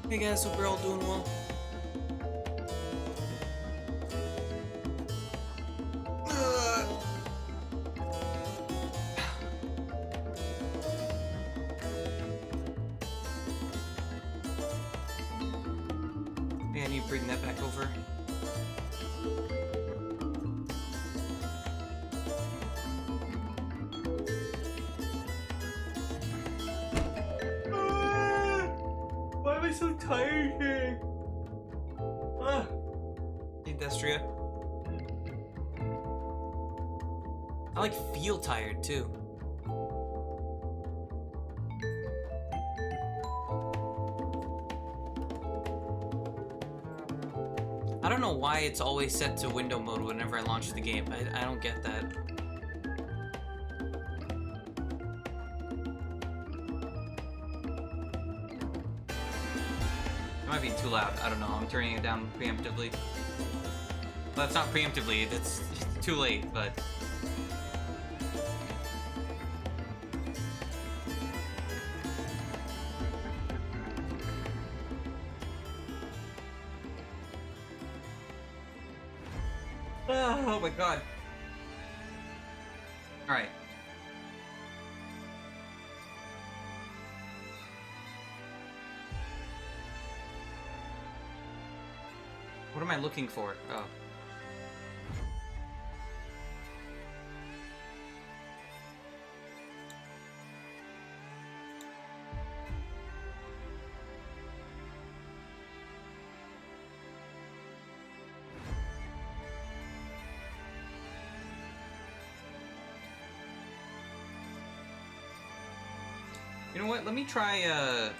Hey guys, hope you're all doing well. Yeah, I need to bring that back over. Why am I so tired here? Industria. I like feel tired too. I don't know why it's always set to window mode whenever I launch the game. I don't get that. It might be too loud. I don't know. I'm turning it down preemptively. Well, it's not preemptively. It's too late, but... Oh my god. Alright. What am I looking for? Oh. You know what? Let me try,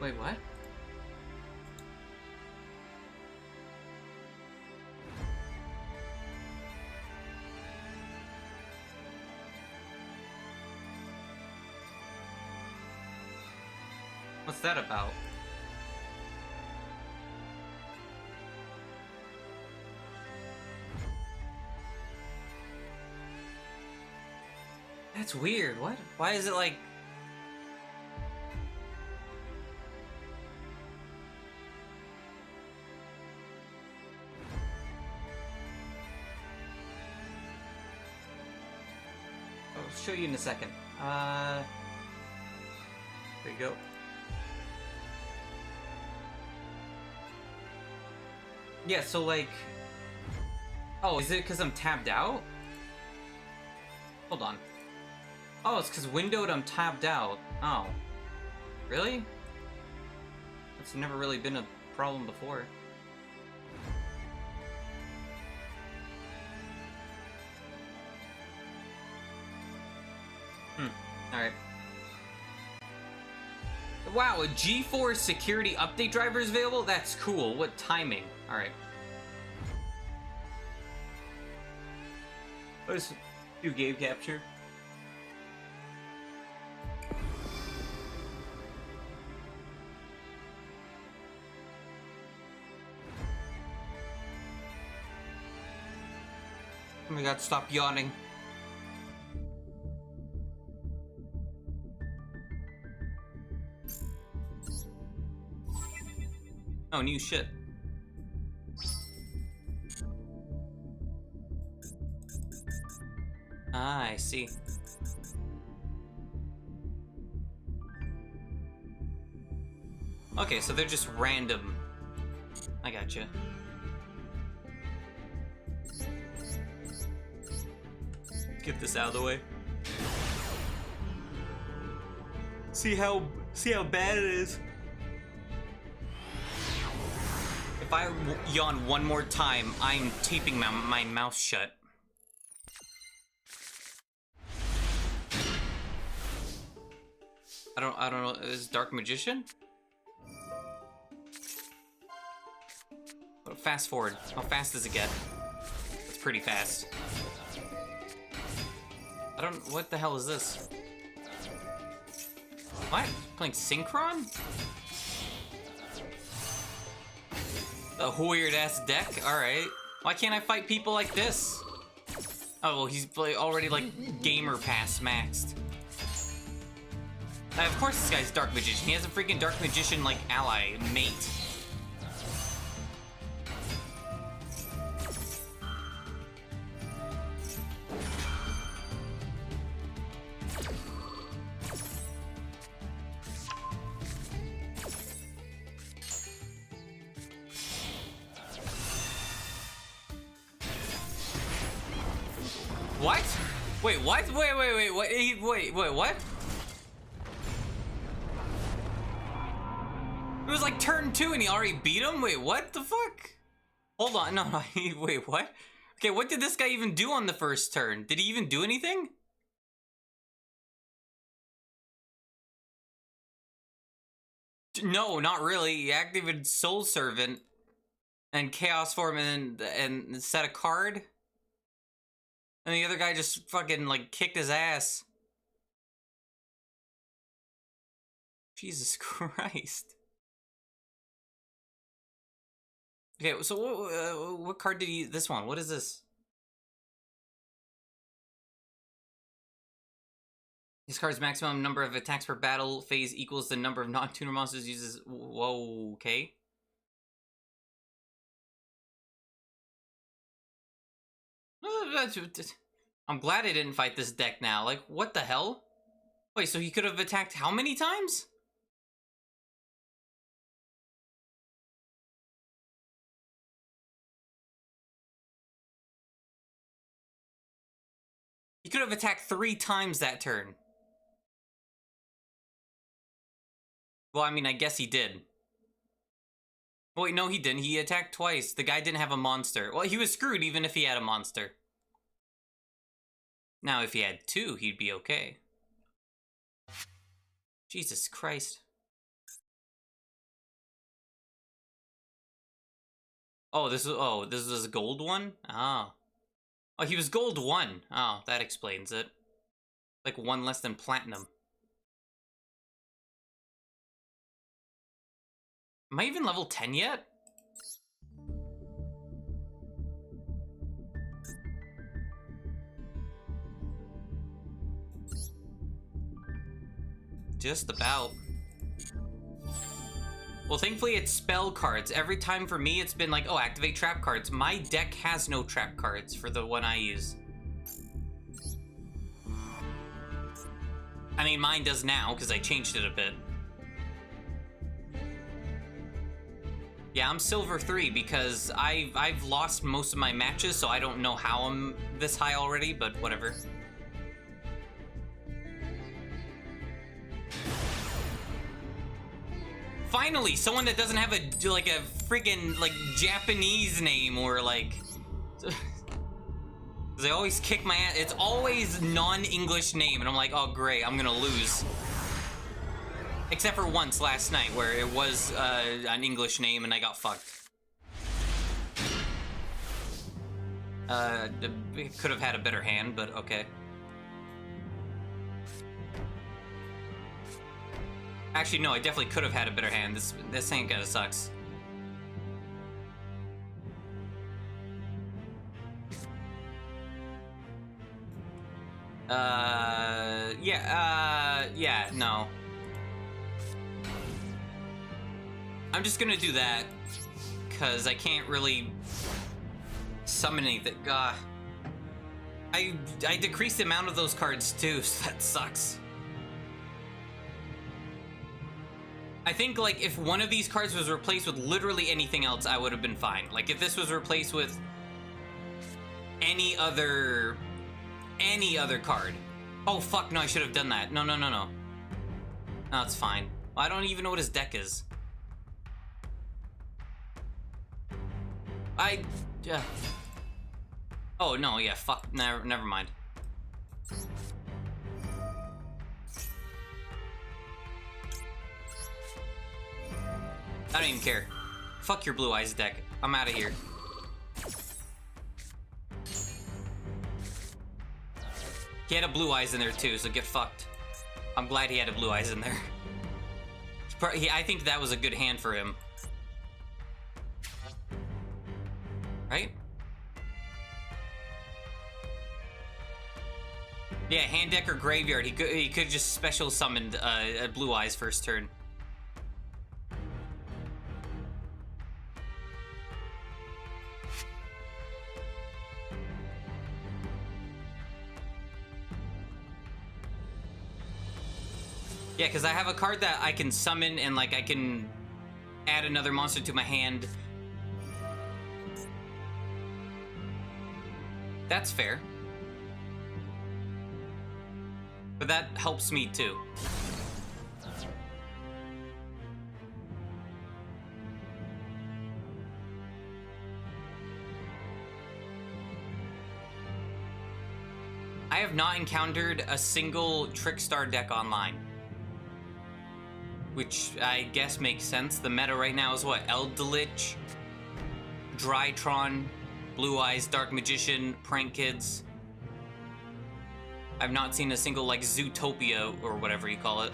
Wait, what? What's that about? That's weird. What? Why is it like... I'll show you in a second. There you go. Yeah, so like... Oh, is it because I'm tabbed out? Hold on. Oh, it's because windowed I'm tabbed out. Oh. Really? That's never really been a problem before. Alright. Wow, a G4 security update driver is available? That's cool. What timing? Alright. Let's do game capture. Oh my god, stop yawning. Oh, new shit. Ah, I see. Okay, so they're just random. I gotcha. Get this out of the way. See how bad it is. If I yawn one more time, I'm taping my mouth shut. I don't know. Is Dark Magician? Fast forward. How fast does it get? It's pretty fast. I don't... What the hell is this? What? Playing Synchron? A weird-ass deck? Alright. Why can't I fight people like this? Oh, well, he's already, like, Gamer Pass maxed. Of course this guy's Dark Magician. He has a freaking Dark Magician, like, ally, mate. What? Wait, what? Wait, what? It was like turn 2 and he already beat him? Wait, what the fuck? Hold on, no, wait, what? Okay, what did this guy even do on the first turn? Did he even do anything? No, not really. He activated Soul Servant and Chaos Form and set a card. And the other guy just fucking, like, kicked his ass. Jesus Christ. Okay, so what card did he... This one, what is this? This card's maximum number of attacks per battle phase equals the number of non-tuner monsters uses... Whoa, okay. I'm glad I didn't fight this deck now. Like, what the hell? Wait, so he could have attacked how many times? He could have attacked 3 times that turn. Well, I mean, I guess he did. Wait, no, he didn't. He attacked twice. The guy didn't have a monster. Well, he was screwed even if he had a monster. Now, if he had 2, he'd be okay. Jesus Christ. Oh, this was a gold one? Oh. Oh, he was gold 1. Oh, that explains it. Like 1 less than platinum. Am I even level 10 yet? Just about. Well, thankfully it's spell cards. Every time for me it's been like, oh, activate trap cards. My deck has no trap cards for the one I use. I mean, mine does now, because I changed it a bit. Yeah, I'm silver 3 because I've lost most of my matches, so I don't know how I'm this high already, but whatever. Finally, someone that doesn't have a freaking like Japanese name or like. They always kick my ass. It's always non-English name, and I'm like, oh great, I'm gonna lose. Except for once last night where it was an English name and I got fucked. Could have had a better hand, but okay. Actually, no, I definitely could have had a better hand. This hand kinda sucks. Yeah, no. I'm just gonna do that, because I can't really summon anything. I decreased the amount of those cards too, so that sucks. I think, like, if one of these cards was replaced with literally anything else, I would have been fine. Like, if this was replaced with any other card. Oh, fuck, no, I should have done that. No. No, it's fine. I don't even know what his deck is. Oh, no, yeah, fuck, never mind. I don't even care. Fuck your Blue Eyes deck. I'm out of here. He had a Blue Eyes in there too, so get fucked. I'm glad he had a Blue Eyes in there. I think that was a good hand for him. right? Yeah, hand deck or graveyard. He could just special summoned Blue Eyes first turn. Yeah, because I have a card that I can summon and like I can add another monster to my hand. That's fair. But that helps me too. I have not encountered a single Trickstar deck online. Which I guess makes sense. The meta right now is what? Eldritch, Drytron, Blue Eyes, Dark Magician, Prank Kids. I've not seen a single, like, Zootopia, or whatever you call it.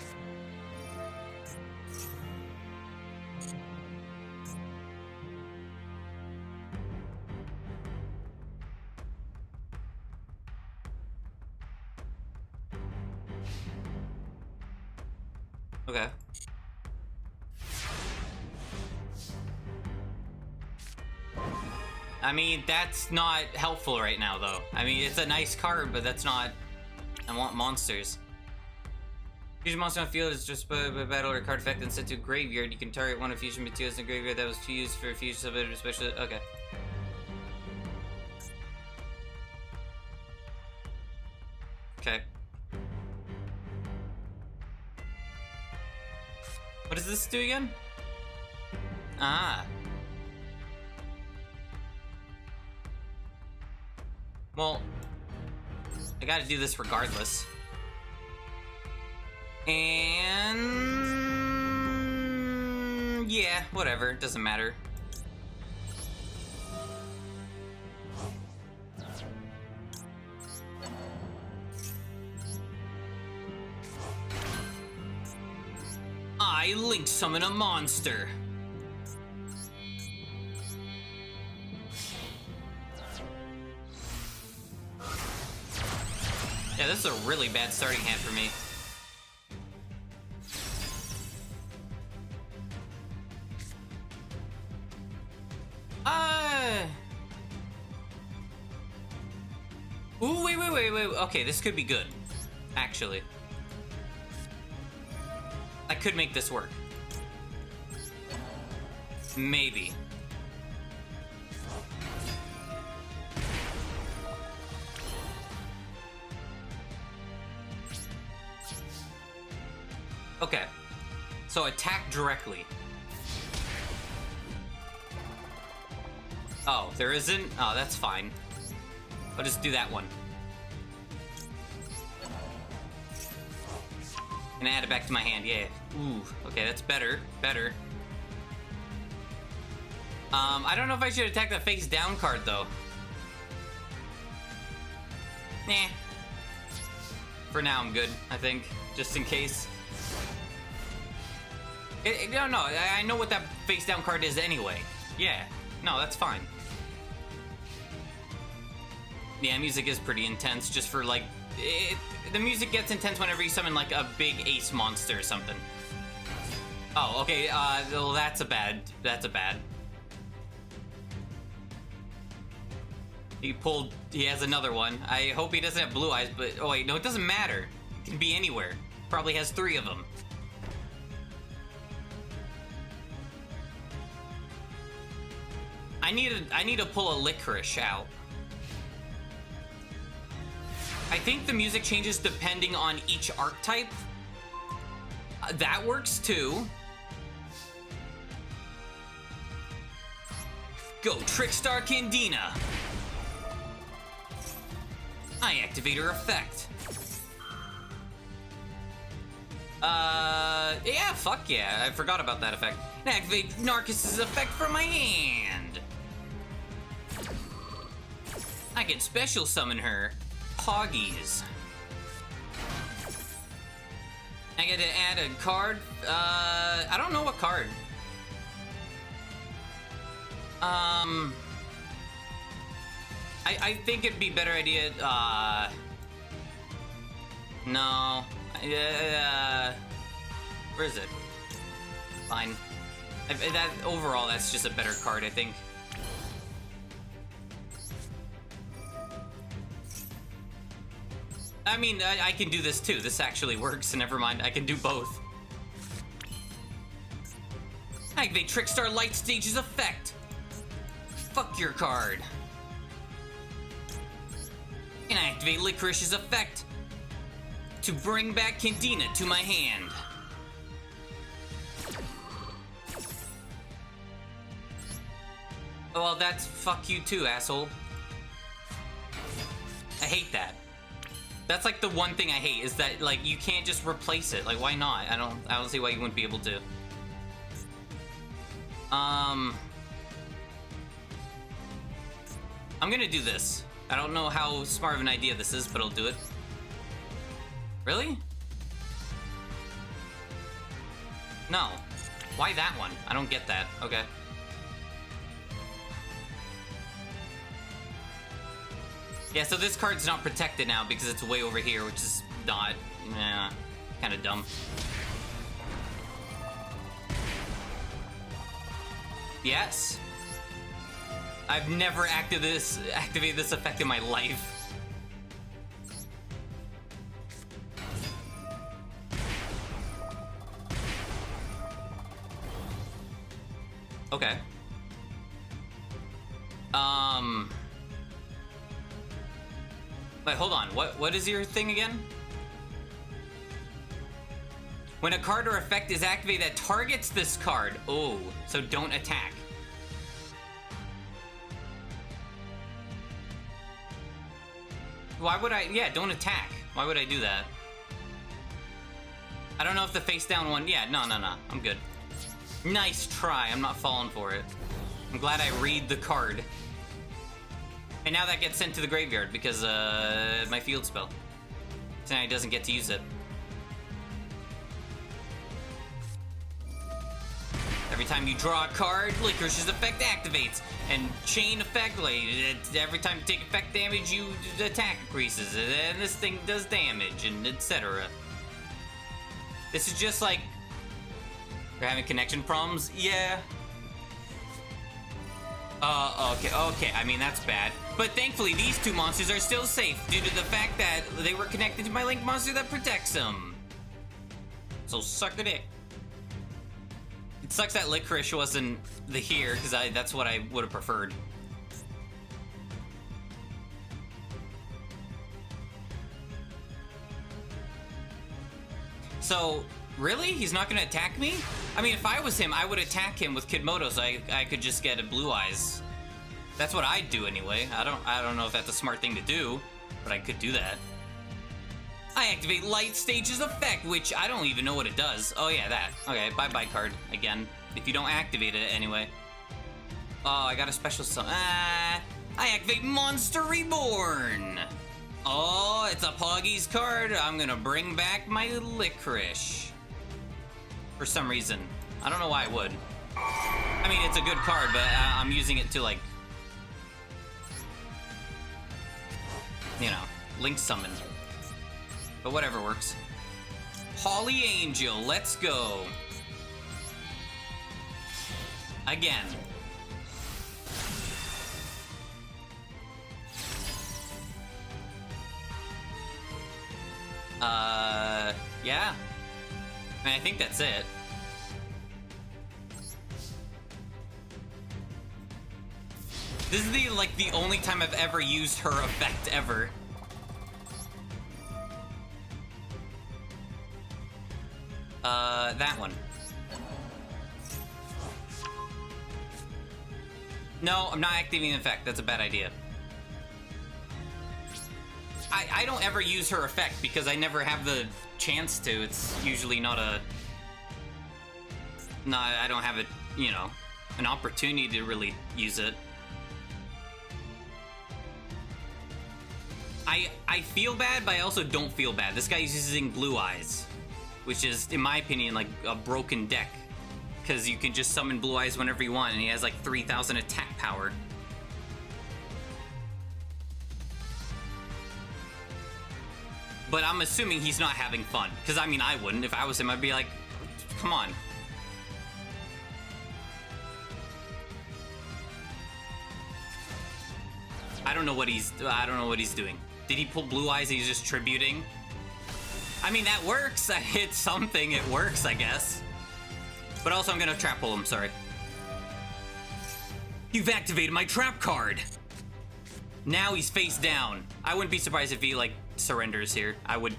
Okay. I mean, that's not helpful right now, though. I mean, it's a nice card, but that's not... I want monsters. Fusion monster on field is just a battle or card effect and sent to a graveyard. You can target one of fusion materials in the graveyard that was fused for a fusion submitted especially. Okay. Okay. What does this do again? Ah. Well, I gotta do this regardless. And... yeah, whatever. Doesn't matter. I link summon a monster. Yeah, this is a really bad starting hand for me. Ooh, wait. Okay, this could be good. Actually. I could make this work. Maybe. Okay. So attack directly. Oh, there isn't? Oh, that's fine. I'll just do that one. And add it back to my hand, yeah. Ooh, okay, that's better. Better. I don't know if I should attack that face down card, though. Nah. For now, I'm good, I think. Just in case. No, I know what that face down card is anyway. Yeah. No, that's fine. Yeah, music is pretty intense, just for, like... the music gets intense whenever you summon, like, a big ace monster or something. Oh, okay, well, that's a bad. He has another one. I hope he doesn't have Blue Eyes, but... oh, wait, no, it doesn't matter. It can be anywhere. Probably has 3 of them. I need to pull a Licorice out. I think the music changes depending on each archetype. That works too. Go Trickstar Candina. I activate her effect. Yeah, fuck yeah. I forgot about that effect. And activate Narcissus' effect from my hand. I can special summon her. Hoggies. I get to add a card. I don't know what card. I think it'd be a better idea, no. Where is it? Fine. Overall, that's just a better card, I think. I mean, I can do this too. This actually works. Never mind, I can do both. Activate Trickstar Light Stage's effect. Fuck your card. And activate Licorice's effect to bring back Cantina to my hand. Well, that's fuck you too, asshole. I hate that. That's like the one thing I hate, is that like you can't just replace it. Like, why not? I don't see why you wouldn't be able to. I'm gonna do this. I don't know how smart of an idea this is, but I'll do it. Really? No. Why that one? I don't get that. Okay. Yeah, so this card's not protected now because it's way over here, which is not, kind of dumb. Yes. I've never activated this effect in my life. Okay. Wait, hold on. What is your thing again? When a card or effect is activated that targets this card. Oh, so don't attack. Why would I? Yeah, don't attack. Why would I do that? I don't know if the face down one. Yeah, no. I'm good. Nice try. I'm not falling for it. I'm glad I read the card. And now that gets sent to the graveyard because my field spell. So now he doesn't get to use it. Every time you draw a card, Licorice's effect activates. And chain effect, like, every time you take effect damage, you attack increases. And this thing does damage, and etc. This is just like... We're having connection problems? Yeah. Okay, I mean, that's bad. But thankfully, these two monsters are still safe due to the fact that they were connected to my Link monster that protects them. So suck a dick. It sucks that Licorice wasn't here, because that's what I would have preferred. So, really? He's not gonna attack me? I mean, if I was him, I would attack him with Kid Moto so I could just get a Blue Eyes. That's what I'd do anyway. I don't know if that's a smart thing to do, but I could do that. I activate Light Stage's effect, which I don't even know what it does. Oh yeah, that. Okay, bye-bye card again. If you don't activate it anyway. Oh, I got a special summon. I activate Monster Reborn. Oh, it's a Poggy's card. I'm gonna bring back my Licorice. For some reason. I don't know why I would. I mean, it's a good card, but I'm using it to, like, you know, Link summon. But whatever works. Holly Angel, let's go. Again. Yeah. I mean, I think that's it. This is the only time I've ever used her effect ever. That one. No, I'm not activating the effect. That's a bad idea. I don't ever use her effect because I never have the chance to. It's usually not a... No, I don't have a, you know, an opportunity to really use it. I feel bad, but I also don't feel bad. This guy's using Blue Eyes, which is, in my opinion, like a broken deck. Because you can just summon Blue Eyes whenever you want, and he has like 3,000 attack power. But I'm assuming he's not having fun. Because, I mean, I wouldn't. If I was him, I'd be like, come on. I don't know what he's doing. Did he pull Blue Eyes and he's just tributing? I mean, that works. It's something. It works, I guess. But also, I'm gonna trap pull him, sorry. You've activated my trap card. Now he's face down. I wouldn't be surprised if he, like, surrenders here. I would,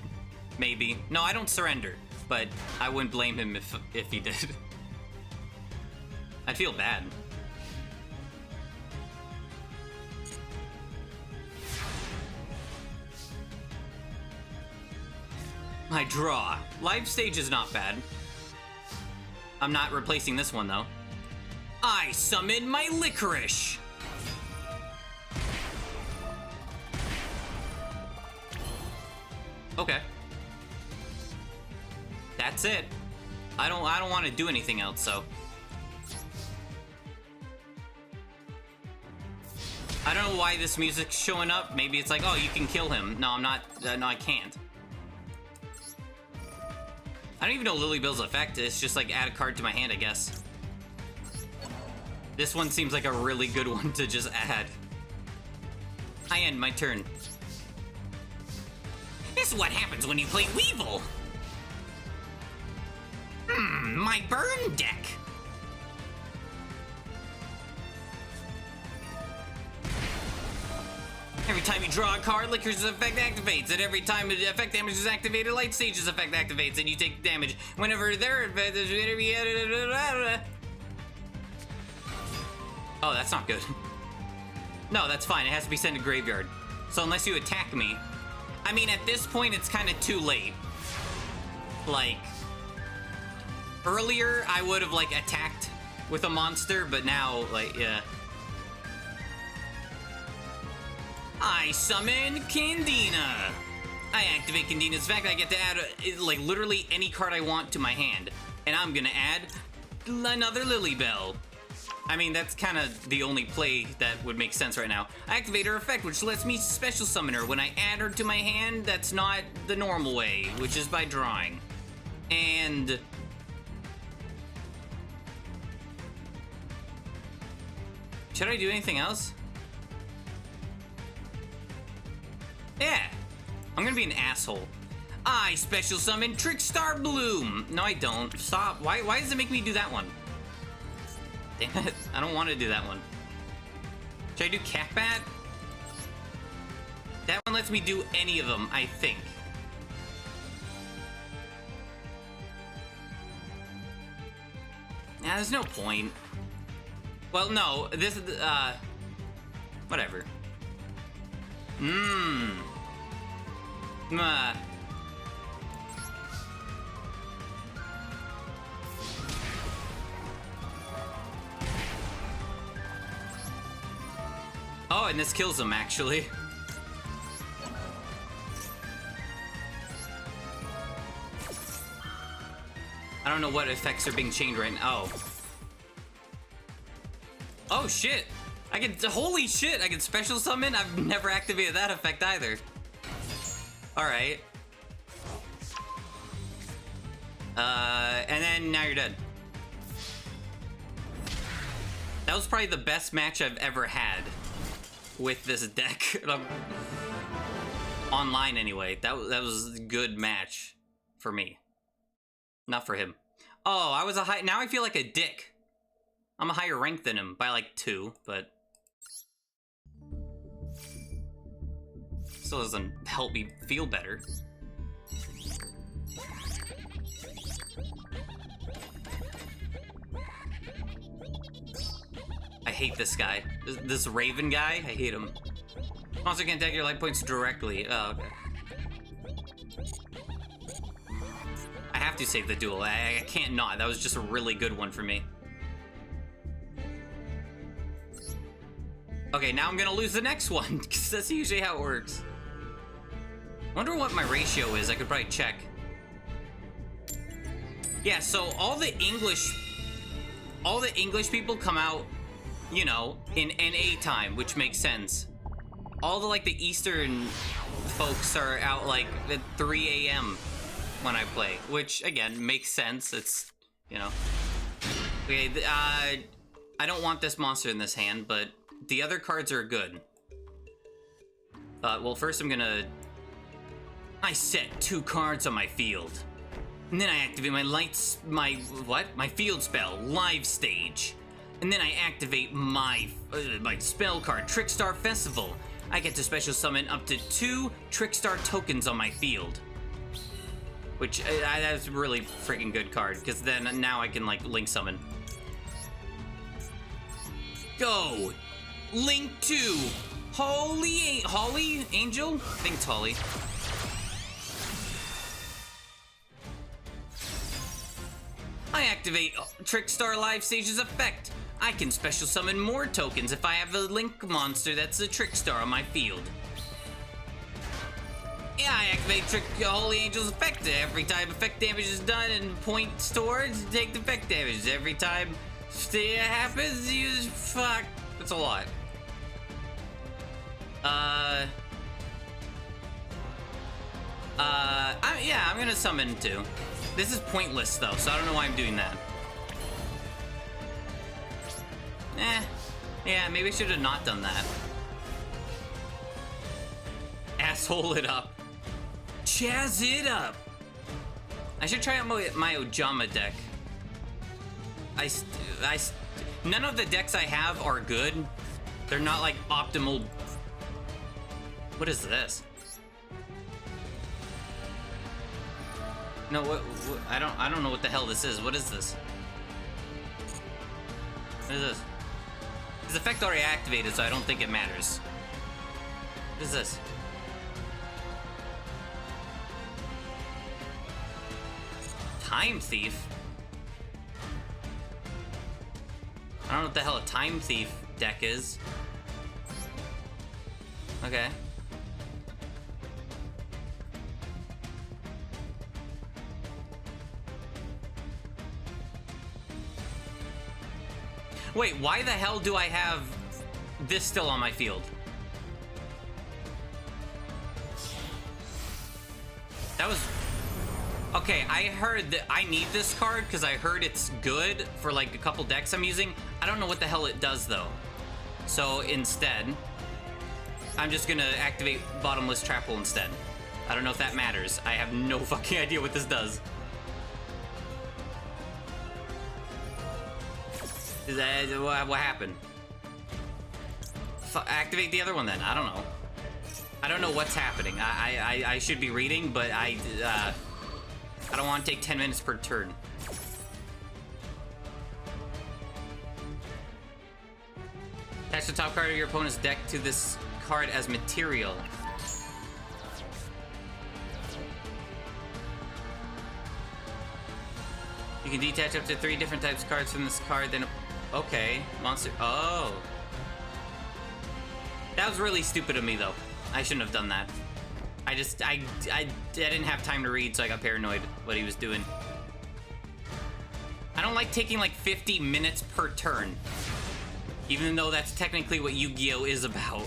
maybe. No, I don't surrender, but I wouldn't blame him if he did. I'd feel bad. I draw. Live stage is not bad. I'm not replacing this one, though. I summon my Licorice. Okay. That's it. I don't want to do anything else, so. I don't know why this music's showing up. Maybe it's like, oh, you can kill him. No, I'm not. No, I can't. I don't even know Lily Bill's effect. It's just like add a card to my hand, I guess. This one seems like a really good one to just add. I end my turn. This is what happens when you play Weevil. My burn deck. Every time you draw a card, Licorice's effect activates, and every time the effect damage is activated, Light Stage's effect activates, and you take damage whenever their effect is... Oh, that's not good. No, that's fine. It has to be sent to graveyard. So unless you attack me... I mean, at this point, it's kind of too late. Like... Earlier, I would have, like, attacked with a monster, but now, like, yeah... I summon Candina. I activate Candina's effect. I get to add, like, literally any card I want to my hand. And I'm gonna add another Lily Bell. I mean, that's kind of the only play that would make sense right now. I activate her effect, which lets me special summon her. When I add her to my hand, that's not the normal way, which is by drawing. And... should I do anything else? Yeah, I'm gonna be an asshole. I special summon Trickstar Bloom. No, I don't. Stop. Why does it make me do that one? Damn it. I don't want to do that one. Should I do Catbat? That one lets me do any of them, I think. Nah, there's no point. Well, no. This is, whatever. Oh, and this kills him, actually. I don't know what effects are being chained right now. Oh. Oh, shit. I can, holy shit, I can special summon? I've never activated that effect either. Alright. And then now you're dead. That was probably the best match I've ever had with this deck. Online anyway. That was a good match for me. Not for him. Oh, I was a high, now I feel like a dick. I'm a higher rank than him by like 2, but still doesn't help me feel better. I hate this guy. This Raven guy, I hate him. Monster can attack your life points directly. Oh, okay. I have to save the duel. I can't not. That was just a really good one for me. Okay, now I'm gonna lose the next one, because that's usually how it works. Wonder what my ratio is. I could probably check. Yeah, so all the English people come out, you know, in NA time, which makes sense. all the like the Eastern folks are out like at 3 a.m. when I play, which again makes sense. It's, you know. Okay, I don't want this monster in this hand, but the other cards are good. Well, first I'm gonna... I set 2 cards on my field. And then I activate my field spell, Live Stage. And then I activate my spell card, Trickstar Festival. I get to special summon up to 2 Trickstar tokens on my field. Which, that's a really freaking good card, because then now I can, like, link summon. Go! Link 2! Holly Angel? I think it's Holly. I activate Trickstar Live Stage's effect. I can special summon more tokens if I have a link monster that's a Trickstar on my field. Yeah, I activate Holy Angel's effect. Every time effect damage is done and points towards, take the effect damage. Every time it happens, use fuck. That's a lot. Yeah, I'm gonna summon 2. This is pointless though, so I don't know why I'm doing that. Yeah, maybe I should have not done that. Asshole it up. Chaz it up. I should try out my Ojama deck. None of the decks I have are good. They're not like optimal. What is this? No, what I don't know what the hell this is. What is this? What is this? This effect already activated, so I don't think it matters. What is this? Time Thief? I don't know what the hell a Time Thief deck is. Okay. Wait, why the hell do I have this still on my field? That was... Okay, I heard that I need this card because I heard it's good for like a couple decks I'm using. I don't know what the hell it does though. So instead, I'm just gonna activate Bottomless Trap Hole instead. I don't know if that matters. I have no fucking idea what this does. Is that what happened? Activate the other one then. I don't know. I don't know what's happening. I should be reading, but I don't want to take 10 minutes per turn. Attach the top card of your opponent's deck to this card as material. You can detach up to 3 different types of cards from this card, then... Okay, monster... Oh. That was really stupid of me, though. I shouldn't have done that. I didn't have time to read, so I got paranoid what he was doing. I don't like taking, like, 50 minutes per turn. Even though that's technically what Yu-Gi-Oh! Is about.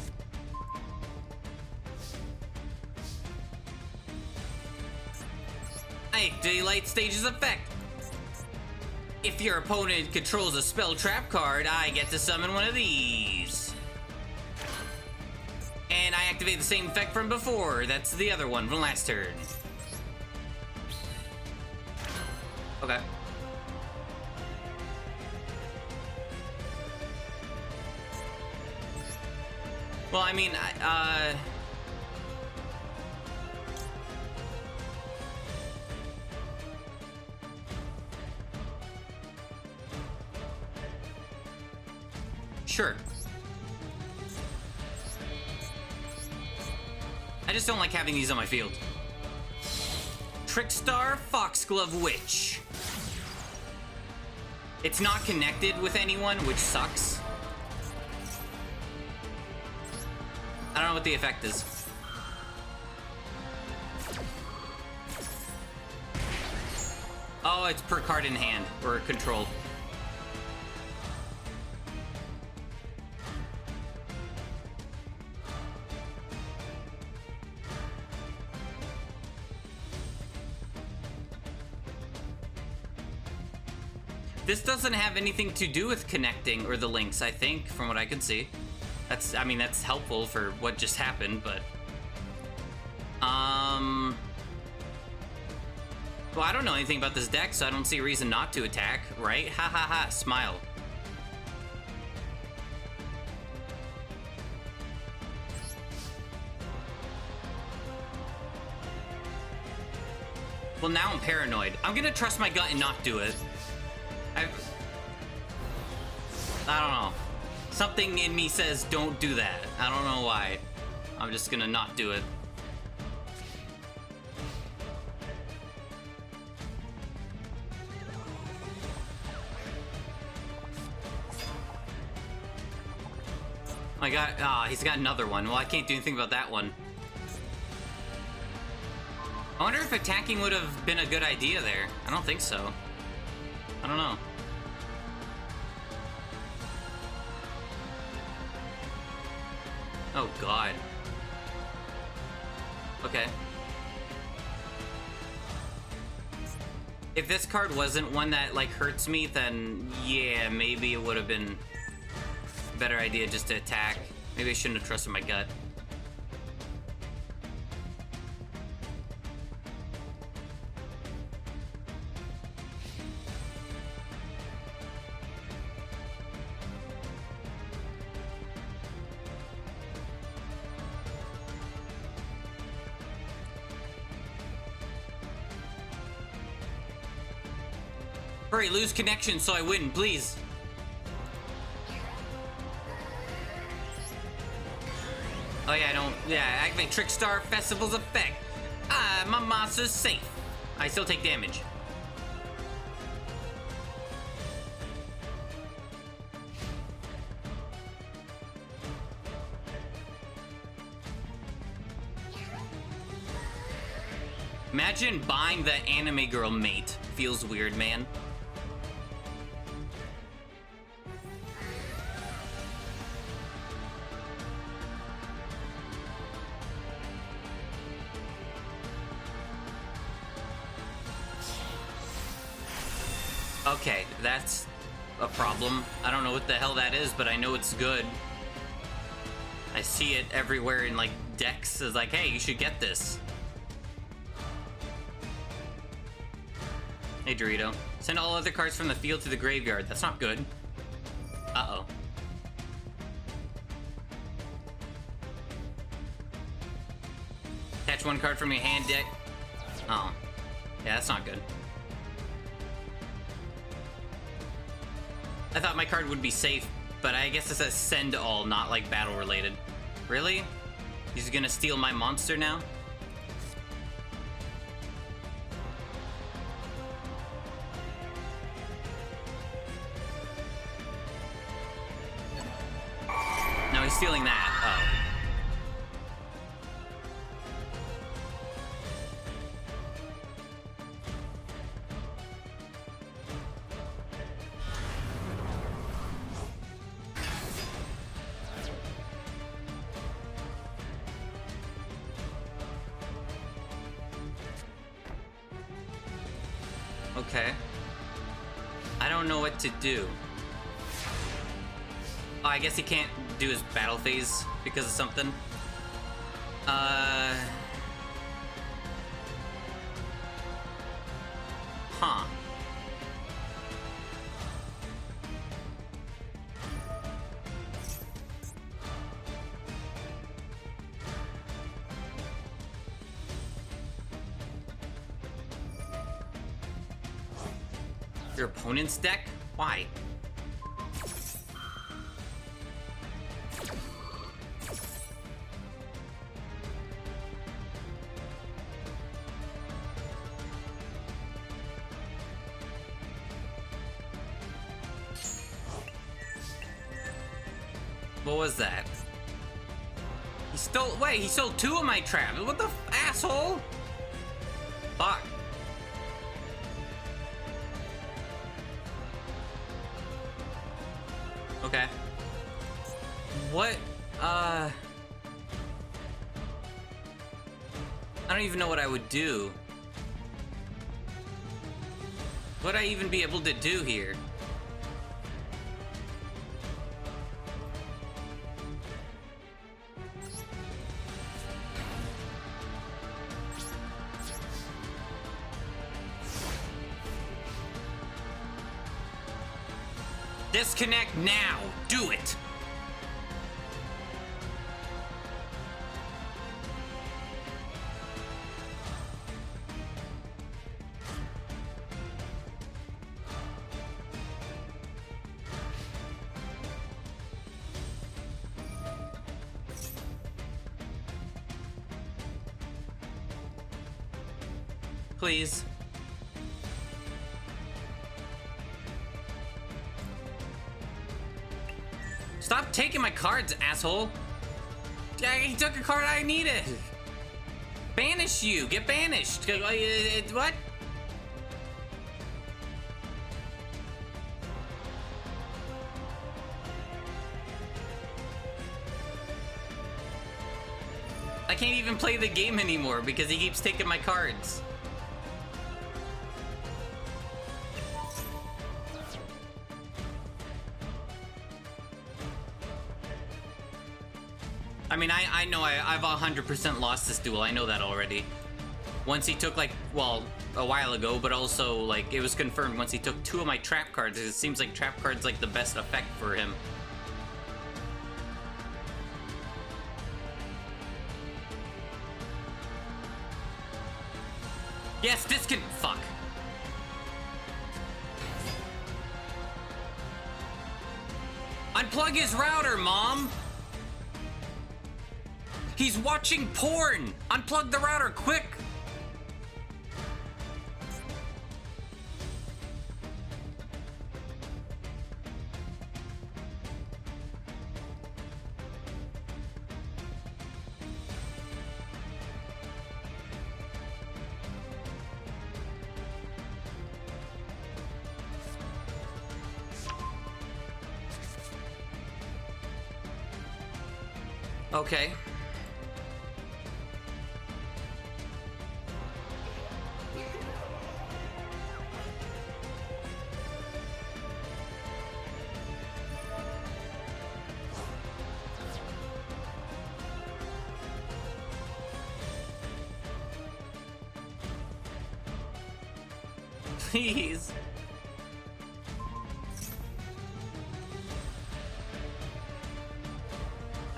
Hey, Daylight Stage's effect. If your opponent controls a spell trap card, I get to summon one of these. And I activate the same effect from before. That's the other one from last turn. Okay. Well, I mean, sure. I just don't like having these on my field. Trickstar Foxglove Witch. It's not connected with anyone, which sucks. I don't know what the effect is. Oh, it's per card in hand, or controlled. This doesn't have anything to do with connecting or the links, I think, from what I can see. I mean, that's helpful for what just happened, but... Well, I don't know anything about this deck, so I don't see a reason not to attack, right? Ha ha ha, smile. Well, now I'm paranoid. I'm gonna trust my gut and not do it. I don't know. Something in me says don't do that. I don't know why. I'm just gonna not do it. I got, he's got another one. Well, I can't do anything about that one. I wonder if attacking would have been a good idea there. I don't think so. I don't know. Oh, God. Okay. If this card wasn't one that, like, hurts me, then, yeah, maybe it would have been a better idea just to attack. Maybe I shouldn't have trusted my gut. Hurry, lose connection so I win, please. Oh yeah, activate Trickstar Festival's effect. My monster's safe. I still take damage. Imagine buying the anime girl mate. Feels weird, man. Okay, that's a problem. I don't know what the hell that is, but I know it's good. I see it everywhere in, like, decks. It's like, hey, you should get this. Hey, Dorito. Send all other cards from the field to the graveyard. That's not good. Uh-oh. Catch one card from your hand deck. Oh. Yeah, that's not good. I thought my card would be safe, but I guess it says send all, not like battle related. Really? He's gonna steal my monster now? No, he's stealing that. Oh. Okay. I don't know what to do. Oh, I guess he can't do his battle phase because of something. Huh. Your opponent's deck? Why? What was that? He stole- wait, he stole two of my traps. What the asshole? Fuck. Okay. What? I don't even know what I would do. What would I even be able to do here? Disconnect now. Do it. Please. Stop taking my cards, asshole. Yeah, he took a card I needed. Banish you. Get banished. What? I can't even play the game anymore because he keeps taking my cards. I mean, I know I've 100% lost this duel. I know that already. Once he took, like, well, a while ago, but also, like, it was confirmed once he took 2 of my trap cards. It seems like trap cards, like, the best effect for him. Yes, this can... Fuck. Unplug his router, Mom! He's watching porn! Unplug the router, quick! Okay. Please.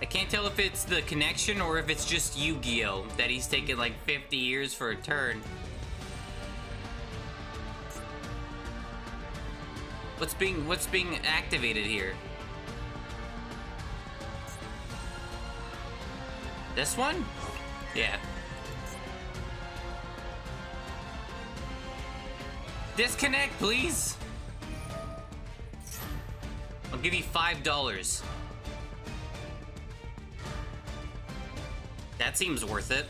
I can't tell if it's the connection or if it's just Yu-Gi-Oh! That he's taken like 50 years for a turn. What's being activated here? This one? Yeah. Disconnect, please. I'll give you $5. That seems worth it.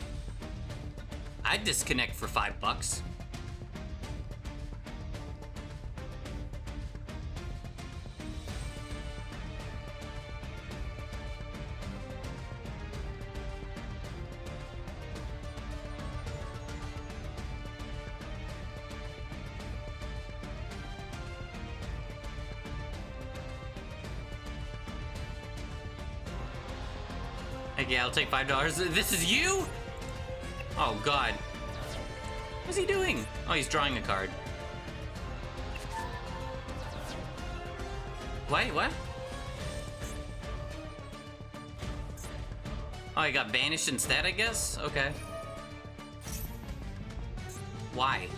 I'd disconnect for $5. Yeah, I'll take $5. This is you? Oh, God. What's he doing? Oh, he's drawing a card. Wait, what? Oh, he got banished instead, I guess? Okay. Why?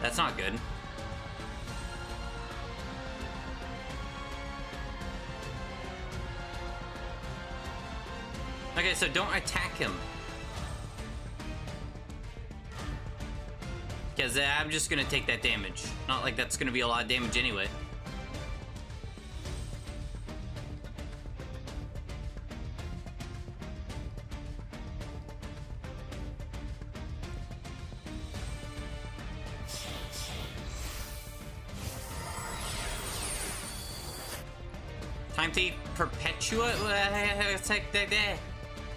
That's not good. Okay, so don't attack him. Because I'm just gonna take that damage. Not like that's gonna be a lot of damage anyway. Time to perpetuate.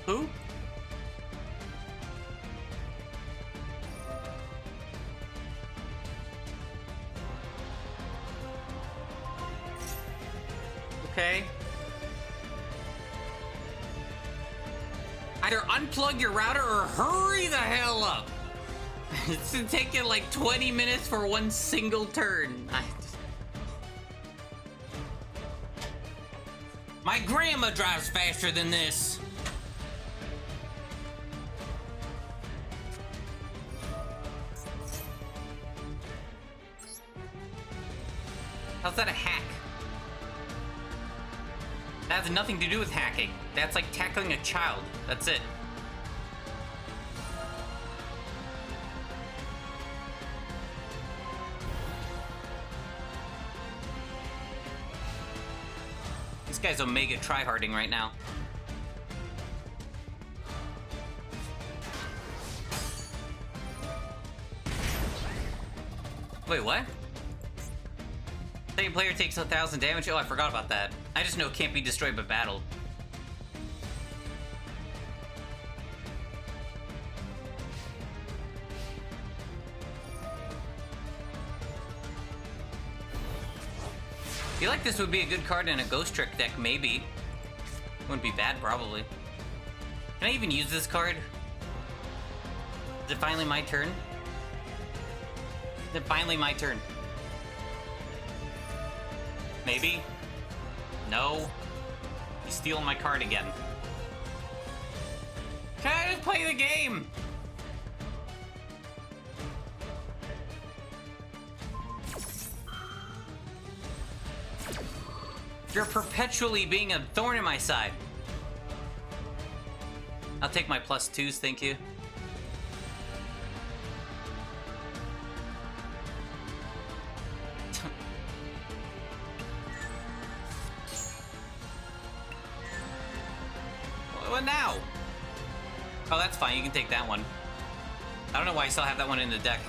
Who? Okay. Either unplug your router or hurry the hell up. It's taking like 20 minutes for one single turn. My grandma drives faster than this. How's that a hack? That has nothing to do with hacking. That's like tackling a child. That's it. This guy's Omega tryharding right now. Wait, what? Second player takes 1,000 damage? Oh, I forgot about that. I just know it can't be destroyed by battle. I feel like this would be a good card in a Ghost Trick deck, maybe. Wouldn't be bad, probably. Can I even use this card? Is it finally my turn? Is it finally my turn? Maybe? No? He's stealing my card again. Can I just play the game? You're perpetually being a thorn in my side. I'll take my +2s, thank you. What now? Oh, that's fine. You can take that one. I don't know why I still have that one in the deck.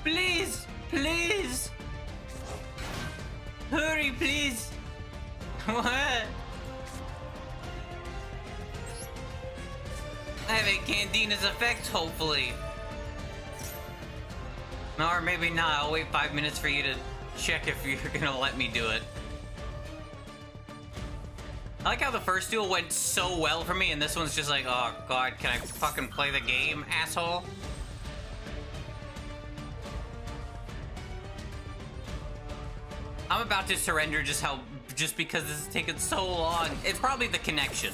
Please! Please! Hurry, please! What? I have a Candina's effect, hopefully. Or maybe not. I'll wait 5 minutes for you to check if you're gonna let me do it. I like how the first duel went so well for me, and this one's just like, oh god, can I fucking play the game, asshole? I'm about to surrender just because this is taking so long. It's probably the connection.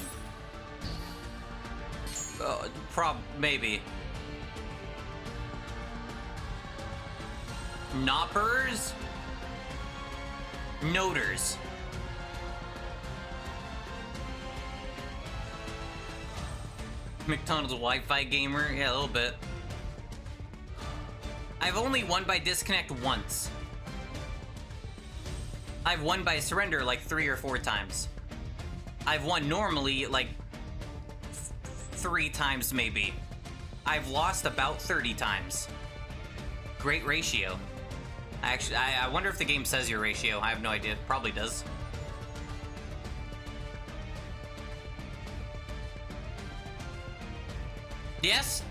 Maybe. Knoppers? Noters. McDonald's Wi-Fi gamer? Yeah, a little bit. I've only won by disconnect once. I've won by surrender like 3 or 4 times. I've won normally like 3 times maybe. I've lost about 30 times. Great ratio. Actually, I wonder if the game says your ratio. I have no idea. Probably does. Yes?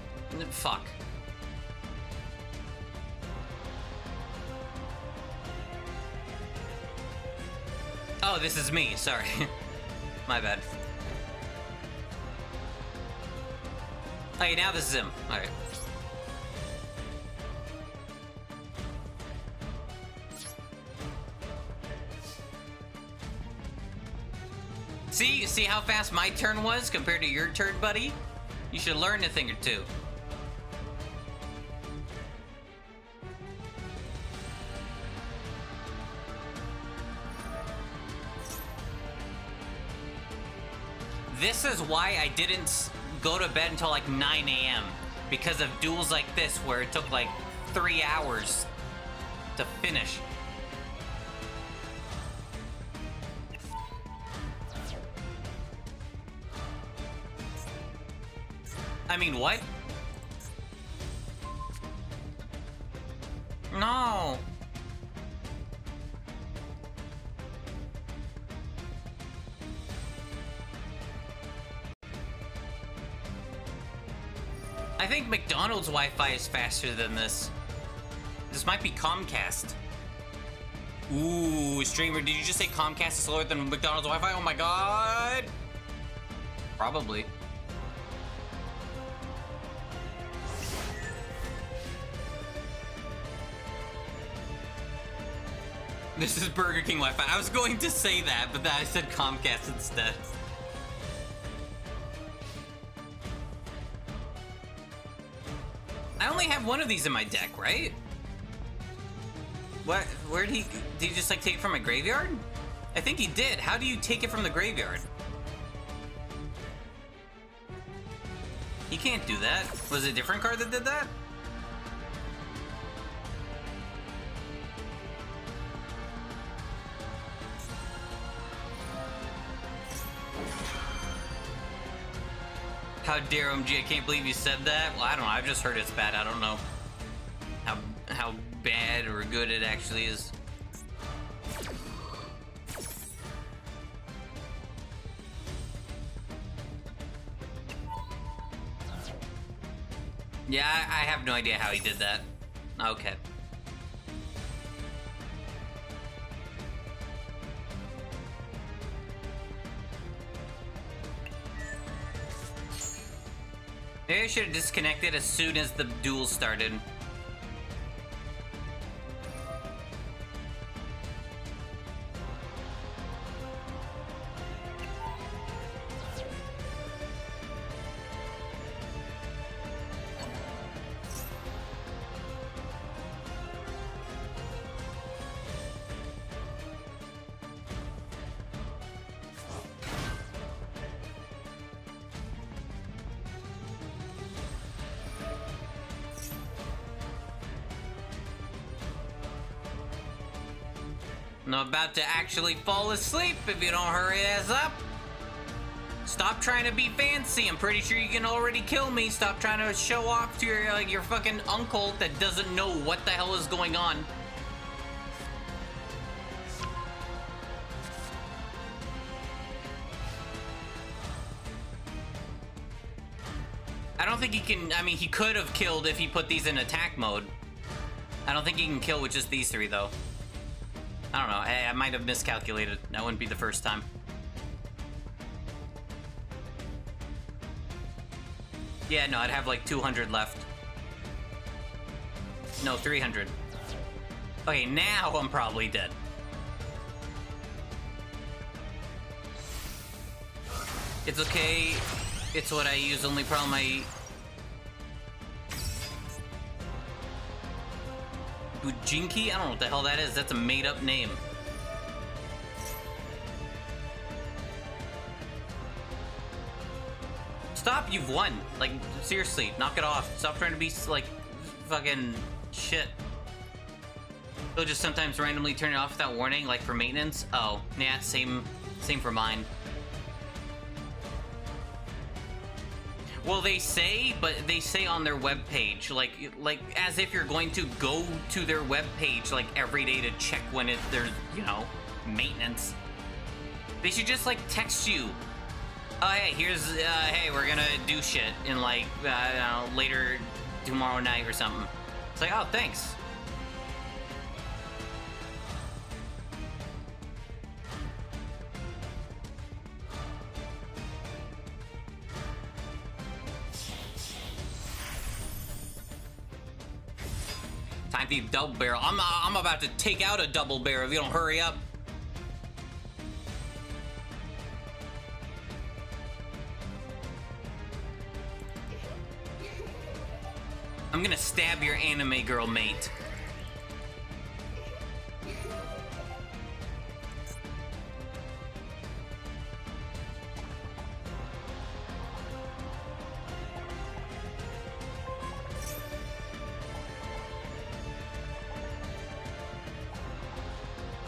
Fuck. Oh, this is me. Sorry. My bad. Hey, now this is him. Alright. See how fast my turn was compared to your turn, buddy? You should learn a thing or two. This is why I didn't go to bed until like 9 a.m. because of duels like this where it took like 3 hours to finish. I mean, what? No. I think McDonald's Wi-Fi is faster than this. This might be Comcast. Ooh, streamer, did you just say Comcast is slower than McDonald's Wi-Fi? Oh my god! Probably. This is Burger King Wi-Fi. I was going to say that, but then I said Comcast instead. I only have one of these in my deck, right? What? Where did he just like take it from a graveyard? I think he did. How do you take it from the graveyard? He can't do that. Was it a different card that did that? How dare OMG, I can't believe you said that. Well, I don't know, I've just heard it's bad. I don't know how bad or good it actually is. Yeah, I have no idea how he did that. Okay. Maybe I should have disconnected as soon as the duel started. I'm about to actually fall asleep if you don't hurry ass up. Stop trying to be fancy. I'm pretty sure you can already kill me. Stop trying to show off to your your fucking uncle that doesn't know what the hell is going on. I don't think he can. I mean, he could have killed if he put these in attack mode. I don't think he can kill with just these three though. I don't know, I might have miscalculated. That wouldn't be the first time. Yeah, no, I'd have like 200 left. No, 300. Okay, now I'm probably dead. It's okay. It's what I use. Only problem Bujinki? I don't know what the hell that is. That's a made-up name. Stop, you've won. Like, seriously, knock it off. Stop trying to be, like, fucking shit. They'll just sometimes randomly turn it off without warning, like for maintenance. Oh, yeah, same for mine. Well, they say, but they say on their webpage, like as if you're going to go to their webpage like every day to check when there's, you know, maintenance. They should just like text you. Oh, hey, here's, hey, we're gonna do shit in like, I don't know, later tomorrow night or something. It's like, oh, thanks. Time to eat double barrel. I'm about to take out a double barrel if you don't hurry up. I'm gonna stab your anime girl mate.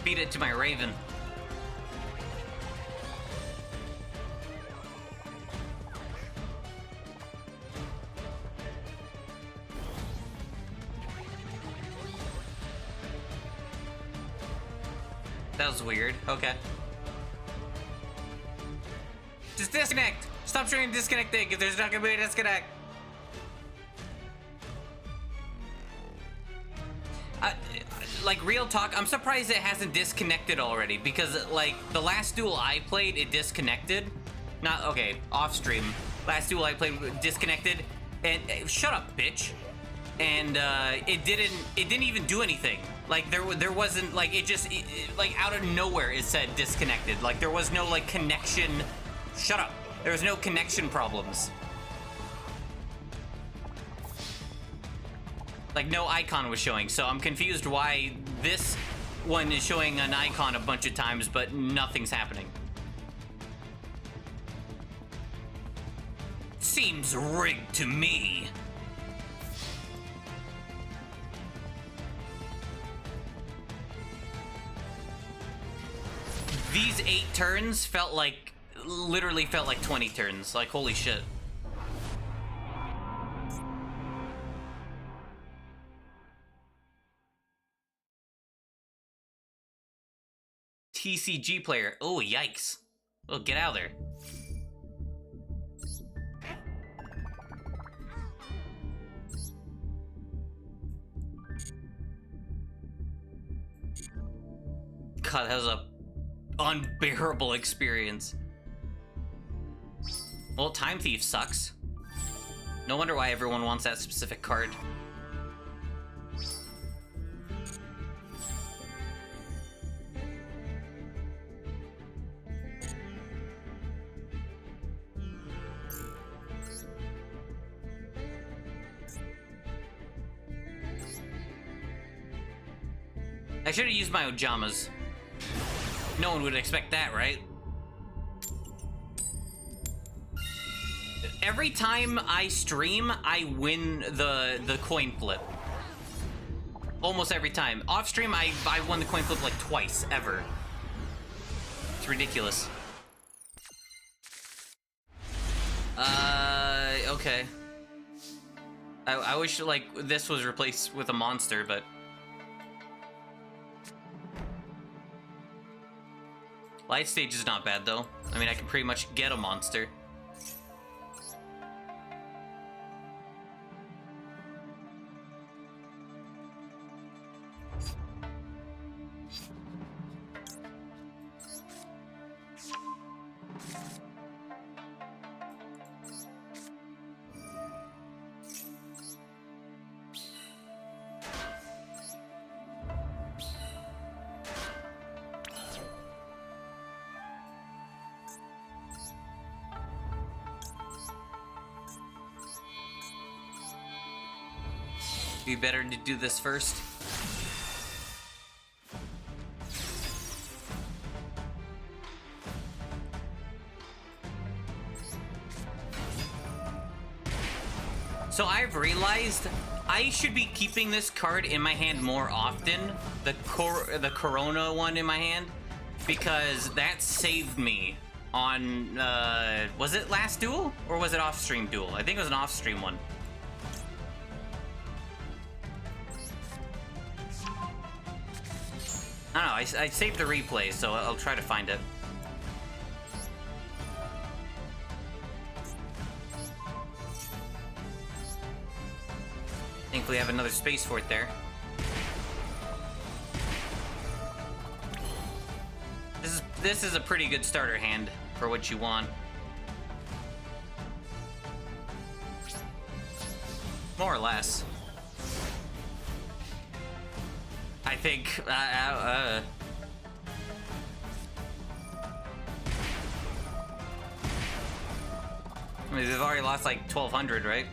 Beat it to my Raven. That was weird. Okay. Just disconnect! Stop trying to disconnect thing if there's not gonna be a disconnect. Like, real talk, I'm surprised it hasn't disconnected already, because, like, the last duel I played, it disconnected. Not, okay, off stream. Last duel I played disconnected, and shut up, bitch. And it didn't even do anything. Like, there wasn't, like, like, out of nowhere it said disconnected. Like, there was no, like, connection. Shut up. There was no connection problems. Like, no icon was showing, so I'm confused why this one is showing an icon a bunch of times, but nothing's happening. Seems rigged to me. These 8 turns literally felt like 20 turns. Like, holy shit. TCG player. Oh, yikes. Oh, get out of there. God, that was a unbearable experience. Well, Time Thief sucks. No wonder why everyone wants that specific card. I should have used my Ojamas. No one would expect that, right? Every time I stream, I win the coin flip. Almost every time. Off stream, I won the coin flip like twice, ever. It's ridiculous. Okay. I wish, like, this was replaced with a monster, but... Light stage is not bad, though. I mean, I can pretty much get a monster. Be better to do this first. So I've realized I should be keeping this card in my hand more often, the Corona one in my hand, because that saved me on, was it last duel? Or was it off-stream duel? I think it was an off-stream one. I don't know, I saved the replay, so I'll try to find it. Thankfully I have another space for it there. This is a pretty good starter hand for what you want. More or less. I think, I mean, they've already lost like 1,200, right?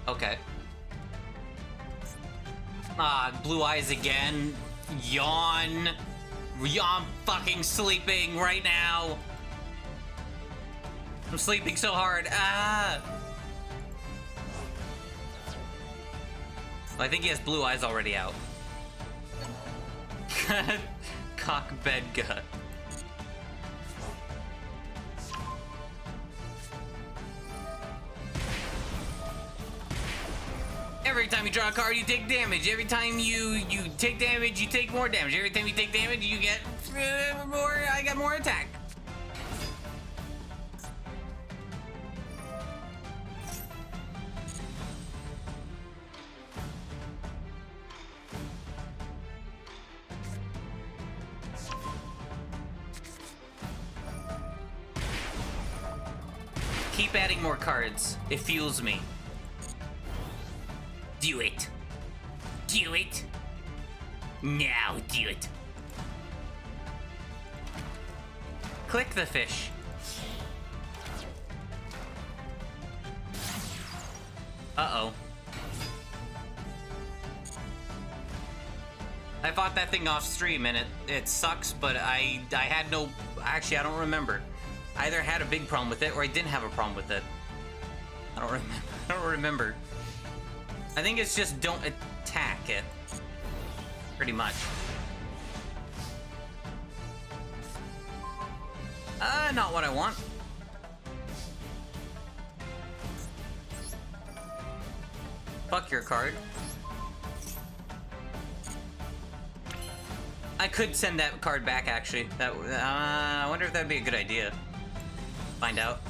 Okay. Blue eyes again. Yawn. I'm fucking sleeping right now. I'm sleeping so hard. Ah! Well, I think he has blue eyes already out. Cock bedga. Every time you draw a card, you take damage. Every time you take damage, you take more damage. Every time you take damage, you get more. I got more attack. Keep adding more cards. It fuels me. Do it. Do it. Now do it. Click the fish. Uh-oh. I fought that thing off stream and it sucks, but I had no... Actually, I don't remember. I either had a big problem with it or I didn't have a problem with it. I don't remember. I think it's just don't attack it. Pretty much. Not what I want. Fuck your card. I could send that card back, actually. That I wonder if that'd be a good idea. Find out.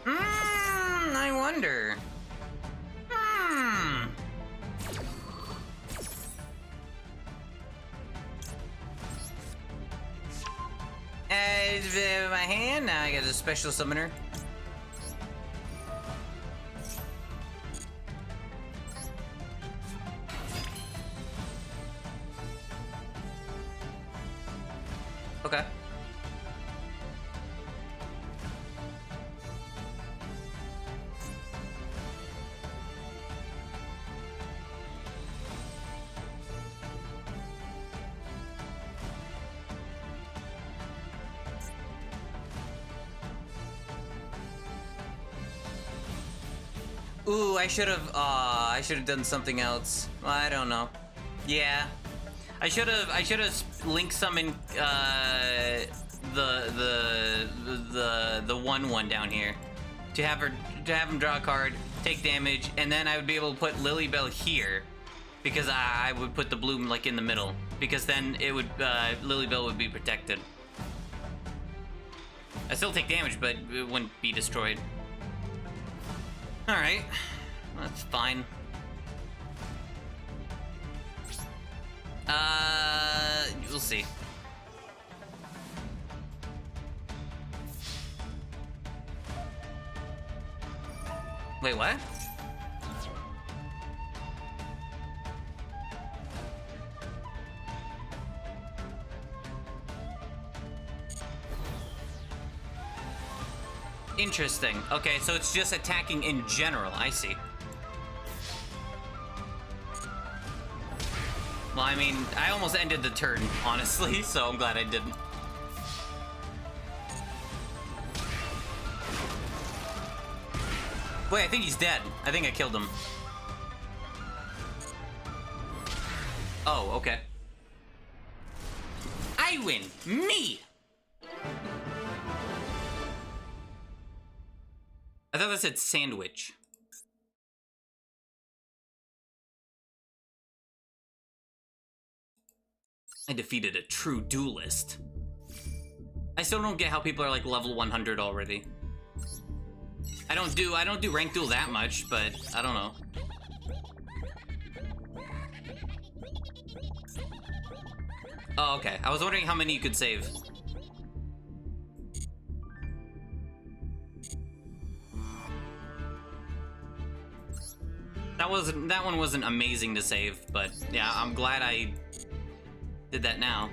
I wonder. My hand, now I got a special summoner. Okay. Ooh, I should have done something else. Well, I don't know. Yeah. I should have linked some in the 1/1 down here to have him draw a card, take damage, and then I would be able to put Lilybell here because I would put the bloom like in the middle because then it would Lilybell would be protected. I still take damage, but it wouldn't be destroyed. All right, that's fine. We'll see. Wait, what? Interesting. Okay, so it's just attacking in general. I see. Well, I mean, I almost ended the turn, honestly, so I'm glad I didn't. Wait, I think he's dead. I think I killed him. Oh, okay. I win! Me! I thought that said sandwich. I defeated a true duelist. I still don't get how people are like level 100 already. I don't do rank duel that much, but I don't know. Oh, okay. I was wondering how many you could save. That one wasn't amazing to save, but yeah, I'm glad I did that now.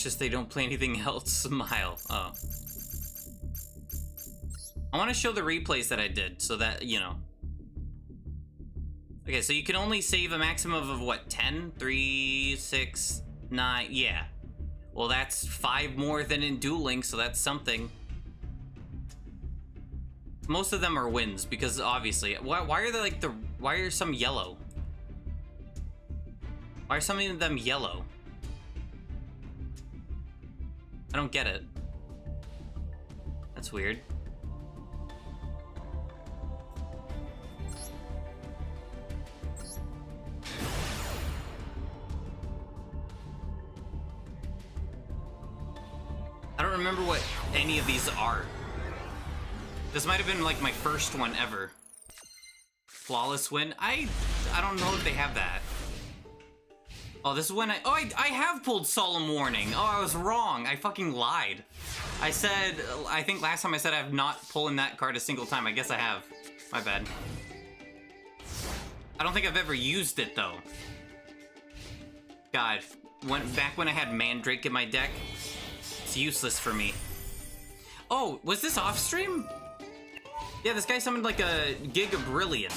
just they don't play anything else. Smile. Oh. I want to show the replays that I did, so that, you know. Okay, so you can only save a maximum of, what, 10? 3, 6, 9, yeah. Well, that's 5 more than in dueling, so that's something. Most of them are wins, because obviously, why are they like why are some yellow? Why are some of them yellow? I don't get it. That's weird. I don't remember what any of these are. This might have been like my first one ever. Flawless win. I don't know if they have that. Oh, this is when I have pulled Solemn Warning. Oh, I was wrong. I fucking lied. I think last time I said I have not pulled that card a single time. I guess I have. My bad. I don't think I've ever used it though. God, back when I had Mandrake in my deck, it's useless for me. Oh, was this off stream? Yeah, this guy summoned like a Giga Brilliant.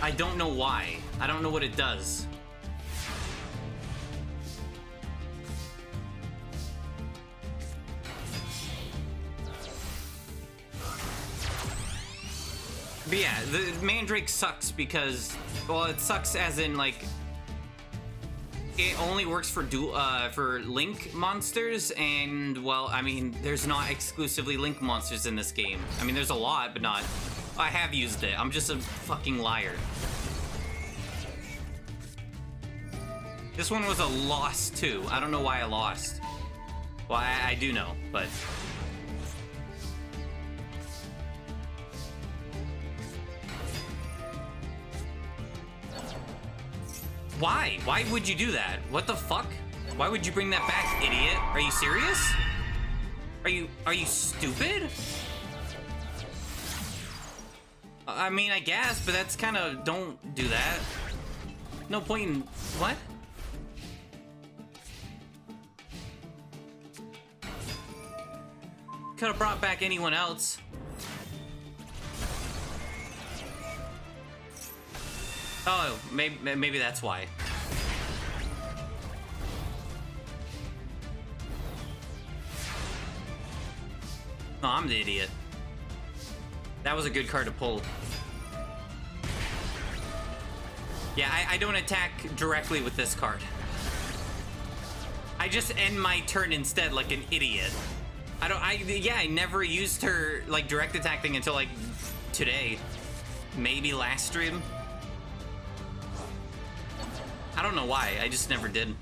I don't know why. I don't know what it does. But yeah, the Mandrake sucks because, well, it sucks as in like it only works for Link monsters, and well, I mean, there's not exclusively Link monsters in this game. I mean, there's a lot, but not. I have used it. I'm just a fucking liar. This one was a loss too. I don't know why I lost. Well, I do know, but. Why? Why would you do that? What the fuck? Why would you bring that back, idiot? Are you serious? Are you stupid? I mean, I guess, but that's kind of, don't do that. No point in, what? Could have brought back anyone else. Oh, maybe that's why. No, I'm the idiot. That was a good card to pull. Yeah, I don't attack directly with this card. I just end my turn instead like an idiot. I never used her like direct attack thing until like today. Maybe last stream. I don't know why, I just never did.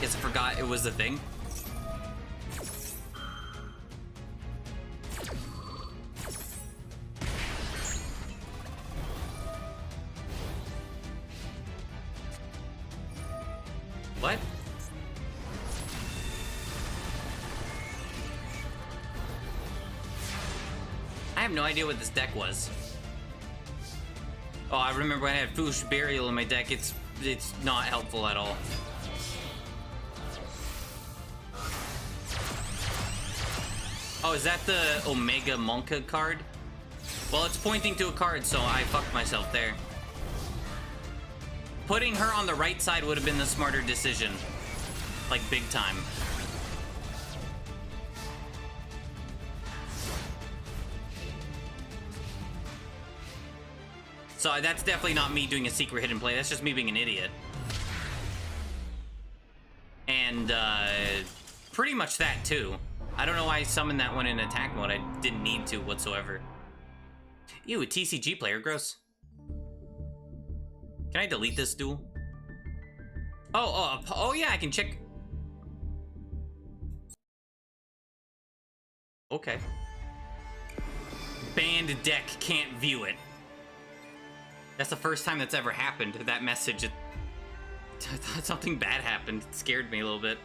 Guess I forgot it was a thing. What? I have no idea what this deck was. Oh, I remember when I had Foolish Burial in my deck. It's not helpful at all. Oh, is that the Omega Monka card? Well, it's pointing to a card, so I fucked myself there. Putting her on the right side would have been the smarter decision. Like, big time. So that's definitely not me doing a secret hidden play. That's just me being an idiot. And, pretty much that, too. I don't know why I summoned that one in attack mode. I didn't need to whatsoever. Ew, a TCG player. Gross. Can I delete this duel? Oh, yeah, I can check. Okay. Banned deck, can't view it. That's the first time that's ever happened, that message. I thought something bad happened. It scared me a little bit.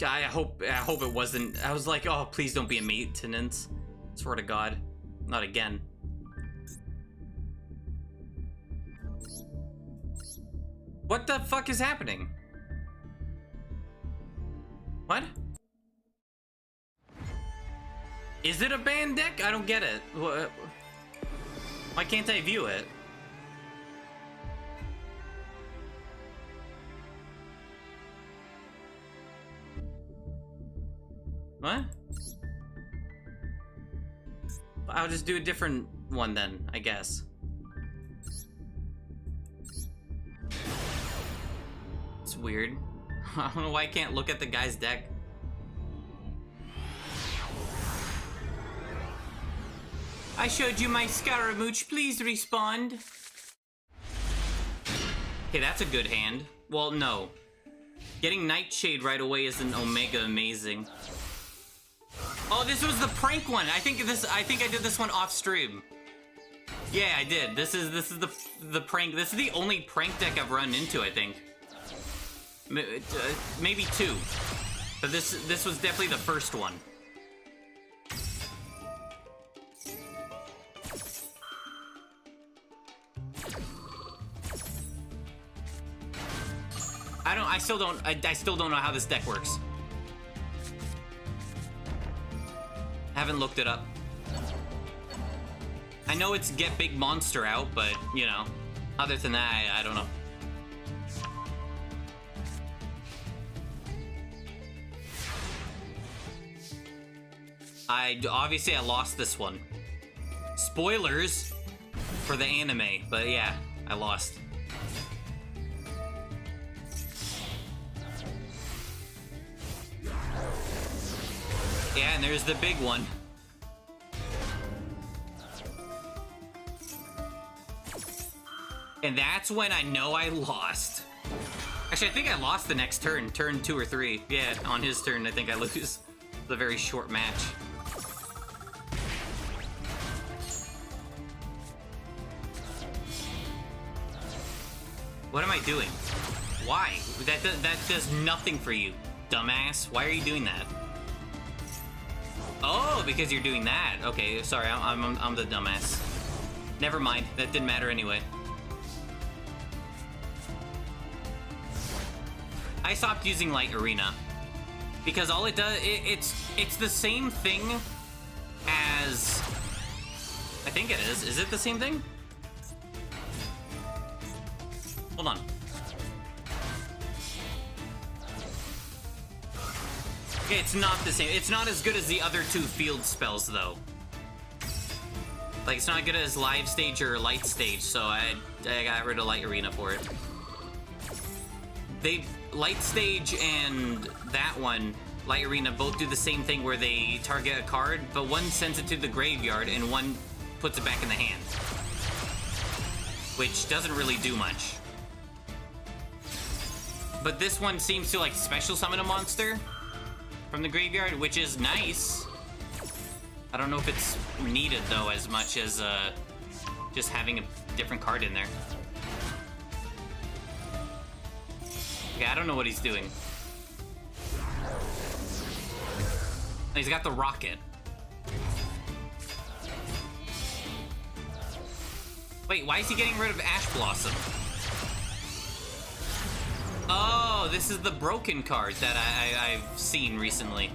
I hope it wasn't. I was like, oh, please don't be a maintenance. Swear to God. Not again. What the fuck is happening? What? Is it a banned deck? I don't get it. Why can't I view it? What? I'll just do a different one then, I guess. It's weird. I don't know why I can't look at the guy's deck. I showed you my Scaramouche, please respond. Okay, that's a good hand. Well, no. Getting Nightshade right away is an Omega amazing. Oh, this was the prank one. I think I did this one off stream. Yeah, I did. This is the prank. This is the only prank deck I've run into, I think. Maybe two. But this was definitely the first one. I still don't know how this deck works. Haven't looked it up. I know it's get big monster out, but you know, other than that, I don't know. Obviously I lost this one. Spoilers for the anime, but yeah, I lost. Yeah, and there's the big one. And that's when I know I lost. Actually, I think I lost the next turn. Turn 2 or 3. Yeah, on his turn, I think I lose. It's a very short match. What am I doing? Why? That does nothing for you, dumbass. Why are you doing that? Oh, because you're doing that. Okay, sorry, I'm the dumbass. Never mind, that didn't matter anyway. I stopped using Light Arena because all it does, it's the same thing as, I think it is. Is it the same thing? Hold on. It's not the same. It's not as good as the other two field spells, though. Like, it's not good as Live Stage or Light Stage, so I got rid of Light Arena for it. Light Stage and that one, Light Arena, both do the same thing where they target a card, but one sends it to the graveyard and one puts it back in the hand. Which doesn't really do much. But this one seems to, like, special summon a monster from the graveyard, which is nice. I don't know if it's needed, though, as much as just having a different card in there. Okay, I don't know what he's doing. He's got the rocket. Wait, why is he getting rid of Ash Blossom? Oh, this is the broken card that I've seen recently.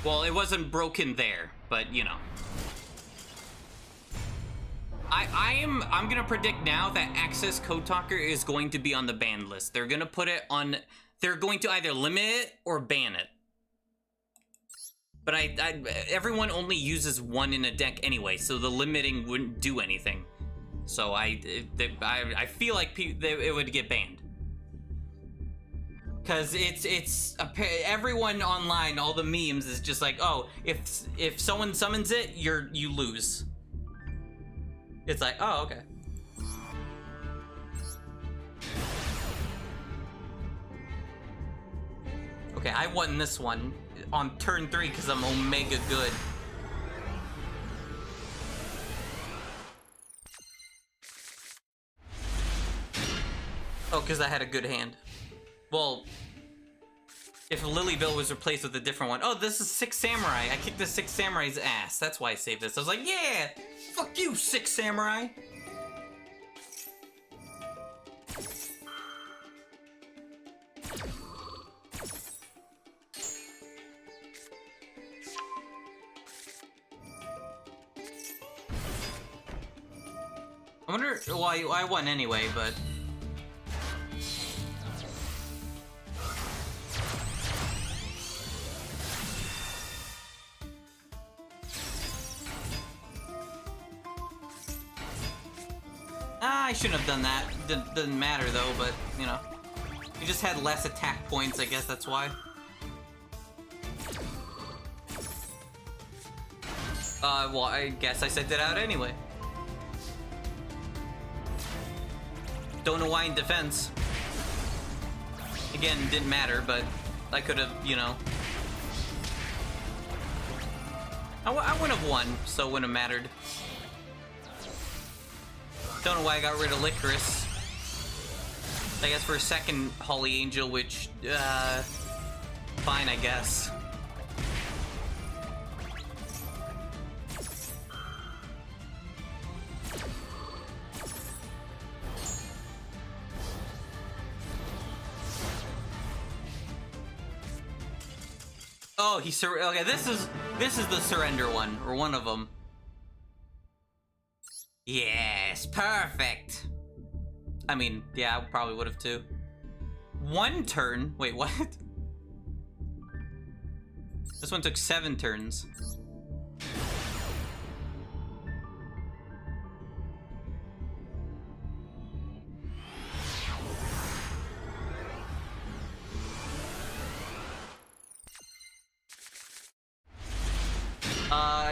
Well, it wasn't broken there, but you know. I'm gonna predict now that Access Code Talker is going to be on the banned list. They're gonna put it on, they're going to either limit it or ban it. But everyone only uses one in a deck anyway, so the limiting wouldn't do anything. So I feel like it would get banned. Cause everyone online, all the memes is just like, oh, if someone summons it, you lose. It's like, oh, okay. Okay, I won this one on turn 3 because I'm Omega good. Oh, because I had a good hand. Well, If Lilyville was replaced with a different one. Oh, this is Six Samurai. I kicked the Six Samurai's ass. That's why I saved this. I was like, yeah! Fuck you, Six Samurai! I wonder... Well, I won anyway, but... I shouldn't have done that. Doesn't matter though, but, you know. You just had less attack points, I guess that's why. Well, I guess I sent it out anyway. Don't know why in defense. Again, didn't matter, but I could have, you know. I wouldn't have won, so it wouldn't have mattered. Don't know why I got rid of Licorice. I guess for a second Holly Angel, which, fine, I guess. Oh, okay, this is the surrender one, or one of them. Yes, perfect. I mean, yeah, I probably would have too. One turn? Wait, what? This one took 7 turns.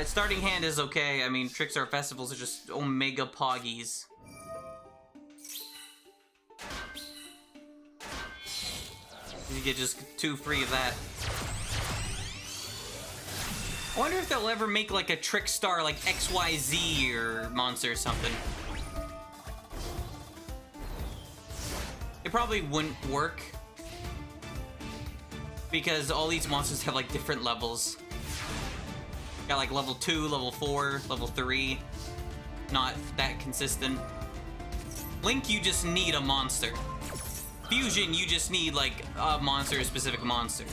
Starting hand is okay. I mean, Tricks or Festivals are just omega poggies. You get just 2 free of that. I wonder if they'll ever make like a Trick Star like XYZ or monster or something. It probably wouldn't work. Because all these monsters have like different levels. Got like level 2, level 4, level 3. Not that consistent. Link, you just need a monster. Fusion, you just need like a monster, a specific monster.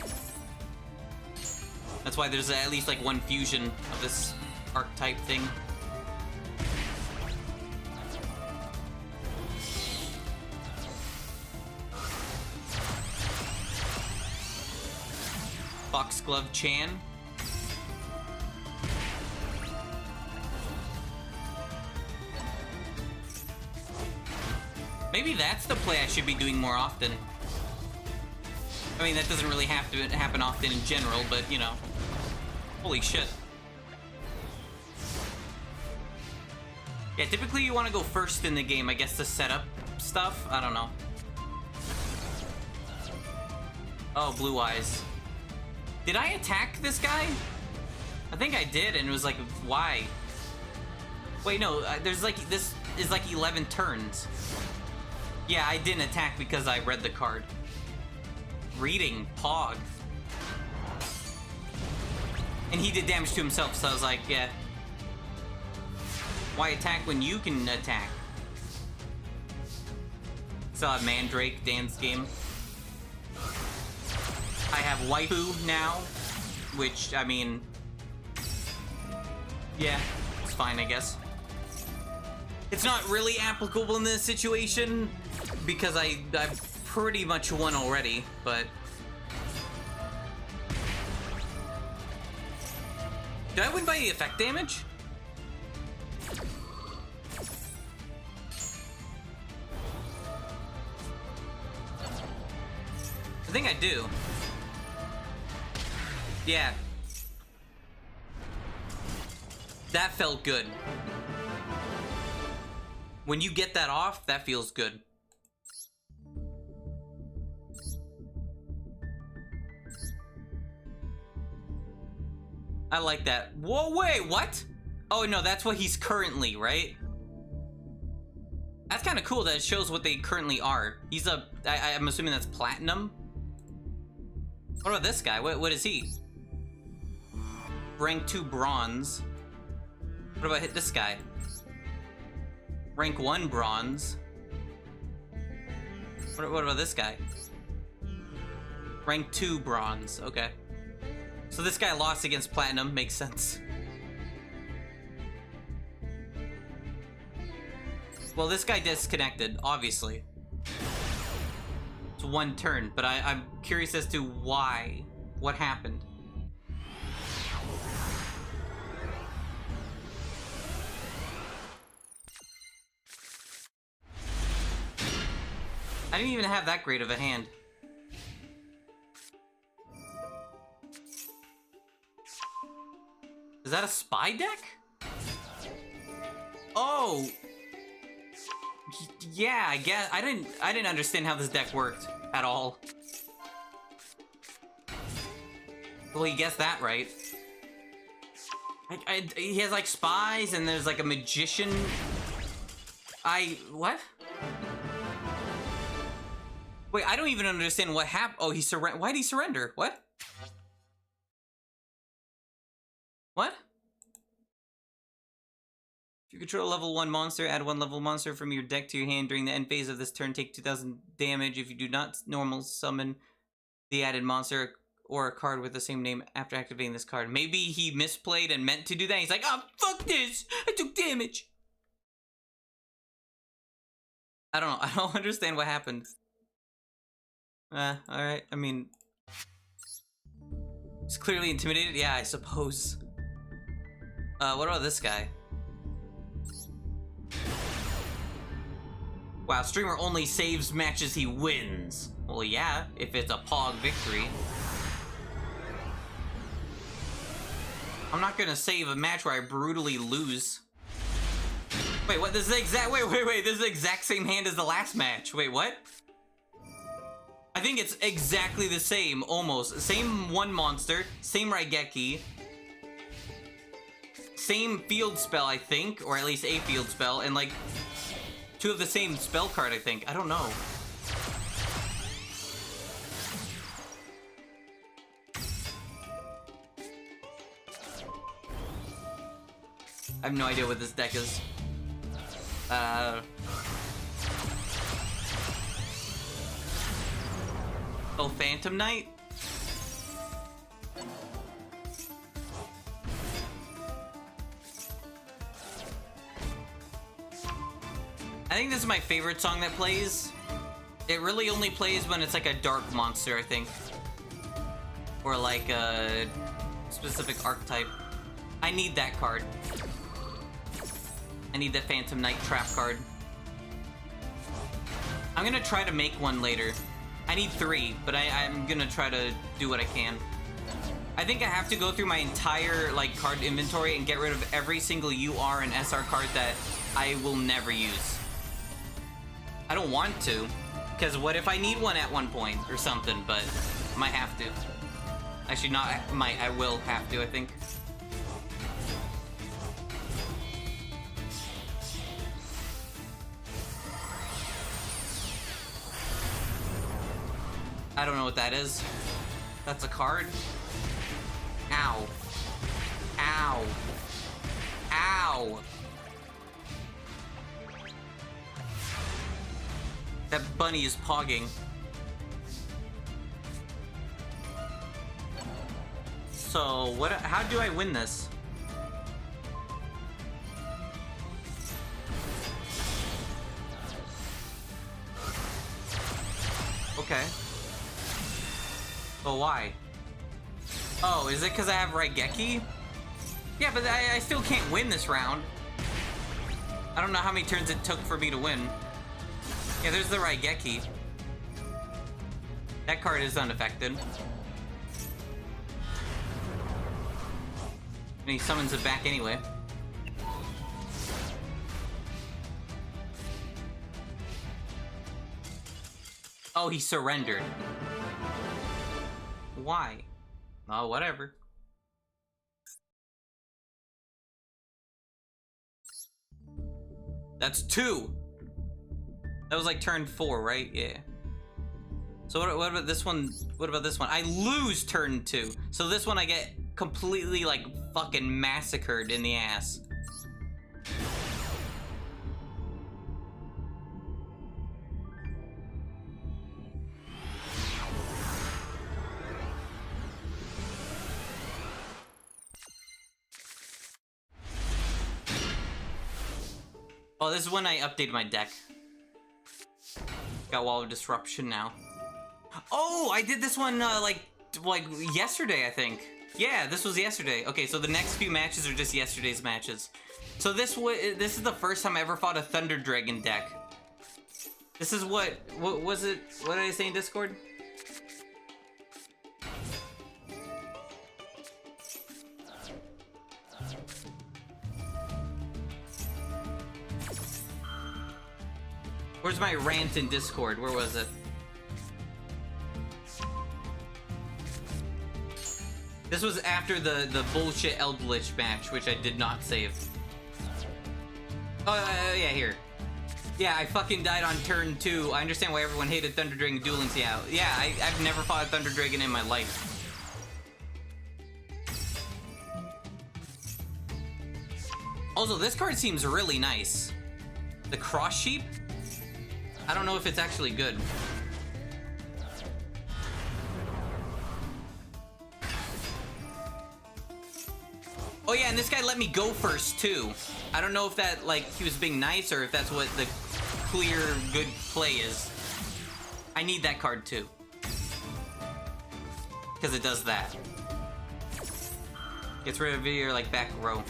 That's why there's at least like one fusion of this archetype thing. Foxglove Chan. Maybe that's the play I should be doing more often. I mean, that doesn't really have to happen often in general, but, you know. Holy shit. Yeah, typically you want to go first in the game, I guess, to set up stuff. I don't know. Oh, Blue Eyes. Did I attack this guy? I think I did, and it was like, why? Wait, no, there's like, this is like 11 turns. Yeah, I didn't attack because I read the card. Reading, Pog. And he did damage to himself, so I was like, yeah. Why attack when you can attack? Still have Mandrake dance game. I have Waifu now, which, I mean... yeah, it's fine, I guess. It's not really applicable in this situation, because I've pretty much won already, but... Did I win by effect damage? I think I do. Yeah. That felt good. When you get that off, that feels good. I like that. Whoa, wait, what? Oh, no, that's what he's currently, right? That's kind of cool that it shows what they currently are. He's I'm assuming that's platinum. What about this guy? What is he? Rank 2 bronze. What about this guy? Rank 1 bronze. What about this guy? Rank 2 bronze. Okay. So this guy lost against platinum. Makes sense. Well, this guy disconnected, obviously. It's one turn, but I'm curious as to why. What happened? I didn't even have that great of a hand. Is that a spy deck? Oh! Yeah, I guess I didn't understand how this deck worked at all. Well, he guessed that right. He has like spies and there's like a magician. What? Wait, I don't even understand what happened. Oh, why did he surrender? What? What? If you control a level 1 monster, add 1 level monster from your deck to your hand during the end phase of this turn, take 2,000 damage. If you do not normal summon the added monster or a card with the same name after activating this card. Maybe he misplayed and meant to do that. He's like, oh, fuck this! I took damage! I don't know. I don't understand what happened. Alright. I mean... He's clearly intimidated? Yeah, I suppose. What about this guy? Wow, streamer only saves matches he wins. Well, yeah, if it's a POG victory. I'm not gonna save a match where I brutally lose. Wait, what? This is the exact- wait, this is the exact same hand as the last match. Wait, what? I think it's exactly the same, almost. Same one monster, same Raigeki. Same field spell, I think, or at least a field spell, and like 2 of the same spell card, I think. I don't know. I have no idea what this deck is. Oh, Phantom Knight? I think this is my favorite song that plays. It really only plays when it's like a dark monster, I think. Or like a specific archetype. I need that card. I need that Phantom Knight trap card. I'm gonna try to make one later. I need 3, but I'm gonna try to do what I can. I think I have to go through my entire like card inventory and get rid of every single UR and SR card that I will never use. I don't want to, because what if I need one at one point or something, but I might have to. Actually, not might, I will have to, I think. I don't know what that is. That's a card? Ow. Ow. Ow. That bunny is pogging. So, how do I win this? Okay. But why? Oh, is it because I have Raigeki? Yeah, but I still can't win this round. I don't know how many turns it took for me to win. Yeah, there's the Raigeki. That card is unaffected. And he summons it back anyway. Oh, he surrendered. Why? Oh, whatever. That's 2! That was like turn 4, right? Yeah. So what about this one? What about this one? I lose turn 2. So this one I get completely, like, fucking massacred in the ass. Oh, this is when I updated my deck. Got Wall of Disruption now. Oh, I did this one, like yesterday, I think. Yeah, this was yesterday. Okay, so the next few matches are just yesterday's matches. So this is the first time I ever fought a Thunder Dragon deck. This is what was it? What did I say in Discord? Where's my rant in Discord? Where was it? This was after the bullshit Eldritch match, which I did not save. Oh, yeah, here. Yeah, I fucking died on turn 2. I understand why everyone hated Thunder Dragon Duel Links. Yeah, I've never fought a Thunder Dragon in my life. Also, this card seems really nice. The Cross Sheep? I don't know if it's actually good. Oh yeah, and this guy let me go first too. I don't know if that, like, he was being nice or if that's what the clear good play is. I need that card too. Because it does that. Gets rid of your, like, back row.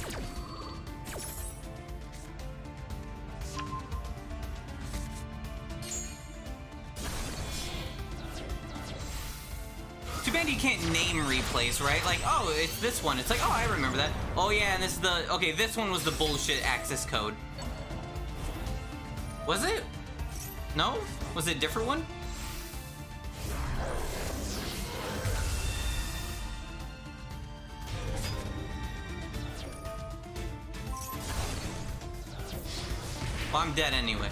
Too bad you can't name replays, right? Like, oh, it's this one. It's like, oh, I remember that. Oh, yeah, and this is the... Okay, this one was the bullshit access code. Was it? No? Was it a different one? Well, I'm dead anyway.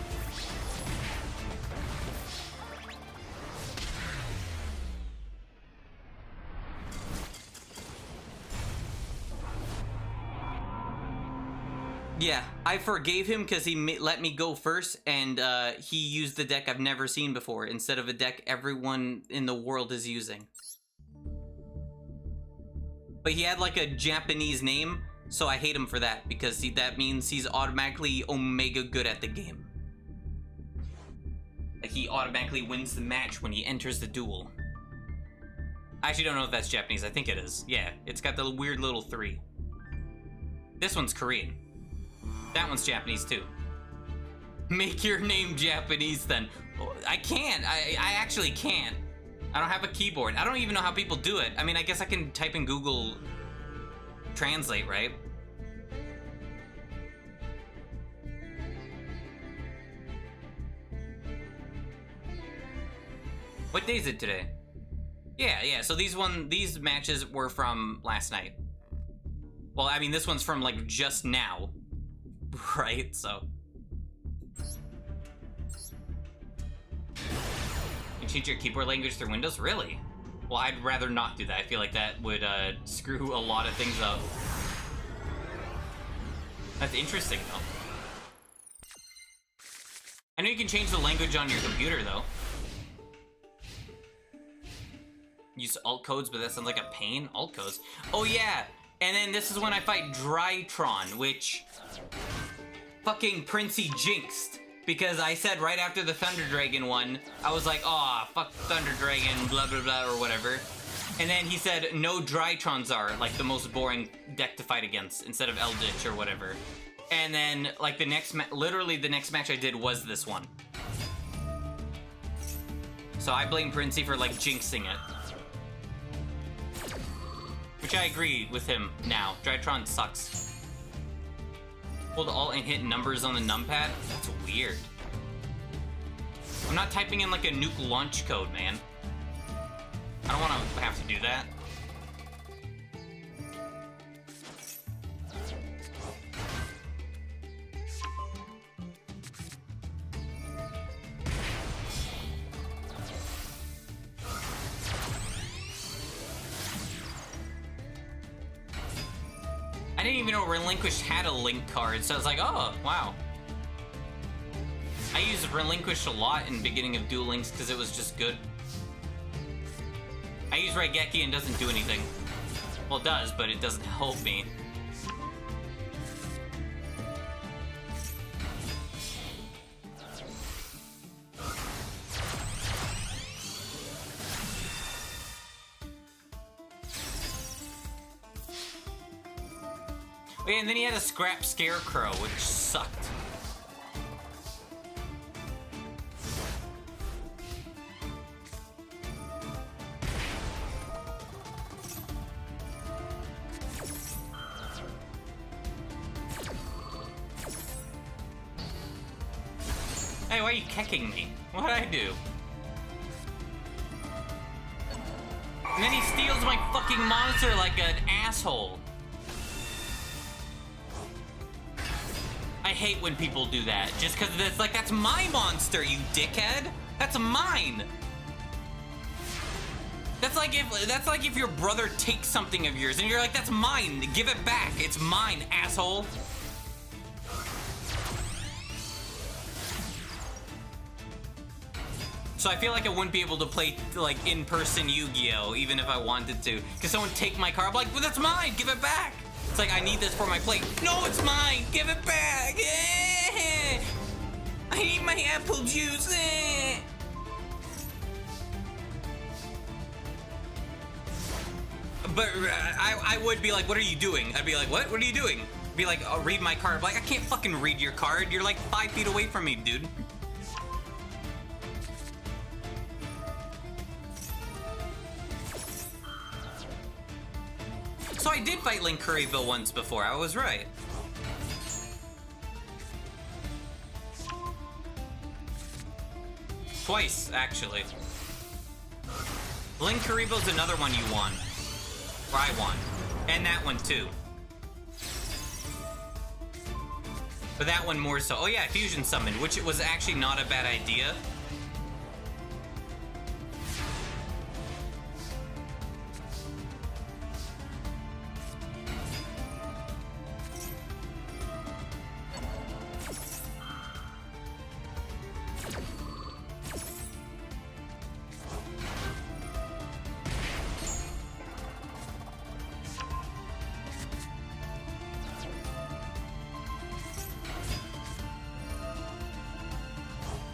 Yeah, I forgave him because he let me go first, and he used the deck I've never seen before instead of a deck everyone in the world is using. But he had like a Japanese name, so I hate him for that because that means he's automatically Omega good at the game. Like, he automatically wins the match when he enters the duel. I actually don't know if that's Japanese. I think it is. Yeah, it's got the weird little 3. This one's Korean. That one's Japanese too. Make your name Japanese then. I can't. I actually can't. I don't have a keyboard. I don't even know how people do it. I mean, I guess I can type in Google Translate, right? What day is it today? Yeah, so these matches were from last night. Well, I mean, this one's from, like, just now. Right, so. You change your keyboard language through Windows? Really? Well, I'd rather not do that. I feel like that would screw a lot of things up. That's interesting, though. I know you can change the language on your computer, though. Use alt codes, but that sounds like a pain. Alt codes. Oh, yeah! And then this is when I fight Drytron, which... fucking Princey jinxed. Because I said right after the Thunder Dragon one, I was like, aw, fuck Thunder Dragon, blah blah blah, or whatever. And then he said, no Drytrons are, like, the most boring deck to fight against, instead of Eldritch or whatever. And then, like, the next literally the next match I did was this one. So I blame Princey for, like, jinxing it. Which I agree with him now. Drytron sucks. Hold Alt and hit numbers on the numpad? That's weird. I'm not typing in like a nuke launch code, man. I don't want to have to do that. I didn't even know Relinquished had a Link card, so I was like, oh, wow. I used Relinquished a lot in the beginning of Duel Links because it was just good. I use Raigeki and it doesn't do anything. Well, it does, but it doesn't help me. Oh, yeah, and then he had a scrap Scarecrow, which sucked. Hey, why are you kicking me? What'd I do? And then he steals my fucking monster like an asshole. I hate when people do that, just because it's like, that's my monster, you dickhead! That's mine! That's like if your brother takes something of yours and you're like, that's mine, give it back, it's mine, asshole! So I feel like I wouldn't be able to play, like, in-person Yu-Gi-Oh! Even if I wanted to. Because someone take my card, I'm like, well, that's mine, give it back! It's like, I need this for my plate. No, it's mine, give it back! I need my apple juice! But I would be like, what are you doing? I'd be like, what? What are you doing? Be like, oh, read my card. Like, I can't fucking read your card. You're like 5 feet away from me, dude. So I did fight Link Kuriboh once before, I was right. Twice, actually. Link Kuriboh's another one you won. Or I won. And that one too. But that one more so. Oh yeah, Fusion Summon, which was actually not a bad idea.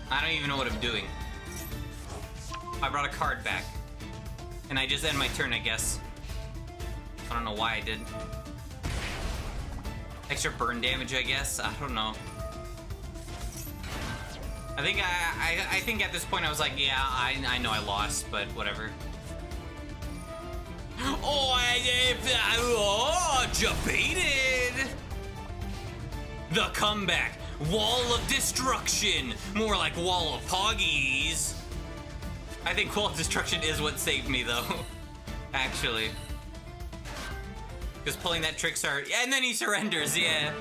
I don't even know what I'm doing. I brought a card back. And I just end my turn, I guess. I don't know why I did. Extra burn damage, I guess? I don't know. I think at this point I was like, yeah, I know I lost, but whatever. Oh, debated! The comeback. Wall of Destruction! More like Wall of Poggies. I think Wall of Destruction is what saved me, though. Actually. Because pulling that Trickstar... Yeah, and then he surrenders, yeah.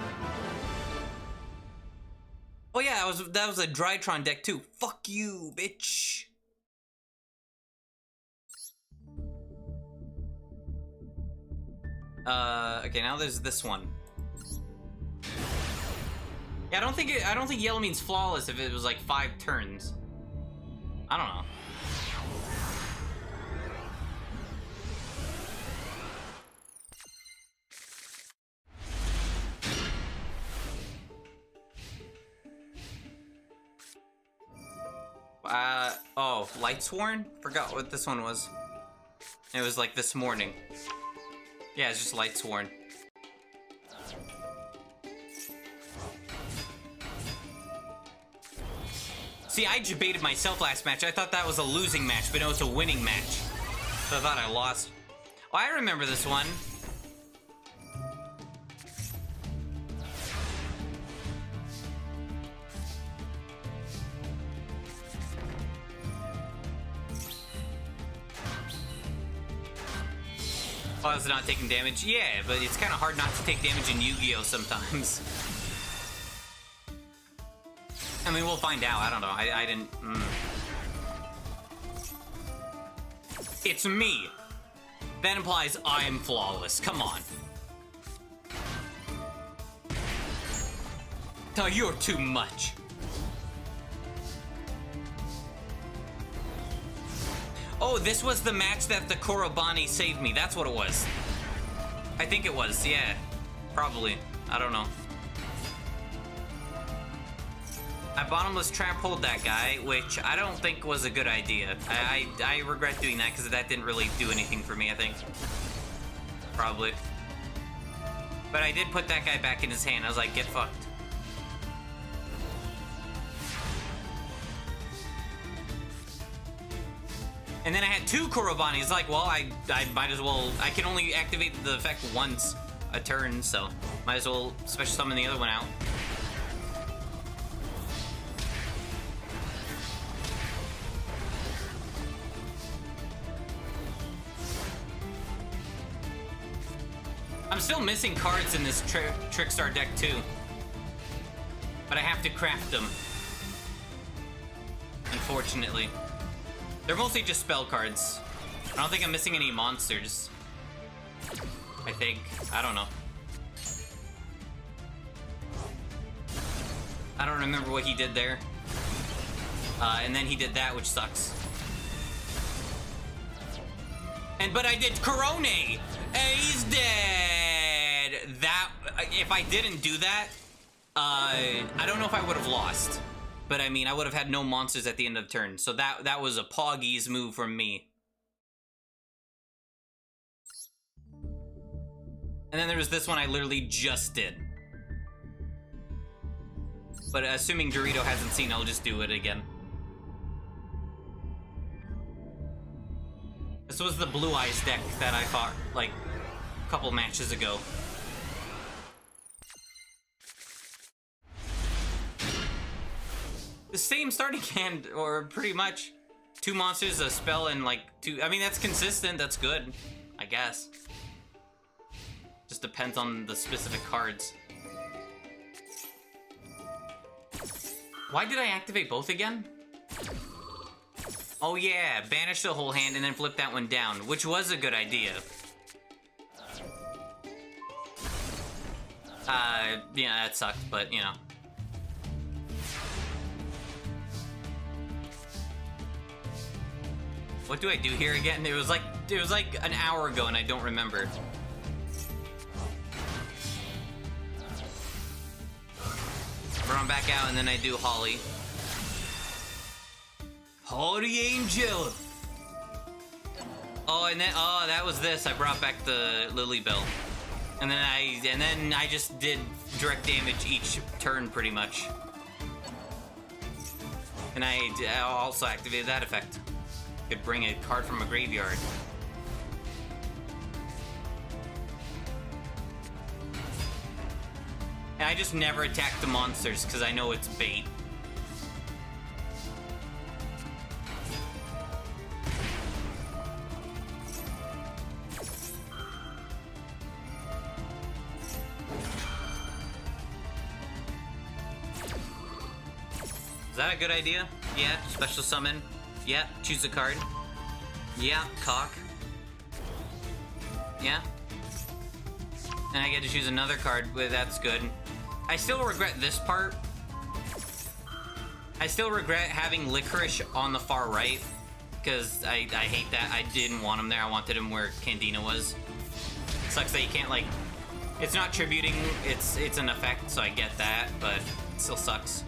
Oh yeah, that was a Drytron deck, too. Fuck you, bitch. Okay, now there's this one. Yeah, I don't think yellow means flawless if it was like 5 turns. I don't know. Oh, Lightsworn? Forgot what this one was. It was like this morning. Yeah, it's just Lightsworn. See, I debated myself last match. I thought that was a losing match, but no, it's a winning match. So I thought I lost. Oh, I remember this one. Oh, it's not taking damage? Yeah, but it's kind of hard not to take damage in Yu-Gi-Oh! Sometimes. I mean, we'll find out. I don't know. I didn't... It's me. That implies I'm flawless. Come on. Oh, you're too much. Oh, this was the match that the Korobani saved me. That's what it was. I think it was, yeah. Probably. I don't know. I bottomless trap hold that guy, which I don't think was a good idea. I regret doing that because that didn't really do anything for me, I think. Probably. But I did put that guy back in his hand. I was like, get fucked. And then I had two Korobani. It's like, well, I might as well... I can only activate the effect once a turn, so might as well special summon the other one out. I'm still missing cards in this Trickstar deck, too. But I have to craft them. Unfortunately. They're mostly just spell cards. I don't think I'm missing any monsters. I think. I don't know. I don't remember what he did there. And then he did that, which sucks. But I did Corone! He's dead! That... If I didn't do that, I don't know if I would have lost. But I mean, I would have had no monsters at the end of the turn. So that was a Poggy's move from me. And then there was this one I literally just did. But assuming Dorito hasn't seen, I'll just do it again. This was the Blue Eyes deck that I fought, like, a couple matches ago. The same starting hand, or pretty much. 2 monsters, a spell, and like 2... I mean, that's consistent, that's good, I guess. Just depends on the specific cards. Why did I activate both again? Oh yeah, banish the whole hand and then flip that one down, which was a good idea. Yeah, that sucked, but you know. What do I do here again? It was like an hour ago and I don't remember. Run back out and then I do Holly. Holy Angel! Oh, and then that was this. I brought back the Lily Bell. And then I just did direct damage each turn pretty much. And I also activated that effect. Could bring a card from a graveyard. And I just never attack the monsters because I know it's bait. Is that a good idea? Yeah, special summon. Yeah, choose a card. Yeah, cock. Yeah. And I get to choose another card, but that's good. I still regret this part. I still regret having Licorice on the far right, because I hate that. I didn't want him there. I wanted him where Candina was. Sucks that you can't, like... It's not tributing, it's an effect, so I get that, but it still sucks.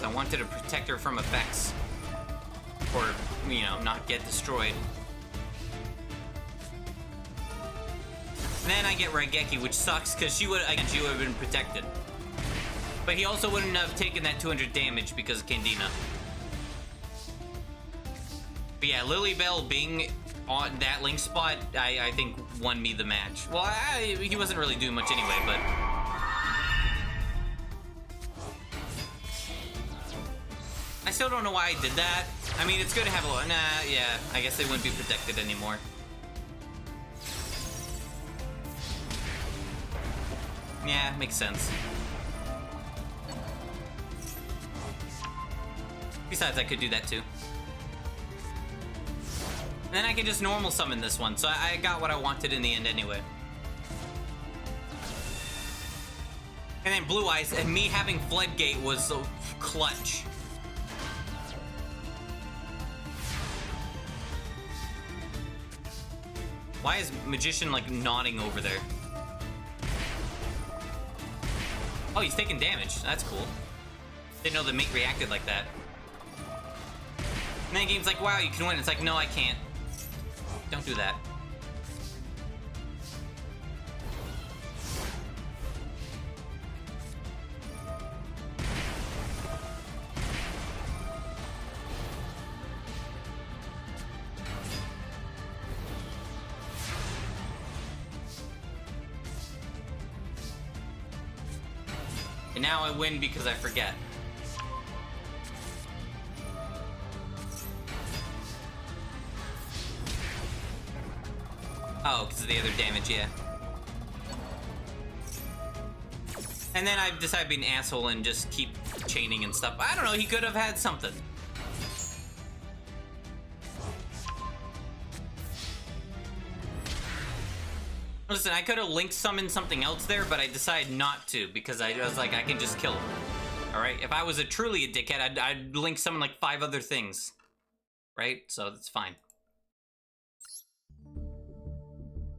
I wanted to protect her from effects. Or, you know, not get destroyed. And then I get Raigeki, which sucks, because she would have been protected. But he also wouldn't have taken that 200 damage because of Candina. But yeah, Lilybell being on that link spot, I think won me the match. Well, he wasn't really doing much anyway, but... I still don't know why I did that. I mean, it's good to have a... Nah, yeah, I guess they wouldn't be protected anymore. Yeah, makes sense. Besides, I could do that too. And then I can just normal summon this one, so I got what I wanted in the end anyway. And then Blue Eyes, and me having Floodgate was so clutch. Why is Magician, like, nodding over there? Oh, he's taking damage. That's cool. Didn't know the mate reacted like that. And then the game's like, wow, you can win. It's like, no, I can't. Don't do that. And now I win because I forget. Oh, because of the other damage, yeah. And then I decide to be an asshole and just keep chaining and stuff. I don't know, he could have had something. Listen, I could have Link summoned something else there, but I decided not to because I was like, I can just kill him. Alright? If I was truly a dickhead, I'd Link summon like 5 other things. Right? So that's fine.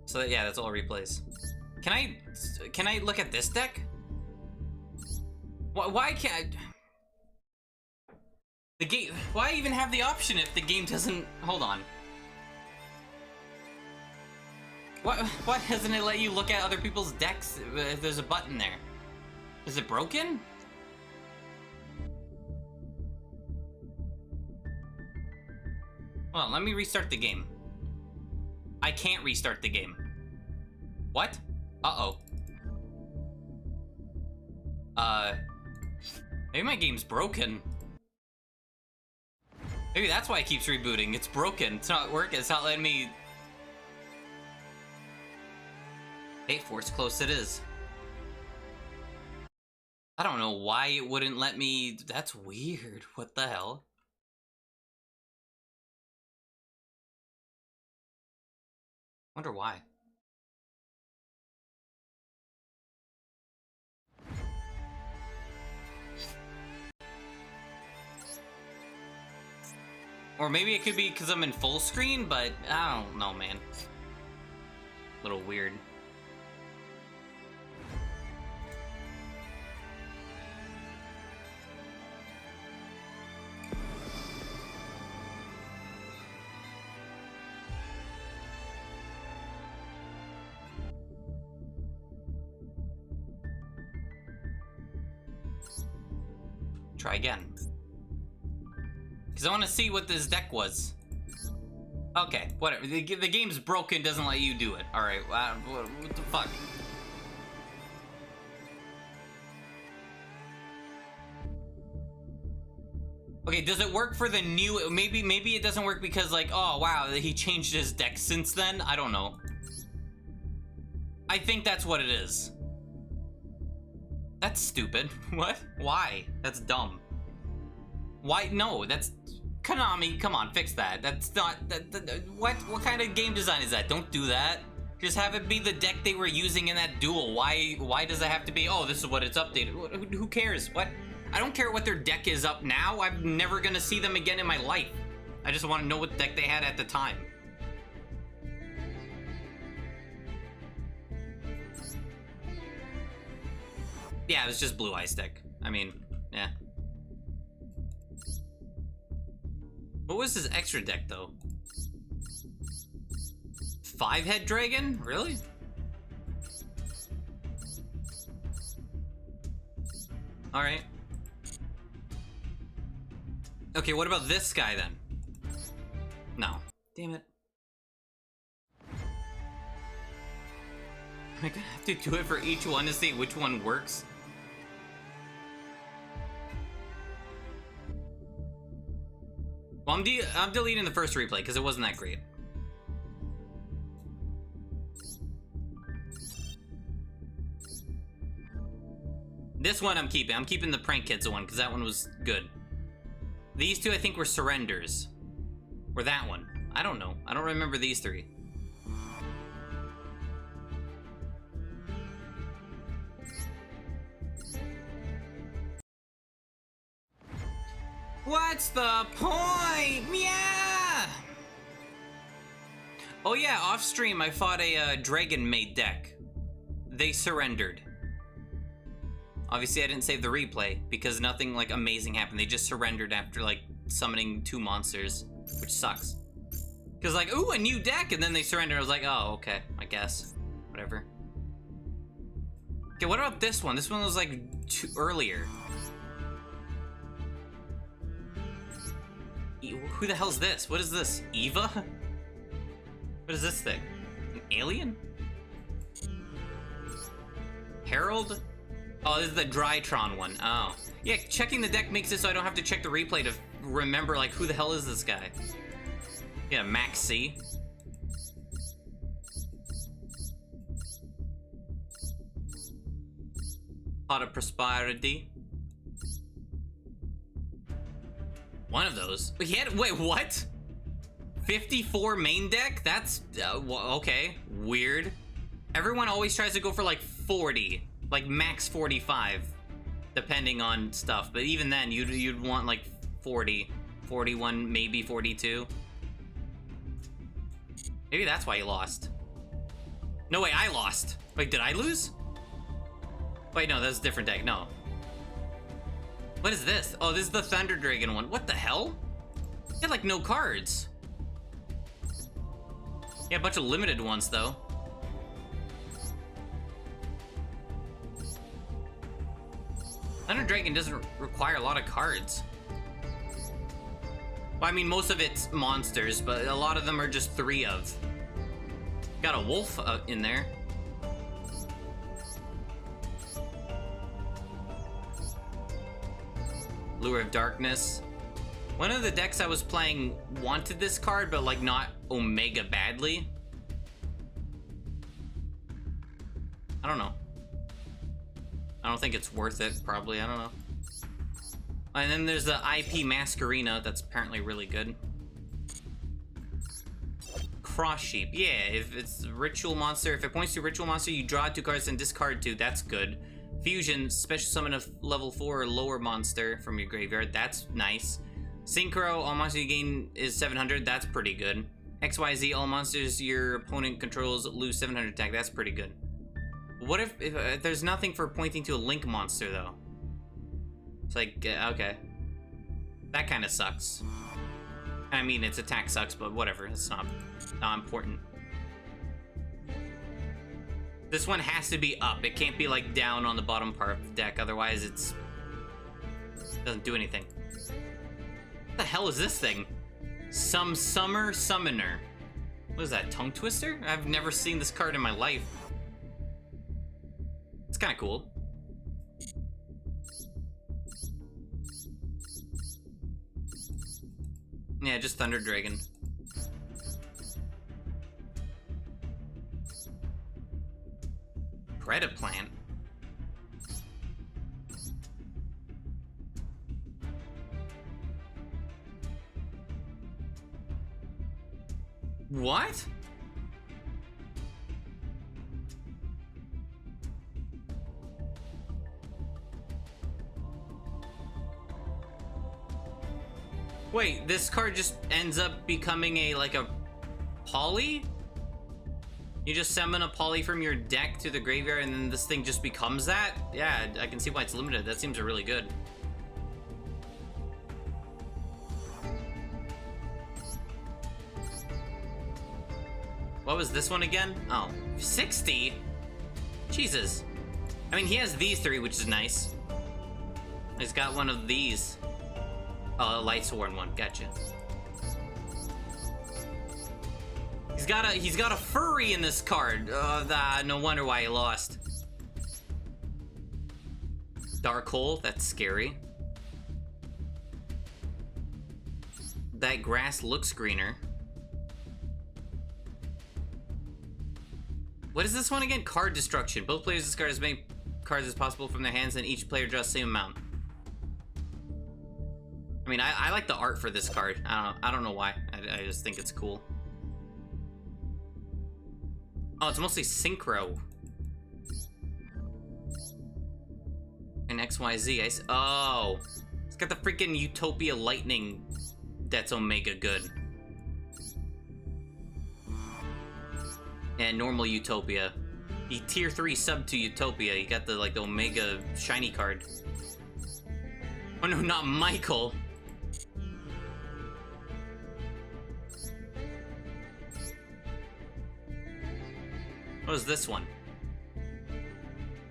So yeah, that's all replays. Can I look at this deck? Why can't I... The game... Why even have the option if the game doesn't... Hold on. Why doesn't it let you look at other people's decks if there's a button there? Is it broken? Hold on, let me restart the game. I can't restart the game. What? Uh-oh. Maybe my game's broken. Maybe that's why it keeps rebooting. It's broken. It's not working. It's not letting me... Hey, force close it is. I don't know why it wouldn't let me... That's weird. What the hell? Wonder why. Or maybe it could be because I'm in full screen, but I don't know, man. A little weird. Try again. Because I want to see what this deck was. Okay, whatever. The game's broken, doesn't let you do it. Alright, what the fuck? Okay, does it work for the new... Maybe it doesn't work because, like, oh, wow, he changed his deck since then? I don't know. I think that's what it is. That's stupid. What? Why? That's dumb. Why? No, that's... Konami, come on, fix that. That's not... What kind of game design is that? Don't do that. Just have it be the deck they were using in that duel. Why does it have to be, oh, this is what it's updated? Who cares? What? I don't care what their deck is up now. I'm never gonna see them again in my life. I just want to know what deck they had at the time. Yeah, it was just Blue Eyes deck. I mean, yeah. What was his extra deck, though? 5-head dragon? Really? Alright. Okay, what about this guy, then? No. Damn it. Am I gonna have to do it for each one to see which one works? Well, I'm deleting the first replay because it wasn't that great. This one I'm keeping. I'm keeping the Prank Kids one because that one was good. These two I think were surrenders. Or that one. I don't know. I don't remember these three. What's the point? Yeah! Oh yeah, off stream I fought a dragon made deck. They surrendered. Obviously I didn't save the replay because nothing like amazing happened. They just surrendered after like summoning 2 monsters, which sucks. Cause like, ooh, a new deck, and then they surrendered. I was like, oh, okay, I guess, whatever. Okay, what about this one? This one was like earlier. Who the hell's this? What is this? Eva? What is this thing? An alien? Herald? Oh, this is the Drytron one. Oh. Yeah, checking the deck makes it so I don't have to check the replay to remember, like, who the hell is this guy? Yeah, Max C. Pot of Prosperity. One of those. He had, wait, what? 54 main deck? That's, okay. Weird. Everyone always tries to go for like 40. Like max 45. Depending on stuff. But even then, you'd want like 40. 41, maybe 42. Maybe that's why you lost. No, wait, I lost. Wait, did I lose? Wait, no, that's a different deck. No. What is this? Oh, this is the Thunder Dragon one. What the hell? He had like no cards. Yeah, a bunch of limited ones though. Thunder Dragon doesn't require a lot of cards. Well, I mean, most of it's monsters, but a lot of them are just 3 of. Got a wolf in there. Lure of Darkness. One of the decks I was playing wanted this card, but like not Omega badly. I don't know. I don't think it's worth it, probably. I don't know. And then there's the IP Masquerena, that's apparently really good. Cross Sheep. Yeah, if it's a Ritual Monster, if it points to Ritual Monster, you draw 2 cards and discard 2. That's good. Fusion, special summon a level 4 or lower monster from your graveyard. That's nice. Synchro, all monsters you gain is 700. That's pretty good. XYZ, all monsters your opponent controls lose 700 attack. That's pretty good. What if there's nothing for pointing to a Link monster, though? It's like, okay. That kind of sucks. I mean, its attack sucks, but whatever. It's not important. This one has to be up. It can't be, like, down on the bottom part of the deck. Otherwise, it doesn't do anything. What the hell is this thing? Some Summer Summoner. What is that, Tongue Twister? I've never seen this card in my life. It's kind of cool. Yeah, just Thunder Dragon. Predaplant. What? Wait, this card just ends up becoming a, like, a poly? You just summon a poly from your deck to the graveyard and then this thing just becomes that? Yeah, I can see why it's limited. That seems really good. What was this one again? Oh, 60? Jesus. I mean, he has these 3, which is nice. He's got one of these. Oh, a Lightsworn one. Gotcha. He's got a furry in this card. No wonder why he lost. Dark Hole. That's scary. That grass looks greener. What is this one again? Card Destruction. Both players discard as many cards as possible from their hands, and each player draws the same amount. I mean, I like the art for this card. I don't know why. I just think it's cool. Oh, it's mostly synchro. And XYZ. Oh, it's got the freaking Utopia Lightning. That's Omega good. And normal Utopia. He tier 3 sub to Utopia. You got the like the Omega shiny card. Oh no, not Michael. What is this one?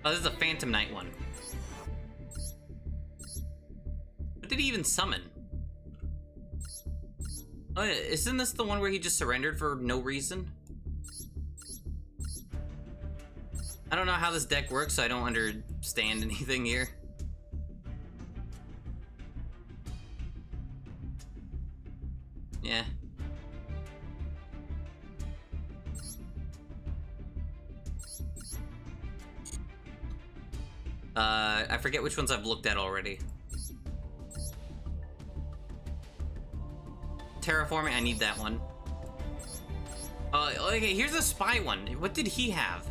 Oh, this is a Phantom Knight one. What did he even summon? Oh, isn't this the one where he just surrendered for no reason? I don't know how this deck works, so I don't understand anything here. Yeah. I forget which ones I've looked at already. Terraforming, I need that one. Okay, here's a spy one. What did he have?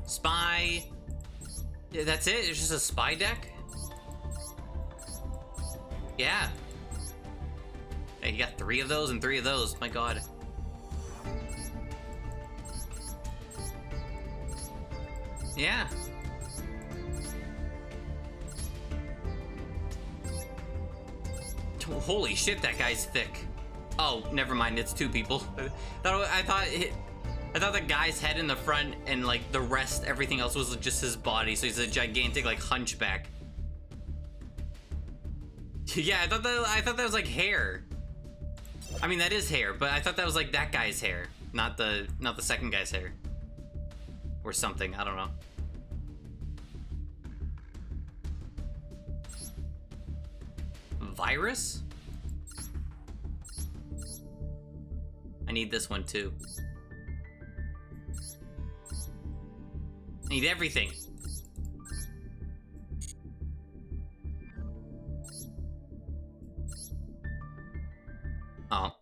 Spy. Yeah, that's it? It's just a spy deck? Yeah. Yeah, you got 3 of those and 3 of those. My god. Yeah. Holy shit, that guy's thick. Oh, never mind, it's 2 people. I thought the guy's head in the front and like the rest, everything else was just his body, so he's a gigantic like hunchback. Yeah, I thought that was like hair. I mean, that is hair, but I thought that was like that guy's hair, not the second guy's hair. Or something, I don't know. Virus? I need this one too. I need everything. Oh.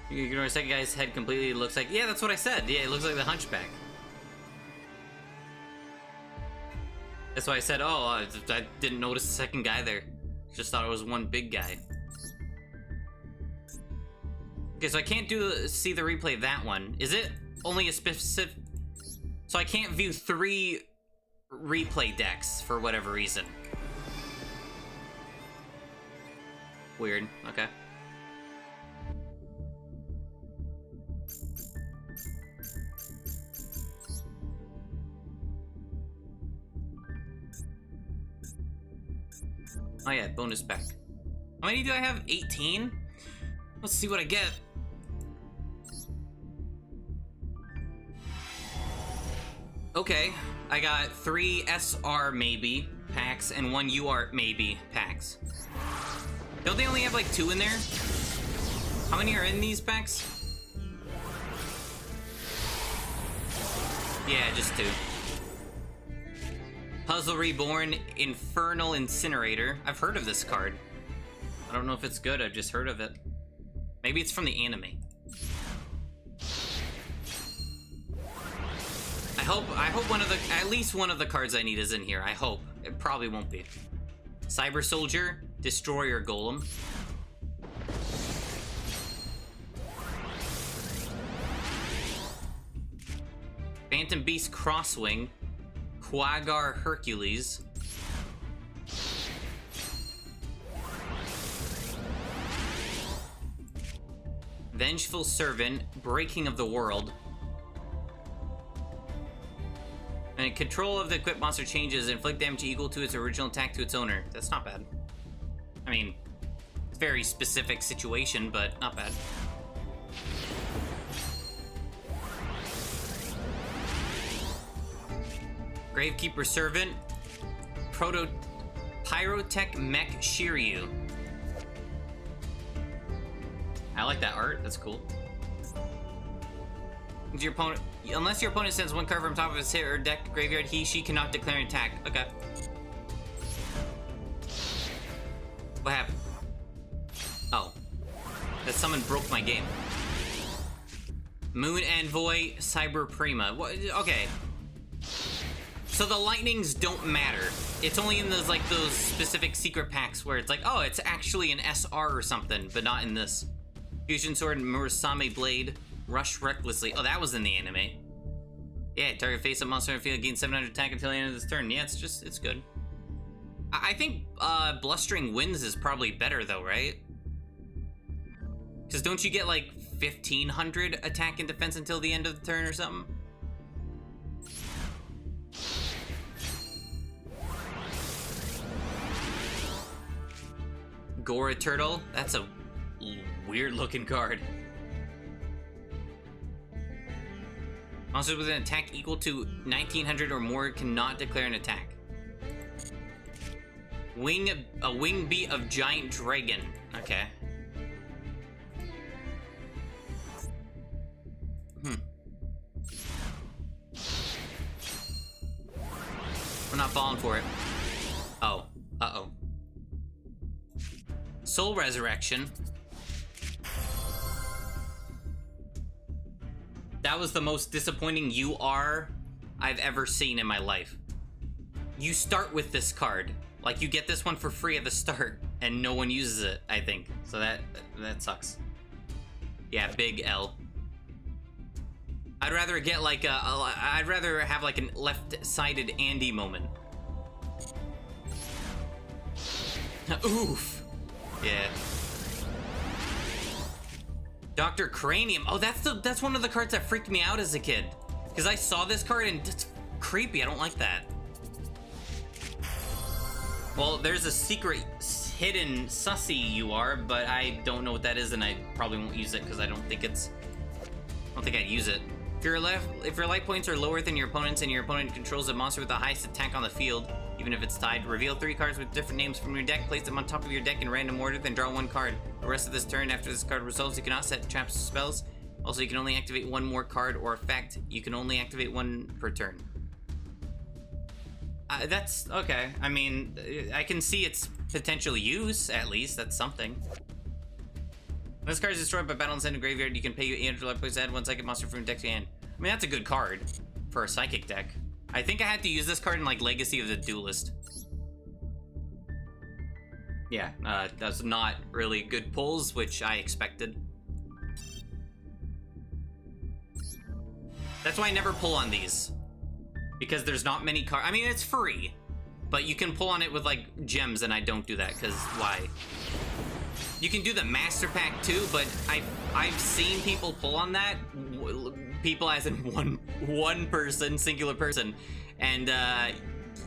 You ignore a second guy's head completely. It looks like, yeah, that's what I said. Yeah, it looks like the hunchback. That's why I said, oh, I didn't notice the second guy there. Just thought it was one big guy. Okay, so I can't see the replay of that one. Is it only a specific... So I can't view 3 replay decks for whatever reason. Weird, okay. Oh yeah, bonus pack. How many do I have? 18? Let's see what I get. Okay, I got 3 SR maybe packs and 1 UR maybe packs. Don't they only have like 2 in there? How many are in these packs? Yeah, just 2. Puzzle Reborn, Infernal Incinerator. I've heard of this card. I don't know if it's good, I've just heard of it. Maybe it's from the anime. I hope at least one of the cards I need is in here. I hope. It probably won't be. Cyber Soldier, Destroyer Golem. Phantom Beast Crosswing, Quaggar Hercules, Vengeful Servant, Breaking of the World. And control of the equipped monster changes, inflict damage equal to its original attack to its owner. That's not bad. I mean, it's a very specific situation, but not bad. Gravekeeper Servant, Pyrotech Mech Shiryu. I like that art, that's cool. Your opponent, unless your opponent sends 1 card from top of his hit or deck graveyard, she cannot declare an attack. Okay. What happened? Oh. That summon broke my game. Moon Envoy, Cyber Prima. What? Okay. So the lightnings don't matter. It's only in those, like, those specific secret packs where it's like, oh, it's actually an SR or something, but not in this. Fusion Sword, Murasame Blade, Rush Recklessly. Oh, that was in the anime. Yeah, target face-up monster in the field, gain 700 attack until the end of this turn. Yeah, it's good. I think Blustering Winds is probably better though, right? Because don't you get like 1,500 attack and defense until the end of the turn or something? Gora Turtle? That's a weird looking card. Monsters with an attack equal to 1,900 or more cannot declare an attack. A wing beat of giant dragon. Okay. We're not falling for it. Oh. Uh-oh. Soul Resurrection. That was the most disappointing UR I've ever seen in my life. You start with this card. Like, you get this one for free at the start, and no one uses it, I think. So that sucks. Yeah, big L. I'd rather get like I'd rather have like a left-sided Andy moment. Oof. Yeah. Dr. Cranium. Oh, that's one of the cards that freaked me out as a kid. Because I saw this card and it's creepy. I don't like that. Well, there's a secret hidden sussy UR, but I don't know what that is, and I probably won't use it because I don't think I'd use it. If your life points are lower than your opponent's and your opponent controls a monster with the highest attack on the field, even if it's tied, reveal 3 cards with different names from your deck, place them on top of your deck in random order, then draw 1 card. The rest of this turn, after this card resolves, you cannot set traps or spells. Also, you can only activate 1 more card or effect. You can only activate 1 per turn. That's okay. I mean, I can see its potential use, at least. That's something. When this card is destroyed by battle and sent to graveyard, you can pay 800 life points to add 1 psychic monster from your deck to your hand. I mean, that's a good card for a psychic deck. I think I had to use this card in, like, Legacy of the Duelist. Yeah, that's not really good pulls, which I expected. That's why I never pull on these. Because there's not many cards. I mean, it's free. But you can pull on it with, like, gems, and I don't do that, because why? You can do the Master Pack, too, but I've seen people pull on that. People as in one person, singular person. And,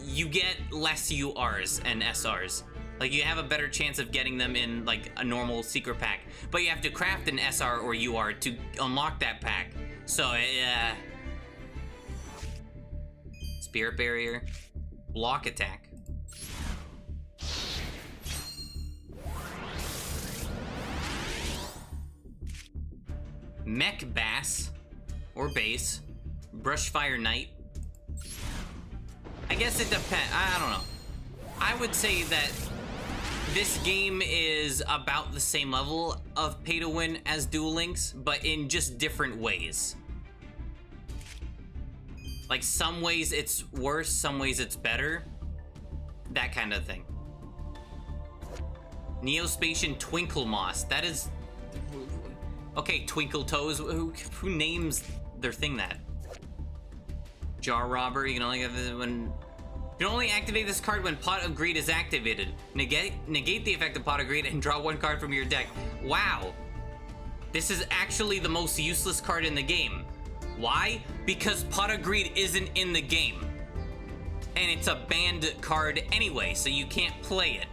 you get less URs and SRs. Like, you have a better chance of getting them in, like, a normal secret pack. But you have to craft an SR or UR to unlock that pack. So, Spirit Barrier. Block attack. Mech Bass. Or Base. Brushfire Knight. I guess it depends. I don't know. I would say that this game is about the same level of pay to win as Duel Links, but in just different ways. Like, some ways it's worse, some ways it's better. That kind of thing. Neospatian Twinkle Moss. That is... Okay, Twinkle Toes. Who names their thing that? Jar Robber. You can only have it when... You can only activate this card when Pot of Greed is activated. Negate the effect of Pot of Greed and draw 1 card from your deck. Wow. This is actually the most useless card in the game. Why? Because Pot of Greed isn't in the game. And it's a banned card anyway, so you can't play it.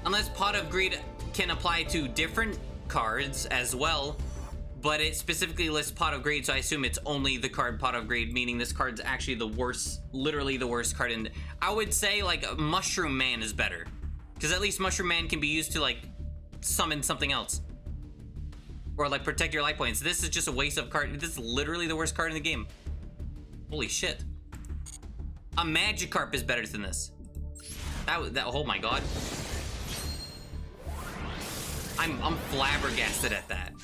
Unless Pot of Greed can apply to different cards as well, but it specifically lists Pot of Greed, so I assume it's only the card Pot of Greed, meaning this card's actually the worst, literally the worst card in... I would say, like, Mushroom Man is better. Because at least Mushroom Man can be used to, like, summon something else. Or, like, protect your life points. This is just a waste of card. This is literally the worst card in the game. Holy shit. A Magikarp is better than this. That oh my god. I'm flabbergasted at that.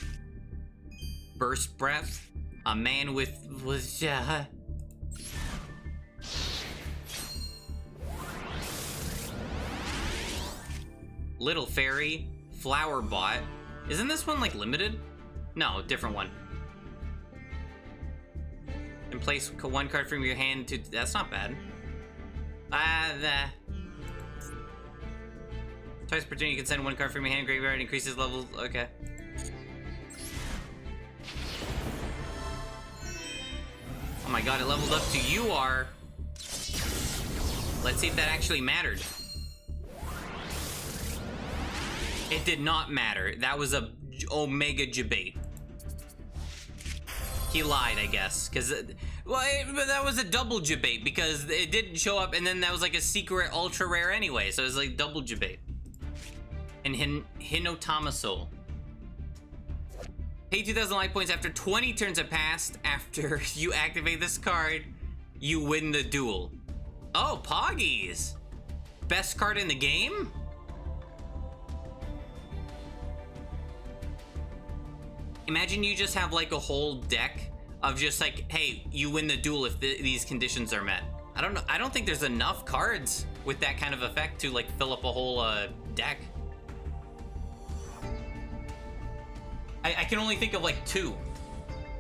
Burst Breath. A man with Little Fairy. Flower Bot. Isn't this one like limited? No, different one. And place one card from your hand to... That's not bad. Twice per turn you can send one card from your hand graveyard, increases levels. Okay. Oh my god, it leveled up to you are. Let's see if that actually mattered. It did not matter. That was a Omega Jabate. He lied, I guess, because but that was a double Jabate because it didn't show up, and then that was like a secret ultra rare anyway, so it was like double Jabate. And Hinotamaso. Pay 2,000 life points after 20 turns have passed. After you activate this card, you win the duel. Oh, Poggies! Best card in the game? Imagine you just have like a whole deck of just like, hey, you win the duel if these conditions are met. I don't know. I don't think there's enough cards with that kind of effect to like fill up a whole deck. I can only think of like 2,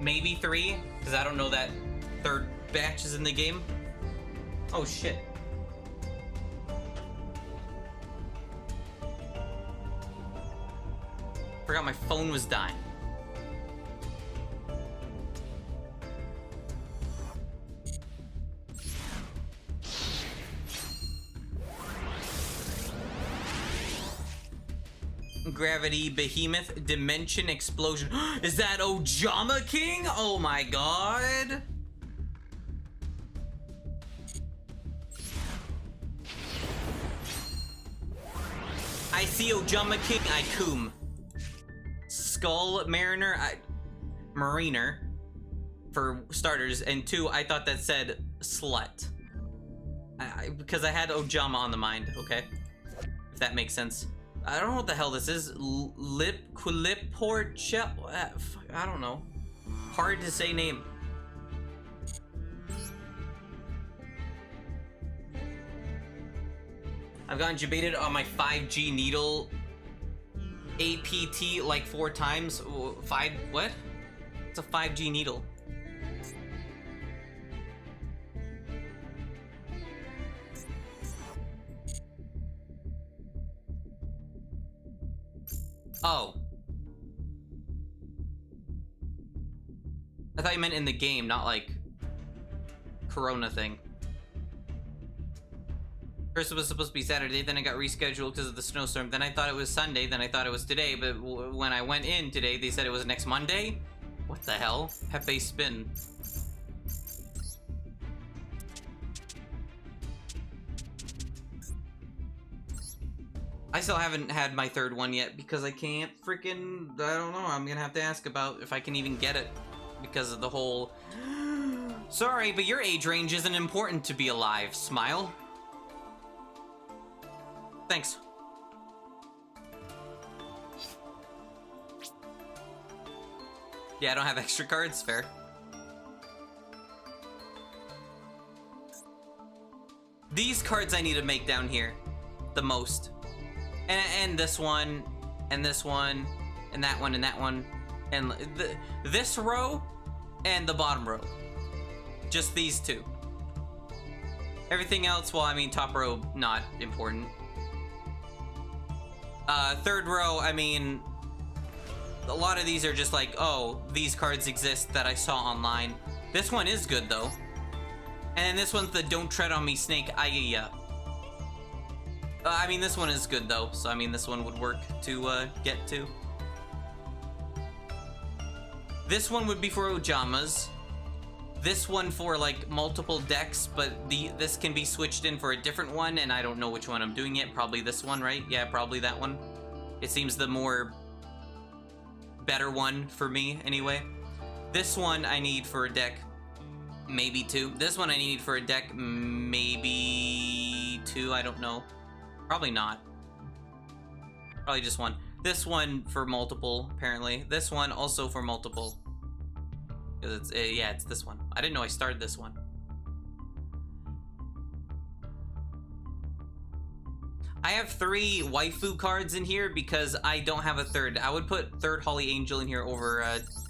maybe 3, because I don't know that third batch is in the game. Oh shit. Forgot my phone was dying. Gravity Behemoth Dimension Explosion. Is that Ojama King? Oh my god. I see Ojama King, I coom. Skull Mariner, Mariner for starters, and 2, I thought that said slut. Because I had Ojama on the mind, okay? If that makes sense. I don't know what the hell this is. Quiliport Shell. I don't know. Hard to say name. I've gotten debated on my 5G needle APT like 4 times. What? It's a 5G needle. Oh. I thought you meant in the game, not like Corona thing. First it was supposed to be Saturday, then it got rescheduled because of the snowstorm. Then I thought it was Sunday, then I thought it was today, but when I went in today, they said it was next Monday? What the hell? Hefe spin. I still haven't had my 3rd one yet because I can't freaking... I don't know. I'm gonna have to ask about if I can even get it because of the whole... Sorry, but your age range isn't important to be alive. Smile. Thanks. Yeah, I don't have extra cards. Fair. These cards I need to make down here the most. And this one, and this one, and that one, and that one, and this row, and the bottom row. Just these 2. Everything else, well, I mean, top row, not important. 3rd row, I mean, a lot of these are just like, oh, these cards exist that I saw online. This one is good, though. And then this one's the Don't Tread on Me Snake. I mean, this one is good, though. So, I mean, this one would work to get to. This one would be for Ojamas. This one for, like, multiple decks, but this can be switched in for a different one, and I don't know which one I'm doing yet. Probably this one, right? Yeah, probably that one. It seems the more better one for me, anyway. This one I need for a deck Maybe 2. This one I need for a deck, maybe 2, I don't know. Probably not. Probably just 1. This one for multiple, apparently. This one also for multiple. Because it's, yeah, it's this one. I didn't know I started this one. I have 3 waifu cards in here because I don't have a third. I would put third Holly Angel in here over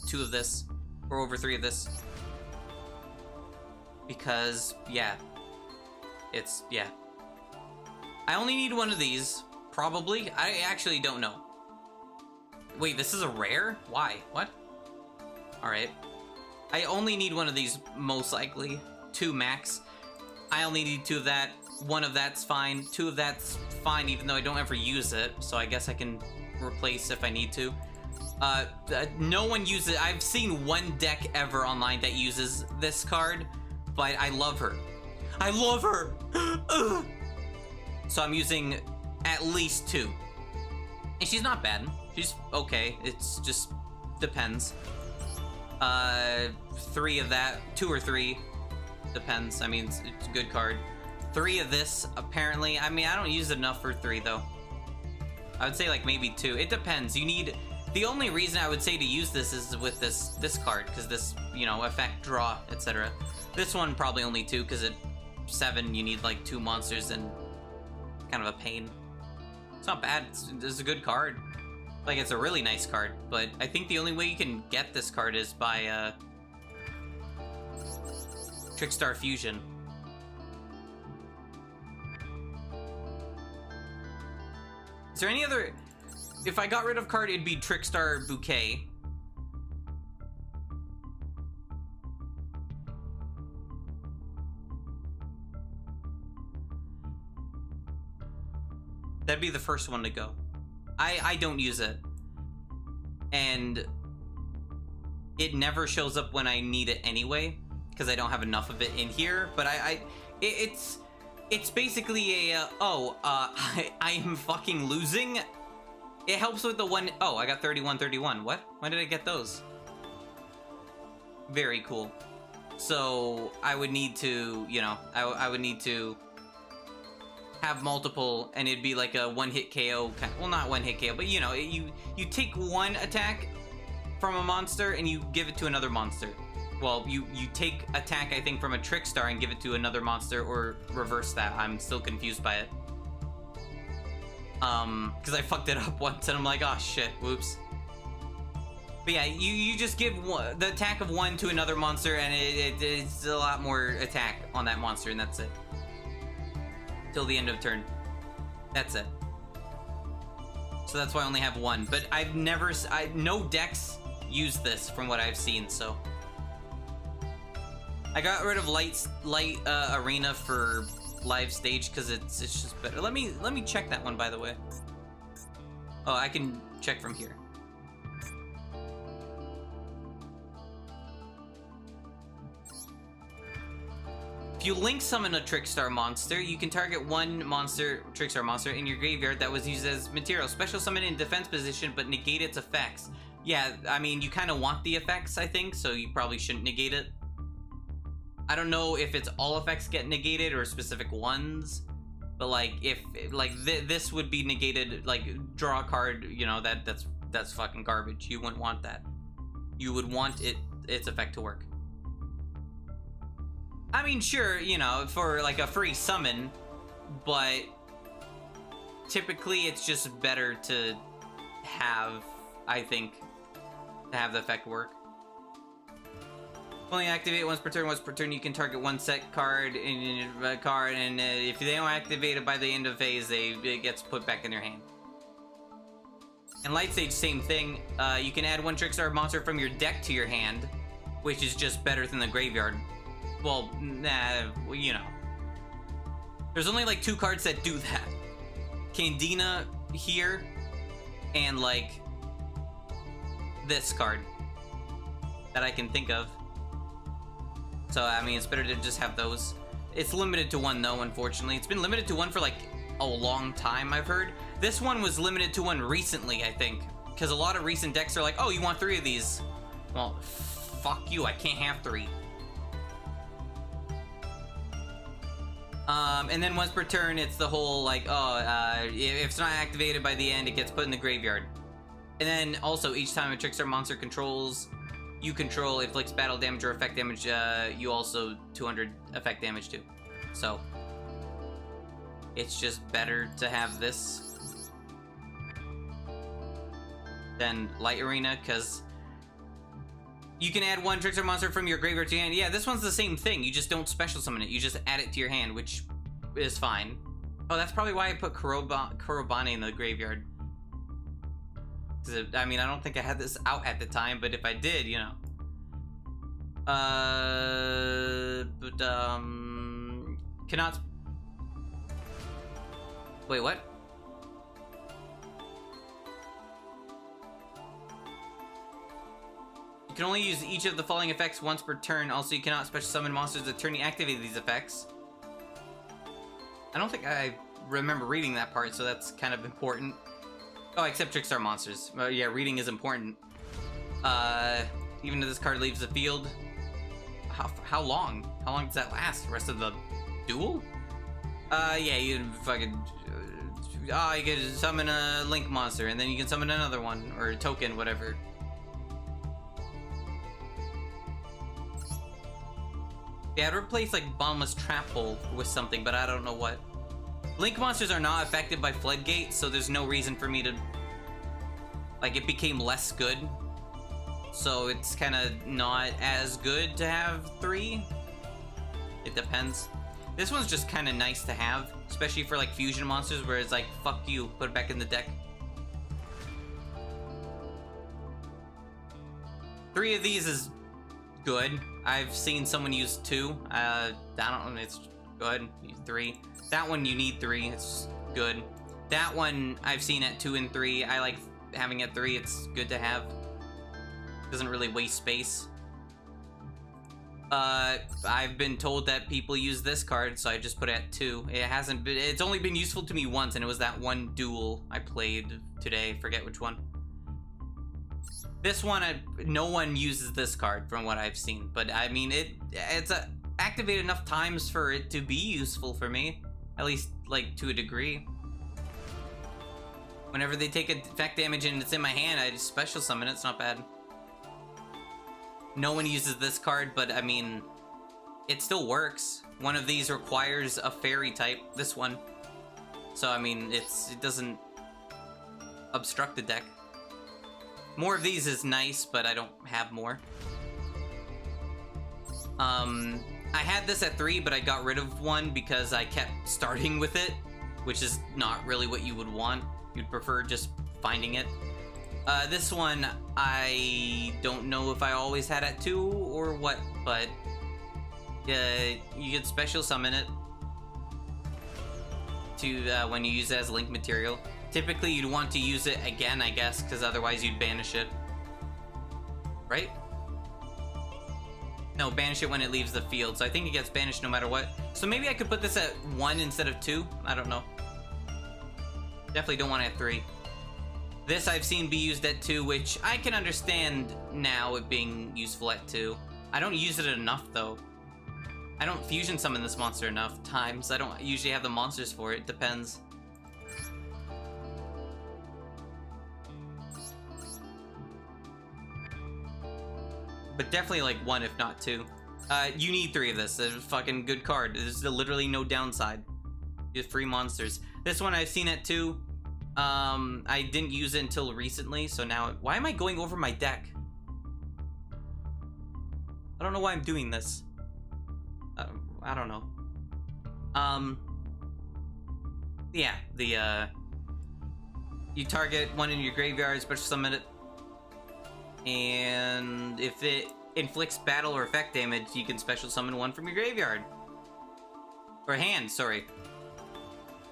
2 of this. Or over 3 of this. Because, yeah. It's, yeah. I only need 1 of these. Probably. I actually don't know. Wait, this is a rare? Why? What? Alright. I only need 1 of these, most likely. 2 max. I only need 2 of that. 1 of that's fine. 2 of that's fine, even though I don't ever use it. So I guess I can replace if I need to. No one uses... I've seen 1 deck ever online that uses this card, but I love her. I love her! So I'm using at least 2. And she's not bad. She's okay. It's just depends. 3 of that. 2 or 3. Depends. I mean, it's a good card. 3 of this, apparently. I mean, I don't use it enough for 3, though. I would say, like, maybe 2. It depends. You need... The only reason I would say to use this is with this card, because this, you know, effect, draw, etc. This one, probably only 2, because at 7, you need, like, 2 monsters, and kind of a pain. It's not bad. It's a good card. Like, it's a really nice card, but I think the only way you can get this card is by, Trickstar Fusion. Is there any other... If I got rid of card, it'd be Trickstar Bouquet. That'd be the first one to go. I don't use it. And it never shows up when I need it anyway, because I don't have enough of it in here. But it's basically a, I am fucking losing. It helps with the one, oh, I got 31. What? When did I get those? Very cool. So I would need to, you know, I would need to have multiple, and it'd be like a one-hit KO, well, not one-hit KO, but you know, you take 1 attack from a monster and you give it to another monster. Well, you take attack, I think, from a Trickstar and give it to another monster, or reverse that. I'm still confused by it. Because I fucked it up once and I'm like, oh shit, whoops. But yeah, you just give the attack of 1 to another monster, and it's a lot more attack on that monster, and that's it. Till the end of turn. That's it. So that's why I only have 1. But I've never... no decks use this from what I've seen, so... I got rid of light arena for live stage because it's just better. Let me check that one, by the way. Oh, I can check from here. If you link summon a Trickstar monster, you can target 1 Trickstar monster in your graveyard that was used as material. Special summon in defense position, but negate its effects. Yeah, I mean, you kind of want the effects, I think, so you probably shouldn't negate it. I don't know if it's all effects get negated or specific ones, but like if this would be negated, like draw a card, you know, that's fucking garbage. You wouldn't want that. You would want its effect to work. I mean, sure, you know, for like a free summon, but typically it's just better to have, I think, to have the effect work. Only activate once per turn. Once per turn, you can target 1 set card in a card, and if they don't activate it by the end of phase, it gets put back in their hand. And Light Stage, same thing. You can add 1 Trickstar monster from your deck to your hand, which is just better than the graveyard. Well, nah, you know. There's only like 2 cards that do that. Candina here, and like this card that I can think of. So, I mean, it's better to just have those. It's limited to 1, though, unfortunately. It's been limited to 1 for, like, a long time, I've heard. This one was limited to 1 recently, I think. Because a lot of recent decks are like, oh, you want 3 of these. Well, fuck you, I can't have 3. And then once per turn, it's the whole, like, if it's not activated by the end, it gets put in the graveyard. And then, also, each time a Trickster monster controls, you control, inflicts battle damage or effect damage, you also 200 effect damage too. So, it's just better to have this than Light Arena, because you can add one Trickster monster from your graveyard to your hand. Yeah, this one's the same thing. You just don't special summon it. You just add it to your hand, which is fine. Oh, that's probably why I put Kurobane in the graveyard. I mean, I don't think I had this out at the time, but if I did, you know. Cannot... Wait, what? You can only use each of the following effects once per turn. Also, you cannot special summon monsters the turn you activate these effects. I don't think I remember reading that part, so that's kind of important. Oh, except Trickstar monsters. Yeah, reading is important. Even if this card leaves the field, how long? How long does that last? The rest of the duel? Yeah, you fucking... you can summon a Link monster, and then you can summon another one, or a token, whatever. Yeah, I'd replace, like, Bottomless Trap Hole with something, but I don't know what. Link monsters are not affected by Floodgate, so there's no reason for me to... Like, it became less good. So it's kind of not as good to have 3. It depends. This one's just kind of nice to have, especially for, like, fusion monsters, where it's like, fuck you, put it back in the deck. 3 of these is good. I've seen someone use 2. I don't know, it's good. Use 3. That one you need 3, it's good. That one I've seen at 2 and 3. I like having at 3, it's good to have. Doesn't really waste space. I've been told that people use this card, so I just put it at 2. It hasn't been, it's only been useful to me once, and it was that one duel I played today, forget which one. This one, no one uses this card from what I've seen, but I mean, it's activated enough times for it to be useful for me. At least, like, to a degree. Whenever they take effect damage and it's in my hand, I just special summon it. It's not bad. No one uses this card, but, I mean, it still works. One of these requires a fairy type, this one. So, I mean, it doesn't obstruct the deck. More of these is nice, but I don't have more. I had this at 3, but I got rid of one because I kept starting with it, which is not really what you would want. You'd prefer just finding it. This one, I don't know if I always had at 2 or what, but you could special summon it to when you use it as link material. Typically, you'd want to use it again, I guess, because otherwise you'd banish it. Right? No, banish it when it leaves the field, so I think it gets banished no matter what. So maybe I could put this at 1 instead of 2? I don't know. Definitely don't want it at 3. This I've seen be used at 2, which I can understand now it being useful at 2. I don't use it enough, though. I don't fusion summon this monster enough times. I don't usually have the monsters for it. Depends. But definitely like 1, if not 2. You need 3 of this. It's a fucking good card. There's literally no downside. You have 3 monsters. This one I've seen at 2. I didn't use it until recently, so now... Why am I going over my deck? I don't know why I'm doing this. I don't know. Yeah, you target one in your graveyard, special summon it. And if it inflicts battle or effect damage, you can special summon one from your graveyard. Or hand, sorry. You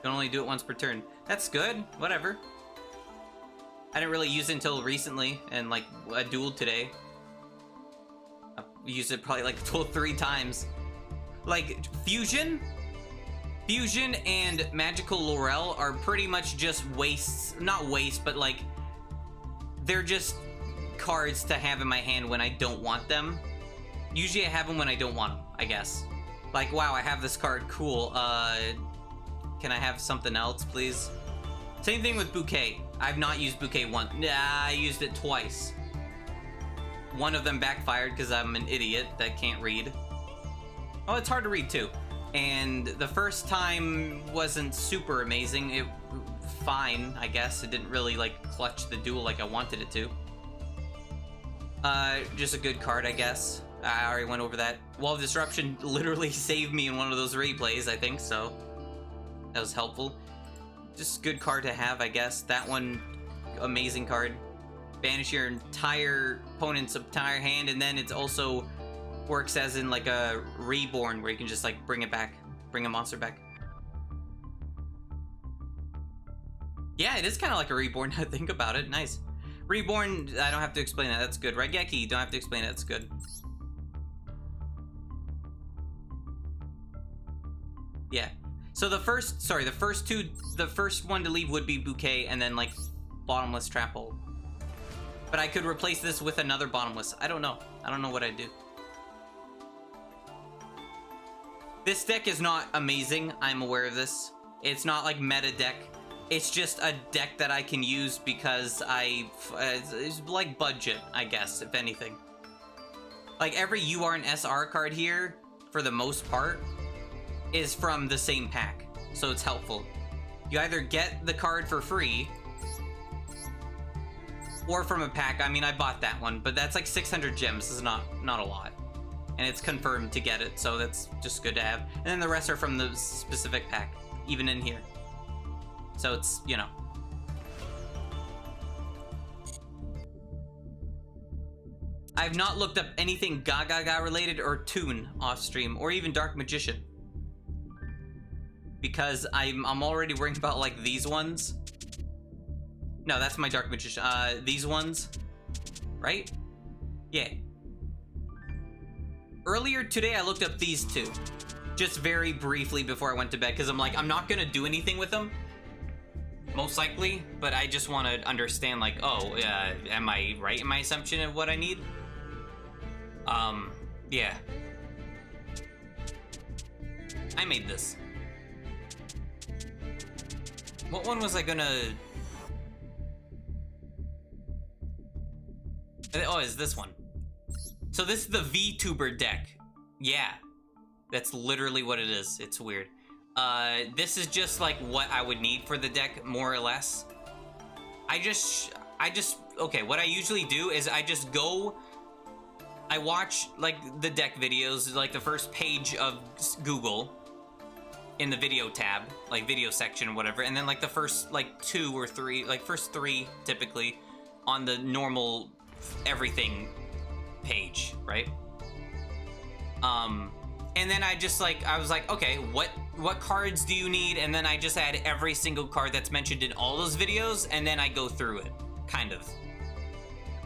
can only do it once per turn. That's good, whatever. I didn't really use it until recently, and like a duel today. I used it probably like 3 times. Like, Fusion and Magical Laurel are pretty much just wastes. Not waste, but like, they're just cards to have in my hand when I don't want them. Usually I have them when I don't want them, I guess. Like, wow, I have this card, cool. Can I have something else, please? Same thing with Bouquet. I've not used Bouquet once. Nah, I used it twice. One of them backfired because I'm an idiot that can't read. Oh, it's hard to read too. And the first time wasn't super amazing. It fine, I guess. It didn't really like clutch the duel like I wanted it to. Just a good card, I guess. I already went over that. Wall of Disruption literally saved me in one of those replays, I think, so that was helpful. Just good card to have, I guess. That one, amazing card. Banish your entire opponent's entire hand, and then it's also works as in like a reborn where you can just like bring it back, bring a monster back. Yeah, it is kind of like a reborn. I think about it. Nice. Reborn, I don't have to explain that. That's good. Raigeki, don't have to explain it. That's good. Yeah. So the first one to leave would be Bouquet, and then like Bottomless Trap Hole. But I could replace this with another Bottomless. I don't know. I don't know what I'd do. This deck is not amazing. I'm aware of this. It's not like meta deck. It's just a deck that I can use because it's like budget, I guess, if anything. Like every UR and SR card here, for the most part, is from the same pack. So it's helpful. You either get the card for free, or from a pack. I mean, I bought that one, but that's like 600 gems. This is not a lot. And it's confirmed to get it, so that's just good to have. And then the rest are from the specific pack, even in here. So it's, you know. I've not looked up anything Gaga related or Toon off stream, or even Dark Magician. Because I'm already worried about like these ones. No, that's my Dark Magician. These ones, right? Yeah. Earlier today, I looked up these two, just very briefly before I went to bed, because I'm like, I'm not gonna do anything with them, most likely, but I just want to understand, like, oh, am I right in my assumption of what I need? Yeah. I made this. What one was I gonna... Oh, it's this one. So this is the VTuber deck. Yeah. That's literally what it is. It's weird. This is just like what I would need for the deck, more or less. Okay, what I usually do is I just go... I watch, like, the deck videos, like the first page of Google in the video tab, like video section or whatever, and then like the first, like, 2 or 3, like first 3, typically, on the normal everything page, right? And then I just like, I was like, okay, what cards do you need? And then I just add every single card that's mentioned in all those videos, and then I go through it, kind of.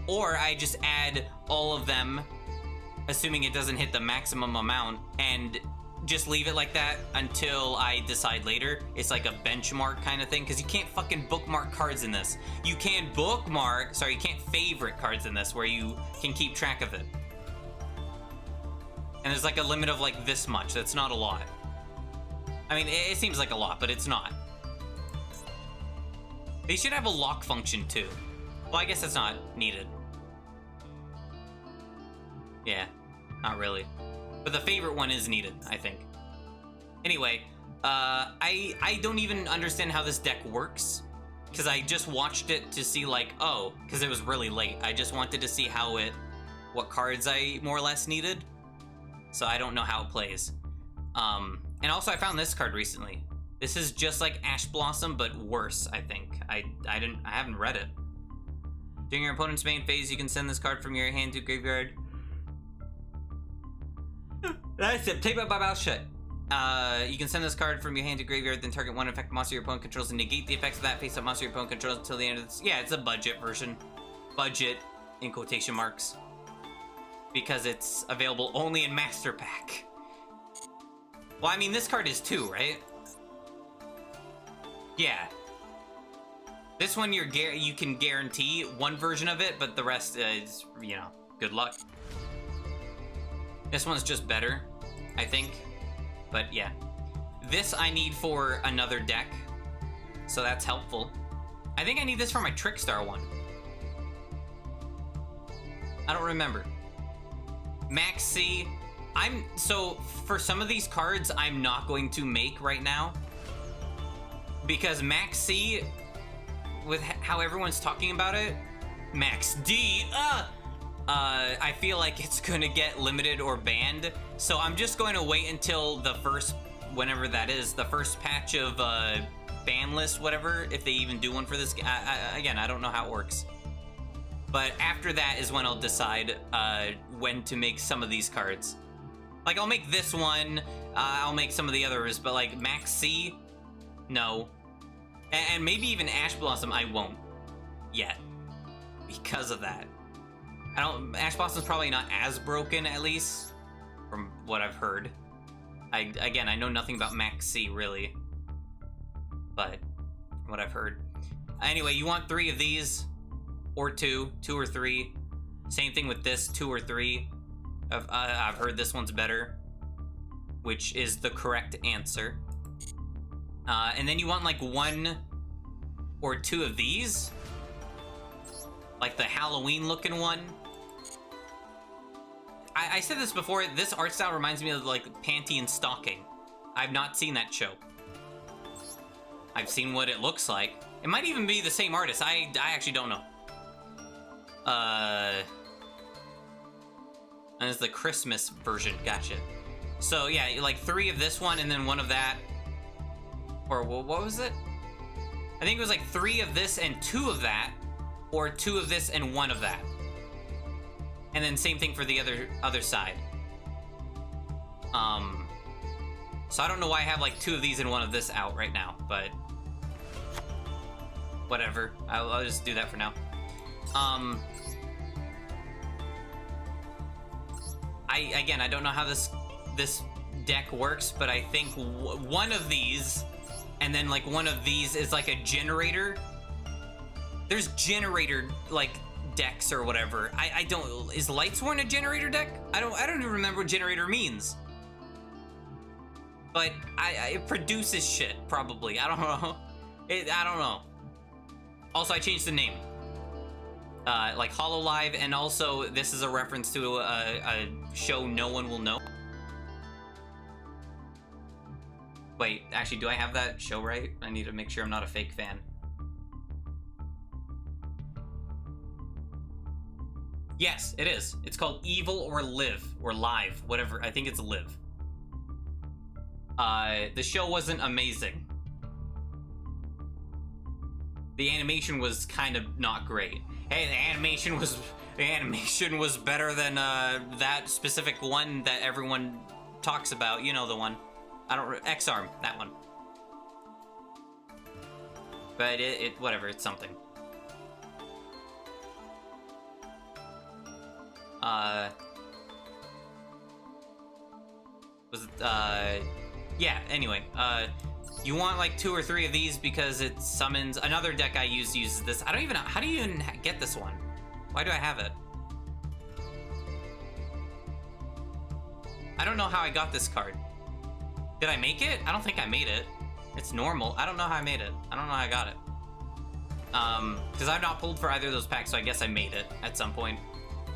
Or I just add all of them, assuming it doesn't hit the maximum amount, and just leave it like that until I decide later. It's like a benchmark kind of thing, because you can't fucking bookmark cards in this. You can you can't favorite cards in this where you can keep track of it. And there's like a limit of like this much. That's not a lot. I mean, it seems like a lot, but it's not. They should have a lock function too. Well, I guess that's not needed. Yeah, not really. But the favorite one is needed, I think. Anyway, I don't even understand how this deck works, because I just watched it to see like, oh, because it was really late. I just wanted to see what cards I more or less needed. So I don't know how it plays. And also I found this card recently. This is just like Ash Blossom, but worse, I think. I haven't read it. During your opponent's main phase, you can send this card from your hand to graveyard. That's it. Tape up my mouth shut. You can send this card from your hand to graveyard, then target one effect monster your opponent controls and negate the effects of that face-up monster your opponent controls until the end of this. Yeah, it's a budget version. Budget, in quotation marks. Because it's available only in Master Pack. Well, I mean, this card is too, right? Yeah. This one you can guarantee one version of it, but the rest is, you know, good luck. This one's just better, I think. But yeah. This I need for another deck, so that's helpful. I think I need this for my Trickstar one. I don't remember. Max C. So for some of these cards, I'm not going to make right now. Because Max C, with how everyone's talking about it, Max D, I feel like it's gonna get limited or banned. So I'm just going to wait until the first, whenever that is, the first patch of ban list, whatever, if they even do one for this. Again, I don't know how it works. But after that is when I'll decide when to make some of these cards. Like, I'll make this one, I'll make some of the others, but like Max C, no. And maybe even Ash Blossom, I won't yet because of that. Ash Blossom's probably not as broken, at least from what I've heard. Again, I know nothing about Max C really, but from what I've heard. Anyway, you want 3 of these, or 2 or 3. Same thing with this, 2 or 3. I've heard this one's better, which is the correct answer. And then you want like 1 or 2 of these, like the Halloween looking one. I said this before, this art style reminds me of like Panty and Stocking. I've not seen that show. I've seen what it looks like. It might even be the same artist. I actually don't know. And it's the Christmas version, gotcha. So yeah, like 3 of this one and then 1 of that. Or what was it? I think it was like 3 of this and 2 of that, or 2 of this and 1 of that. And then same thing for the other side. So I don't know why I have like 2 of these and 1 of this out right now, but whatever. I'll just do that for now. Again, I don't know how this deck works, but I think 1 of these and then like 1 of these is like a generator. There's generator like decks or whatever. I don't, is Lightsworn a generator deck? I don't even remember what generator means. But it produces shit, probably. I don't know. I don't know. Also, I changed the name. Like Hololive, and also this is a reference to a show no one will know. Wait, actually, do I have that show right? I need to make sure I'm not a fake fan. Yes, it is. It's called Evil or Live, or Live, whatever. I think it's Live. The show wasn't amazing. The animation was kind of not great. Hey, the animation was better than that specific one that everyone talks about. You know the one. I don't, X-Arm, that one. But it whatever, it's something. Yeah, anyway, you want like 2 or 3 of these because it summons another deck I uses this. I don't even know, how do you even get this one? Why do I have it? I don't know how I got this card. Did I make it? I don't think I made it. It's normal. I don't know how I made it. I don't know how I got it. Because I've not pulled for either of those packs, so I guess I made it at some point.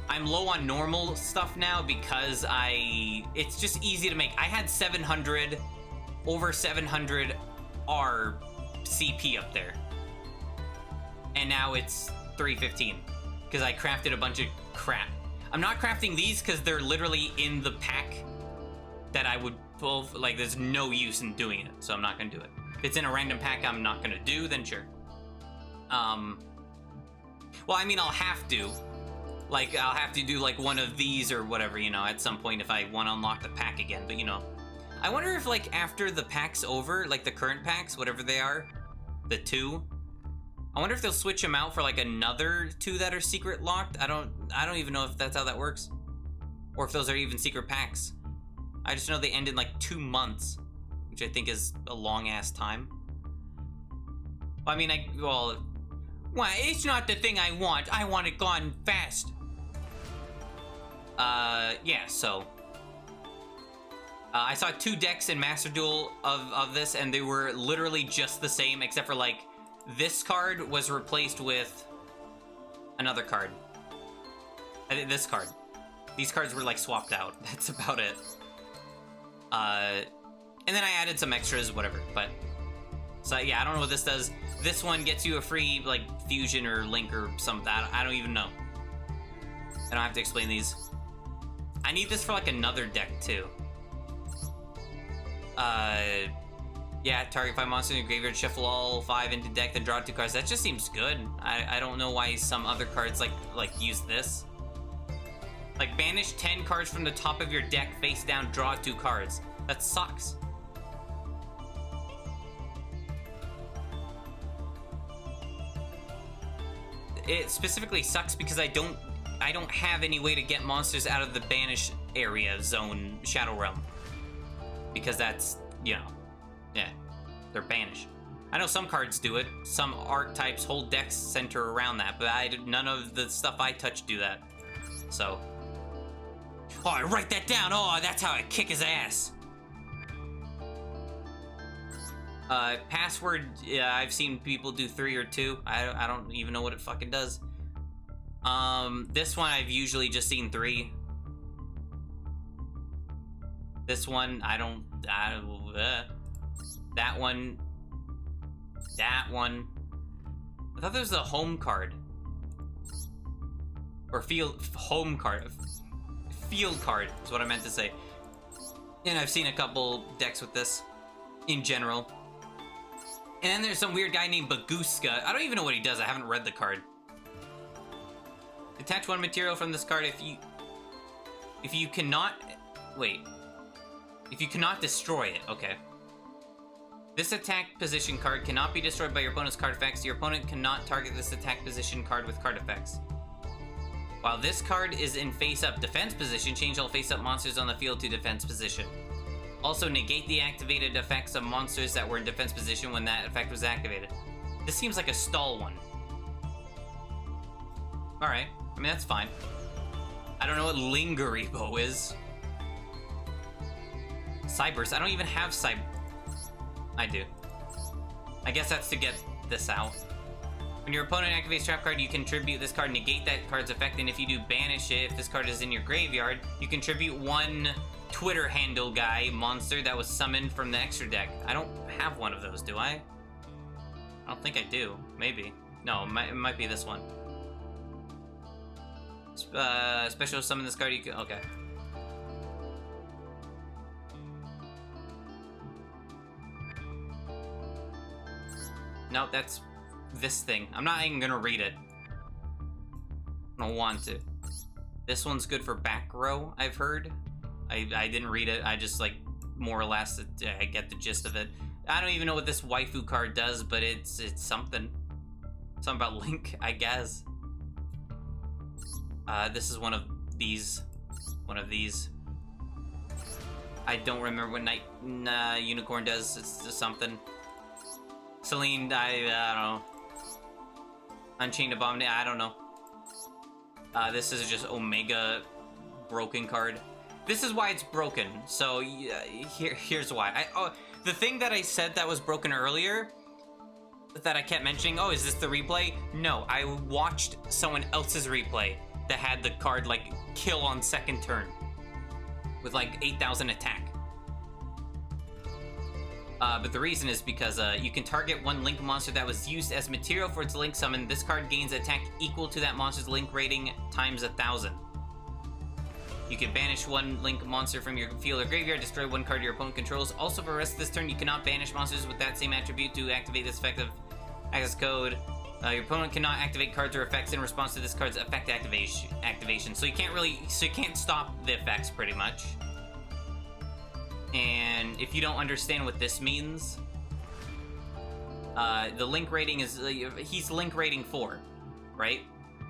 I'm low on normal stuff now because it's just easy to make. I had 700, over 700 R CP up there. And now it's 315 because I crafted a bunch of crap. I'm not crafting these because they're literally in the pack that I would pull, like there's no use in doing it, so I'm not gonna do it. If it's in a random pack I'm not gonna do, then sure. Well, I mean, I'll have to. Like, I'll have to do, like, one of these or whatever, you know, at some point if I want to unlock the pack again, but, you know. I wonder if, like, after the pack's over, like, the current packs, whatever they are, the 2, I wonder if they'll switch them out for, like, another 2 that are secret locked. I don't even know if that's how that works. Or if those are even secret packs. I just know they end in, like, 2 months, which I think is a long-ass time. I mean, well, it's not the thing I want it gone fast. Yeah, so. I saw 2 decks in Master Duel of this, and they were literally just the same, except for, like, this card was replaced with another card. I think this card. These cards were, like, swapped out. That's about it. And then I added some extras, whatever, but... So, yeah, I don't know what this does. This one gets you a free, like, fusion or link or something. I don't even know. I don't have to explain these. I need this for, like, another deck, too. Yeah, target 5 monsters in your graveyard, shuffle all 5 into deck, then draw 2 cards. That just seems good. I don't know why some other cards, like use this. Like, banish 10 cards from the top of your deck, face down, draw 2 cards. That sucks. It specifically sucks because I don't have any way to get monsters out of the banish area zone Shadow Realm. Because that's, you know, yeah, they're banished. I know some cards do it. Some archetypes, whole decks center around that, but none of the stuff I touch do that. So, oh, I write that down. Oh, that's how I kick his ass. Password, yeah, I've seen people do 3 or 2. I don't even know what it fucking does. This one I've usually just seen 3. This one, that one. That one. I thought there was a home card. Or home card. Field card is what I meant to say. And I've seen a couple decks with this, in general. And then there's some weird guy named Baguska. I don't even know what he does, I haven't read the card. Detach 1 material from this card if you cannot... Wait. If you cannot destroy it, okay. This attack position card cannot be destroyed by your opponent's card effects. Your opponent cannot target this attack position card with card effects. While this card is in face-up defense position, change all face-up monsters on the field to defense position. Also, negate the activated effects of monsters that were in defense position when that effect was activated. This seems like a stall one. Alright, I mean, that's fine. I don't know what Lingeribo is. Cyburst, I don't even have Cyber... I do. I guess that's to get this out. When your opponent activates trap card, you contribute this card, negate that card's effect, and if you do banish it, if this card is in your graveyard, you contribute 1 Twitter handle guy monster that was summoned from the extra deck. I don't have one of those, do I? I don't think I do. Maybe. No, it might be this one. Special summon this card, you can... Okay. No, that's this thing. I'm not even gonna read it. I don't want to. This one's good for back row, I've heard. I didn't read it. I just, like, more or less, I get the gist of it. I don't even know what this waifu card does, but it's something. Something about Link, I guess. This is one of these. One of these. I don't remember what Unicorn does. It's just something. Celine, I don't know. Unchained Abomination, I don't know. This is just Omega broken card. This is why it's broken. So here's why. The thing that I said that was broken earlier, that I kept mentioning, oh, is this the replay? No, I watched someone else's replay that had the card, like, kill on second turn. With, like, 8,000 attack. But the reason is because you can target 1 Link monster that was used as material for its Link summon. This card gains attack equal to that monster's Link rating times 1,000. You can banish 1 Link monster from your field or graveyard, destroy 1 card your opponent controls. Also, for the rest of this turn, you cannot banish monsters with that same attribute to activate this effective access code. Your opponent cannot activate cards or effects in response to this card's effect activation. So you can't stop the effects, pretty much. And if you don't understand what this means, the Link rating is, he's Link rating 4, right?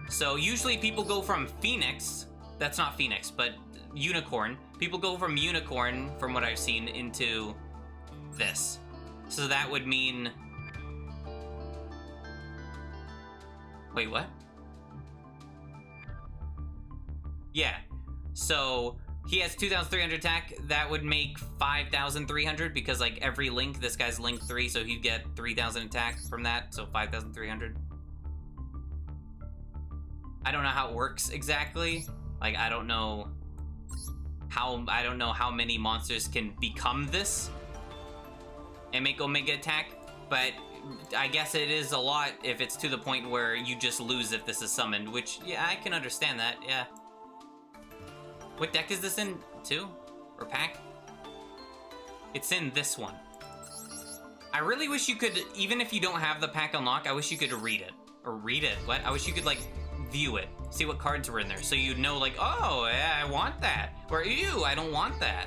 So usually people go from Phoenix, that's not Phoenix, but Unicorn. People go from Unicorn, from what I've seen, into this. So that would mean... Wait, what? Yeah. So He has 2,300 attack. That would make 5,300 because, like, every link, this guy's link 3, so he'd get 3,000 attack from that, so 5,300. I don't know how it works exactly. Like, I don't know how many monsters can become this and make Omega attack, but I guess it is a lot if it's to the point where you just lose if this is summoned, which, yeah, I can understand that, yeah. What deck is this in, too? Or pack? It's in this one. I really wish you could, even if you don't have the pack unlock, I wish you could read it. Or read it, what? I wish you could, like, view it. See what cards were in there, so you'd know, like, oh, yeah, I want that. Or, ew, I don't want that.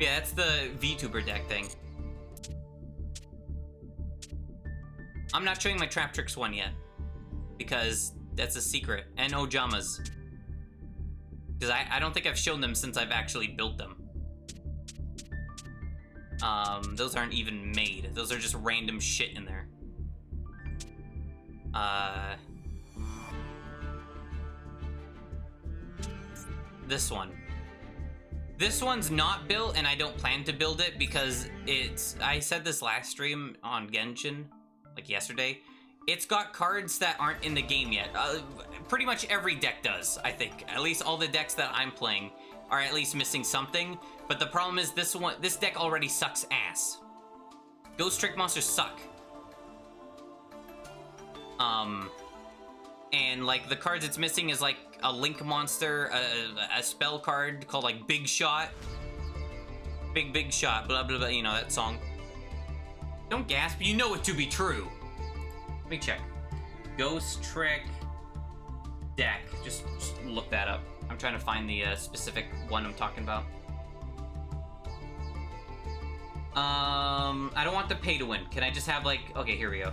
Yeah, that's the VTuber deck thing. I'm not showing my Trap Tricks one yet, because that's a secret. And Ojamas. Because I don't think I've shown them since I've actually built them. Those aren't even made. Those are just random shit in there. This one. This one's not built, and I don't plan to build it because it's... I said this last stream on Genshin, like yesterday. It's got cards that aren't in the game yet. Pretty much every deck does, I think. At least all the decks that I'm playing are at least missing something. But the problem is this deck already sucks ass. Ghost Trick monsters suck. And like the cards it's missing is like a Link monster, a spell card called like Big Shot. Big Shot, blah blah blah, you know that song. Don't gasp, you know it to be true. Let me check. Ghost Trick deck. Just look that up. I'm trying to find the specific one I'm talking about. I don't want the pay to win. Can I just have like... Okay, here we go.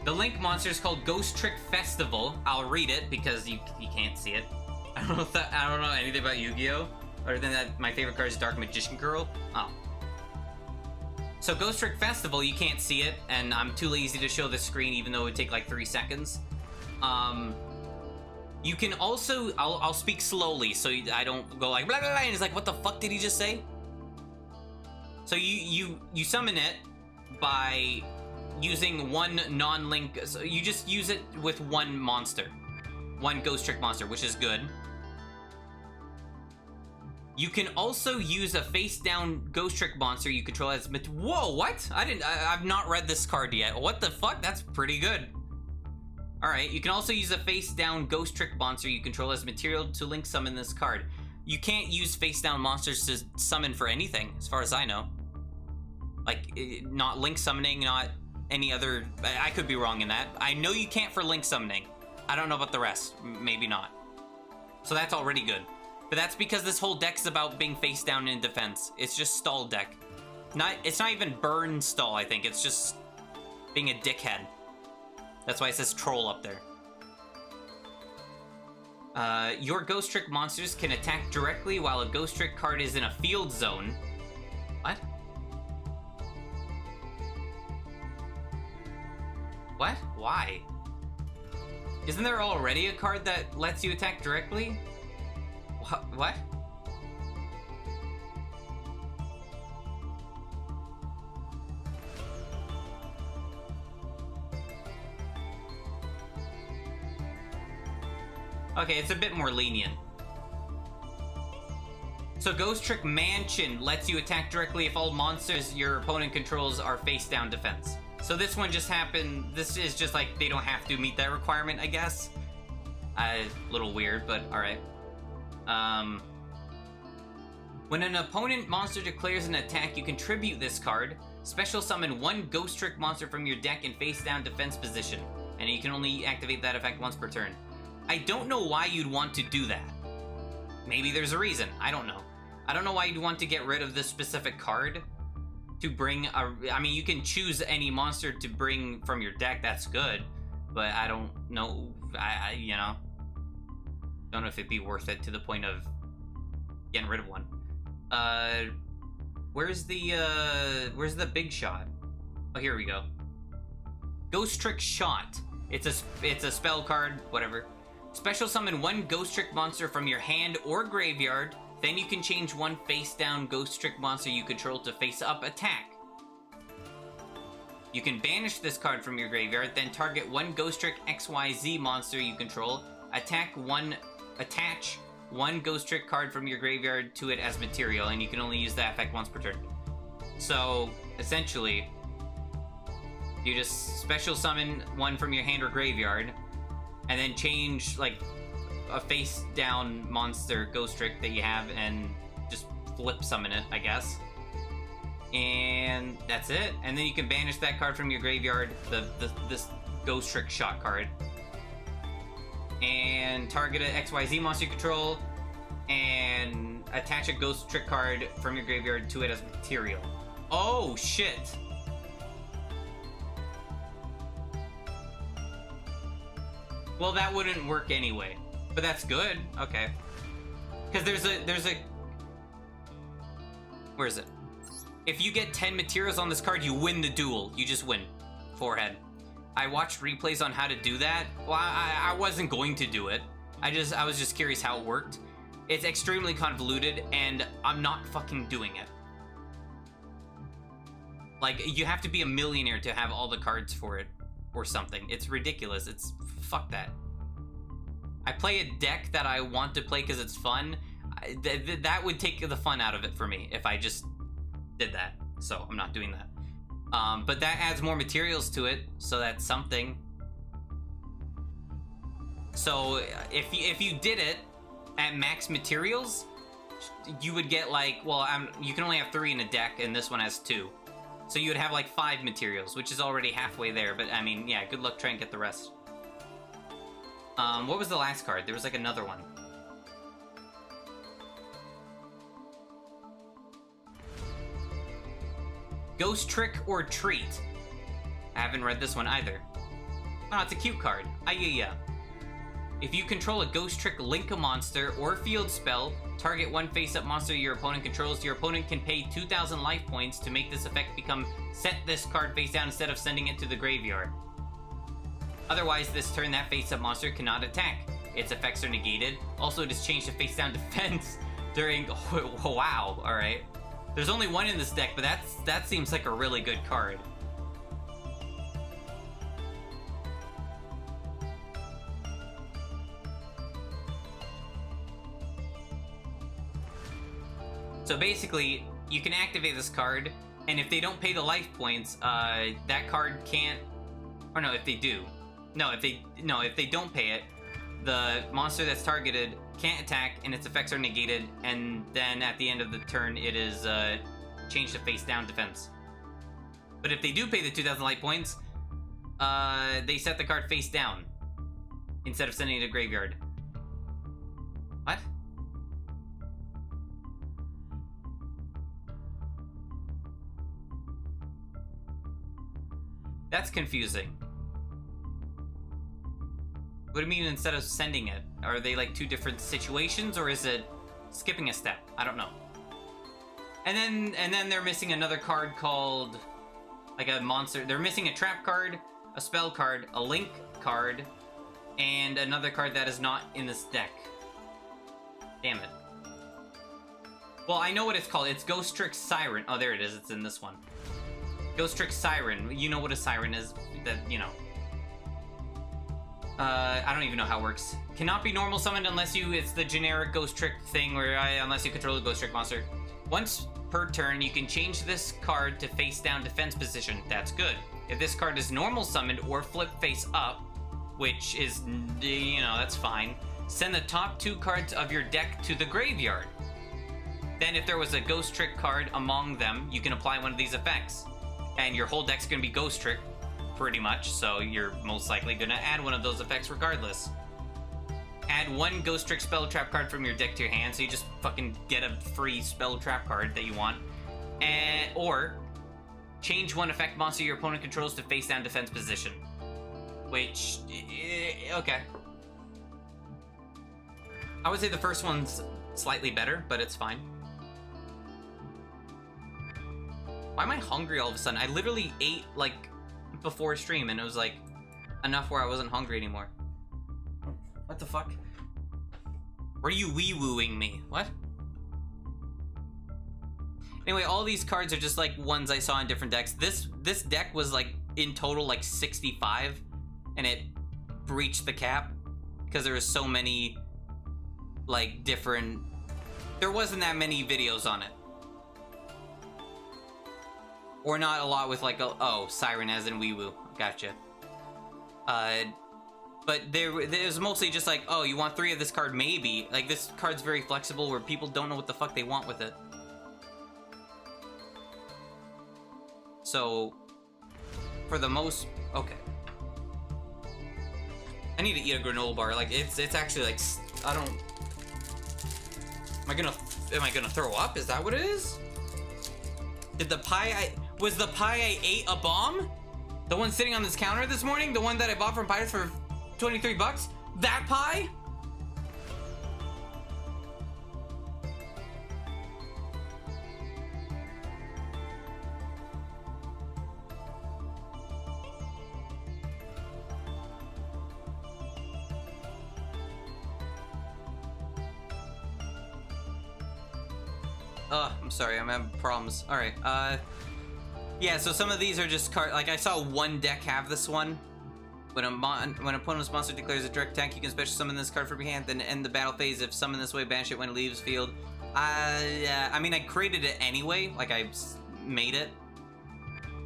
The Link monster is called Ghost Trick Festival. I'll read it because you can't see it. I don't know anything about Yu-Gi-Oh! Other than that, my favorite card is Dark Magician Girl. Oh. So Ghost Trick Festival, you can't see it, and I'm too lazy to show the screen even though it would take like 3 seconds. You can also... I'll speak slowly so I don't go like blah blah blah and it's like, what the fuck did he just say? So you summon it by using one non-link... So you just use it with one monster. One Ghost Trick monster, which is good. You can also use a face-down Ghost Trick monster you control as... Whoa, what? I've not read this card yet. What the fuck? That's pretty good. Alright, you can also use a face-down Ghost Trick monster you control as material to link summon this card. You can't use face-down monsters to summon for anything, as far as I know. Like, not link summoning, not any other... I could be wrong in that. I know you can't for link summoning. I don't know about the rest. Maybe not. So that's already good. But that's because this whole deck's about being face down in defense. It's just stall deck. It's not even burn stall, I think. It's just being a dickhead. That's why it says troll up there. Your Ghost Trick monsters can attack directly while a Ghost Trick card is in a field zone. What? What? Why? Isn't there already a card that lets you attack directly? What? Okay, it's a bit more lenient. So Ghost Trick Mansion lets you attack directly if all monsters your opponent controls are face down defense. So this one just happened, this is just like, they don't have to meet that requirement, I guess. A little weird, but alright. When an opponent monster declares an attack, you contribute this card. Special summon one Ghost Trick monster from your deck in face down defense position. And you can only activate that effect once per turn. I don't know why you'd want to do that. Maybe there's a reason, I don't know. I don't know why you'd want to get rid of this specific card. To bring a... I mean, you can choose any monster to bring from your deck, that's good. But I don't know, you know... Don't know if it'd be worth it to the point of getting rid of one. Where's the Big Shot? Oh, here we go. Ghost Trick Shot. It's a spell card, whatever. Special summon one Ghost Trick monster from your hand or graveyard. Then you can change one face-down Ghost Trick monster you control to face-up attack. You can banish this card from your graveyard, then target one Ghost Trick XYZ monster you control. Attach one Ghost Trick card from your graveyard to it as material, and you can only use that effect once per turn. So, essentially, you just special summon one from your hand or graveyard, and then change, like, a face-down monster Ghost Trick that you have, and just flip summon it, I guess. And that's it. And then you can banish that card from your graveyard, this Ghost Trick shot card. And target an XYZ monster you control, and attach a Ghost Trick card from your graveyard to it as material. Oh, shit! Well, that wouldn't work anyway. But that's good. Okay. Because there's a... Where is it? If you get 10 materials on this card, you win the duel. You just win. Forehead. I watched replays on how to do that. Well, I wasn't going to do it. I was just curious how it worked. It's extremely convoluted, and I'm not fucking doing it. Like, you have to be a millionaire to have all the cards for it, or something. It's ridiculous. It's... fuck that. I play a deck that I want to play because it's fun. That would take the fun out of it for me if I just did that. So, I'm not doing that. But that adds more materials to it, so that's something. So, if you did it at max materials, you would get like, well, you can only have 3 in a deck, and this one has 2. So you would have like 5 materials, which is already halfway there, but I mean, yeah, good luck trying to get the rest. What was the last card? There was like another one. Ghost Trick or Treat. I haven't read this one either. Oh, it's a cute card. Yeah. If you control a Ghost Trick, link a monster or field spell, target one face-up monster your opponent controls, your opponent can pay 2,000 life points to make this effect become set this card face down instead of sending it to the graveyard. Otherwise, this turn that face-up monster cannot attack. Its effects are negated. Also, it is changed to face-down defense during... Oh, wow, alright. There's only one in this deck, but that seems like a really good card. So basically, you can activate this card, and if they don't pay the life points, that card can't... Or no, if they do. No, if they don't pay it, the monster that's targeted can't attack, and its effects are negated, and then at the end of the turn, it is changed to face-down defense. But if they do pay the 2,000 life points, they set the card face down instead of sending it to graveyard. What? That's confusing. What do you mean instead of sending it? Are they like 2 different situations, or is it skipping a step? I don't know. And then they're missing another card called like a monster. They're missing a trap card, a spell card, a link card, and another card that is not in this deck. Damn it. Well, I know what it's called. It's Ghost Trick Siren. Oh, there it is. It's in this one. Ghost Trick Siren. You know what a siren is. That, you know. I don't even know how it works. Cannot be normal summoned unless it's the generic Ghost Trick thing where unless you control a Ghost Trick monster. Once per turn, you can change this card to face down defense position. That's good. If this card is normal summoned or flip face up, which is, you know, that's fine, send the top 2 cards of your deck to the graveyard. Then if there was a Ghost Trick card among them, you can apply one of these effects. And your whole deck's gonna be Ghost Trick, pretty much, so you're most likely gonna add one of those effects regardless. Add 1 Ghost Trick spell trap card from your deck to your hand, so you just fucking get a free spell trap card that you want. Or change 1 effect monster your opponent controls to face down defense position. Which, okay. I would say the first one's slightly better, but it's fine. Why am I hungry all of a sudden? I literally ate, like, before stream, and it was like, enough where I wasn't hungry anymore. What the fuck? Were you wee-wooing me? What? Anyway, all these cards are just like ones I saw in different decks. This deck was like in total like 65, and it breached the cap because there was so many like different. There wasn't that many videos on it, or not a lot with like oh Siren as in Wee Woo. Gotcha. But there was mostly just like, oh, you want 3 of this card, maybe. Like, this card's very flexible where people don't know what the fuck they want with it. So, for the most... Okay. I need to eat a granola bar. Like, it's actually, like, I don't... Am I gonna throw up? Is that what it is? Did the pie Was the pie I ate a bomb? The one sitting on this counter this morning? The one that I bought from Pirates for 23 bucks? That pie? I'm sorry, I'm having problems. Alright, yeah, so some of these are just card. Like, I saw one deck have this one. When an opponent's monster declares a direct attack, you can special summon this card from your hand, then end the battle phase. If summoned this way, banish it when it leaves field. I mean, I created it anyway. Like, I made it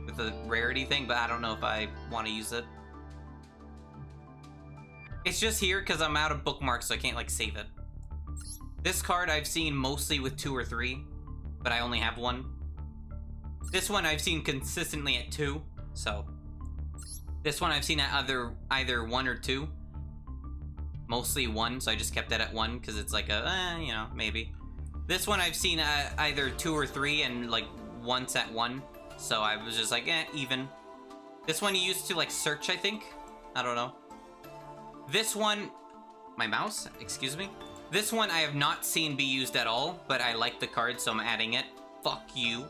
with the rarity thing, but I don't know if I want to use it. It's just here because I'm out of bookmarks, so I can't, like, save it. This card I've seen mostly with 2 or 3, but I only have 1. This one I've seen consistently at 2, so... This one I've seen at either 1 or 2. Mostly 1, so I just kept that at 1, because it's like a, you know, maybe. This one I've seen at either 2 or 3, and, like, once at 1. So I was just like, even. This one you used to, like, search, I think? I don't know. This one... My mouse? Excuse me? This one I have not seen be used at all, but I like the card, so I'm adding it. Fuck you.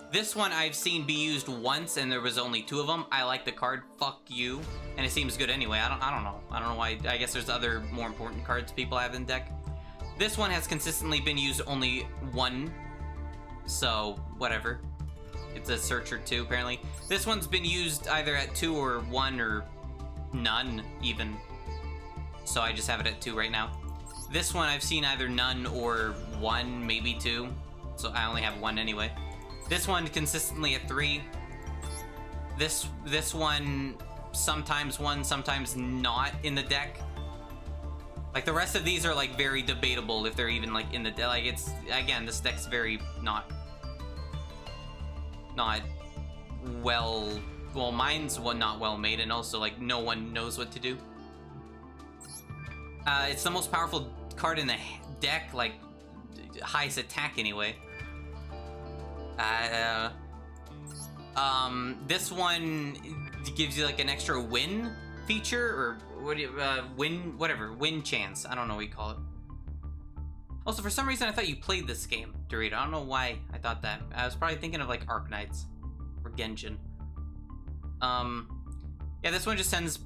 This one I've seen be used once, and there was only 2 of them. I like the card. Fuck you. And it seems good anyway. I don't know. I don't know why. I guess there's other more important cards people have in deck. This one has consistently been used only 1. So, whatever. It's a searcher too, apparently. This one's been used either at 2 or 1 or none, even. So I just have it at 2 right now. This one I've seen either none or 1, maybe 2. So I only have 1 anyway. This one consistently at 3. This one sometimes 1, sometimes not in the deck. Like, the rest of these are, like, very debatable if they're even, like, in the deck. Like, it's, again, this deck's very not well, mine's not well made, and also, like, no one knows what to do. It's the most powerful card in the deck, like, highest attack anyway. This one gives you like an extra win feature, or what do you, win chance. I don't know what you call it. Also, for some reason, I thought you played this game, Dorito. I don't know why I thought that. I was probably thinking of like Arknights or Genshin. Yeah, this one just sends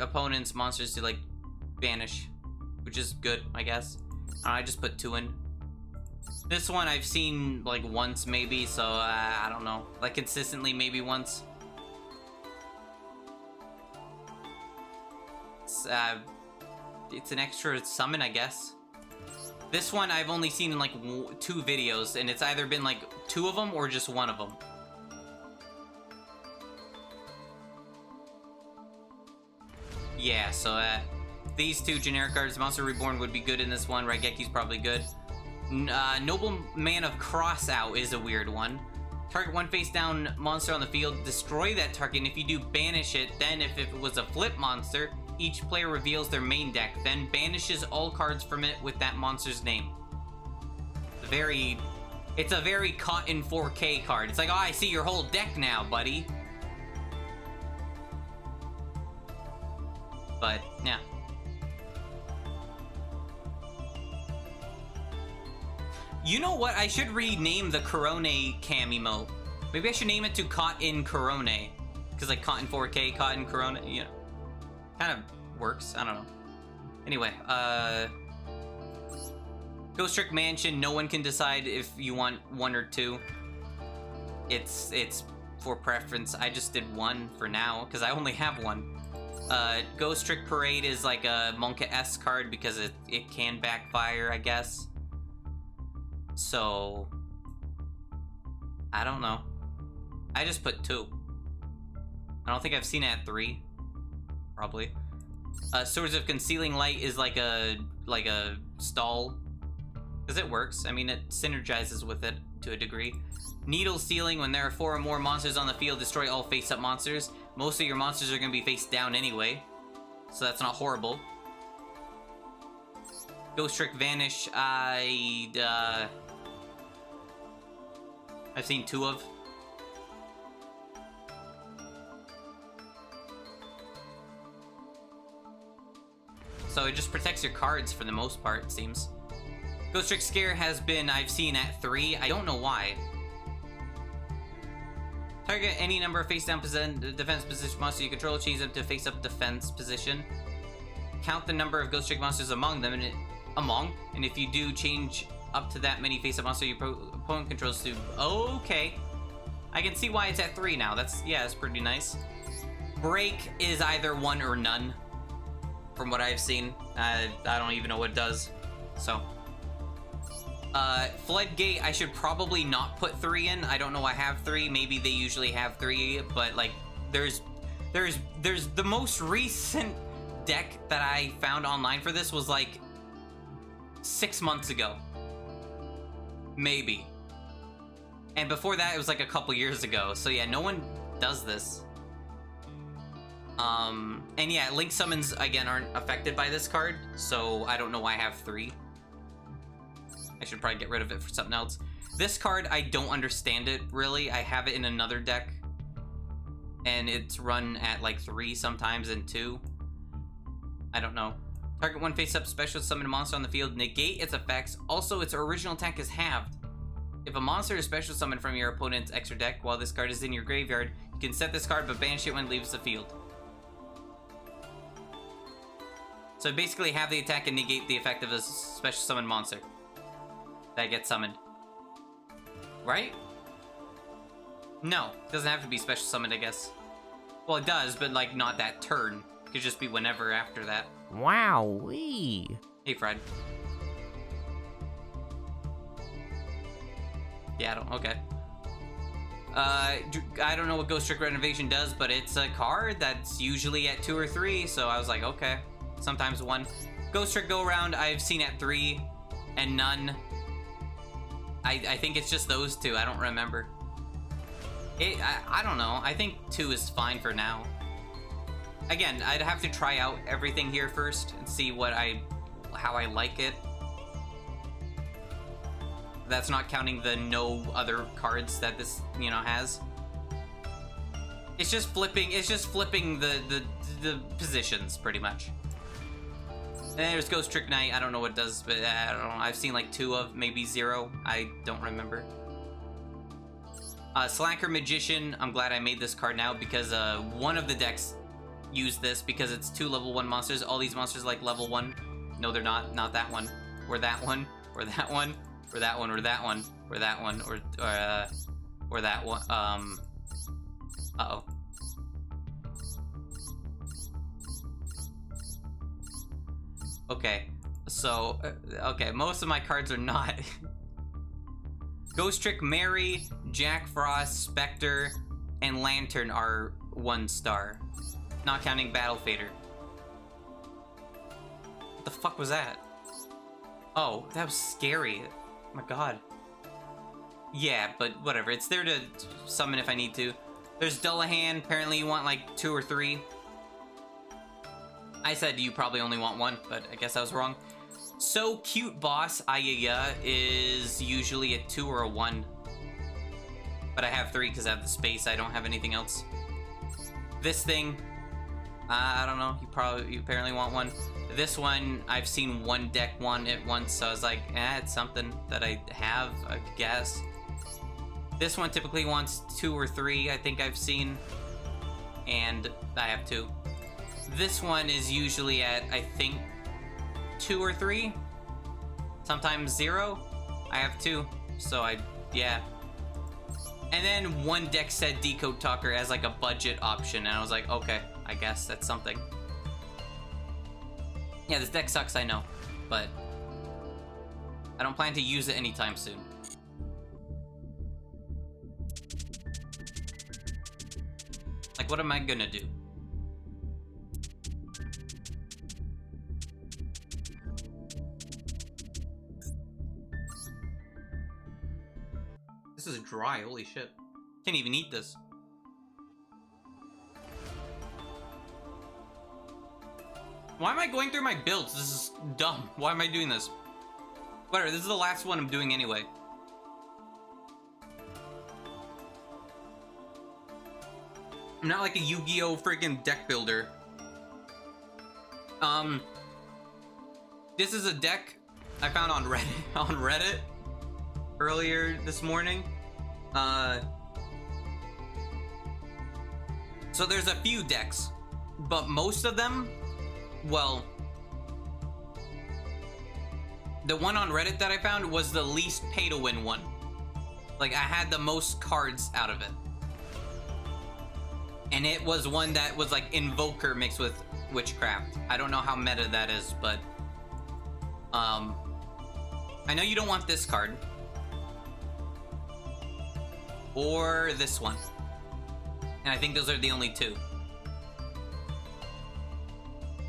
opponents, monsters to like banish, which is good, I guess. I just put 2 in. This one I've seen, like, once, maybe, so, I don't know. Like, consistently, maybe once. It's an extra summon, I guess. This one I've only seen in, like, 2 videos, and it's either been, like, 2 of them or just 1 of them. Yeah, so, these 2 generic cards, Monster Reborn would be good in this one. Raigeki's probably good. Nobleman of Crossout is a weird one. Target 1 face-down monster on the field, destroy that target, and if you do, banish it. Then, if it was a flip monster, each player reveals their main deck, then banishes all cards from it with that monster's name. It's a very caught in 4K card. It's like, oh, I see your whole deck now, buddy. But, yeah. You know what? I should rename the Corone cam emote. Maybe I should name it to Caught in Corone. Because, like, caught in 4K, caught in Corona, you know. Kind of works. I don't know. Anyway, Ghost Trick Mansion, no one can decide if you want 1 or 2. It's for preference. I just did 1 for now, because I only have 1. Ghost Trick Parade is like a Monka S card because it can backfire, I guess. So, I don't know. I just put 2. I don't think I've seen it at 3. Probably. Swords of Concealing Light is like a stall. Because it works. I mean, it synergizes with it to a degree. Needle Stealing, when there are 4 or more monsters on the field, destroy all face-up monsters. Most of your monsters are going to be face down anyway. So that's not horrible. Ghost Trick Vanish, I've seen 2 of. So it just protects your cards for the most part, it seems. Ghost Trick Scare has been, I've seen at 3. I don't know why. Target any number of face-down defense position monsters you control, change them to face-up defense position. Count the number of Ghost Trick monsters among them, and if you do, change up to that many face-up monsters your opponent controls to... Okay. I can see why it's at 3 now. That's pretty nice. Break is either 1 or none, from what I've seen. I don't even know what it does. So... Floodgate, I should probably not put 3 in. I don't know I have 3. Maybe they usually have 3, but, like, there's the most recent deck that I found online for this was, like, 6 months ago. Maybe. And before that, it was, like, a couple years ago. So, yeah, no one does this. And, yeah, Link Summons, again, aren't affected by this card, so I don't know why I have 3. I should probably get rid of it for something else. This card, I don't understand it, really. I have it in another deck. And it's run at, like, 3 sometimes and 2. I don't know. Target 1 face-up special summon a monster on the field. Negate its effects. Also, its original attack is halved. If a monster is special summoned from your opponent's extra deck while this card is in your graveyard, you can set this card but banish it when it leaves the field. So basically have the attack and negate the effect of a special summon monster that gets summoned. Right? No, it doesn't have to be special summoned, I guess. Well, it does, but, like, not that turn. It could just be whenever after that. Wowee. Hey, Fred. Yeah, okay. I don't know what Ghost Trick Renovation does, but it's a card that's usually at 2 or 3, so I was like, okay. Sometimes 1. Ghost Trick Go Around, I've seen at 3, and none. I think it's just those 2, I don't remember. I don't know, I think 2 is fine for now. Again, I'd have to try out everything here first and see how I like it. That's not counting the no other cards that this, you know, has. It's just flipping the positions, pretty much. And there's Ghost Trick Knight. I don't know what it does, but I don't know. I've seen like 2 of, maybe 0. I don't remember. Slacker Magician. I'm glad I made this card now because one of the decks used this because it's 2 level 1 monsters. All these monsters like level 1. No, they're not. Not that one. Or that one. Or that one. Or that one. Or that one. Or that one. Or that one. Uh-oh. Okay, so, okay, most of my cards are not. Ghost Trick Mary, Jack Frost, Spectre, and Lantern are 1 star. Not counting Battle Fader. What the fuck was that? Oh, that was scary. Oh my god. Yeah, but whatever. It's there to summon if I need to. There's Dullahan. Apparently you want like 2 or 3. I said you probably only want 1, but I guess I was wrong. So Cute Boss, Ayaya, is usually a 2 or a 1. But I have 3 because I have the space. I don't have anything else. This thing, I don't know. You apparently want 1. This one, I've seen one deck want it once, so I was like, it's something that I have, I guess. This one typically wants 2 or 3, I think I've seen. and I have 2. This one is usually at, I think, 2 or 3. Sometimes 0. I have 2, so yeah. And then one deck said Decode Talker as like a budget option, and I was like, okay, I guess that's something. Yeah, this deck sucks, I know, but I don't plan to use it anytime soon. Like, what am I gonna do? This is dry, holy shit. Can't even eat this. Why am I going through my builds? This is dumb. Why am I doing this? Whatever, this is the last one I'm doing anyway. I'm not like a Yu-Gi-Oh! Freaking deck builder. This is a deck I found on Reddit, earlier this morning. So there's a few decks, but most of them, well, the one on Reddit that I found was the least pay-to-win one. Like, I had the most cards out of it. And it was one that was like Invoker mixed with Witchcraft. I don't know how meta that is, but I know you don't want this card. Or this one. And I think those are the only 2.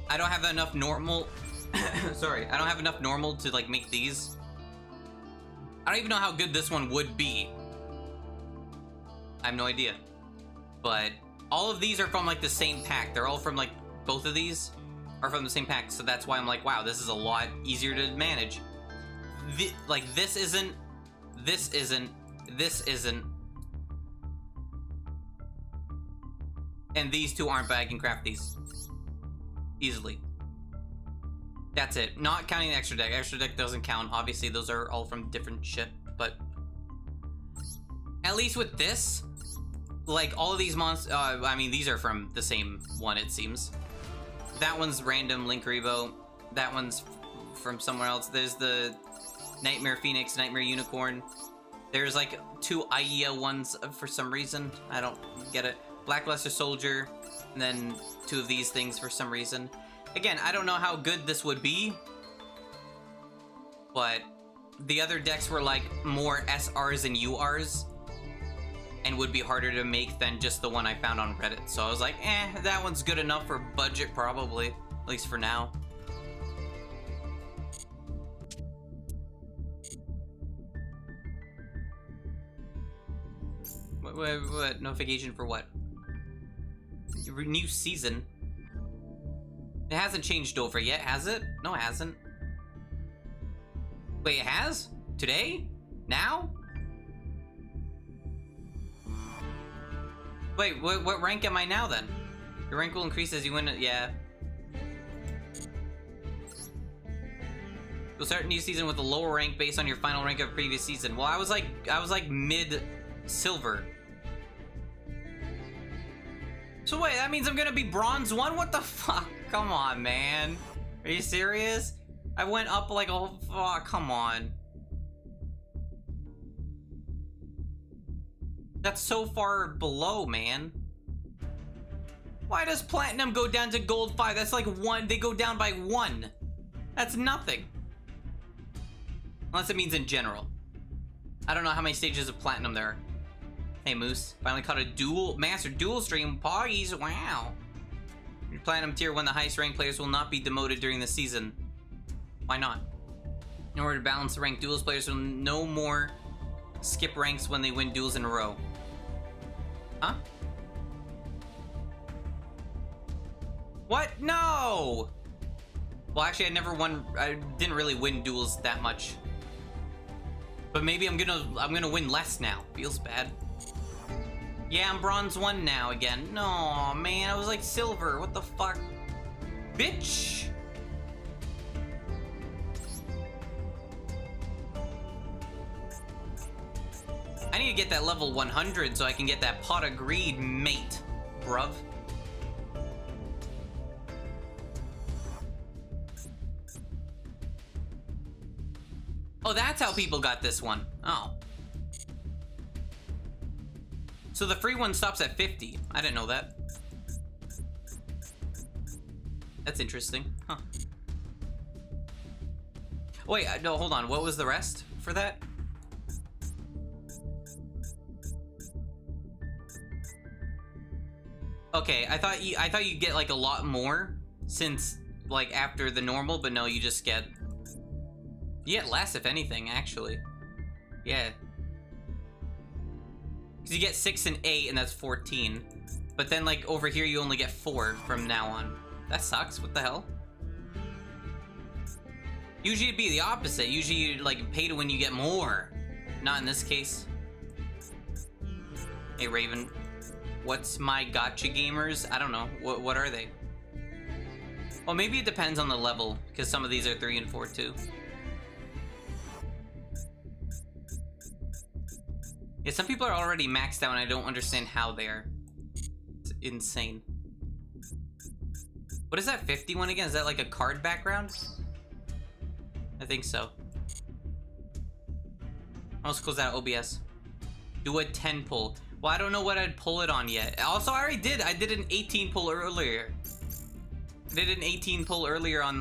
I don't have enough normal... Sorry, I don't have enough normal to like make these. I don't even know how good this one would be. I have no idea. But all of these are from like the same pack. They're all from like, both of these are from the same pack. So that's why I'm like, wow, this is a lot easier to manage. Like, this isn't, this isn't, this isn't. And these 2 aren't, but I can craft these easily. That's it. Not counting the extra deck. Extra deck doesn't count. Obviously, those are all from different shit. But at least with this, like, all of these monsters... I mean, these are from the same one, it seems. That one's random Link Revo. That one's from somewhere else. There's the Nightmare Phoenix, Nightmare Unicorn. There's, like, 2 Aya ones for some reason. I don't get it. Blackluster Soldier, and then 2 of these things for some reason. Again, I don't know how good this would be, but the other decks were like more SRs and URs, and would be harder to make than just the one I found on Reddit. So I was like, that one's good enough for budget, probably, at least for now. What? Notification for what? New season? It hasn't changed over yet, has it? No, it hasn't. Wait, it has? Today? Now? Wait, what rank am I now then? Your rank will increase as you win it, yeah. You'll start a new season with a lower rank based on your final rank of the previous season. Well, I was like mid-silver. So wait, that means I'm gonna be bronze 1? What the fuck? Come on, man. Are you serious? I went up like a whole... Oh, come on. That's so far below, man. Why does platinum go down to gold 5? That's like 1. They go down by 1. That's nothing. Unless it means in general. I don't know how many stages of platinum there are. Hey, Moose. Finally caught a Master Duel stream. Poggies. Wow. Your platinum tier 1, the highest ranked players will not be demoted during the season. Why not? In order to balance the rank, duels players will no more skip ranks when they win duels in a row. Huh? What? No! Well, actually, I didn't really win duels that much. But maybe I'm gonna win less now. Feels bad. Yeah, I'm bronze 1 now again. No, man, I was like silver. What the fuck? Bitch! I need to get that level 100 so I can get that Pot of Greed, mate, bruv. Oh, that's how people got this one. Oh. So the free one stops at 50. I didn't know that. That's interesting. Huh. Wait, no, hold on. What was the rest for that? Okay, I thought you'd get like a lot more since like after the normal, but no, you just get less if anything, actually. Yeah. Cause you get 6 and 8 and that's 14. But then like over here you only get 4 from now on. That sucks, what the hell? Usually it'd be the opposite. Usually you like pay to win, you get more. Not in this case. Hey Raven, what's my gotcha gamers? I don't know. What are they? Well, maybe it depends on the level, because some of these are 3 and 4 too. Yeah, some people are already maxed out and I don't understand how they are. It's insane. What is that 50 one again? Is that like a card background? I think so. Let's close out OBS. Do a 10 pull. Well, I don't know what I'd pull it on yet. Also, I already did. I did an 18 pull earlier. I did an 18 pull earlier on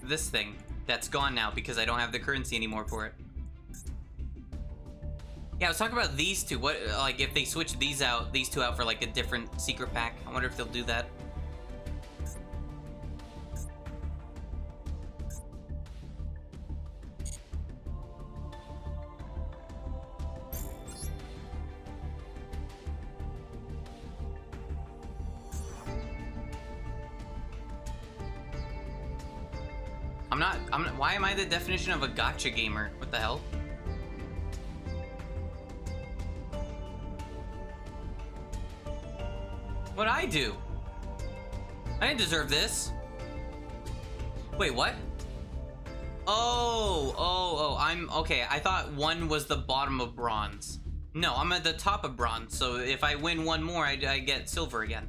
this thing. That's gone now because I don't have the currency anymore for it. Yeah, I was talking about these two. What, like, if they switch these two out for like a different secret pack. I wonder if they'll do that. Why am I the definition of a gotcha gamer? What the hell? What'd I do? I didn't deserve this. Wait, what? Oh, I'm okay. I thought 1 was the bottom of bronze. No, I'm at the top of bronze, so if I win 1 more, I get silver again.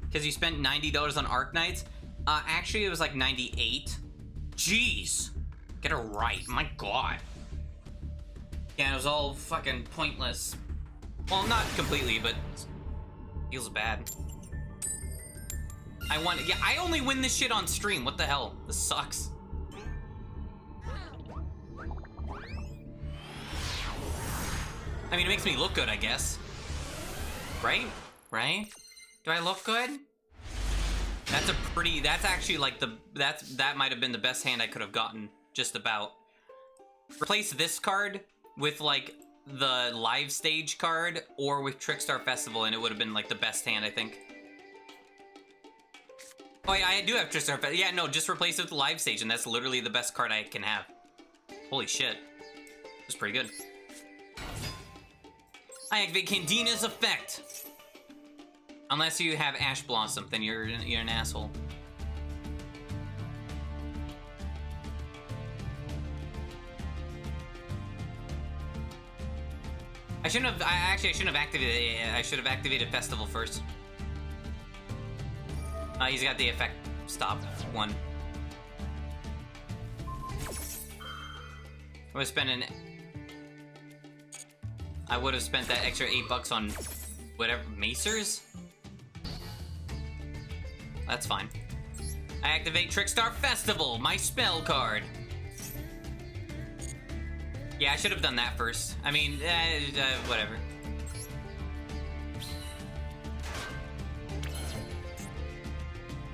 Because you spent $90 on Arc Knights? Actually, it was like 98. Jeez. Get it right. My god. Yeah, it was all fucking pointless. Well, not completely, but feels bad. I won. Yeah, I only win this shit on stream. What the hell? This sucks. I mean, it makes me look good, I guess. Right? Right? Do I look good? That's actually like that might have been the best hand I could have gotten, just about. Replace this card with like the live stage card or with Trickstar Festival and it would have been like the best hand, I think. Oh yeah, I do have Trickstar Festival. Yeah, no, just replace it with the live stage and that's literally the best card I can have. Holy shit. That's pretty good. I activate Candina's effect. Unless you have Ash Blossom, then you're an asshole. I shouldn't have activated it. I should have activated Festival first. He's got the effect stop 1. I would have spent that extra $8 on whatever Macers. That's fine. I activate Trickstar Festival, my spell card. Yeah, I should have done that first. I mean, whatever.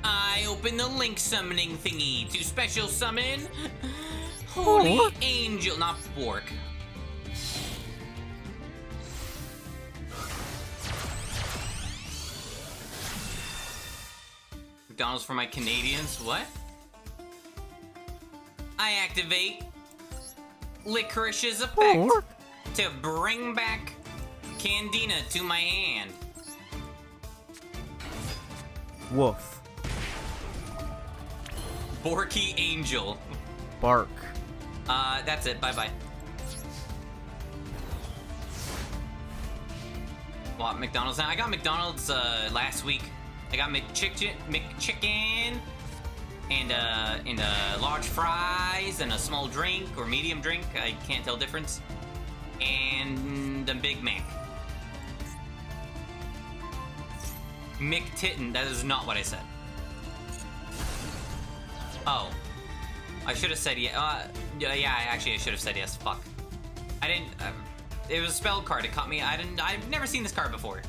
I open the link summoning thingy to special summon Holy Angel, not Bork. McDonald's for my Canadians, what? I activate Licorice's effect to bring back Candina to my hand. Woof. Borky Angel. Bark. That's it, bye-bye. Well, McDonald's now. I got McDonald's last week. I got McChicken and large fries fries and a small drink or medium drink. I can't tell difference. And a Big Mac. McTitten. That is not what I said. Oh. I should have said yeah. Yeah, actually I should have said yes. Fuck. I didn't... it was a spell card. It caught me. I've never seen this card before.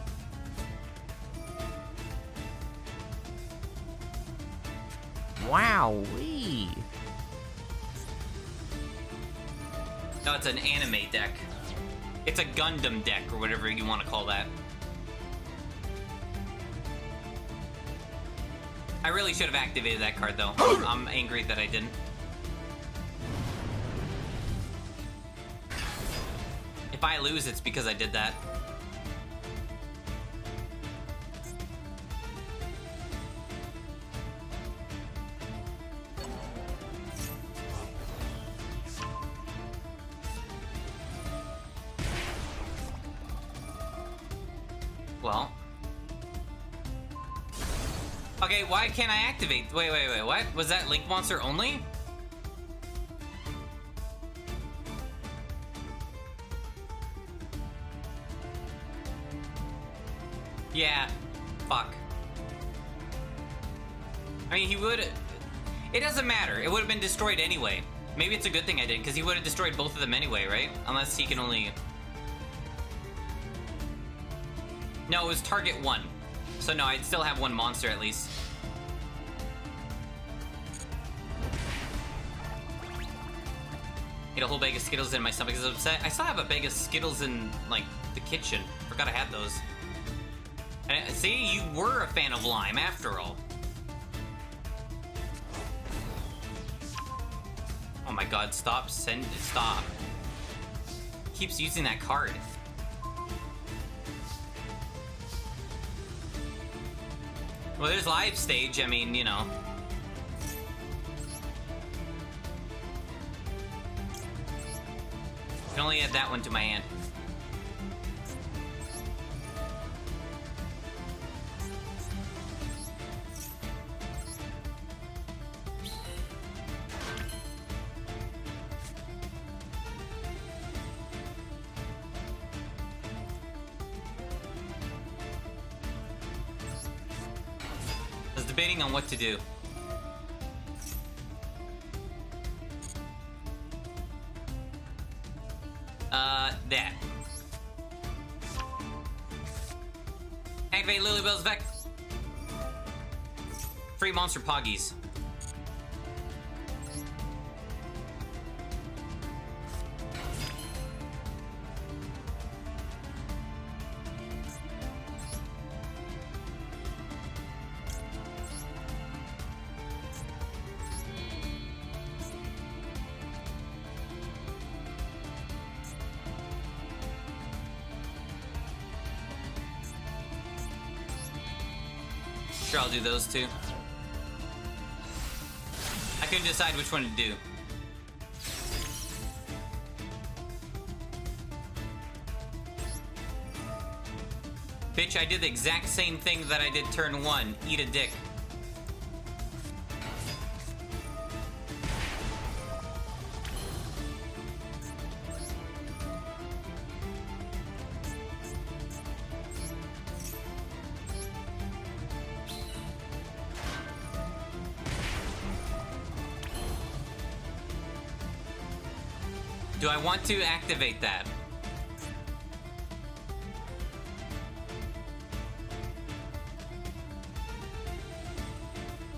Wowee. No, it's an anime deck. It's a Gundam deck, or whatever you want to call that. I really should have activated that card, though. I'm angry that I didn't. If I lose, it's because I did that. Well. Okay, why can't I activate? Wait, what? Was that Link Monster only? Yeah. Fuck. I mean, he would... It doesn't matter. It would have been destroyed anyway. Maybe it's a good thing I did, because he would have destroyed both of them anyway, right? Unless he can only... No, it was target 1. So no, I'd still have one monster at least. Ate a whole bag of Skittles and my stomach is upset. I still have a bag of Skittles in, like, the kitchen. Forgot I had those. And see, you were a fan of lime after all. Oh my god, stop. Stop. Keeps using that card. Well, there's live stage, I mean, you know. I can only add that one to my hand. Debating on what to do. That. Activate Lilybell's Vex. Free monster Poggies. Sure, I'll do those two. I couldn't decide which one to do. Bitch, I did the exact same thing that I did turn 1. Eat a dick. Do I want to activate that?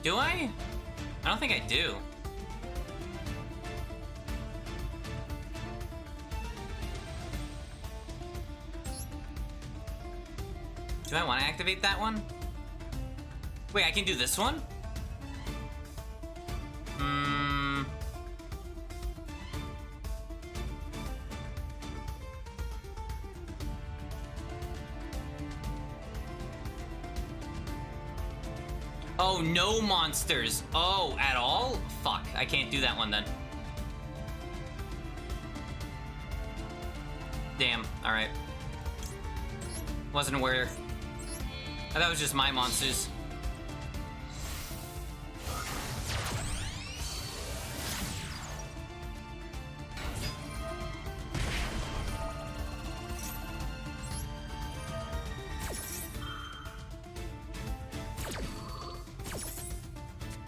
Do I? I don't think I do. Do I want to activate that one? Wait, I can do this one? Oh, no monsters. Oh, at all? Fuck, I can't do that one then. Damn, alright. Wasn't aware. I thought it was just my monsters.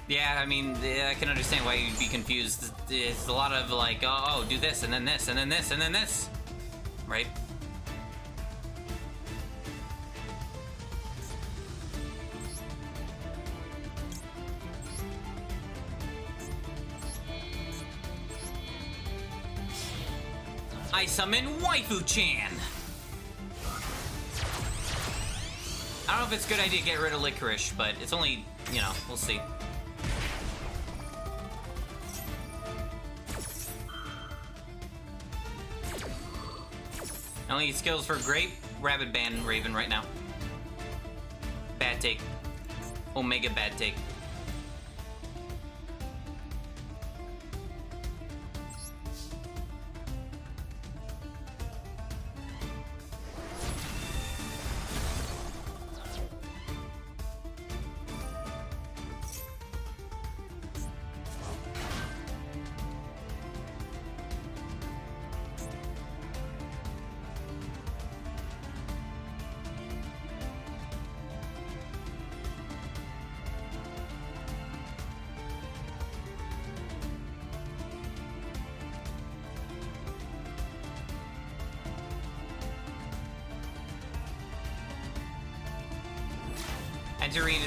Yeah, I mean, I can understand why you'd be confused. It's a lot of like, oh, do this, and then this, and then this, and then this. Right? I summon Waifu-chan! I don't know if it's a good idea to get rid of Licorice, but it's only, you know, we'll see. I only need skills for Grape, Rabbit Band, Raven right now. Bad take. Omega bad take.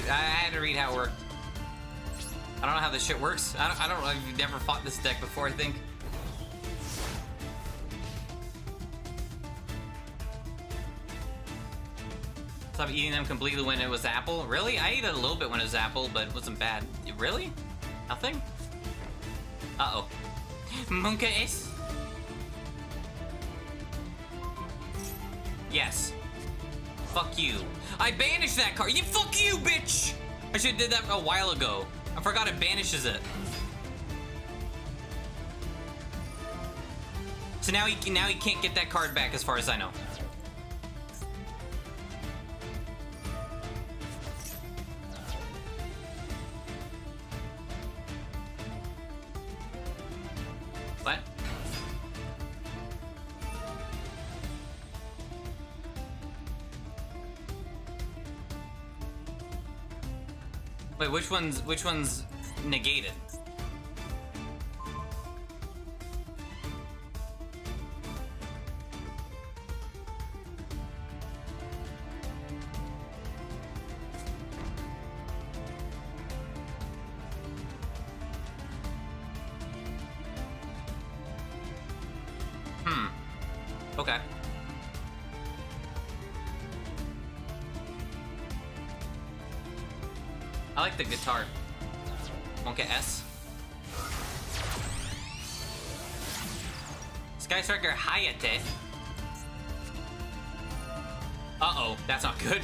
I had to read how it worked. I don't know how this shit works. I don't know. You've never fought this deck before, I think. Stop eating them completely when it was apple. Really? I ate it a little bit when it was apple, but it wasn't bad. Really? Nothing? Uh-oh. Unluckiest? Yes. Fuck you. I banished that card. You fuck you, bitch! I should have did that a while ago. I forgot it banishes it. So now he can't get that card back as far as I know. What? Wait, which one's negated? Okay. I like the guitar. Wonka S. Sky Striker Hayate. Uh-oh, that's not good.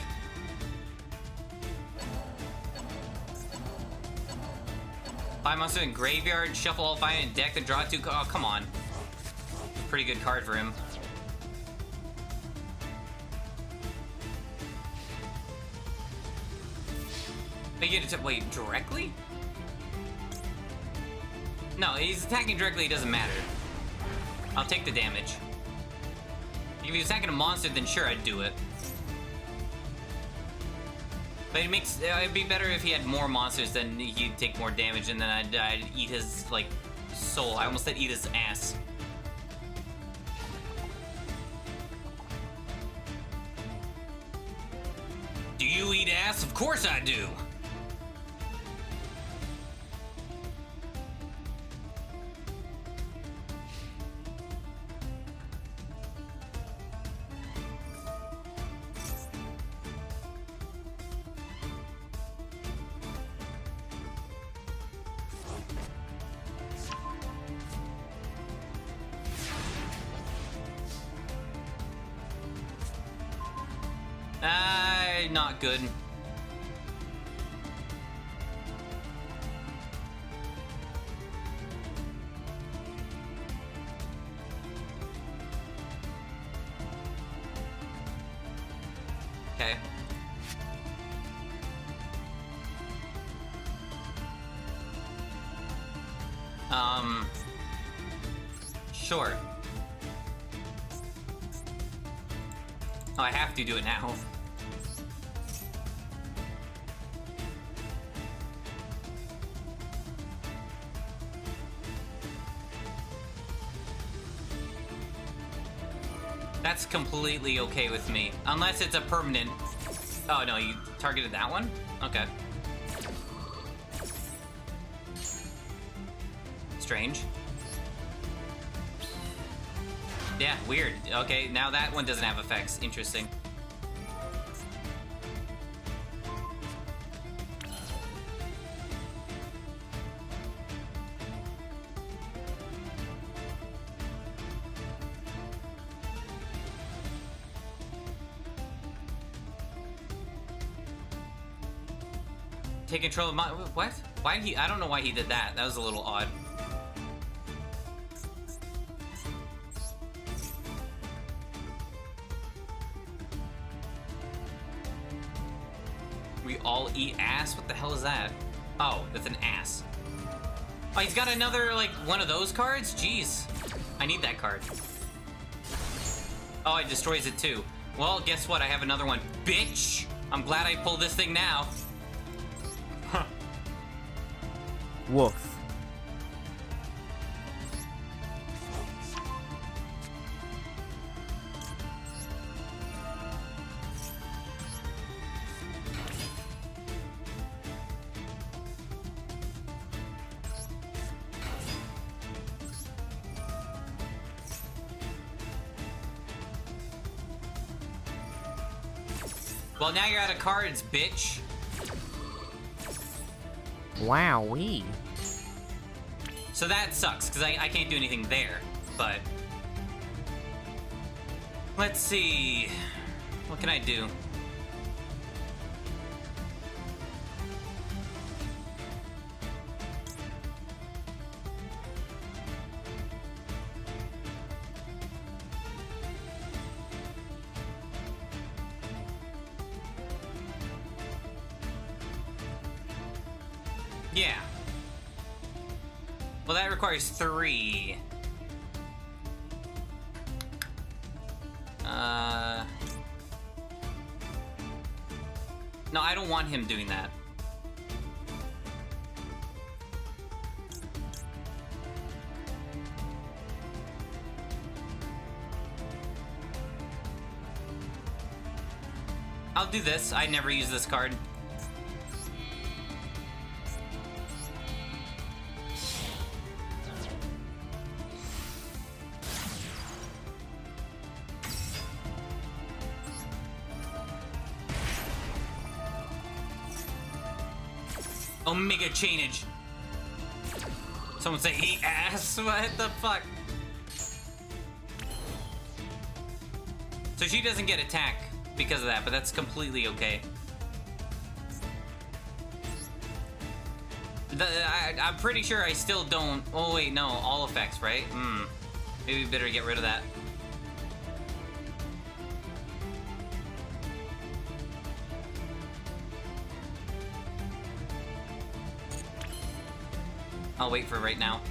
Five monsters in graveyard, shuffle all five in deck, then draw two. Oh, come on. Pretty good card for him. They get to wait directly? No, he's attacking directly, it doesn't matter. I'll take the damage. If he was attacking a monster, then sure, I'd do it. But it'd be better if he had more monsters, then he'd take more damage, and then I'd eat his, like, soul. I almost said eat his ass. Do you eat ass? Of course I do! Not good. Okay. Sure. Oh, I have to do it now. That's completely okay with me. Unless it's a permanent... Oh, no, you targeted that one? Okay. Strange. Yeah, weird. Okay, now that one doesn't have effects. Interesting. Take control of my... What? Why did he... I don't know why he did that. That was a little odd. We all eat ass? What the hell is that? Oh, that's an ass. Oh, he's got another, like, one of those cards? Jeez. I need that card. Oh, it destroys it too. Well, guess what? I have another one. Bitch! I'm glad I pulled this thing now. Huh. Woof. Well, now you're out of cards, bitch. Wowee. So that sucks, because I can't do anything there, but... Let's see... What can I do? Yeah. Well, that requires 3. No, I don't want him doing that. I'll do this. I never use this card. Omega chainage. Someone say eat ass. What the fuck? So she doesn't get attack because of that, but that's completely okay. I'm pretty sure I still don't... Oh wait, no, all effects, right? Maybe we better get rid of that. I'll wait for right now.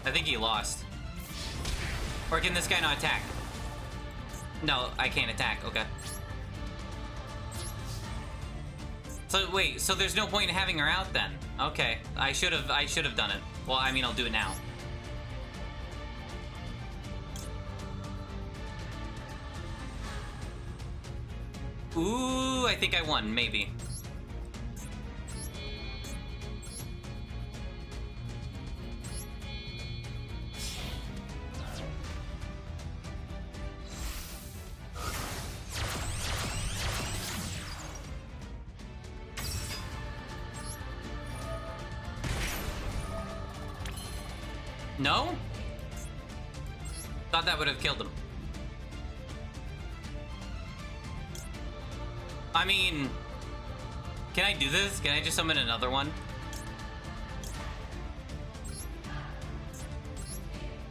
I think he lost. Or can this guy not attack? No, I can't attack. Okay. So wait, so there's no point in having her out then? Okay, I should have done it. Well, I mean, I'll do it now. Ooh, I think I won, maybe. No? Thought that would have killed him. I mean... Can I do this? Can I just summon another one?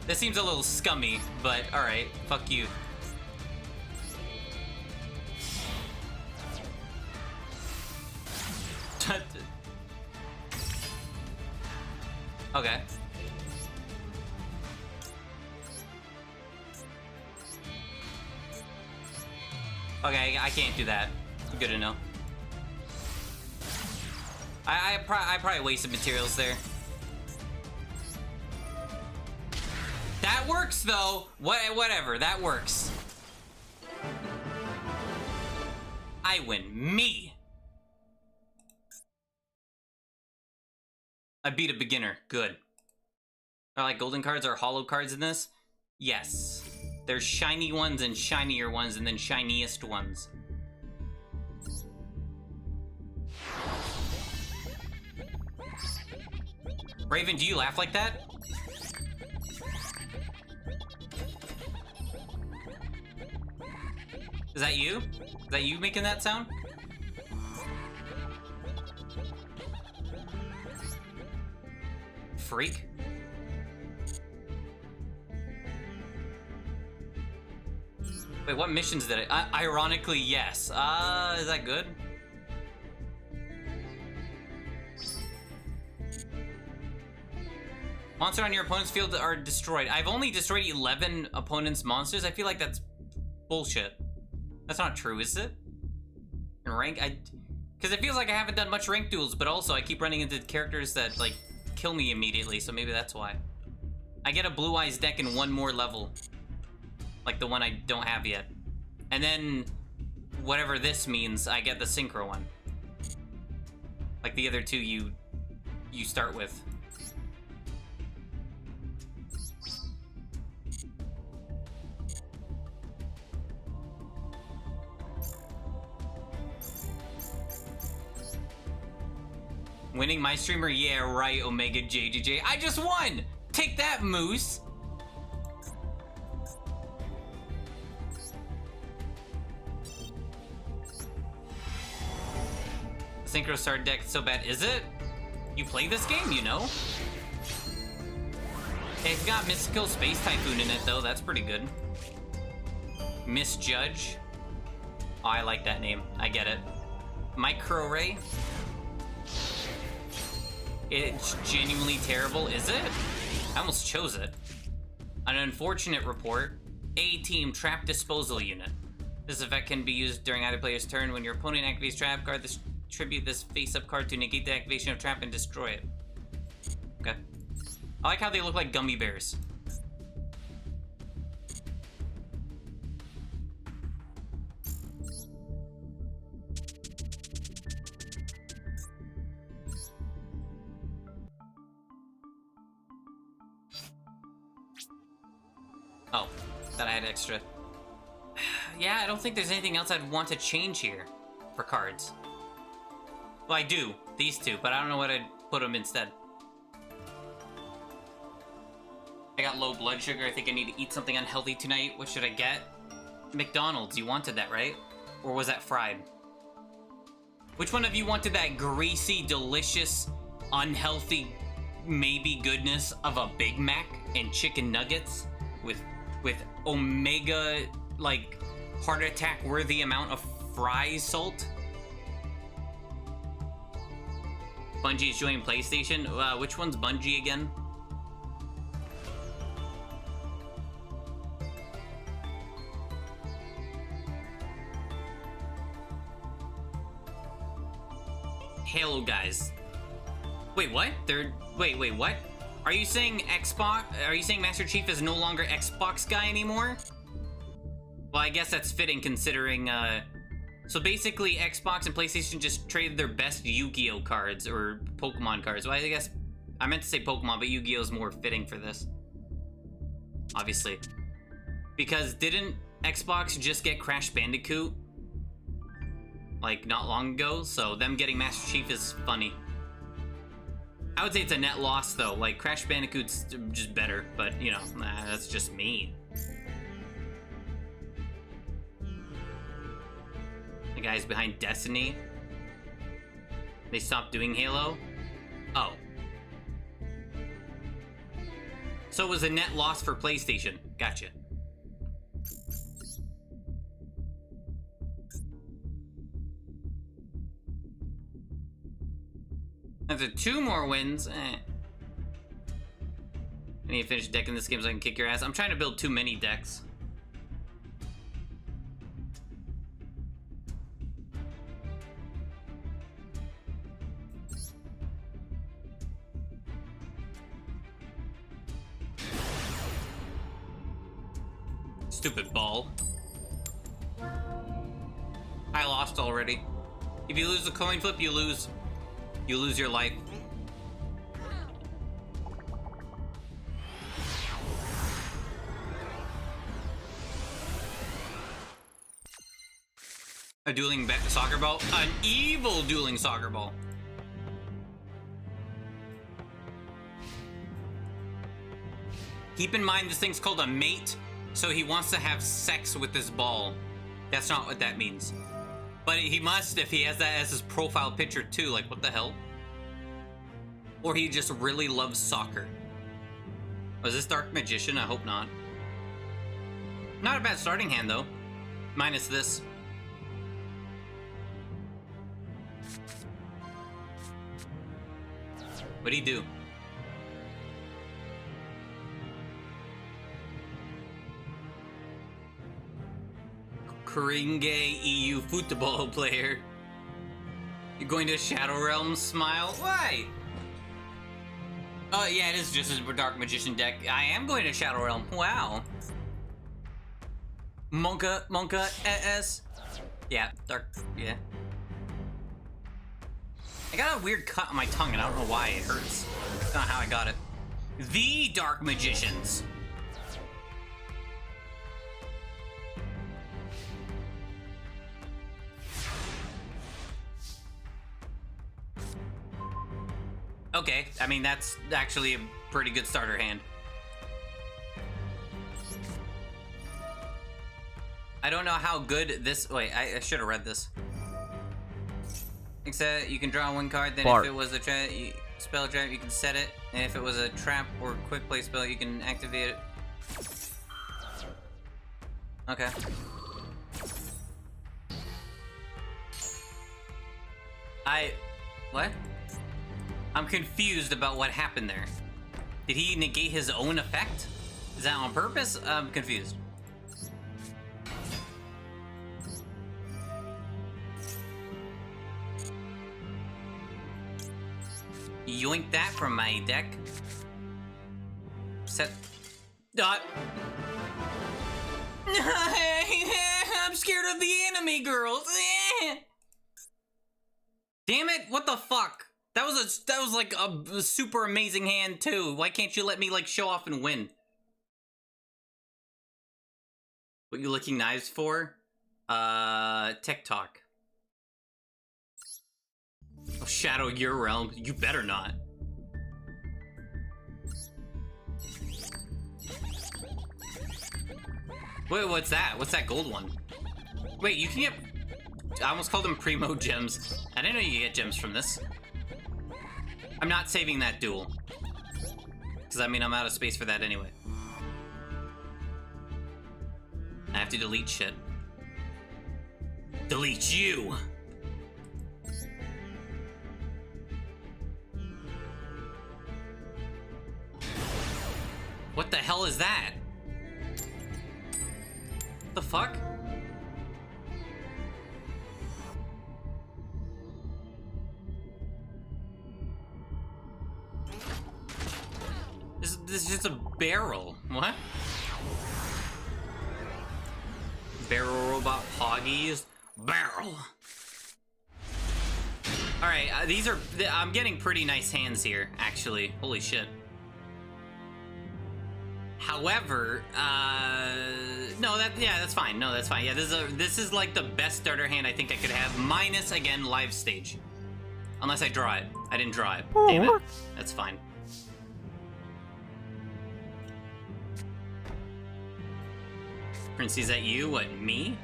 This seems a little scummy, but alright. Fuck you. Okay. Okay, I can't do that. Good to know. I probably wasted materials there. That works though. Whatever, that works. I win. Me. I beat a beginner. Good. Are like golden cards or hollow cards in this? Yes. There's shiny ones and shinier ones and then shiniest ones. Raven, do you laugh like that? Is that you? Is that you making that sound? Freak. Wait, what missions did I... ironically, yes. Is that good? Monster on your opponent's field are destroyed. I've only destroyed 11 opponent's monsters. I feel like that's bullshit. That's not true, is it? In rank, because it feels like I haven't done much rank duels, but also I keep running into characters that, like, kill me immediately, so maybe that's why. I get a Blue Eyes deck in one more level. Like the one I don't have yet. And then, whatever this means, I get the Synchro one. Like the other two you start with. Winning my streamer? Yeah, right, Omega JJJ. I just won! Take that, Moose! Synchro Star deck is so bad. Is it? You play this game, you know? Hey, it's got Mystical Space Typhoon in it, though. That's pretty good. Misjudge. Oh, I like that name. I get it. Micro Ray. It's genuinely terrible, is it? I almost chose it. An unfortunate report. A-Team Trap Disposal Unit. This effect can be used during either player's turn. When your opponent activates Trap card, tribute this face-up card to negate the activation of Trap and destroy it. Okay. I like how they look like gummy bears. Oh, that I had extra. Yeah, I don't think there's anything else I'd want to change here for cards. Well, I do. These two, but I don't know what I'd put them instead. I got low blood sugar. I think I need to eat something unhealthy tonight. What should I get? McDonald's. You wanted that, right? Or was that fried? Which one of you wanted that greasy, delicious, unhealthy, maybe goodness of a Big Mac and chicken nuggets with omega, like, heart attack worthy amount of fries salt? Bungie is joining PlayStation. Which one's Bungie again? Halo guys. Wait, what? Wait, what? Are you saying Xbox? Are you saying Master Chief is no longer Xbox guy anymore? Well, I guess that's fitting considering, so basically Xbox and PlayStation just traded their best Yu-Gi-Oh cards, or Pokemon cards. Well, I guess, I meant to say Pokemon, but Yu-Gi-Oh is more fitting for this. Obviously. Because didn't Xbox just get Crash Bandicoot? Like, not long ago, so them getting Master Chief is funny. I would say it's a net loss, though. Like, Crash Bandicoot's just better, but, you know, that's just me. The guys behind Destiny. They stopped doing Halo? Oh. So it was a net loss for PlayStation. Gotcha. After 2 more wins, I need to finish decking this game so I can kick your ass. I'm trying to build too many decks. Stupid ball. I lost already. If you lose the coin flip, you lose. You lose your life. A dueling soccer ball? An evil dueling soccer ball. Keep in mind this thing's called a mate, so he wants to have sex with this ball. That's not what that means. But he must if he has that as his profile picture too, like what the hell? Or he just really loves soccer. Was this Dark Magician? I hope not. Not a bad starting hand though. Minus this. What'd he do? Kringe EU football player. You're going to Shadow Realm? Smile? Why? Oh yeah, it is just a Dark Magician deck. I am going to Shadow Realm. Wow. Monka, S. Yeah, Dark, yeah. I got a weird cut on my tongue and I don't know why it hurts. That's not how I got it. The Dark Magicians. Okay, I mean, that's actually a pretty good starter hand. I don't know how good this... Wait, I should have read this. Except you can draw one card, then if it was a spell trap, you can set it. And if it was a trap or quick play spell, you can activate it. Okay. What? I'm confused about what happened there. Did he negate his own effect? Is that on purpose? I'm confused. Yoink that from my deck. Set. Dot. I'm scared of the enemy girls. Damn it! What the fuck? That was like a super amazing hand too. Why can't you let me like show off and win? What you licking knives for? TikTok. Oh, shadow your realm. You better not. Wait, what's that? What's that gold one? Wait, you can get... I almost called them Primo gems. I didn't know you could get gems from this. I'm not saving that duel. Because, I mean, I'm out of space for that anyway. I have to delete shit. Delete you! What the hell is that? What the fuck? This is just a barrel. What? Barrel robot Poggies? Barrel. Alright, these are... I'm getting pretty nice hands here, actually. Holy shit. However, no, that's fine. No, that's fine. Yeah, this is like the best starter hand I think I could have, minus, again, live stage. Unless I draw it. I didn't draw it. Damn it. That's fine. Princey, is that you? What, me?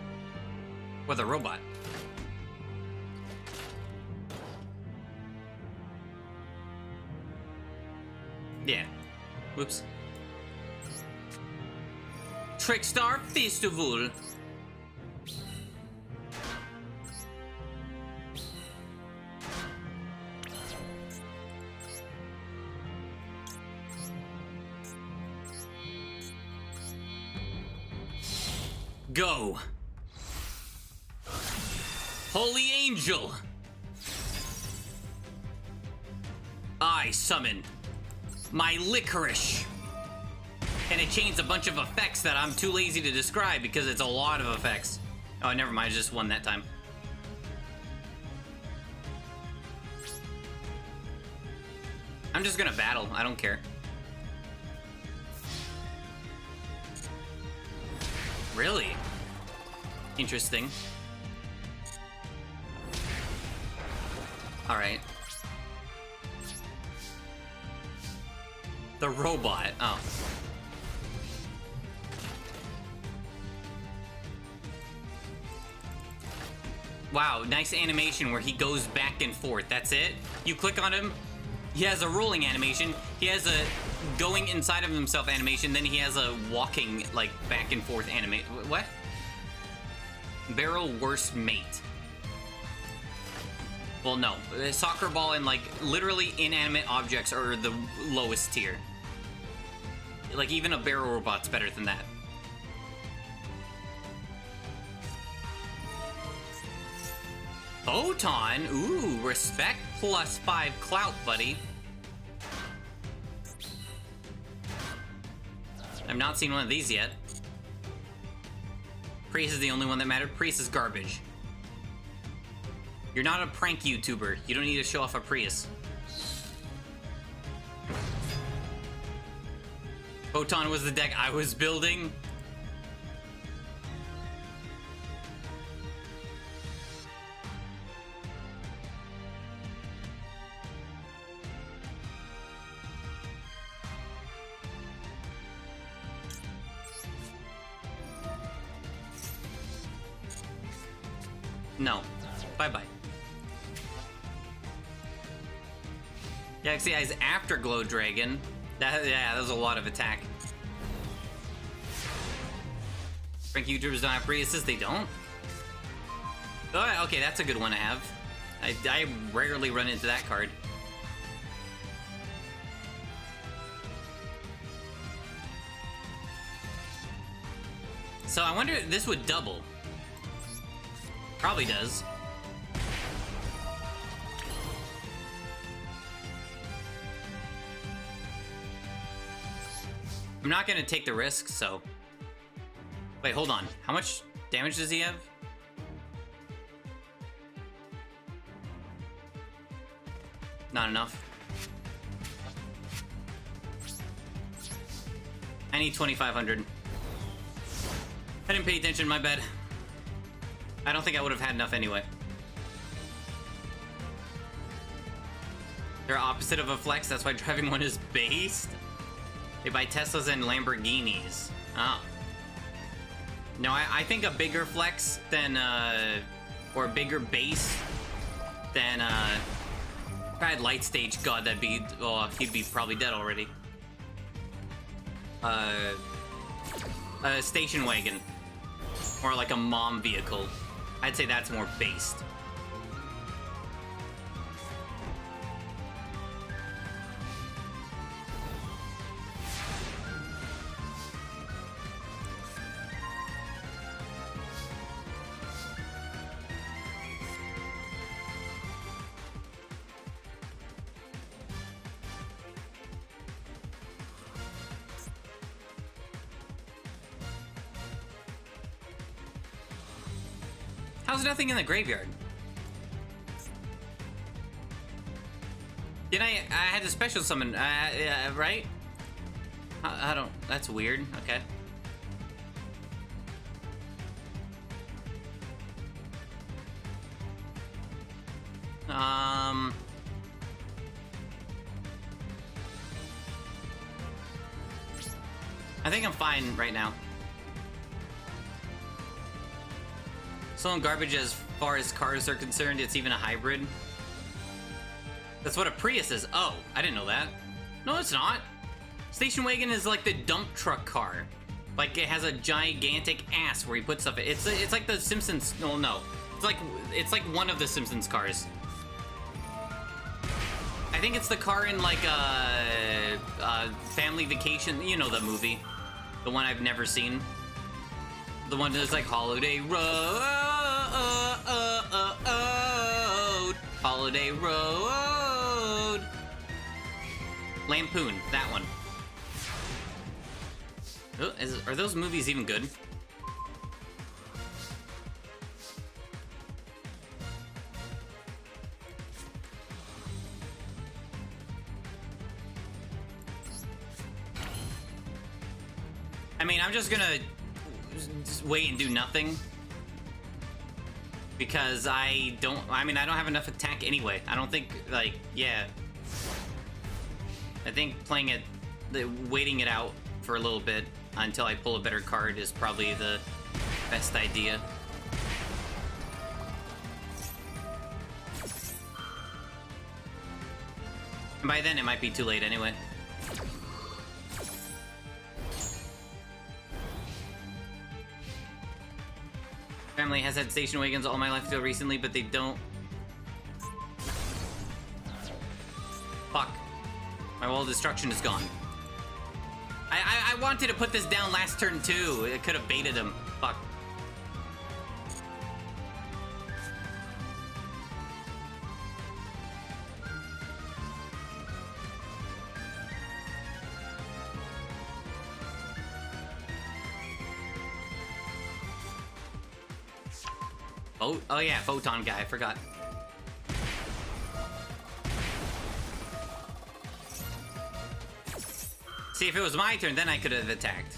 Or the robot? Yeah. Whoops. Trickstar Festival. Go. Holy Angel. I summon my Licorice. And it changed a bunch of effects that I'm too lazy to describe because it's a lot of effects. Oh, never mind, I just won that time. I'm just gonna battle, I don't care. Really? Interesting. Alright. The robot, oh. Wow, nice animation where he goes back and forth. That's it? You click on him, he has a rolling animation, he has a going inside of himself animation, then he has a walking, like, back and forth animation. What? Barrel worst mate. Well, no. Soccer ball and, like, literally inanimate objects are the lowest tier. Like, even a barrel robot's better than that. Photon? Ooh, respect plus 5 clout, buddy. I've not seen one of these yet. Prius is the only one that mattered. Prius is garbage. You're not a prank YouTuber. You don't need to show off a Prius. Photon was the deck I was building. No. Bye-bye. Yeah, see, eyes after Glow Dragon. Yeah, that was a lot of attack. Prank YouTubers don't have Priuses? They don't? Oh, okay, that's a good one to have. I rarely run into that card. So I wonder if this would double. Probably does. I'm not gonna take the risk, so... Wait, hold on. How much damage does he have? Not enough. I need 2,500. I didn't pay attention, my bad. I don't think I would have had enough anyway. They're opposite of a flex, that's why driving one is based. They buy Teslas and Lamborghinis. Oh. No, I think a bigger flex than, or a bigger base than, if I had Light Stage, God, that'd be, oh, he'd be probably dead already. A station wagon. Or like a mom vehicle. I'd say that's more based. How's nothing in the graveyard? Did I had to special summon, right? I don't, that's weird, okay. I think I'm fine right now. Still garbage as far as cars are concerned. It's even a hybrid. That's what a Prius is. Oh, I didn't know that. No, it's not. Station wagon is like the dump truck car. Like it has a gigantic ass where he puts stuff. It's like the Simpsons. No. It's like one of the Simpsons cars. I think it's the car in like Family Vacation. You know the movie, the one I've never seen. The one that's like Holiday Road, Holiday Road, Lampoon, that one. Are those movies even good? I mean, I'm just gonna just wait and do nothing. Because I don't have enough attack anyway. I don't think, like, yeah. I think playing it, waiting it out for a little bit until I pull a better card is probably the best idea. And by then it might be too late anyway. Family has had station wagons all my life until recently, but they don't. Fuck. My wall of destruction is gone. I wanted to put this down last turn too. It could have baited him. Fuck. Oh yeah, photon guy, I forgot. See, if it was my turn, then I could have attacked.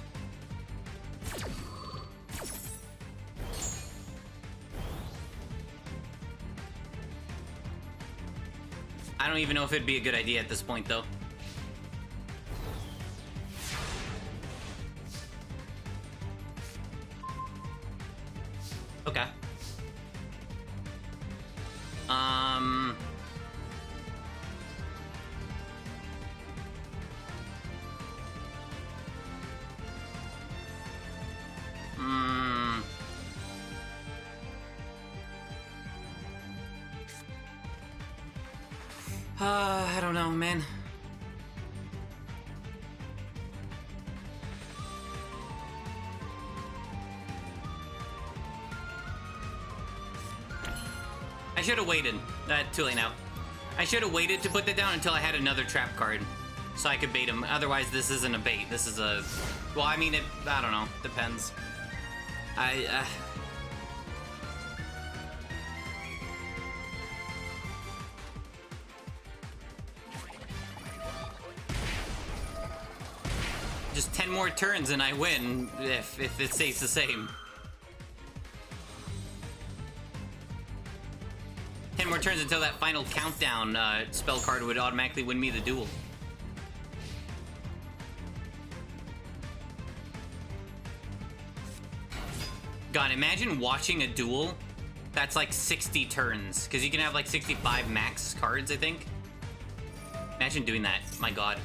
I don't even know if it'd be a good idea at this point, though. Okay. I don't know, man. I should have waited. Too late now. I should have waited to put that down until I had another trap card, so I could bait him. Otherwise, this isn't a bait. This is a... Well, I mean, I don't know. Depends. Just 10 more turns and I win, if it stays the same. 10 more turns until that final countdown spell card would automatically win me the duel. God, imagine watching a duel that's like 60 turns, because you can have like 65 max cards, I think. Imagine doing that, my god.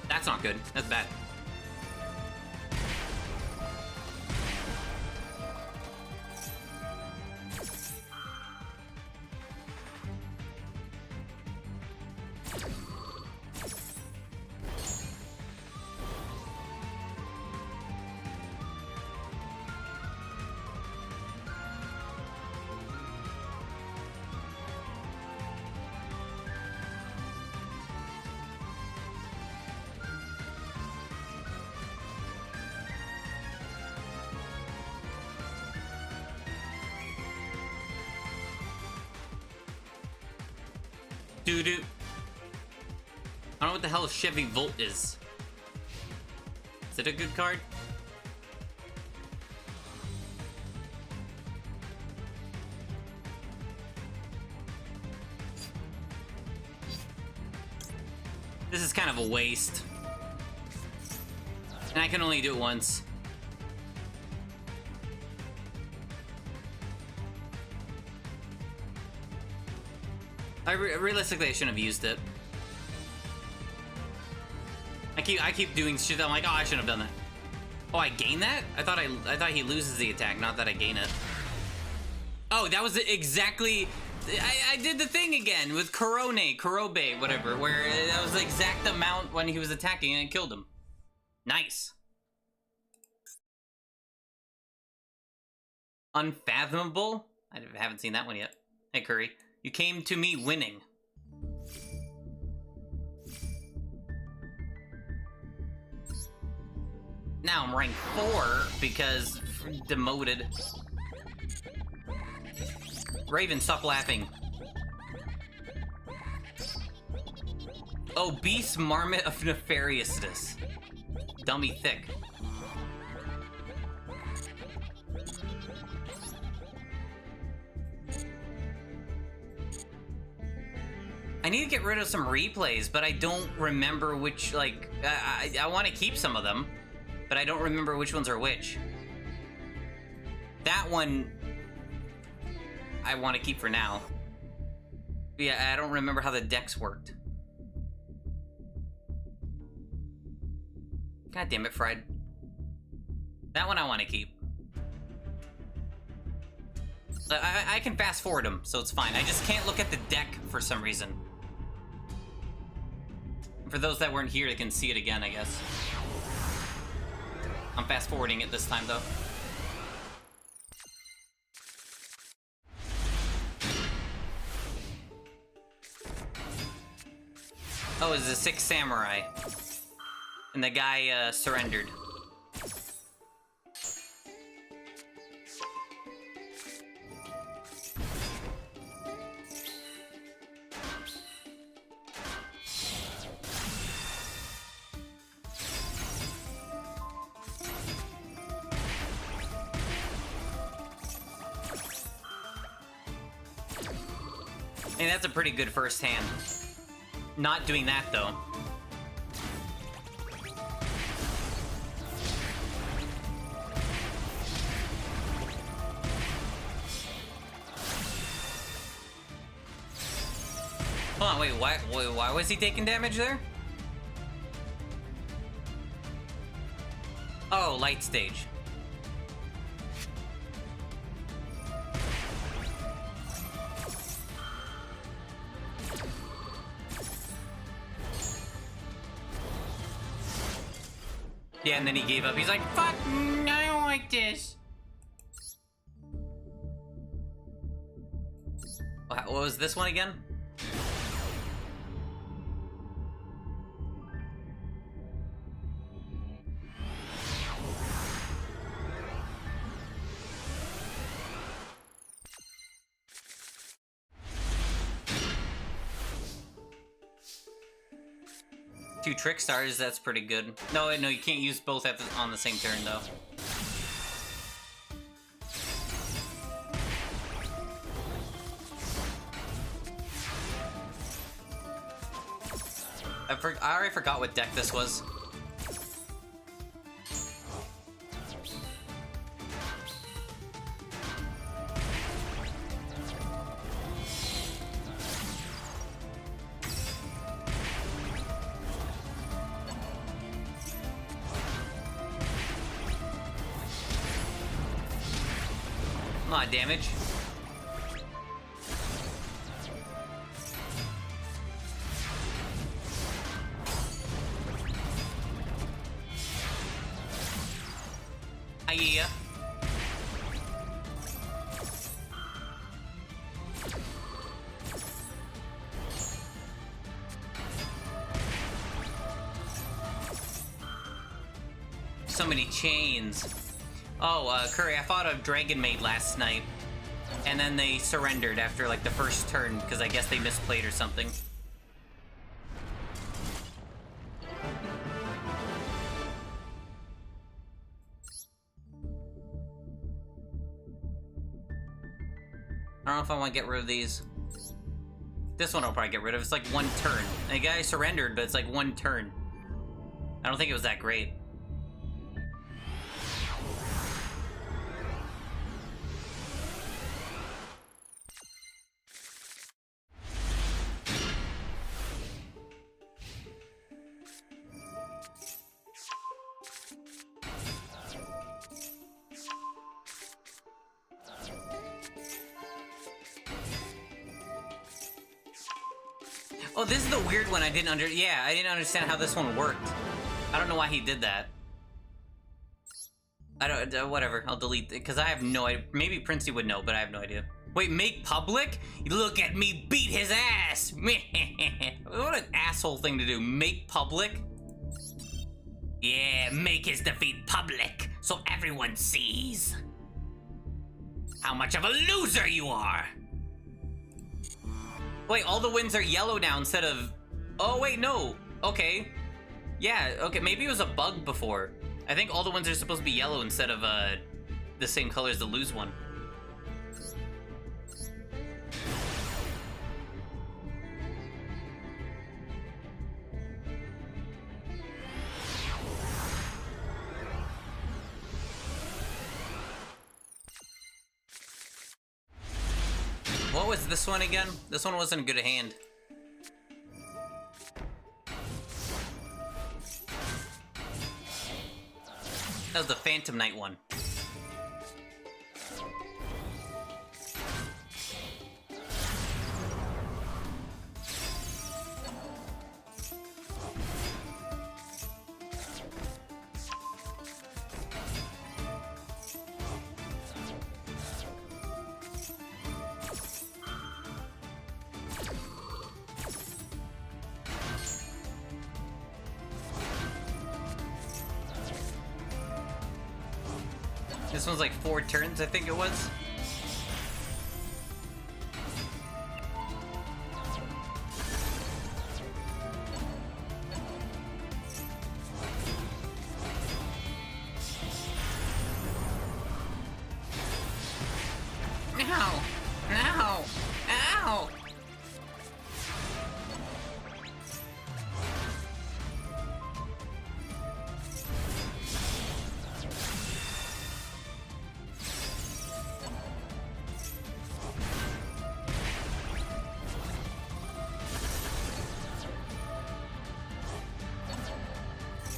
That's not good, that's bad. Doo-doo. I don't know what the hell Chevy Volt is. Is it a good card? This is kind of a waste. And I can only do it once. Realistically, I shouldn't have used it. I keep doing shit that I'm like, oh, I shouldn't have done that. Oh, I gain that? I thought he loses the attack, not that I gain it. Oh, that was exactly... I did the thing again with Kurobe, whatever, where that was the exact amount when he was attacking and it killed him. Nice. Unfathomable? I haven't seen that one yet. Hey, Curry. You came to me winning. Now I'm rank 4 because demoted. Raven, stop laughing. Oh, Beast Marmot of Nefariousness. Dummy thick. I need to get rid of some replays, but I don't remember which, like, I want to keep some of them, but I don't remember which ones are which. That one, I want to keep for now. Yeah, I don't remember how the decks worked. God damn it, Fried. That one I want to keep. I can fast forward them, so it's fine. I just can't look at the deck for some reason. For those that weren't here, they can see it again, I guess. I'm fast forwarding it this time, though. Oh, it's the 6 Samurai. And the guy, surrendered. And that's a pretty good first hand. Not doing that, though. Hold on, wait, why was he taking damage there? Oh, light stage. Yeah, and then he gave up. He's like, fuck, I don't like this. What was this one again? Two Trick Stars, that's pretty good. No, you can't use both on the same turn, though. I already forgot what deck this was. A lot of damage. Yeah. So many chains. Oh, Curry, I fought a Dragon Maid last night, and then they surrendered after, like, the first turn, because I guess they misplayed or something. I don't know if I want to get rid of these. This one I'll probably get rid of. It's like one turn. The guy surrendered, but it's like one turn. I don't think it was that great. Oh, this is the weird one I didn't I didn't understand how this one worked. I don't know why he did that. I don't, whatever, I'll delete it, because I have no idea. Maybe Princey would know, but I have no idea. Wait, make public? Look at me beat his ass! What an asshole thing to do, make public? Yeah, make his defeat public so everyone sees how much of a loser you are. Wait, all the wins are yellow now instead of... Oh, wait, no. Okay. Yeah, okay, maybe it was a bug before. I think all the wins are supposed to be yellow instead of the same color as the lose one. What was this one again? This one wasn't a good hand. That was the Phantom Knight one. This one's like 4 turns, I think it was. Ow! Ow! Ow!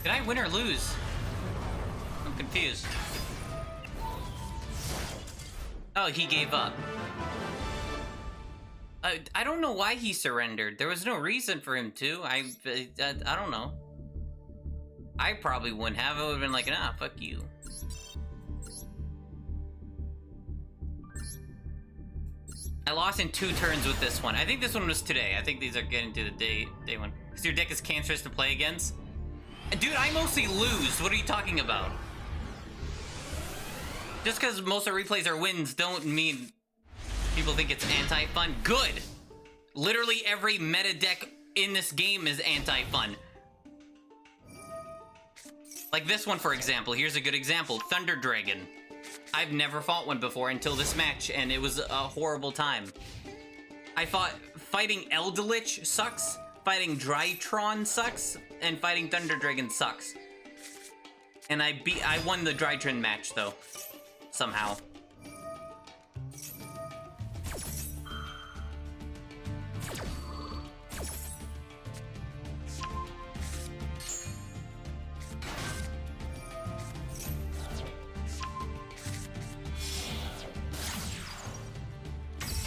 Did I win or lose? I'm confused. Oh, he gave up. I don't know why he surrendered. There was no reason for him to. I don't know. I probably wouldn't have. I would have been like, nah, fuck you. I lost in 2 turns with this one. I think this one was today. I think these are getting to the day one. Because your deck is cancerous to play against. Dude, I mostly lose. What are you talking about? Just because most of the replays are wins don't mean people think it's anti-fun. Good! Literally every meta deck in this game is anti-fun. Like this one, for example. Here's a good example. Thunder Dragon. I've never fought one before until this match, and it was a horrible time. Fighting Eldritch sucks. Fighting Drytron sucks, and fighting Thunder Dragon sucks. And I won the Drytron match though, somehow.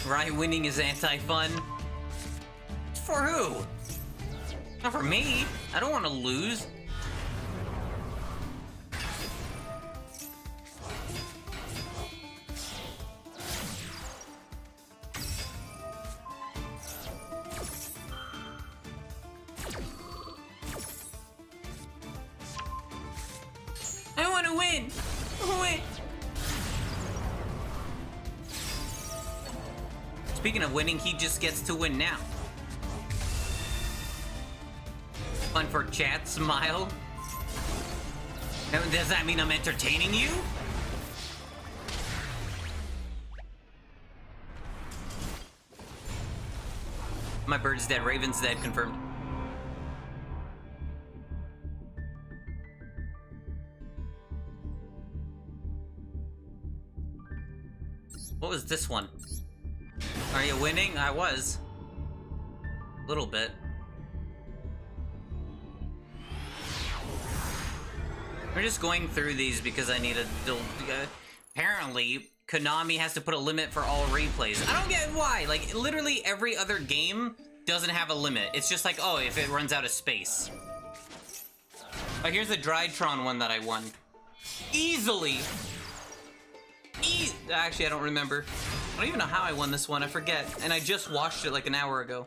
Right, winning is anti-fun. For who? Not for me. I don't want to lose. I want to win. Win. Speaking of winning, he just gets to win now. Fun for chat, smile. Does that mean I'm entertaining you? My bird's dead, Raven's dead, confirmed. What was this one? Are you winning? I was. A little bit. We're just going through these because I need a... apparently, Konami has to put a limit for all replays. I don't get why. Like, literally every other game doesn't have a limit. It's just like, oh, if it runs out of space. Oh, here's the Drytron one that I won. Easily! Actually, I don't remember. I don't even know how I won this one. I forget. And I just watched it like an hour ago.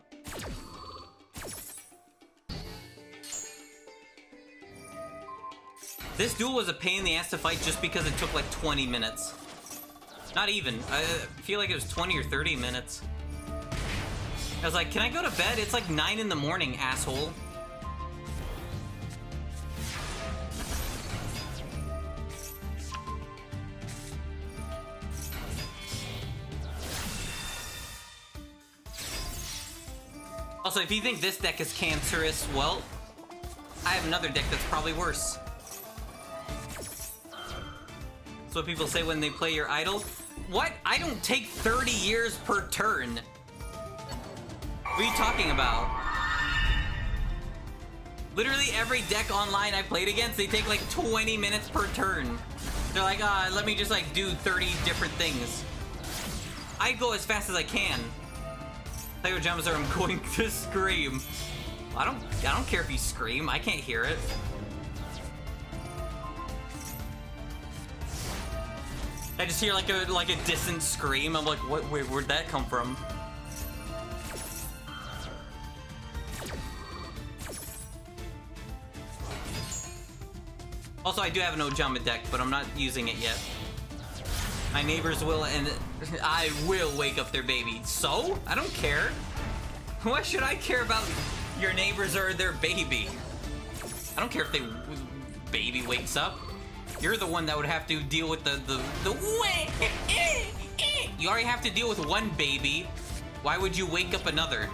This duel was a pain in the ass to fight just because it took like 20 minutes. Not even. I feel like it was 20 or 30 minutes. I was like, can I go to bed? It's like 9 in the morning, asshole. Also, if you think this deck is cancerous, well, I have another deck that's probably worse. That's what people say when they play your idol. What? I don't take 30 years per turn. What are you talking about? Literally every deck online I played against, they take like 20 minutes per turn. They're like, let me just like do 30 different things. I go as fast as I can. Play with gems or I'm going to scream. I don't care if you scream. I can't hear it. I just hear like a distant scream. I'm like, what? Where'd that come from? Also, I do have an Ojama deck, but I'm not using it yet. My neighbors will, and I will wake up their baby. So? I don't care. Why should I care about your neighbors or their baby? I don't care if the baby wakes up. You're the one that would have to deal with the You already have to deal with one baby. Why would you wake up another?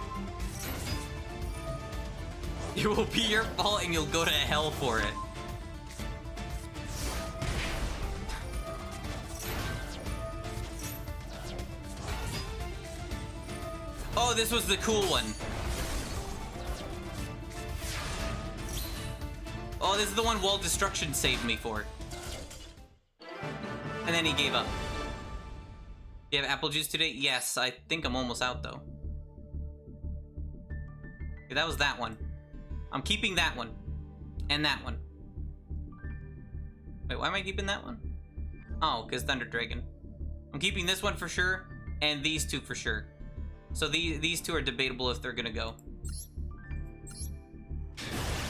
It will be your fault and you'll go to hell for it. Oh, this was the cool one. Oh, this is the one Wall Destruction saved me for. And then he gave up. Do you have apple juice today? Yes, I think I'm almost out though. Okay, that was that one. I'm keeping that one. And that one. Wait, why am I keeping that one? Oh, because Thunder Dragon. I'm keeping this one for sure, and these two for sure. So these two are debatable if they're gonna go.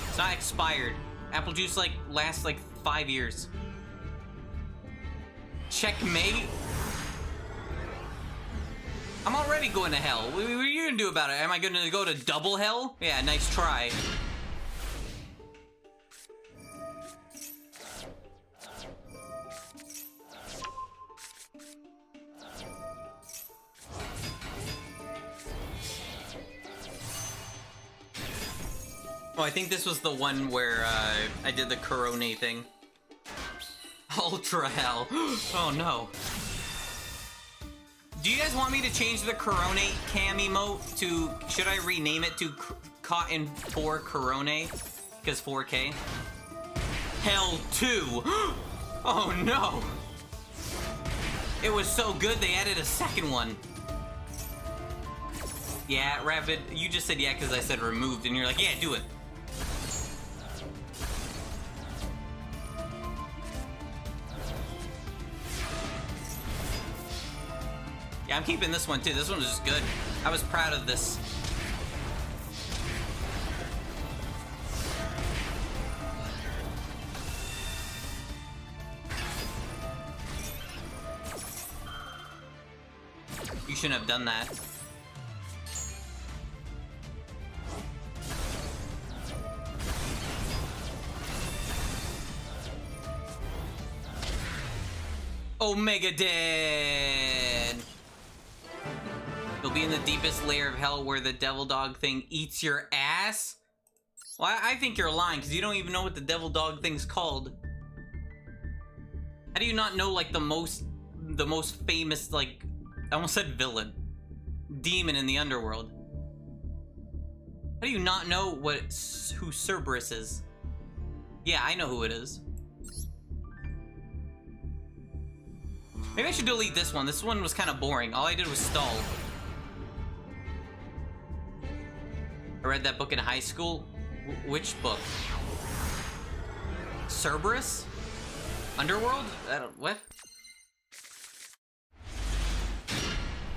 It's not expired. Apple juice like lasts like 5 years. Checkmate. I'm already going to hell. What are you gonna do about it? Am I gonna go to double hell? Yeah, nice try. Oh, I think this was the one where I did the Corone thing. Ultra hell. Oh no. Do you guys want me to change the Corone cam emote to... Should I rename it to Cotton 4 Corone? Because 4K? Hell 2! Oh no! It was so good they added a second one. Yeah, Rapid, you just said yeah because I said removed and you're like, yeah, do it. Yeah, I'm keeping this one too. This one was just good. I was proud of this. You shouldn't have done that. Omega Dead! You'll be in the deepest layer of hell where the devil dog thing eats your ass? Well, I think you're lying, because you don't even know what the devil dog thing's called. How do you not know, like, the most famous, like, I almost said villain. Demon in the underworld. How do you not know who Cerberus is? Yeah, I know who it is. Maybe I should delete this one. This one was kind of boring. All I did was stall. I read that book in high school. Which book? Cerberus? Underworld? What?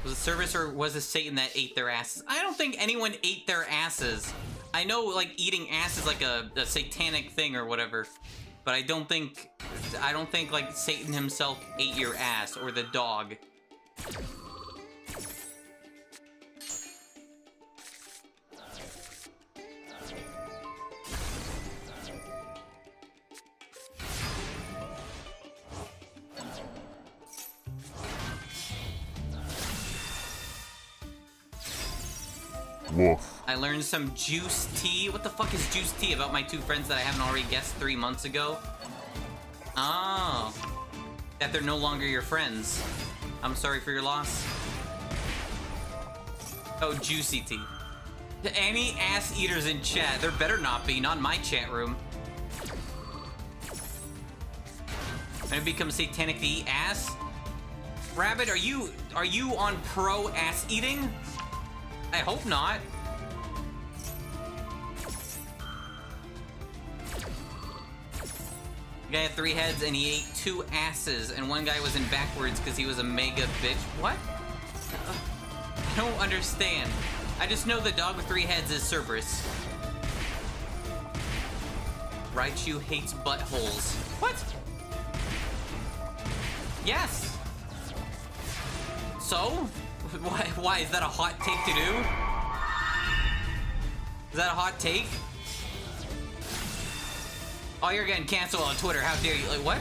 Was it Cerberus or was it Satan that ate their asses? I don't think anyone ate their asses. I know, like, eating ass is like a satanic thing or whatever. But I don't think like Satan himself ate your ass or the dog. Woof. I learned some juice tea. What the fuck is juice tea about my two friends that I haven't already guessed 3 months ago? Oh. That they're no longer your friends. I'm sorry for your loss. Oh, juicy tea. Any ass eaters in chat? There better not be, not in my chat room. I'm gonna become satanic to eat ass? Rabbit, are you on pro ass eating? I hope not. The guy had 3 heads and he ate 2 asses, and one guy was in backwards because he was a mega bitch. What? I don't understand. I just know the dog with 3 heads is Cerberus. Raichu hates buttholes. What? Yes. So? Why? Is that a hot take to do? Is that a hot take? Oh, you're getting canceled on Twitter. How dare you? Like, what?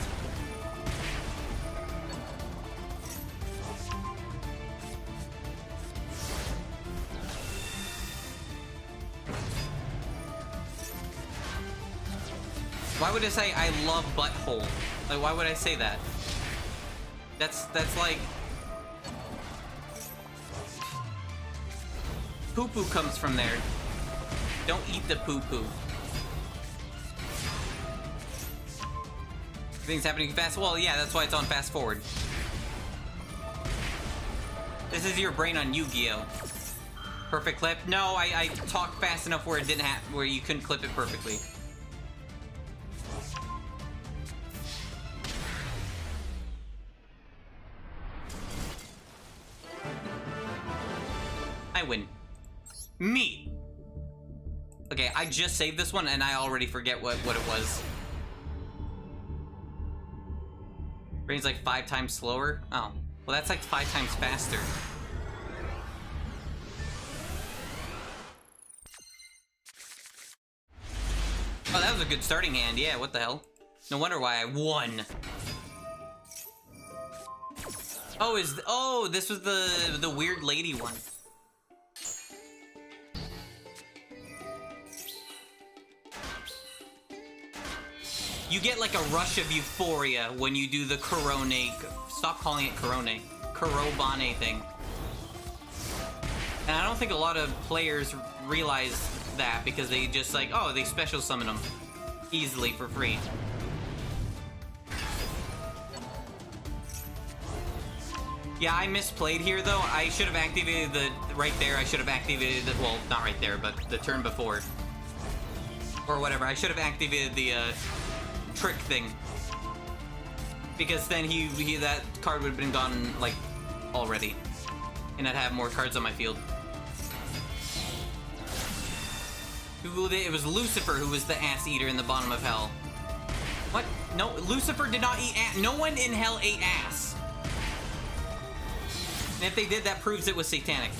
Why would I say I love butthole? Like, why would I say that? That's like... Poo-poo comes from there. Don't eat the poo-poo. Everything's happening fast. Well, yeah, that's why it's on fast forward. This is your brain on Yu-Gi-Oh! Perfect clip? No, I talked fast enough where it didn't where you couldn't clip it perfectly. I win. Me! Okay, I just saved this one and I already forget what it was. Brain's like 5 times slower? Oh. Well, that's like 5 times faster. Oh, that was a good starting hand. Yeah, what the hell? No wonder why I won. Oh, this was the weird lady one. You get like a rush of euphoria when you do the Corone. Stop calling it Corone. Kurobane thing. And I don't think a lot of players realize that because they just like, oh, they special summon them easily for free. Yeah, I misplayed here though. I should have activated the right there. I should have activated the, well, not right there, but the turn before. Or whatever. I should have activated the trick thing, because then he that card would have been gone like already, and I'd have more cards on my field. It was Lucifer who was the ass eater in the bottom of hell. What? No, Lucifer did not eat ass. No one in hell ate ass. And if they did, that proves it was satanic.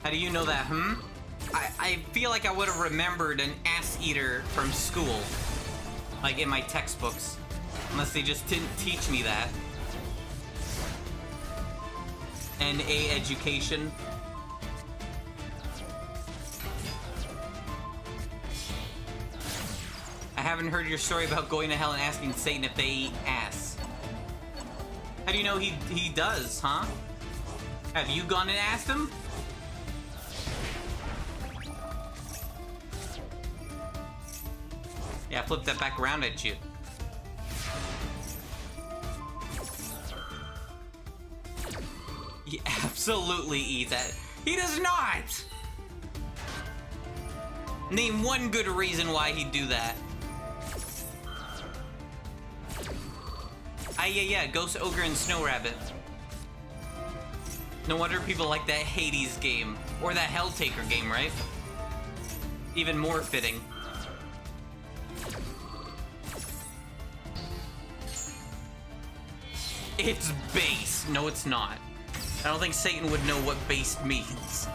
How do you know that, I feel like I would have remembered an ass eater from school. Like in my textbooks. Unless they just didn't teach me that. NA education. I haven't heard your story about going to hell and asking Satan if they eat ass. How do you know he does, huh? Have you gone and asked him? Yeah, flip that back around at you. He absolutely eats that. He does not! Name one good reason why he'd do that. Yeah, Ghost Ogre and Snow Rabbit. No wonder people like that Hades game. Or that Helltaker game, right? Even more fitting. It's base. No, it's not. I don't think Satan would know what base means.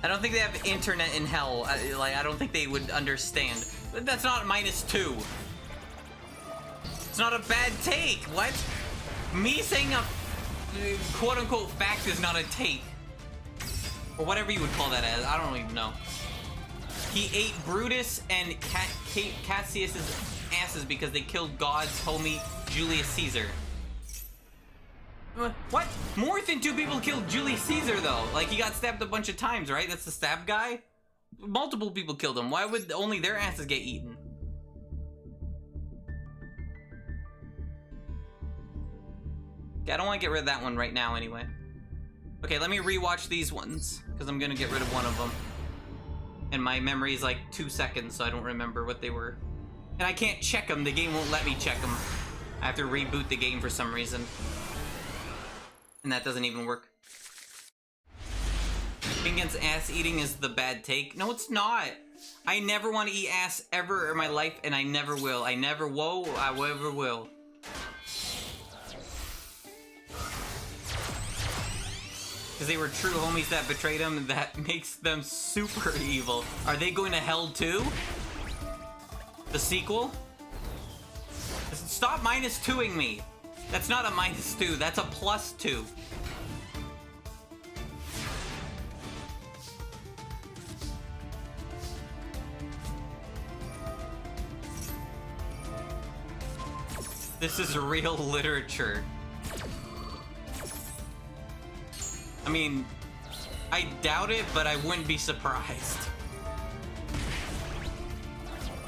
I don't think they have internet in hell. I don't think they would understand. That's not -2. It's not a bad take. What? Me saying a quote-unquote fact is not a take. Or whatever you would call that as. I don't even know. He ate Brutus and Cassius's asses because they killed God's homie Julius Caesar. What? More than 2 people killed Julius Caesar, though. Like, he got stabbed a bunch of times, right? That's the stab guy? Multiple people killed him. Why would only their asses get eaten? Okay, I don't want to get rid of that one right now, anyway. Okay, let me rewatch these ones, because I'm going to get rid of one of them. And my memory is like 2 seconds, so I don't remember what they were. And I can't check them. The game won't let me check them. I have to reboot the game for some reason. And that doesn't even work. Against ass eating is the bad take. No, it's not. I never want to eat ass ever in my life, and I never will. I never will. I never will. Because they were true homies that betrayed him, and that makes them super evil. Are they going to hell too? The sequel? Stop -2ing me. That's not a -2, that's a +2. This is real literature. I mean, I doubt it, but I wouldn't be surprised.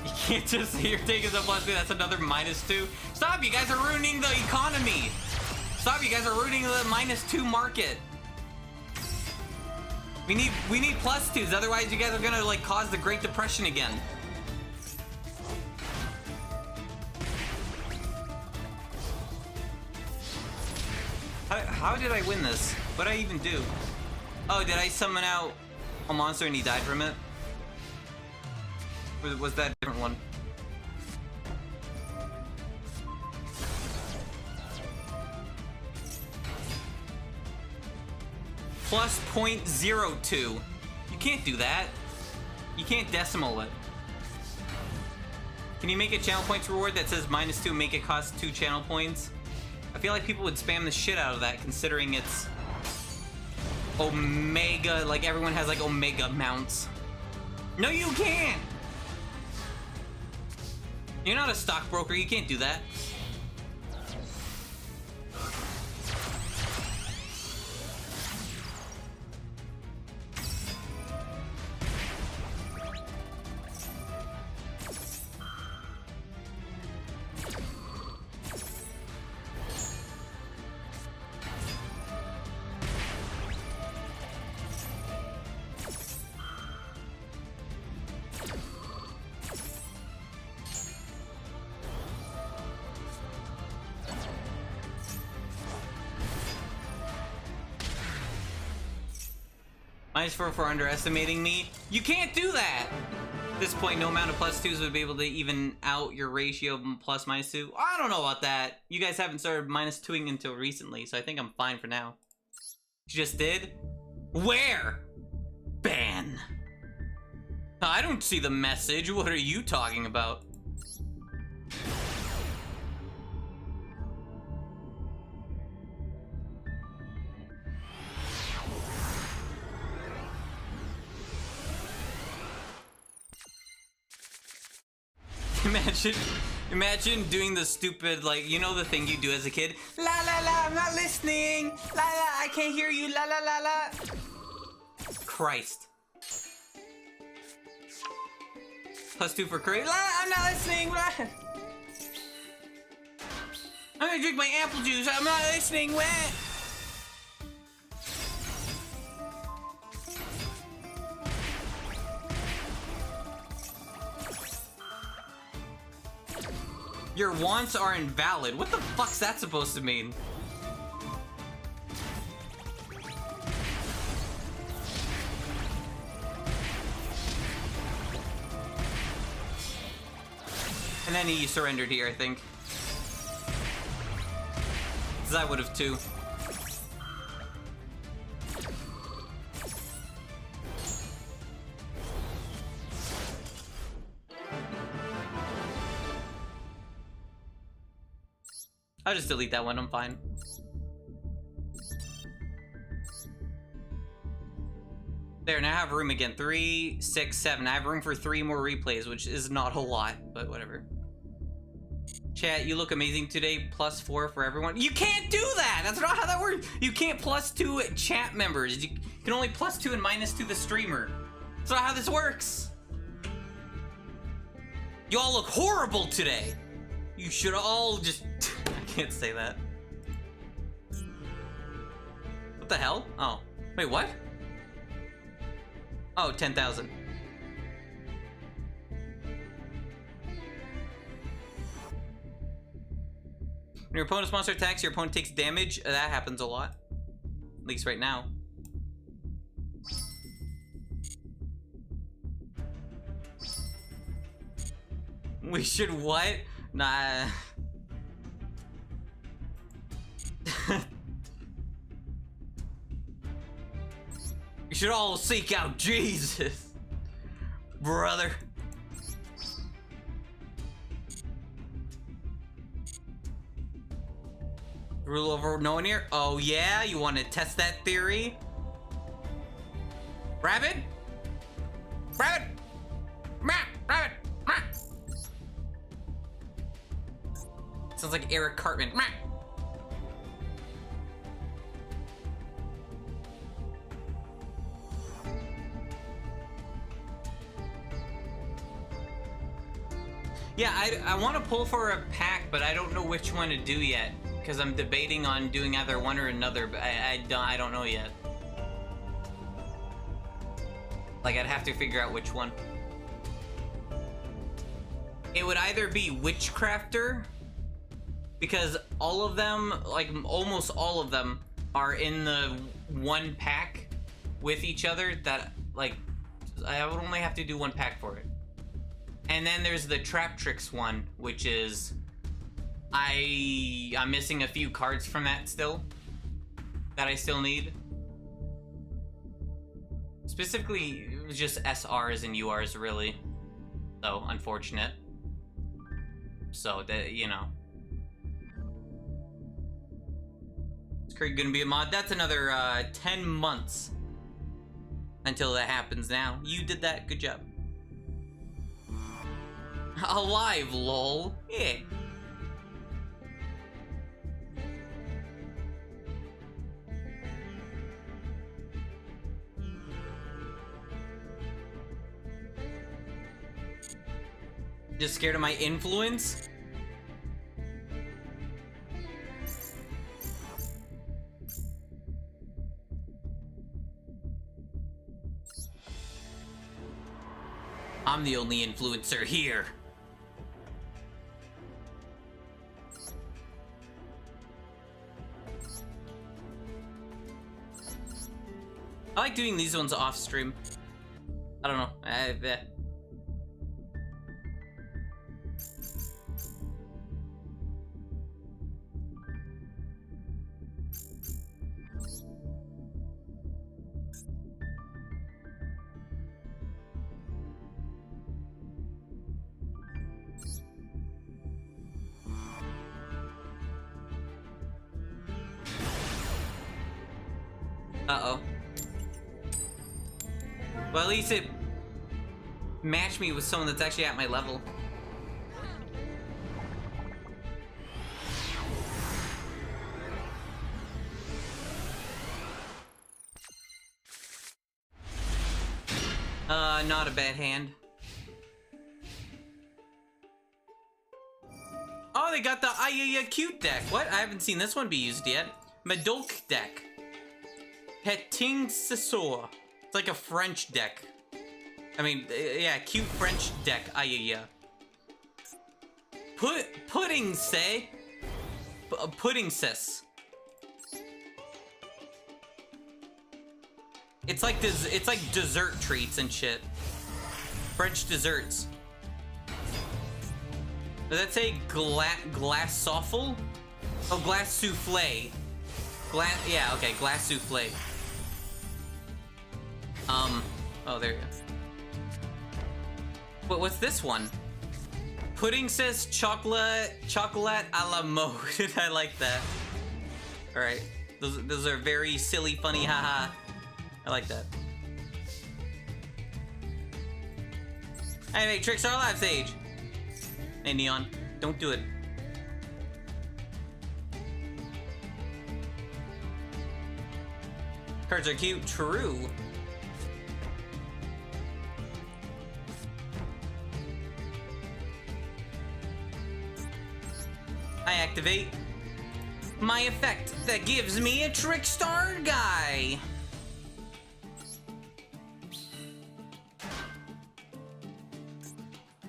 You can't just say you're taking the +2, that's another -2. Stop, you guys are ruining the economy. Stop, you guys are ruining the -2 market. We need +2s, otherwise you guys are gonna like cause the Great Depression again. How did I win this? What did I even do? Oh, did I summon out a monster and he died from it? Or was that a different one? Plus 0.02. You can't do that. You can't decimal it. Can you make a channel points reward that says -2 and make it cost 2 channel points? I feel like people would spam the shit out of that considering it's Omega, like everyone has like Omega mounts. No, you can't! You're not a stockbroker, you can't do that. -4 for underestimating me. You can't do that! At this point, no amount of +2s would be able to even out your ratio of +/-2. I don't know about that. You guys haven't started -2ing until recently, so I think I'm fine for now. You just did? Where? Ban. I don't see the message. What are you talking about? Imagine doing the stupid, like, you know the thing you do as a kid? La la la, I'm not listening! La la, I can't hear you, la la la la! Christ. +2 for curry. La, I'm not listening! La. I'm gonna drink my apple juice, I'm not listening! What? Your wants are invalid. What the fuck's that supposed to mean? And then he surrendered here, I think. Because I would have too. I'll just delete that one, I'm fine. There, now I have room again. 3, 6, 7. I have room for 3 more replays, which is not a lot, but whatever. Chat, you look amazing today. +4 for everyone. You can't do that! That's not how that works! You can't +2 chat members. You can only +2 and -2 the streamer. That's not how this works! You all look horrible today! You should all just... I can't say that. What the hell? Oh. Wait, what? Oh, 10,000. When your opponent's monster attacks, your opponent takes damage. That happens a lot. At least right now. We should what? Nah. You should all seek out Jesus, brother. Rule over no one here? Oh yeah? You want to test that theory? Rabbit? Rabbit? Rabbit? Sounds like Eric Cartman. Yeah, I want to pull for a pack, but I don't know which one to do yet. Because I'm debating on doing either one or another, but I don't know yet. Like, I'd have to figure out which one. It would either be Witchcrafter, because all of them, like almost all of them, are in the one pack with each other that, like, I would only have to do one pack for it. And then there's the Trap Tricks one, which is... I'm missing a few cards from that still. That I still need. Specifically, it was just SRs and URs, really. So, unfortunate. So, you know. Is Craig gonna be a mod? That's another 10 months. Until that happens now. You did that, good job. Alive, lol. Yeah. Just scared of my influence? I'm the only influencer here. I like doing these ones off stream. I don't know. Uh-oh. Well, at least it matched me with someone that's actually at my level. Not a bad hand. Oh, they got the Ayaya Cute deck. What? I haven't seen this one be used yet. Medolk deck. Petting Sesor. It's like a French deck. I mean, yeah, cute French deck. Ayaya. Pudding say. Pudding sis. It's like dessert treats and shit. French desserts. Does that say glass souffle? Oh, glass souffle. Yeah, okay, glass souffle. Oh, there you go. But what's this one? Pudding says chocolate a la mode. I like that. All right, those are very silly, funny, haha. I like that. I make tricks our live stage. Hey Neon, don't do it. Cards are cute, true. I activate my effect that gives me a Trickstar guy.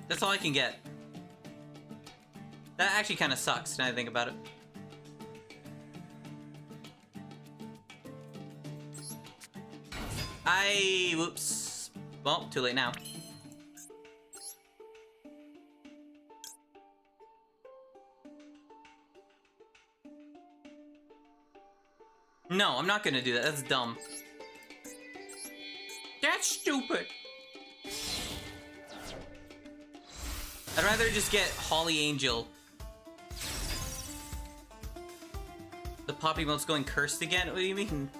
That's all I can get. That actually kind of sucks now I think about it. Whoops. Well, too late now. No, I'm not gonna do that. That's dumb. That's stupid. I'd rather just get Holly Angel. The Poppy Mode's going cursed again? What do you mean?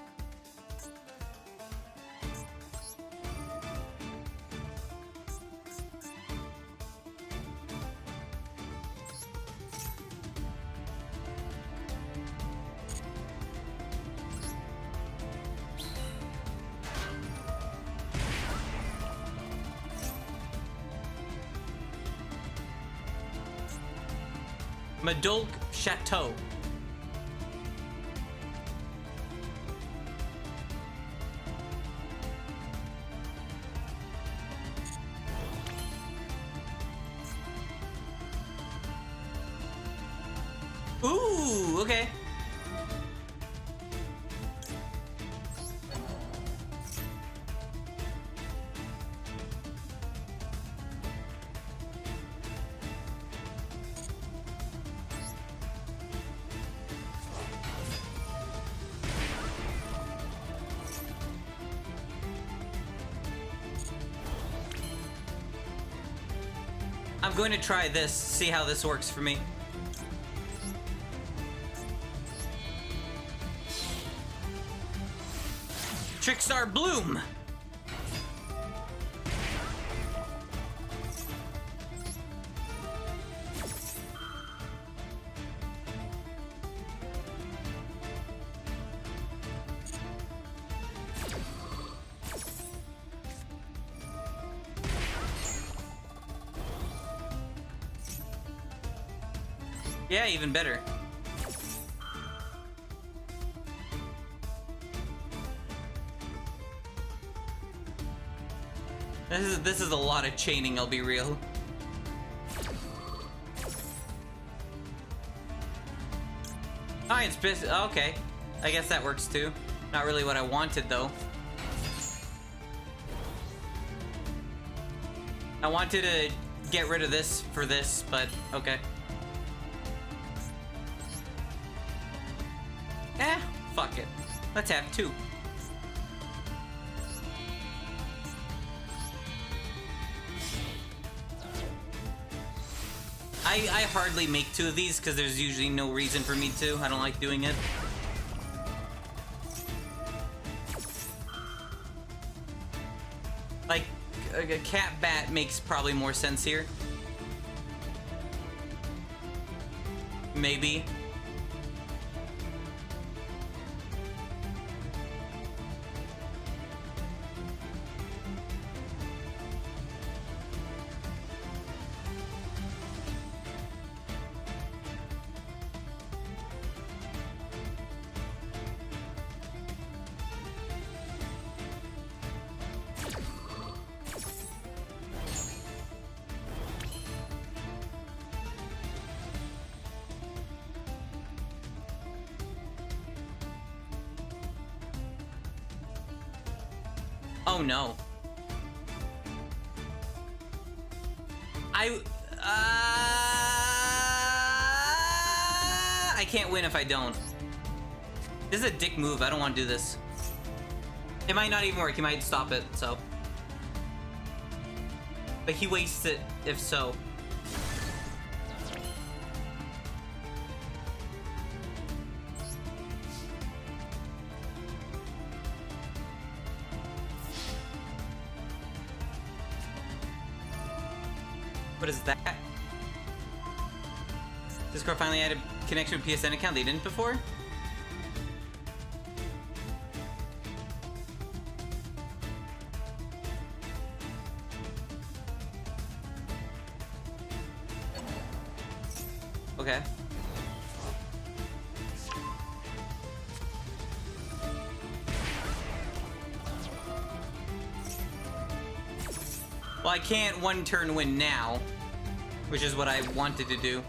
Madolk Chateau. Ooh, okay. I'm going to try this, see how this works for me. Trickstar Bloom! Yeah, even better. This is a lot of chaining, I'll be real. Science business. Okay, I guess that works too. Not really what I wanted though. I wanted to get rid of this for this, but okay. Fuck it. Let's have two. I hardly make two of these because there's usually no reason for me to. I don't like doing it. Like, a cat bat makes probably more sense here. Maybe. Oh no. I can't win if I don't. This is a dick move. I don't want to do this. It might not even work. He might stop it, so. But he wastes it, if so. What is that? Discord finally added connection with PSN account. They didn't before? Okay. Well, I can't one turn win now, which is what I wanted to do.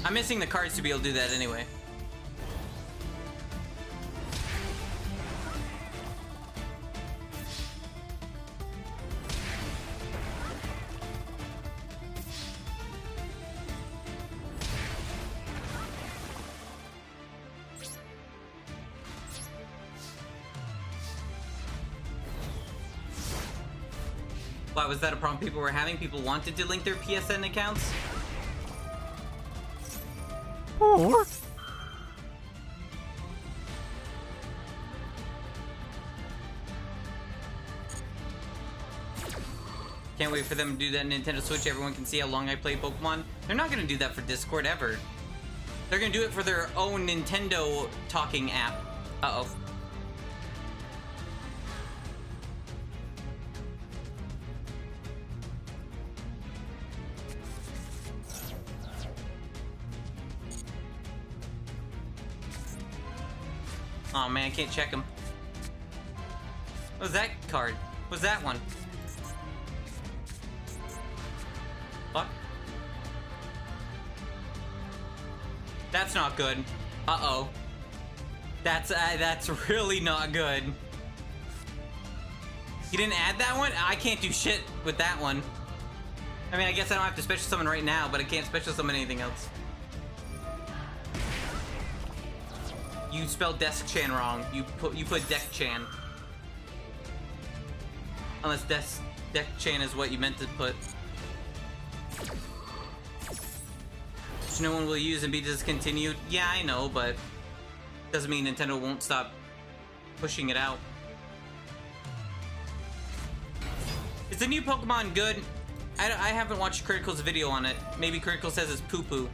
I'm missing the cards to be able to do that anyway. Why, was that a problem people were having? People wanted to link their PSN accounts? Or Can't wait for them to do that on Nintendo Switch. Everyone can see how long I play Pokemon. They're not going to do that for Discord ever. They're going to do it for their own Nintendo talking app. Uh-oh. Oh man, I can't check him. What was that card? What was that one? Fuck. That's not good. Uh-oh. That's really not good. You didn't add that one? I can't do shit with that one. I mean, I guess I don't have to special summon right now, but I can't special summon anything else. You spelled Desk-chan wrong. You put Deck-chan. Unless Deck-chan is what you meant to put. Which no one will use and be discontinued. Yeah, I know, but doesn't mean Nintendo won't stop pushing it out. Is the new Pokemon good? I haven't watched Critical's video on it. Maybe Critical says it's poo-poo.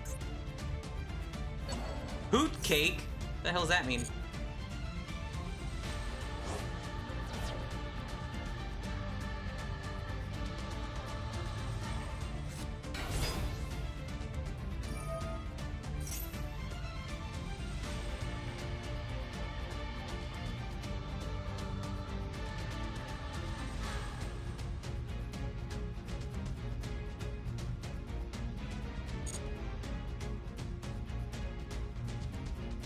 Hoot cake? What the hell does that mean?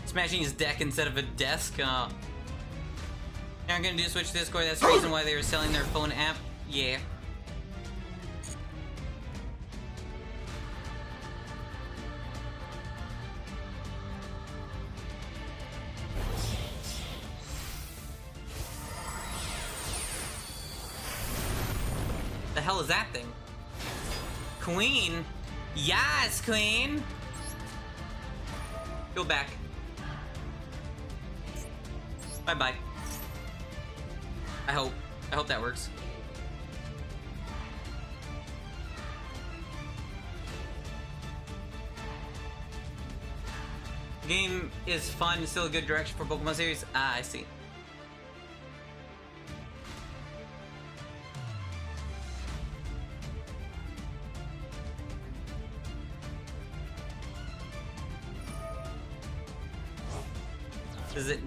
Smashing his deck instead of a desk. Now I'm gonna do Switch Discord. That's the reason why they were selling their phone app. Yeah. The hell is that thing? Queen? Yes, Queen! Go back. Bye-bye. I hope that works. The game is fun, still a good direction for Pokemon series. Ah, I see.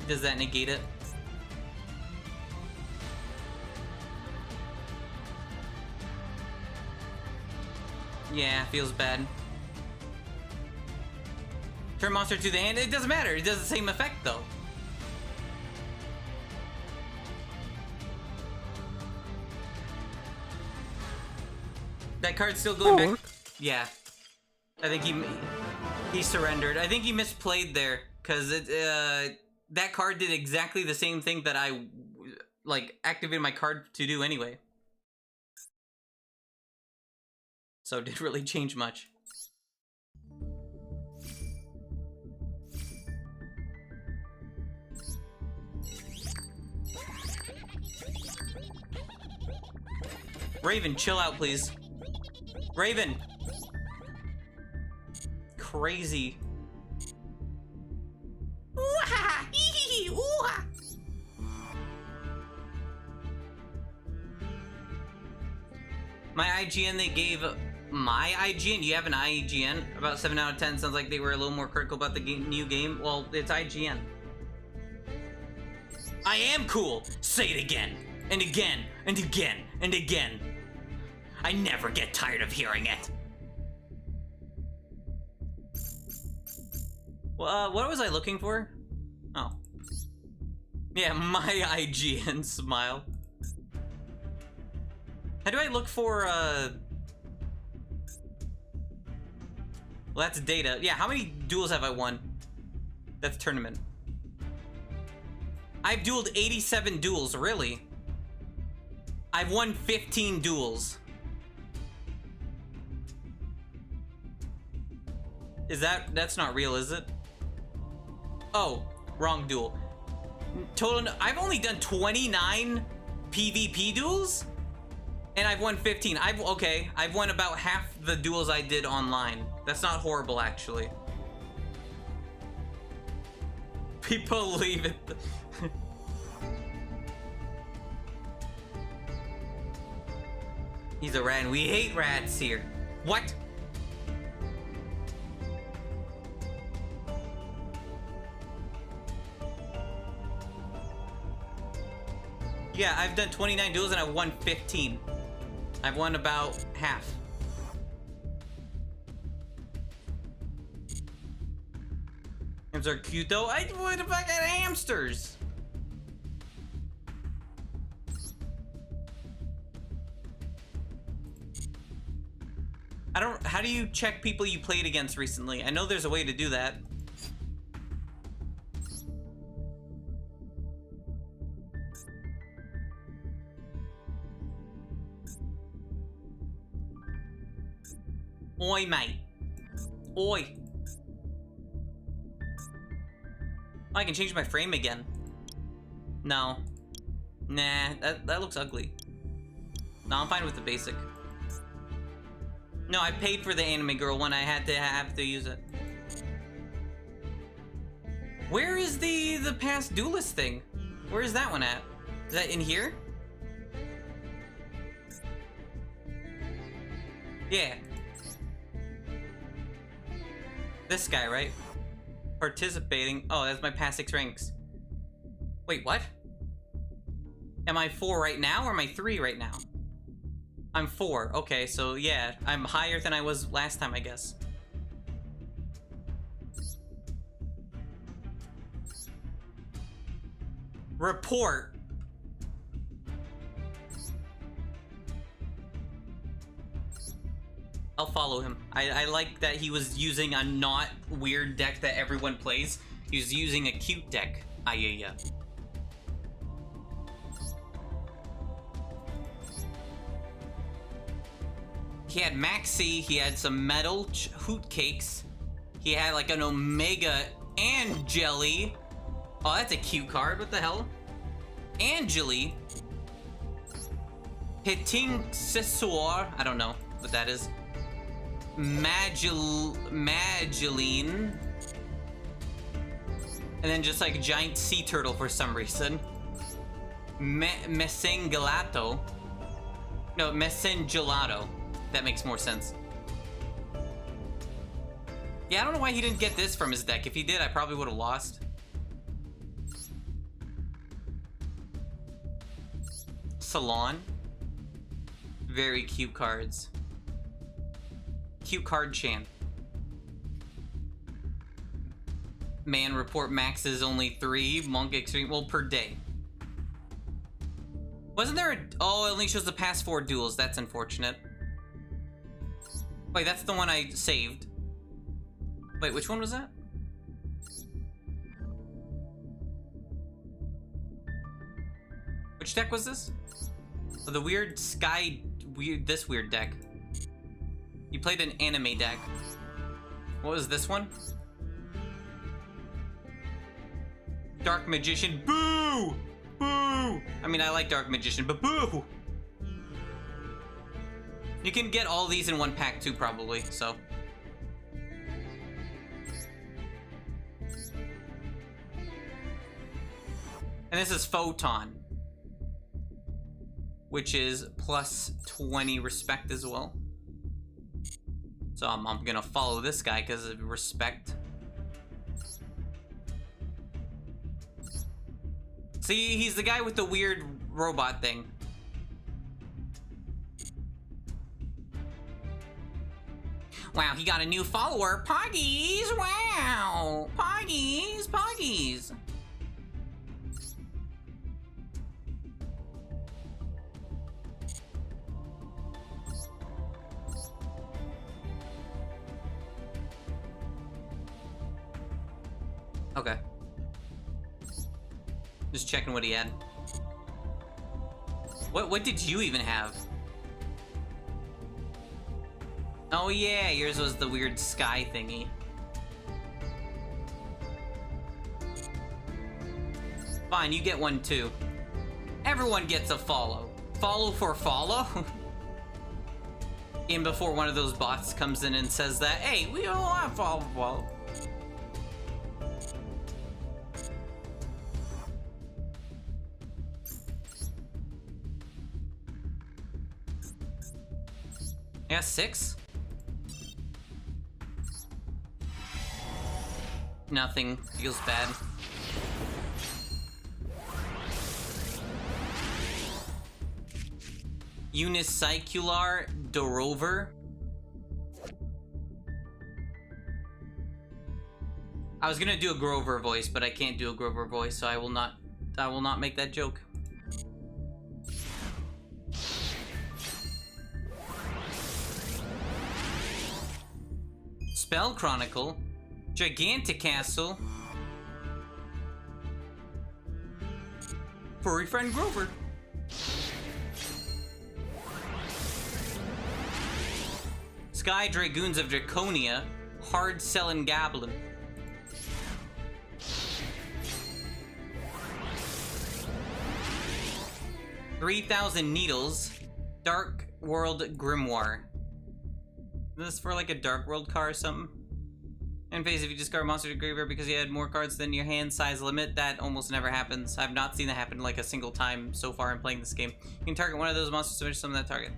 Does that negate it? Yeah, feels bad. Turn monster to the hand. It doesn't matter. It does the same effect though. That card's still going That'll back. Yeah. I think he surrendered. I think he misplayed there, because that card did exactly the same thing that I, like, activated my card to do anyway. So it didn't really change much. Raven, chill out, please. Raven! Crazy. Ooh-ha! Hee-hee-hee! Ooh-ha! My IGN, they gave my IGN. You have an IGN? About 7 out of 10. Sounds like they were a little more critical about the new game. Well, it's IGN. I am cool! Say it again! And again! And again! And again! I never get tired of hearing it! What was I looking for? Oh. Yeah, my IGN smile. How do I look for, Well, that's data. Yeah, how many duels have I won? That's tournament. I've dueled 87 duels, really? I've won 15 duels. That's not real, is it? Oh, wrong duel. Total, I've only done 29 PvP duels, and I've won 15. I've won about half the duels I did online. That's not horrible, actually. People leave it. He's a rat, and we hate rats here. What? Yeah, I've done 29 duels and I've won 15. I've won about half. Hamsters are cute though. What if I got hamsters? How do you check people you played against recently? I know there's a way to do that. Oi, mate. Oi. Oh, I can change my frame again. No. Nah, that looks ugly. No, I'm fine with the basic. No, I paid for the anime girl one. I had to have to use it. Where is the past duelist thing? Where is that one at? Is that in here? Yeah. This guy, right? Participating. Oh, that's my past 6 ranks. Wait, what? Am I 4 right now or am I 3 right now? I'm 4. Okay, so yeah, I'm higher than I was last time, I guess. Report. I'll follow him. I like that he was using a not weird deck that everyone plays. He was using a cute deck. Yeah. He had Maxi, he had some metal hoot cakes. He had like an Omega Angeli. Oh, that's a cute card. What the hell? Angeli. Hitting Sisor. I don't know what that is. Mageline. And then just like a giant sea turtle for some reason. Messengelato. No, Messengelato. That makes more sense. Yeah, I don't know why he didn't get this from his deck. If he did, I probably would have lost. Salon. Very cute cards. Cute card chant. Man report max is only 3. Monk extreme. Well, per day. Wasn't there a... Oh, it only shows the past 4 duels. That's unfortunate. Wait, that's the one I saved. Wait, which one was that? Which deck was this? Oh, the weird this weird deck. You played an anime deck. What was this one? Dark Magician. Boo! Boo! I mean, I like Dark Magician, but boo! You can get all these in one pack too, probably, so. And this is Photon, which is plus 20 respect as well. So I'm gonna follow this guy because of respect. See, he's the guy with the weird robot thing. Wow, he got a new follower. Poggies! Wow! Poggies! Poggies! Okay. Just checking what he had. What did you even have? Oh yeah, yours was the weird sky thingy. Fine, you get one too. Everyone gets a follow. Follow for follow? And before one of those bots comes in and says that, hey, we don't want follow. I got 6? Nothing. Feels bad. Unicycular Dorover. I was gonna do a Grover voice, but I can't do a Grover voice, so I will not make that joke. Spell Chronicle, Gigantic Castle, Furry Friend Grover. Sky Dragoons of Draconia, Hard Sellin' Goblin. $3,000 Needles, Dark World Grimoire. Is this for like a Dark World card or something? In phase, if you discard a monster to graveyard because you had more cards than your hand size limit, that almost never happens. I've not seen that happen like a single time so far in playing this game. You can target one of those monsters to finish some of that target.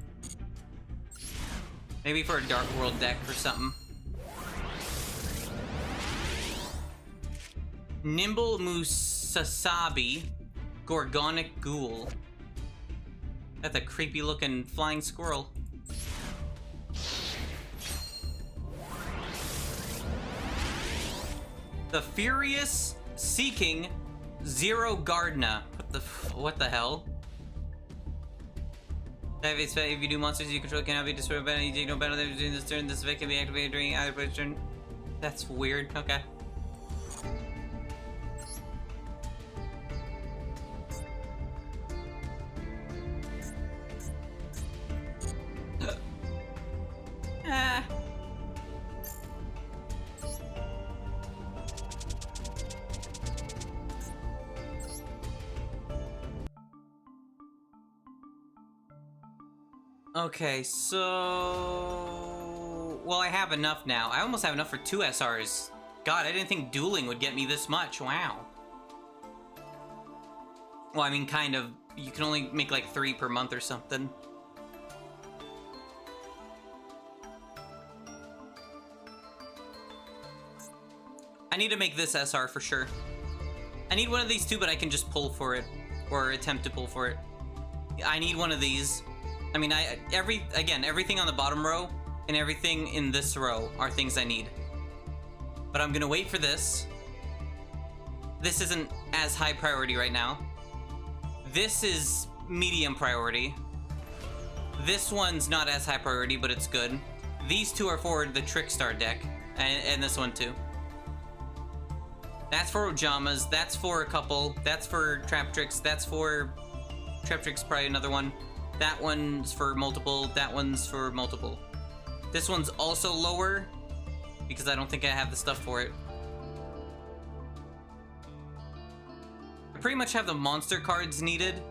Maybe for a Dark World deck or something. Nimble Musasabi, Gorgonic Ghoul. That's a creepy looking flying squirrel. The Furious Seeking Zero Gardna. What the hell? If you do monsters you control cannot be destroyed by any take no battle damage during this turn. This effect can be activated during either player's turn. That's weird. Okay. Okay, so... Well, I have enough now. I almost have enough for 2 SRs. God, I didn't think dueling would get me this much. Wow. Well, I mean, kind of. You can only make like 3 per month or something. I need to make this SR for sure. I need one of these too, but I can just pull for it. Or attempt to pull for it. I need one of these. I mean, everything on the bottom row and everything in this row are things I need. But I'm gonna wait for this. This isn't as high priority right now. This is medium priority. This one's not as high priority, but it's good. These two are for the Trickstar deck, and this one too. That's for Ojamas, that's for a couple, that's for Trap Tricks, that's for... Trap Tricks probably another one. That one's for multiple, that one's for multiple. This one's also lower, because I don't think I have the stuff for it. I pretty much have the monster cards needed.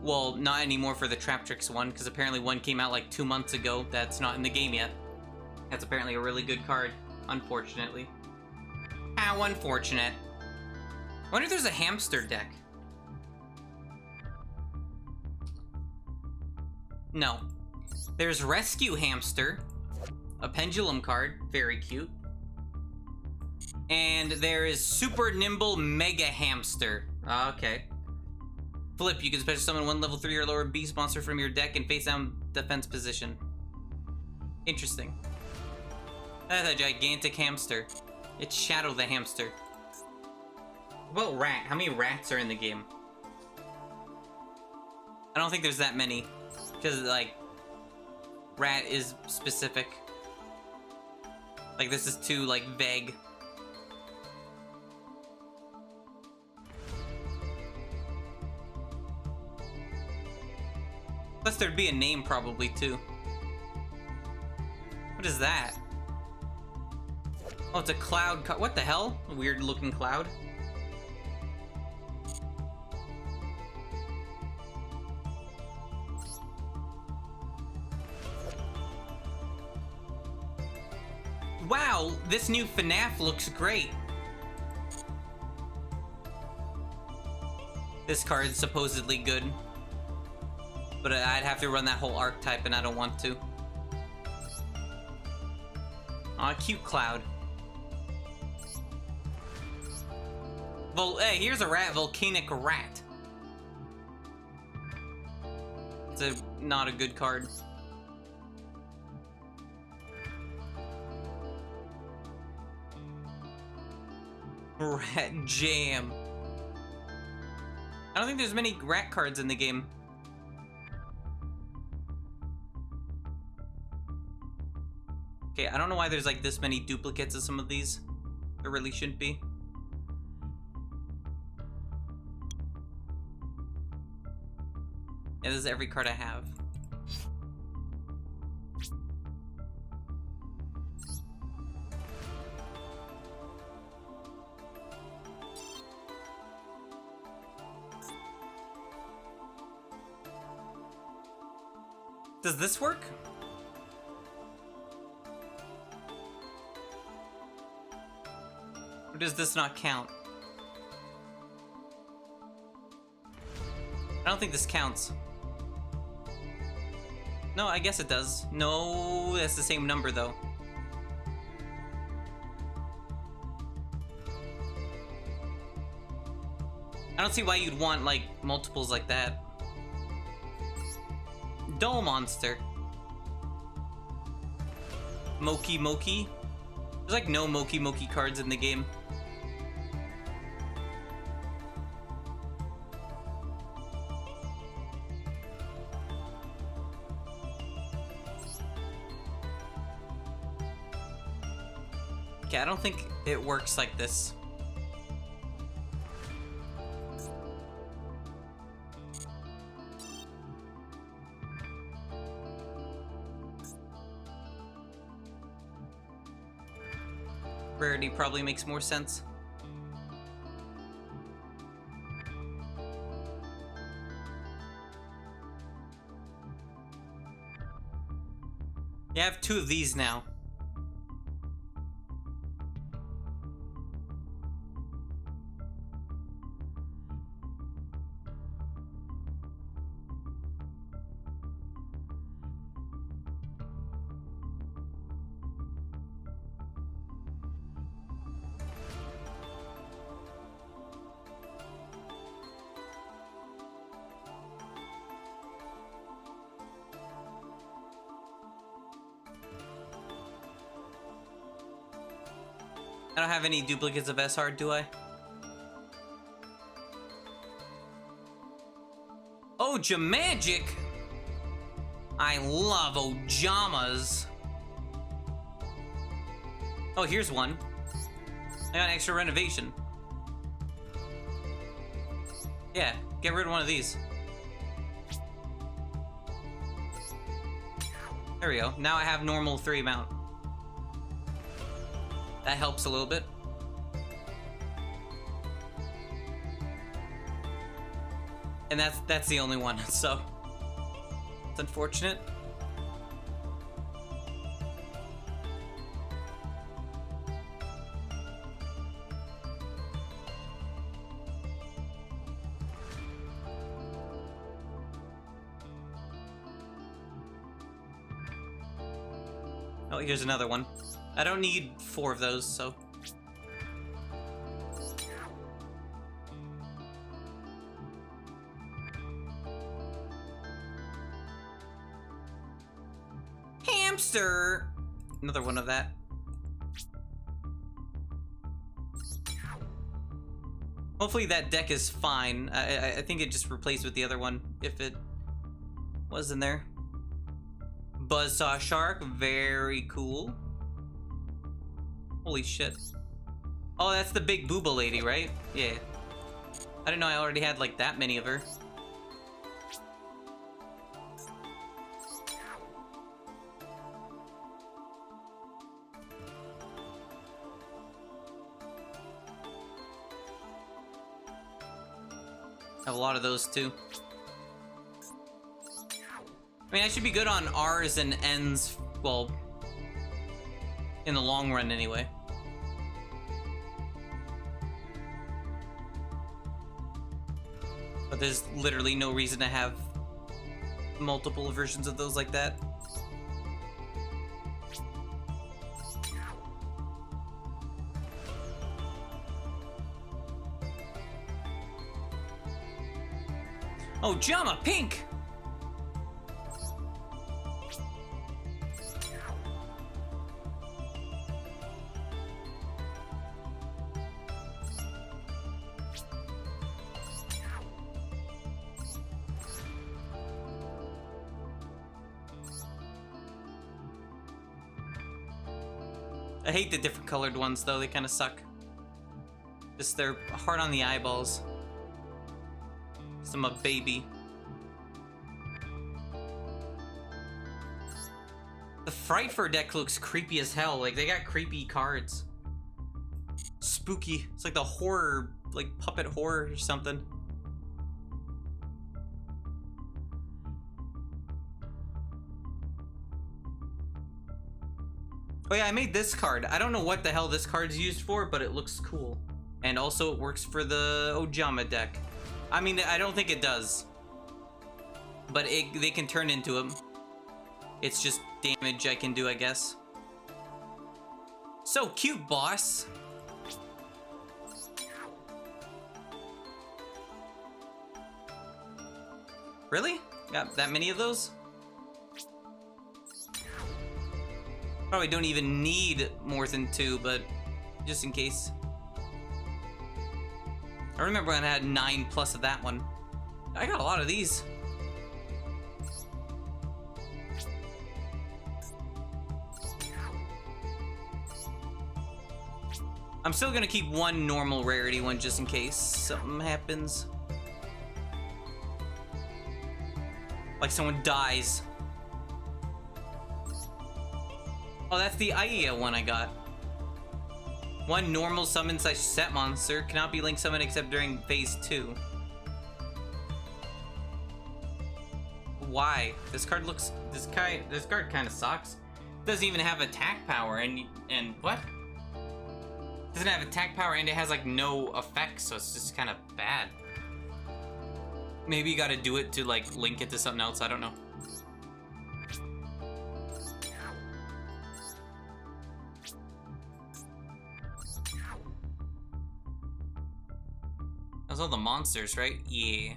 Well, not anymore for the Trap Tricks one, because apparently one came out like 2 months ago that's not in the game yet. That's apparently a really good card, unfortunately. How unfortunate. I wonder if there's a hamster deck. No. There's Rescue Hamster, a pendulum card, very cute. And there is Super Nimble Mega Hamster. Okay. Flip, you can special summon one level 3 or lower beast monster from your deck and face down defense position. Interesting. That's a gigantic hamster. It's Shadow the Hamster. What about Rat? How many rats are in the game? I don't think there's that many. Because, like, Rat is specific. Like, this is too, like, vague. Plus, there'd be a name, probably, too. What is that? Oh, it's a cloud. What the hell? A weird-looking cloud. Wow, this new FNAF looks great. This card's supposedly good. But I'd have to run that whole archetype and I don't want to. Aw, cute cloud. Hey, here's a rat, Volcanic Rat. It's not a good card. Rat Jam. I don't think there's many rat cards in the game. Okay, I don't know why there's like this many duplicates of some of these. There really shouldn't be. Yeah, this is every card I have. Does this work? Or does this not count? I don't think this counts. No, I guess it does. No, that's the same number though. I don't see why you'd want like multiples like that. Duel Monster. Moki Moki. There's like no Moki Moki cards in the game. Okay, I don't think it works like this. Rarity probably makes more sense. Yeah, I have 2 of these now. I don't have any duplicates of SR, do I? Oja Magic! I love Ojamas. Oh, here's one. I got an extra renovation. Yeah, get rid of one of these. There we go. Now I have normal 3 mount. That helps a little bit. And that's the only one, so it's unfortunate. Oh, here's another one. I don't need 4 of those, so. Hamster! Another one of that. Hopefully that deck is fine. I think it just replaced with the other one, if it was in there. Buzzsaw Shark, very cool. Holy shit. Oh, that's the big booba lady, right? Yeah. I didn't know I already had like that many of her. Have a lot of those too. I mean, I should be good on R's and N's, well, in the long run anyway. But there's literally no reason to have multiple versions of those like that. Oh, Jama Pink! I hate the different colored ones though, they kind of suck. Just they're hard on the eyeballs. I'm a baby. The Frightfur deck looks creepy as hell. Like, they got creepy cards. Spooky. It's like the horror, like puppet horror or something. Oh yeah, I made this card. I don't know what the hell this card's used for, but it looks cool. And also it works for the Ojama deck. I mean, I don't think it does. But they can turn into them. It's just damage I can do, I guess. So cute, boss. Really? Got that many of those? Probably don't even need more than 2, but just in case. I remember when I had 9 plus of that one. I got a lot of these. I'm still gonna keep 1 normal rarity one just in case something happens. Like someone dies. Oh, that's the Aya one I got. 1 normal summon / set monster cannot be link summoned except during phase 2. Why? This card looks. This card kind of sucks. Doesn't even have attack power and what? Doesn't have attack power and it has like no effects, so it's just kind of bad. Maybe you gotta do it to like link it to something else. I don't know. Those are all the monsters, right? Yeah.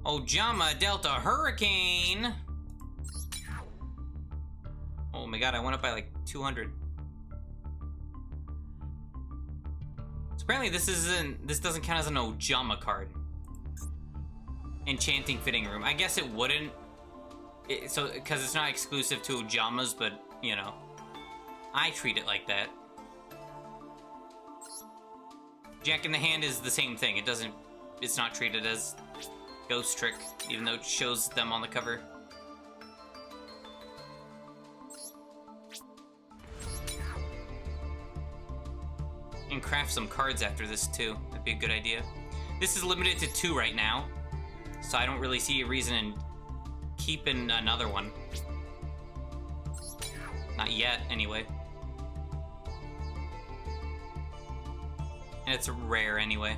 Ojama Delta Hurricane! Oh my god, I went up by like 200. So apparently this doesn't count as an Ojama card. Enchanting Fitting Room. I guess it wouldn't. Because it's not exclusive to Ojamas, but, you know. I treat it like that. Jack in the Hand is the same thing. It's not treated as Ghost Trick, even though it shows them on the cover. And craft some cards after this too. That'd be a good idea. This is limited to 2 right now, so I don't really see a reason in keeping another one. Not yet, anyway. And it's rare anyway.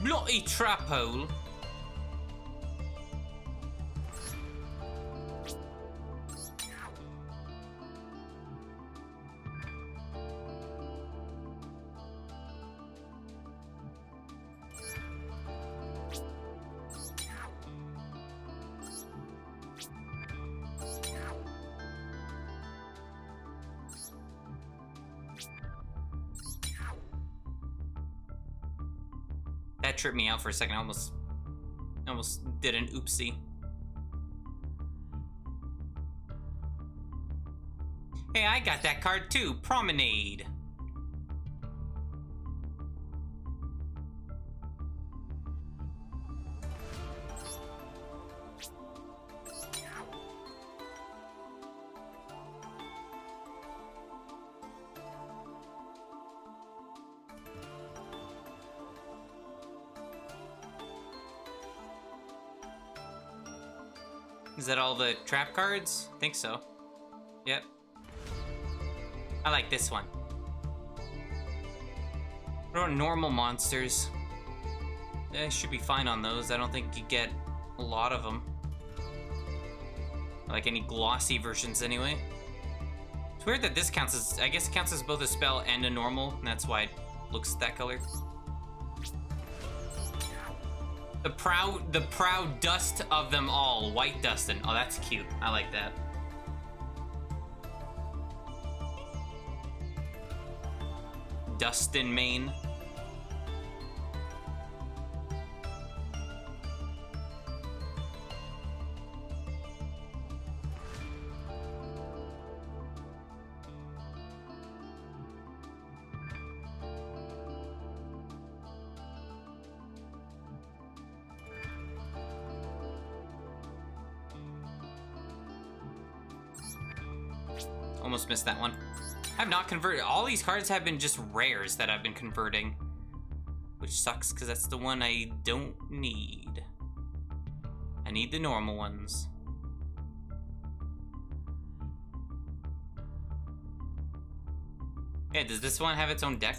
Bloody trap hole. That tripped me out for a second. I almost did an oopsie. Hey, I got that card too. Promenade. Is that all the trap cards? I think so. Yep. I like this one. What about normal monsters? I should be fine on those. I don't think you get a lot of them. Like any glossy versions anyway. It's weird that this counts as, I guess it counts as both a spell and a normal, and that's why it looks that color. The proud dust of them all, White Dustin. Oh, that's cute. I like that. Dustin Main. Almost missed that one. I have not converted. All these cards have been just rares that I've been converting. Which sucks, because that's the one I don't need. I need the normal ones. Yeah, does this one have its own deck?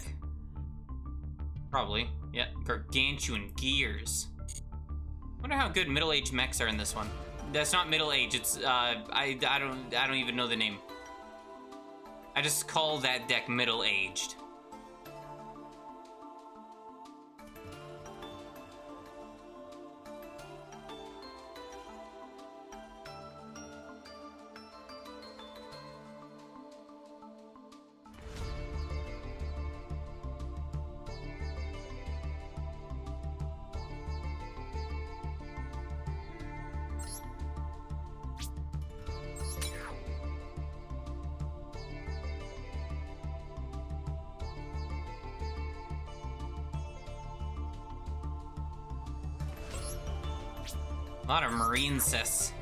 Probably. Yeah, Gargantuan Gears. Wonder how good middle-aged mechs are in this one. That's not middle-aged, it's, I don't even know the name. I just call that deck middle-aged. A lot of marine sis.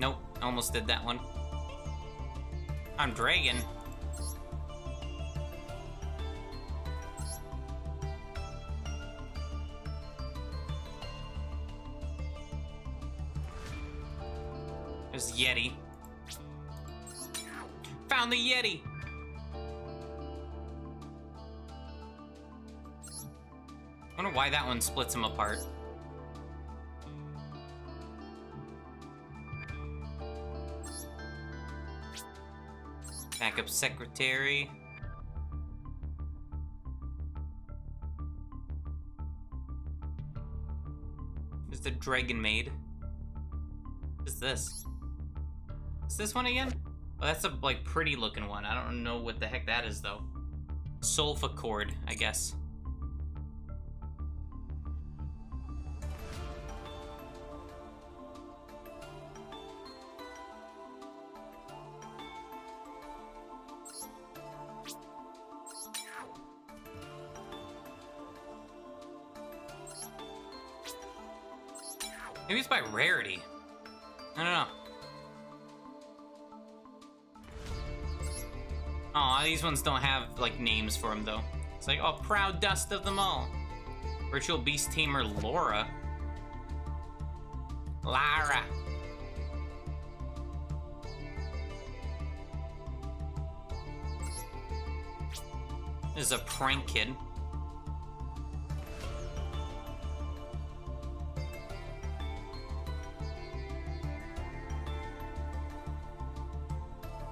Nope, almost did that one. I'm dragon. There's Yeti. Found the Yeti! I wonder why that one splits them apart. Backup secretary. There's the Dragon Maid. What is this? Is this one again? Oh, that's a, like, pretty looking one. I don't know what the heck that is, though. Sulfa chord, I guess. Maybe it's by rarity. I don't know. Aw, these ones don't have, like, names for them, though. It's like, oh, proud dust of them all. Virtual Beast Tamer Laura. Lara. This is a prank kid.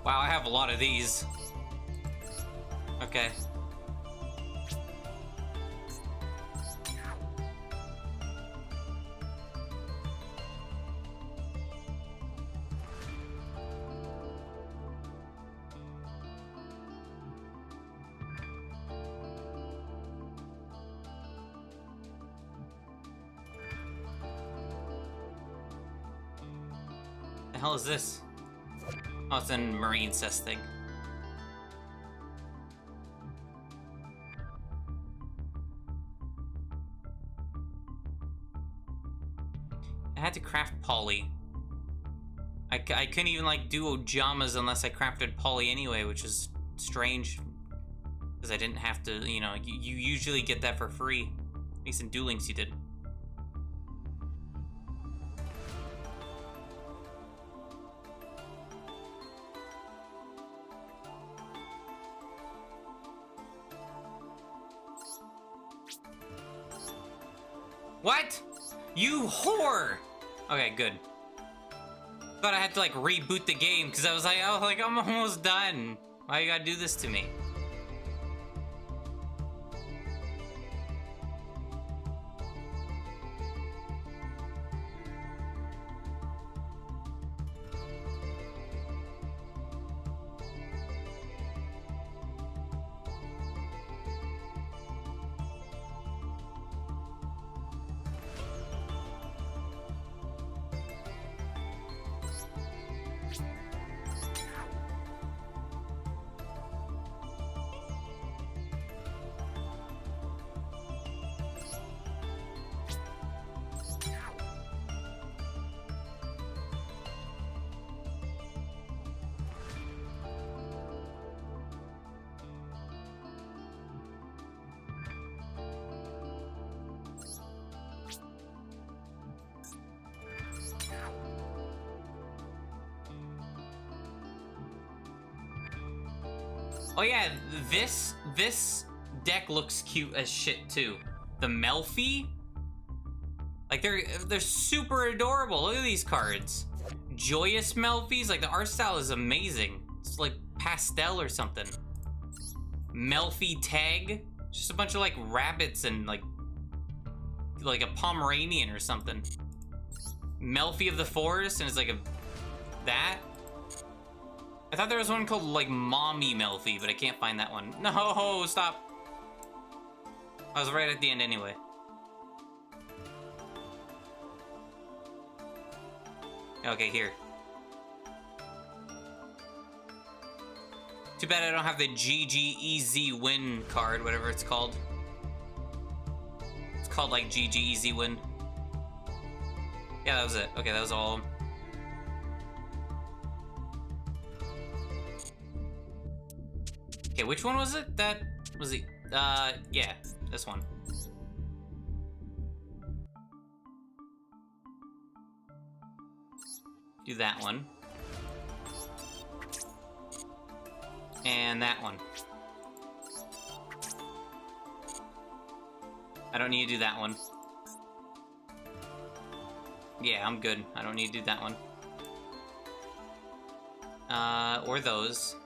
Wow, I have a lot of these. Okay. The hell is this? Oh, it's a marine cess thing. I had to craft poly. I couldn't even, like, do ojamas unless I crafted poly anyway, which is strange. Because I didn't have to, you know, you usually get that for free. At least in Duel Links you did. What? You whore! Okay, good. Thought I had to, like, reboot the game, because I was like, oh, like, I'm almost done. Why you gotta do this to me? Oh yeah, this deck looks cute as shit too. The Melfi, like they're super adorable. Look at these cards. Joyous Melfis, like the art style is amazing. It's like pastel or something. Melfi Tag, just a bunch of like rabbits and like a Pomeranian or something. Melfi of the Forest, and it's like that. I thought there was one called, like, Mommy Melfi, but I can't find that one. No, stop. I was right at the end anyway. Okay, here. Too bad I don't have the GGEZ Win card, whatever it's called. It's called, like, GGEZ Win. Yeah, that was it. Okay, that was all. Okay, which one was it? That was the, yeah, this one. Do that one. And that one. I don't need to do that one. Yeah, I'm good. I don't need to do that one. Or those.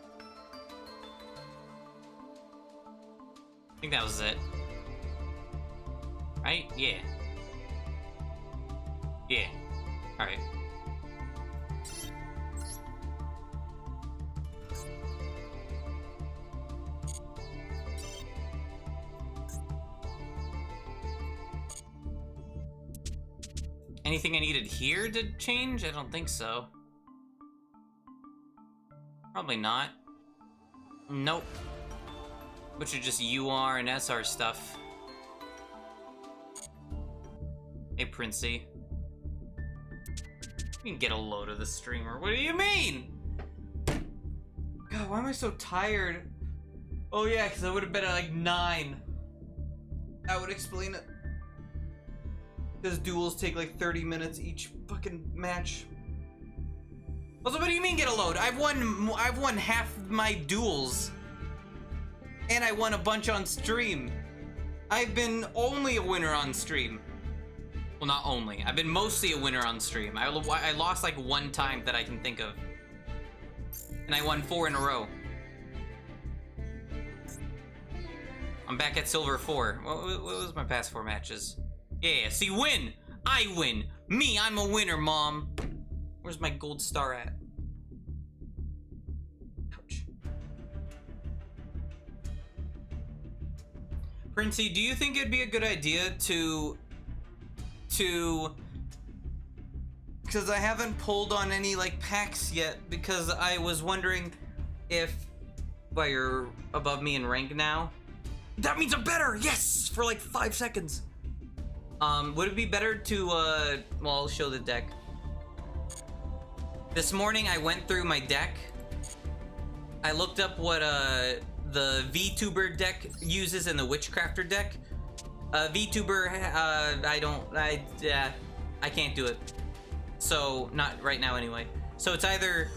I think that was it. Right? Yeah. Yeah. Alright. Anything I needed here to change? I don't think so. Probably not. Nope. Which are just UR and SR stuff. Hey, Princey. You can get a load of the streamer. What do you mean? God, why am I so tired? Oh yeah, because I would have been at like 9. That would explain it. Because duels take like 30 minutes each fucking match. Also, what do you mean get a load? I've won half my duels. And I won a bunch on stream. I've been only a winner on stream. Well, not only. I've been mostly a winner on stream. I lost like 1 time that I can think of. And I won 4 in a row. I'm back at Silver 4. What was my past 4 matches? Yeah, see, win! I win! Me, I'm a winner, Mom! Where's my gold star at? Ouch. Princey, do you think it'd be a good idea to... Because I haven't pulled on any, like, packs yet, because I was wondering if... Well, you're above me in rank now. That means I'm better! Yes! For, like, 5 seconds. Would it be better to, well, I'll show the deck. This morning, I went through my deck. I looked up what, the VTuber deck uses in the Witchcrafter deck. VTuber, I can't do it. So, not right now anyway. So it's either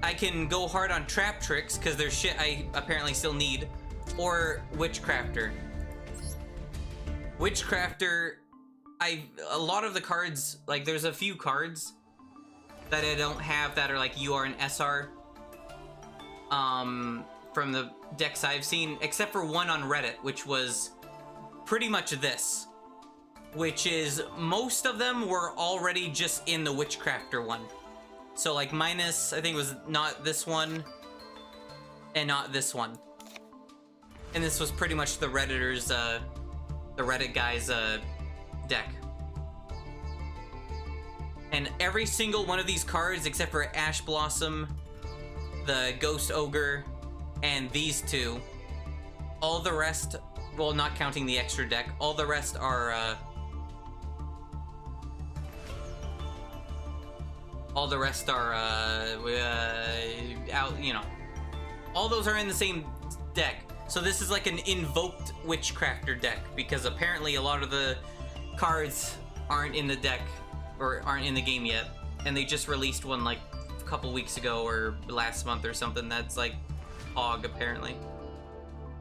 I can go hard on Trap Tricks, because there's shit I apparently still need, or Witchcrafter. Witchcrafter, a lot of the cards, like there's a few cards that I don't have that are like UR and SR from the decks I've seen, except for one on Reddit, which was pretty much this, which is most of them were already just in the Witchcrafter one. So like minus, I think it was not this one and not this one. And this was pretty much the Redditors, the Reddit guy's deck. And every single one of these cards, except for Ash Blossom, the Ghost Ogre, and these two, all the rest, well, not counting the extra deck, all the rest are, out, you know, all those are in the same deck. So this is like an invoked Witchcrafter deck, because apparently a lot of the cards aren't in the deck, or aren't in the game yet, and they just released one like a couple weeks ago or last month or something that's like Hog, apparently.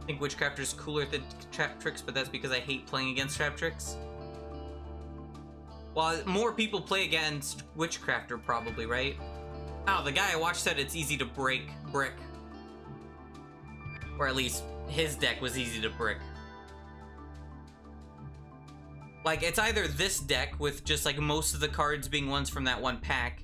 I think Witchcrafter's cooler than Trap Tricks, but that's because I hate playing against Trap Tricks. Well, more people play against Witchcrafter probably, right? Oh, the guy I watched said it's easy to break brick. Or at least his deck was easy to brick. Like, it's either this deck with just like most of the cards being ones from that one pack,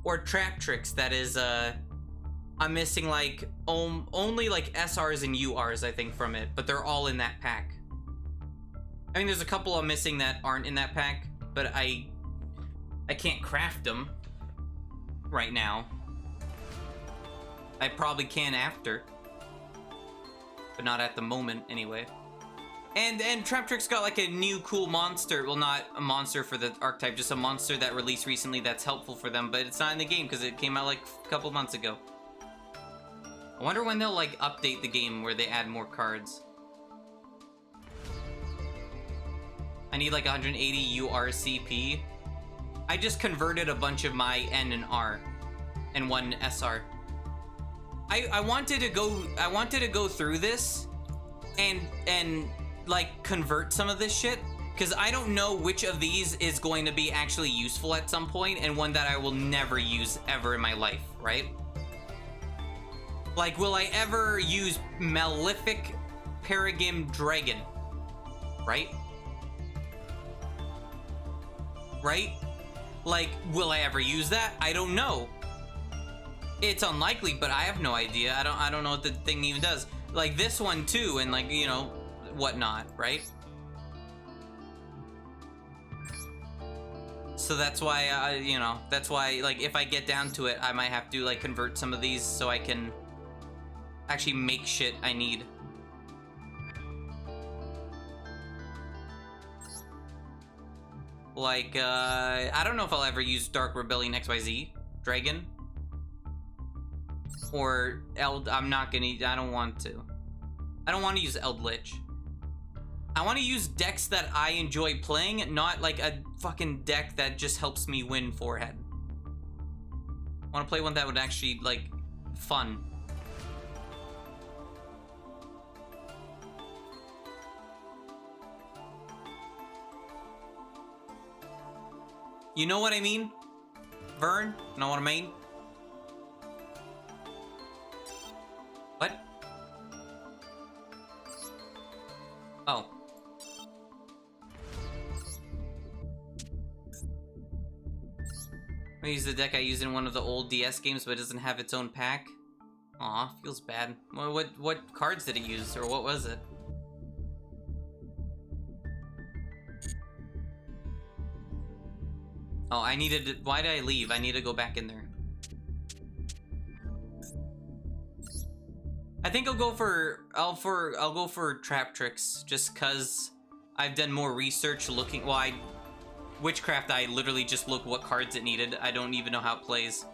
or Trap Tricks that is, I'm missing like only like SRs and URs, I think, from it, but they're all in that pack. I mean, there's a couple I'm missing that aren't in that pack, but I can't craft them right now. I probably can after, but not at the moment anyway. And Trap Tricks got like a new cool monster. Well, not a monster for the archetype, just a monster that released recently that's helpful for them, but it's not in the game because it came out like a couple months ago. I wonder when they'll like update the game where they add more cards. I need like 180 URCP. I just converted a bunch of my N and R and one SR. I wanted to go through this and like convert some of this shit, because I don't know which of these is going to be actually useful at some point, and one that I will never use ever in my life, right? Like, will I ever use Malefic Paragim Dragon? Right? Right? Like, will I ever use that? I don't know. It's unlikely, but I have no idea. I don't know what the thing even does. Like this one too, and like, you know, whatnot, right? So So that's why, you know, that's why, like, if I get down to it, I might have to, like, convert some of these so I can actually make shit I need. Like, I don't know if I'll ever use Dark Rebellion XYZ Dragon. Or I'm not gonna, I don't want to. I don't want to use Eldritch. I want to use decks that I enjoy playing, not like a fucking deck that just helps me win forehead. I want to play one that would actually, like, fun. You know what I mean? Vern? Know what I mean? What? Oh. I use the deck I used in one of the old DS games, but it doesn't have its own pack. Aw, feels bad. What cards did it use, or what was it? Oh, I needed. Why did I leave? I need to go back in there. I think I'll go for Trap Tricks, just cause I've done more research looking. Well, Witchcraft, I literally just look what cards it needed. I don't even know how it plays.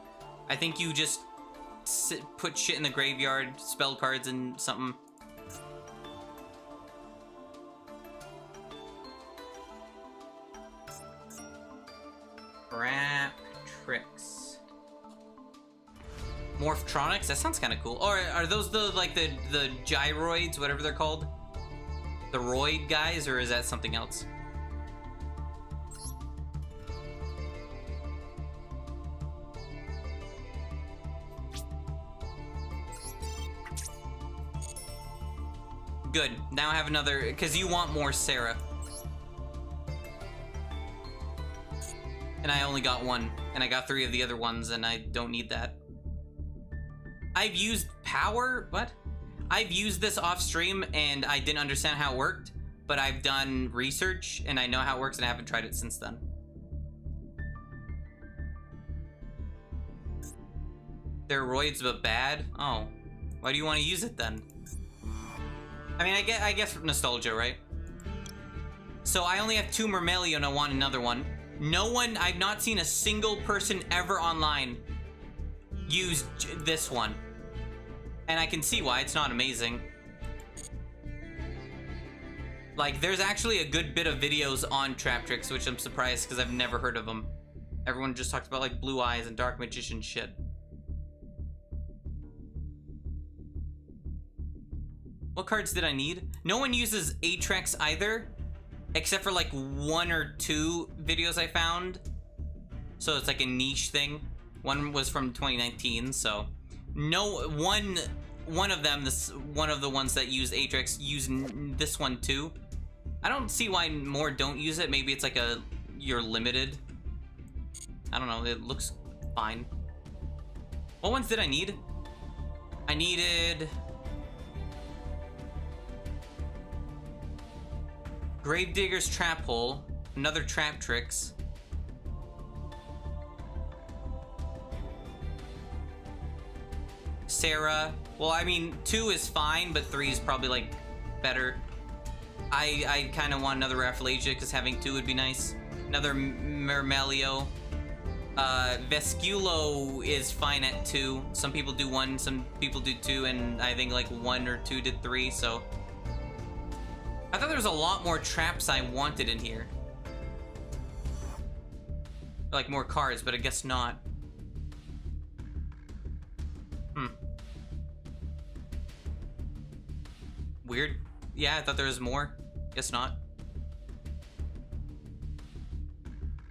I think you just put shit in the graveyard, spell cards, and something. Trap Tricks. Morphtronics? That sounds kind of cool. Or are those the, like, the gyroids, whatever they're called? The roid guys, or is that something else? Good. Now I have another, because you want more Sarah. And I only got one, and I got 3 of the other ones, and I don't need that. I've used power, what? I've used this off stream, and I didn't understand how it worked, but I've done research, and I know how it works, and I haven't tried it since then. They're roids, but bad? Oh. Why do you want to use it, then? I mean, I guess nostalgia, right? So I only have 2 Mermelio, and I want another one. No one, I've not seen a single person ever online use this one. And I can see why, it's not amazing. Like, there's actually a good bit of videos on Trap Tricks, which I'm surprised because I've never heard of them. Everyone just talks about, like, Blue Eyes and Dark Magician shit. What cards did I need? No one uses Atrex either. Except for like 1 or 2 videos I found. So it's like a niche thing. One was from 2019, so no one of them, one of the ones that use Atrix, use this one too. I don't see why more don't use it. Maybe it's like you're limited. I don't know, it looks fine. What ones did I need? I needed Gravedigger's Trap Hole, another Trap Tricks. Sarah. Well, I mean, 2 is fine, but 3 is probably, like, better. I kind of want another Rafflesia, because having 2 would be nice. Another Mermelio. Vesculo is fine at 2. Some people do 1, some people do 2, and I think, like, 1 or 2 did 3, so... I thought there was a lot more traps I wanted in here. Like more cards, but I guess not. Weird. Yeah, I thought there was more. Guess not.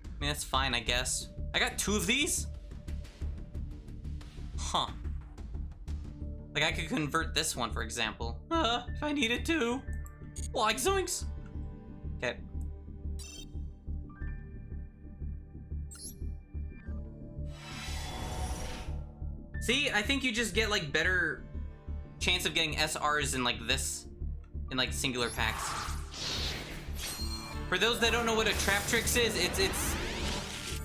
I mean, that's fine, I guess. I got 2 of these? Huh. Like, I could convert this one, for example. If I needed to. Like zoinks. Okay. See, I think you just get like better chance of getting SRs in like this, in like singular packs. For those that don't know what a Trap Tricks is, it's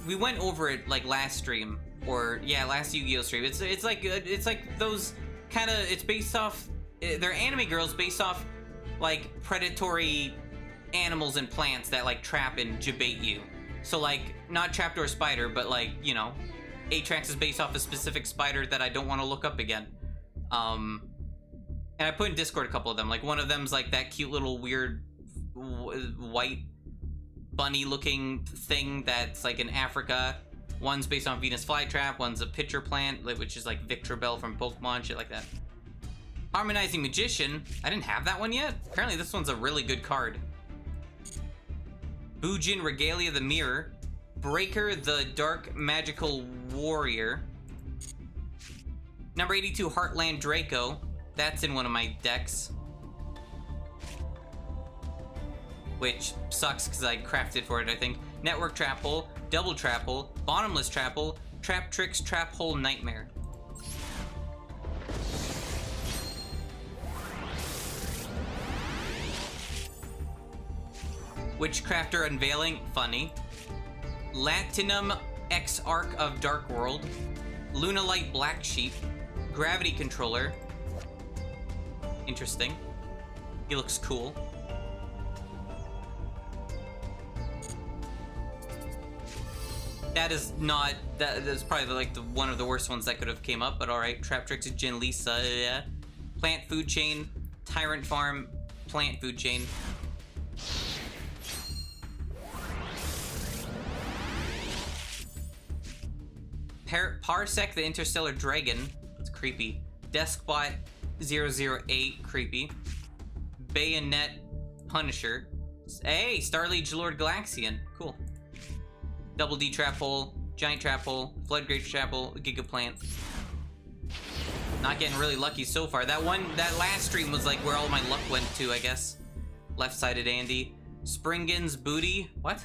we went over it like last stream, or yeah, last Yu-Gi-Oh stream. It's like those kind of, it's based off, they're anime girls based off like predatory animals and plants that like trap and jabait you. So like not trapdoor spider, but like, you know, Atrax is based off a specific spider that I don't want to look up again. And I put in Discord a couple of them. Like one of them's like that cute little weird white bunny looking thing that's like in Africa. One's based on Venus flytrap, one's a pitcher plant, which is like Victreebel from Pokemon, shit like that. Harmonizing Magician, I didn't have that one yet. Apparently this one's a really good card. Bujin Regalia the Mirror, Breaker the Dark Magical Warrior, number 82 Heartland Draco, that's in one of my decks. Which sucks because I crafted for it, I think. Network Trap Hole, Double Trap Hole, Bottomless Trap Hole, Trap Tricks Trap Hole Nightmare. Witchcrafter Unveiling, funny. Latinum X Arc of Dark World, Lunalight Black Sheep, Gravity Controller. Interesting. He looks cool. That is not, that's probably like one of the worst ones that could have came up, but alright. Trap Tricks Jin Lisa, yeah. Plant Food Chain, Tyrant Farm, Plant Food Chain. Parsec the Interstellar Dragon, it's creepy. Deskbot 008, creepy. Bayonet Punisher. Hey, Starliege Lord Galaxian, cool. Double D Trap Hole, Giant Trap Hole, Floodgate Trap Hole, Gigaplant. Not getting really lucky so far. That last stream was like where all my luck went to, I guess. Left-sided Andy. Springin's Booty, what?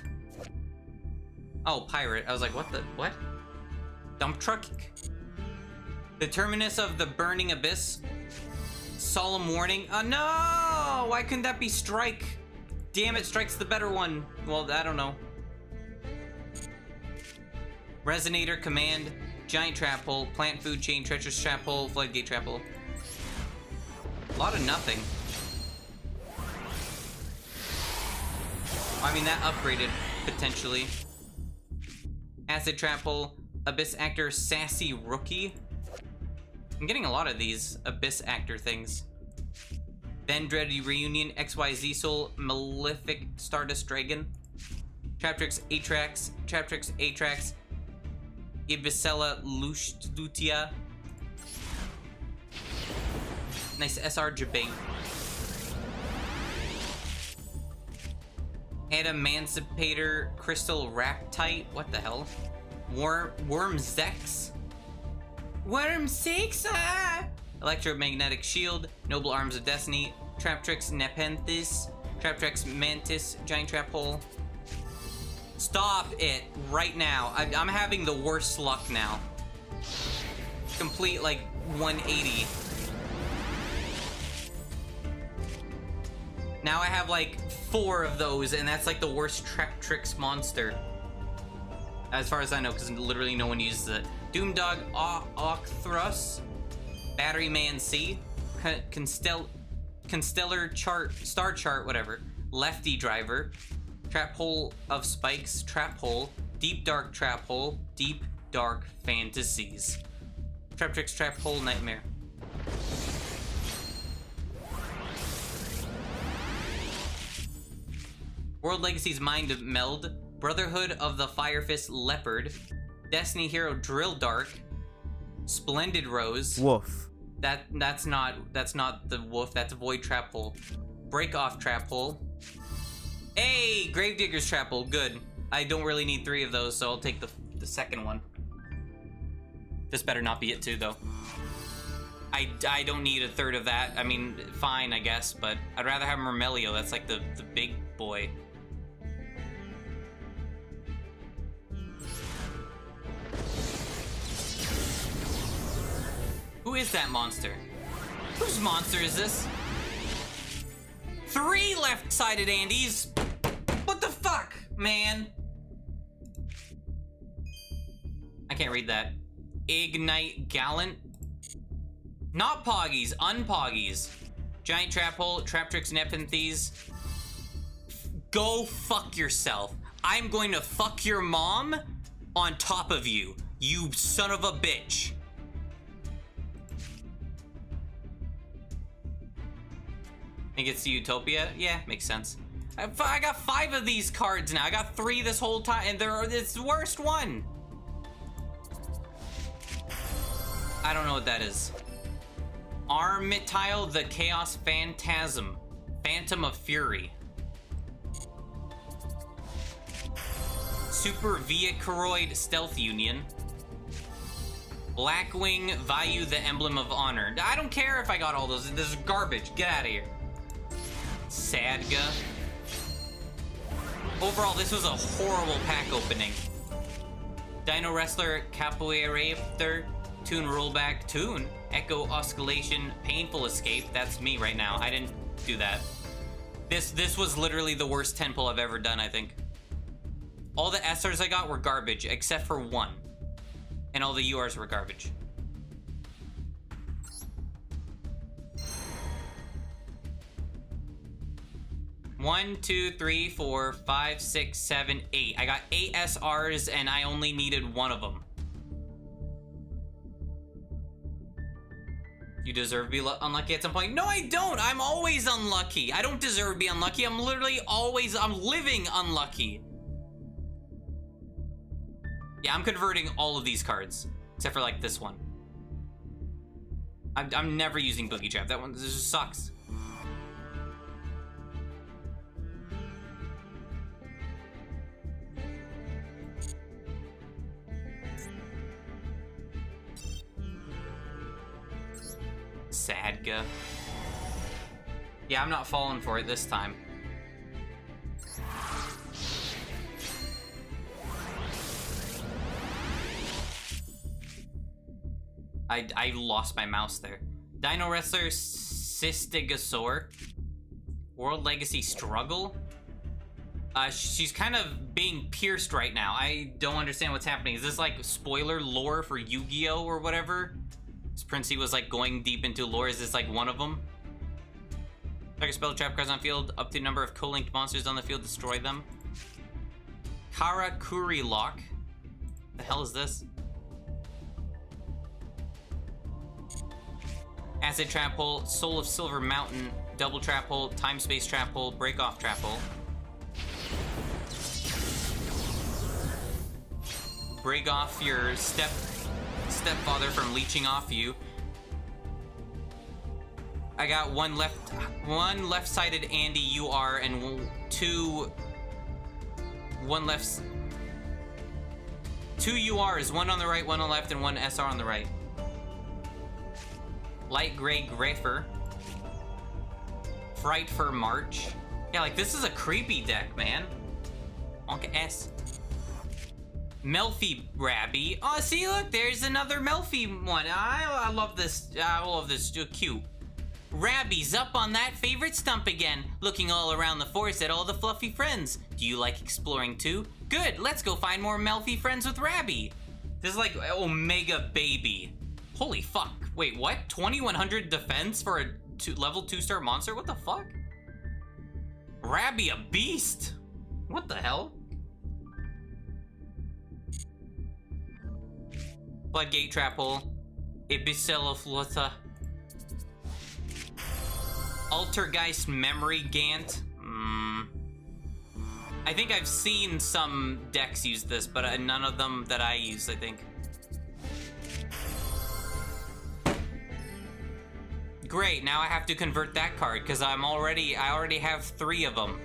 Oh, Pirate, I was like, what? Dump Truck. The Terminus of the Burning Abyss. Solemn Warning. Oh no! Why couldn't that be Strike? Damn it, Strike's the better one. Well, I don't know. Resonator Command. Giant Trap Hole. Plant Food Chain. Treacherous Trap Hole. Floodgate Trap Hole. A lot of nothing. I mean, that upgraded, potentially. Acid Trap Hole. Abyss Actor Sassy Rookie. I'm getting a lot of these Abyss Actor things. Vendread Reunion, XYZ Soul, Malefic Stardust Dragon, Traptrix Atrax, Traptrix Atrax, Ibisella Lutia. Nice SR Jabate. Adamantipator Crystal Raptite. What the hell? Wormzex. Wormzex! Electromagnetic Shield, Noble Arms of Destiny, Traptrix Nepenthes, Traptrix Mantis, Giant Trap Hole. Stop it right now. I'm having the worst luck now. Complete like 180. Now I have like 4 of those, and that's like the worst Traptrix monster. As far as I know, because literally no one uses it. Doomdog Octhrus, Battery Man C, Constellar Chart, Star Chart, whatever. Lefty Driver, Trap Hole of Spikes, Trap Hole, Deep Dark Trap Hole, Deep Dark Fantasies. Traptrix Trap Hole Nightmare. World Legacy's Mind Meld, Brotherhood of the Fire Fist Leopard, Destiny Hero Drill Dark, Splendid Rose. Woof. That's not the wolf, that's Void Trap Hole. Break Off Trap Hole. Hey, Gravedigger's Trap Hole, good. I don't really need 3 of those, so I'll take the second one. This better not be it too, though. I don't need a third of that. I mean, fine, I guess, but I'd rather have Mermelio. That's like the big boy. Who is that monster? Whose monster is this? 3 left-sided Andys! What the fuck, man? can't read that. Ignite Gallant. Not Poggies, Unpoggies. Giant Trap Hole, Traptrix, Nepenthes. Go fuck yourself. I'm going to fuck your mom on top of you, you son of a bitch. Think it's Utopia? Yeah, makes sense. I got 5 of these cards now. I got 3 this whole time, and it's the worst one. I don't know what that is. Armitile, the Chaos Phantasm. Phantom of Fury. Super Viacoroid Stealth Union. Blackwing Vayu, the Emblem of Honor. I don't care if I got all those. This is garbage. Get out of here. Sadga. Overall, this was a horrible pack opening. Dino Wrestler, Capoeira Raptor, Toon Rollback, Toon, Echo Oscillation, Painful Escape. That's me right now. I didn't do that. This was literally the worst 10 pull I've ever done, I think. All the SRs I got were garbage, except for 1. And all the URs were garbage. One, two, three, four, five, six, seven, 8. I got 8 SRs and I only needed 1 of them. You deserve to be unlucky at some point. No, I don't. I'm always unlucky. I don't deserve to be unlucky. I'm literally always, I'm living unlucky. Yeah, I'm converting all of these cards, except for like this one. I'm never using Boogie Trap. That one this just sucks. Sadga. Yeah, I'm not falling for it this time. I lost my mouse there. Dino Wrestler, Cystigosaur. World Legacy Struggle. She's kind of being pierced right now. I don't understand what's happening. Is this like spoiler lore for Yu-Gi-Oh or whatever? This Princey was like going deep into lore. Is this like one of them? Target spell trap cards on field. Up to number of co-linked monsters on the field. Destroy them. Karakuri Lock. The hell is this? Acid Trap Hole, Soul of Silver Mountain, Double Trap Hole, Time Space Trap Hole, Break Off Trap Hole. Break off your stepfather from leeching off you. I got one left-sided Andy UR and two URs, one on the right, one on the left, and one SR on the right. Light Gray Griffer. Fright for March. Yeah, like, this is a creepy deck, man. Monka S. Melfi Rabby. Oh, see, look, there's another Melfi one. I love this. I love this. Cute. Rabby's up on that favorite stump again, looking all around the forest at all the fluffy friends. Do you like exploring too? Good, let's go find more Melfi friends with Rabby. This is like Omega Baby. Holy fuck. Wait, what? 2100 defense for a level 2-star monster? What the fuck? Rabby a beast. What the hell? Floodgate Trap Hole. Ibiselofluta. Altergeist Memory Gant. I think I've seen some decks use this, but none of them that I use, I think. Great, now I have to convert that card, because I already have 3 of them.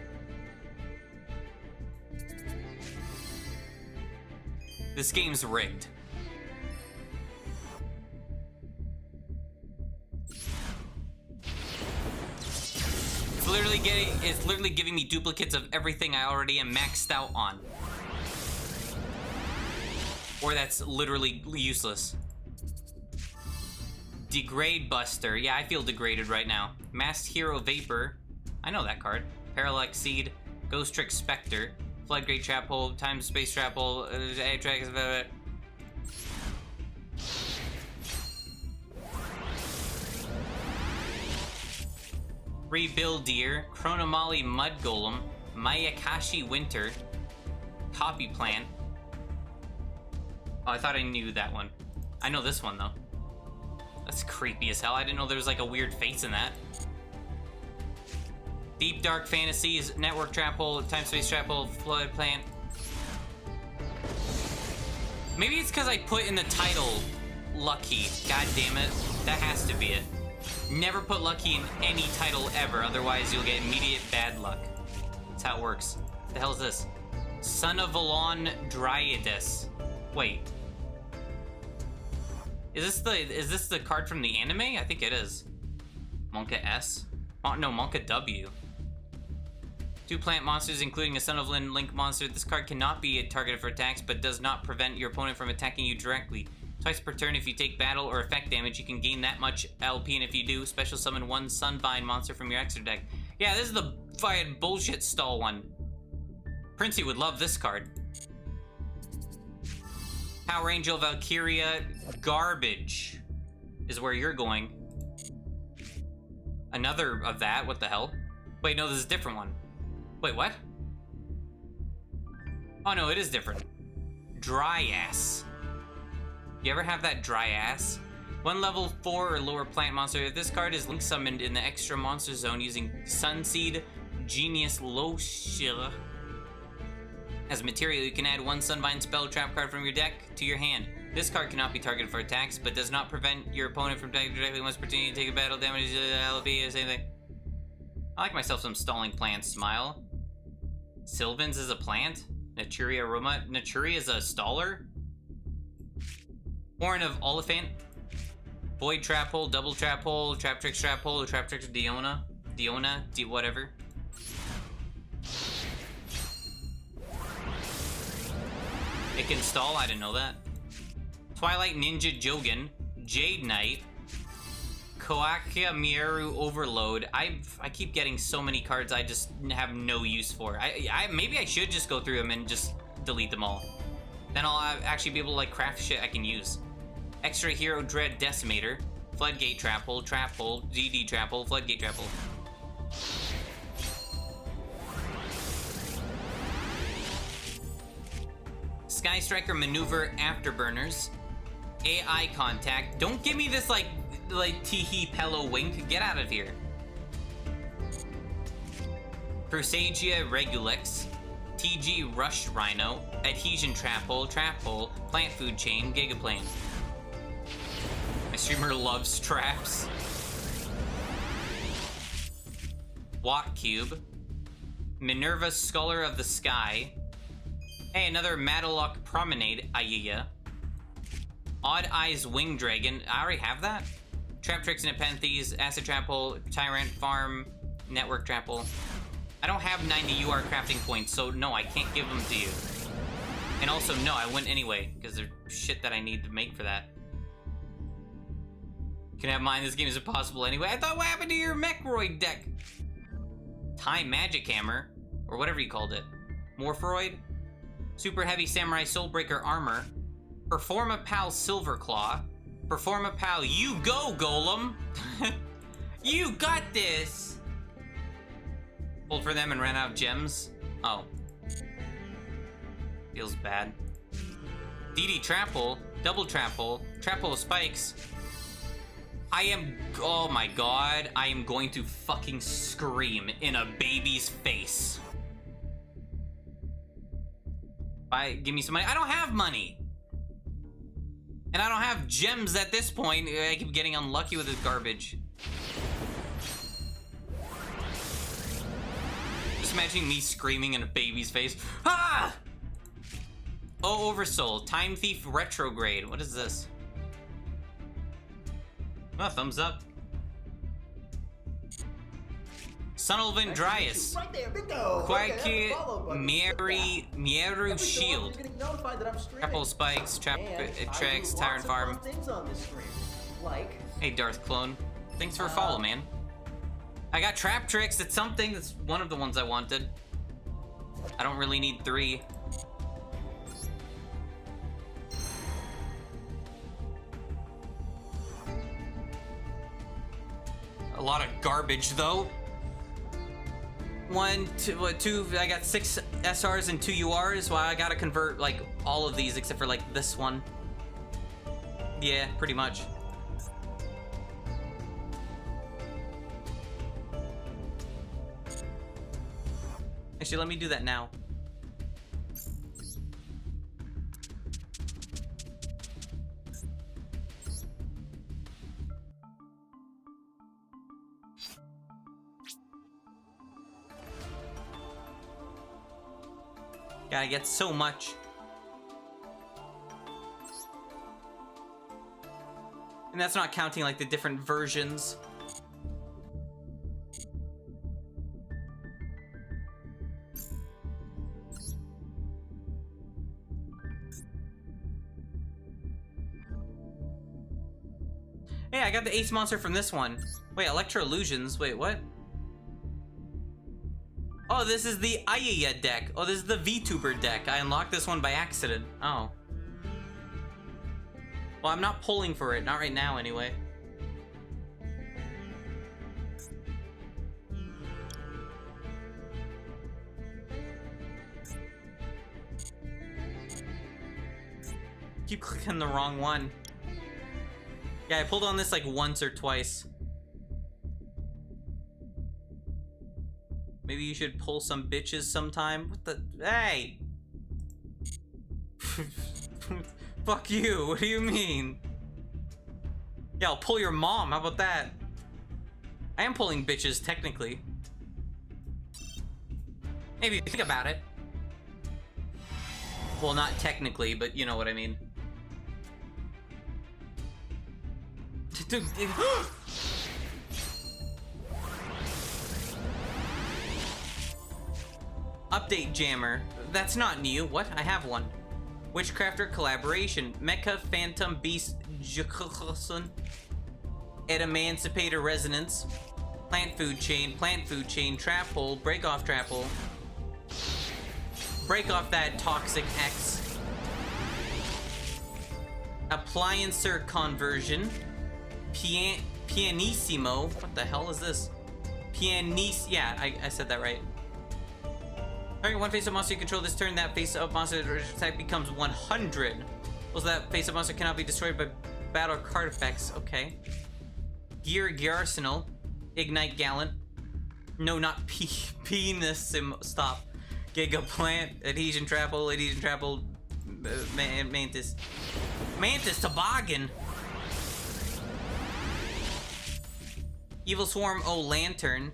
This game's rigged. It's literally giving me duplicates of everything I already am maxed out on. Or that's literally useless. Degrade Buster. Yeah, I feel degraded right now. Masked Hero Vapor. I know that card. Parallax Seed. Ghost Trick Spectre. Floodgate Trap Hole. Time Space Trap Hole. Rebuild Deer, Chronomali Mud Golem, Mayakashi Winter, Copy Plant. Oh, I thought I knew that one. I know this one, though. That's creepy as hell. I didn't know there was like a weird face in that. Deep Dark Fantasies, Network Trap Hole, Time Space Trap Hole, Flood Plant. Maybe it's because I put in the title Lucky. God damn it. That has to be it. Never put Lucky in any title ever, otherwise you'll get immediate bad luck. That's how it works. What the hell is this? Son of Valon Dryades. Wait. Is this the card from the anime? I think it is. Monka S? Oh, no, Monka W. 2 plant monsters, including a Son of Link monster. This card cannot be targeted for attacks, but does not prevent your opponent from attacking you directly. Twice per turn, if you take battle or effect damage, you can gain that much LP, and if you do, special summon 1 Sunbind monster from your extra deck. Yeah, this is the fucking bullshit stall one. Princey would love this card. Power Angel Valkyria, garbage is where you're going. Another of that, what the hell? Wait, no, this is a different one. Wait, what? Oh no, it is different. Dry Ass. You ever have that dry ass? 1 level 4 or lower plant monster. If this card is link summoned in the extra monster zone using Sunseed Genius Loshir as material, you can add 1 Sunbind spell trap card from your deck to your hand. This card cannot be targeted for attacks, but does not prevent your opponent from attacking directly once per turn. You take a battle damage, LP, same thing. I like myself some stalling plants. Smile. Sylvans is a plant. Naturia Aroma. Naturia is a staller. Horn of Oliphant. Void Trap Hole, Double Trap Hole, Trap Tricks Trap Hole, Trap Tricks Diona. Whatever. It can stall, I didn't know that. Twilight Ninja Jogan, Jade Knight, Koakia Mieru Overload. I keep getting so many cards I just have no use for. Maybe I should just go through them and just delete them all. Then I'll actually be able to like craft shit I can use. Extra Hero Dread Decimator, Floodgate Trap Hole, DD Trap Hole, Floodgate Trap Hole. Sky Striker Maneuver Afterburners, AI Contact. Don't give me this like Teehee Pello Wink. Get out of here. Crusagia Regulix, TG Rush Rhino, Adhesion Trap Hole, Plant Food Chain, Gigaplane. My streamer loves traps. Watt Cube, Minerva Scholar of the Sky. Hey, another Madalock Promenade, Ayaya. Odd Eyes Wing Dragon. I already have that. Trap Tricks Nepenthes, Acid Trap Hole, Tyrant Farm, Network Trap Hole. I don't have 90 UR crafting points, so no, I can't give them to you. And also, no, I wouldn't anyway, because there's shit that I need to make for that. You can have mine, this game is impossible anyway. I thought, what happened to your Mechroid deck? Time Magic Hammer, or whatever you called it. Morphroid? Super Heavy Samurai Soulbreaker Armor. Performapal Silverclaw. Performapal, you go, Golem! You got this! Pulled for them and ran out of gems. Oh. Feels bad. DD Trap Hole, Double Trap Hole, Trap Hole Spikes. Oh my god, I am going to fucking scream in a baby's face. Give me some money. I don't have money! And I don't have gems at this point. I keep getting unlucky with this garbage. Just imagining me screaming in a baby's face. Ah! Oh, Oversoul. Time Thief Retrograde. What is this? Oh, thumbs up. Sunolvin Dryas. Right there, bingo. Quacky Mieru Shield. Couple Spikes, Trap Tricks, Tyrant Farm. Hey, Darth Clone. Thanks for a follow, man. I got Trap Tricks. It's something. That's one of the ones I wanted. I don't really need 3. A lot of garbage, though. One, two, what, two, I got 6 SRs and 2 URs. Well, I gotta convert, like, all of these except for, like, this one. Yeah, pretty much. Actually, let me do that now. Gotta get so much. And that's not counting like the different versions. Hey, I got the ace monster from this one. Wait, Electro Illusions. Wait, what? Oh, this is the Ayaya deck. Oh, this is the VTuber deck. I unlocked this one by accident. Oh. Well, I'm not pulling for it. Not right now, anyway. Keep clicking the wrong one. Yeah, I pulled on this like once or twice. Maybe you should pull some bitches sometime. What the? Hey! Fuck you. What do you mean? Yeah, I'll pull your mom. How about that? I am pulling bitches, technically. Maybe think about it. Well, not technically, but you know what I mean. Update Jammer. That's not new. What? I have one. Witchcrafter collaboration. Mecha Phantom Beast Jukusun. Emancipator Resonance. Plant Food Chain, Trap Hole, Break Off Trap Hole. Break off that Toxic X. Appliancer Conversion. Pianissimo. What the hell is this? Yeah, I said that right. Target one face-up monster you control this turn. That face-up monster attack becomes 100. Also, that face-up monster cannot be destroyed by battle or card effects. Okay. Gear Arsenal. Ignite Gallant. No, not Penis. Stop. Giga Plant. Adhesion Trapple. Mantis. Mantis Toboggan. Evil Swarm O Lantern.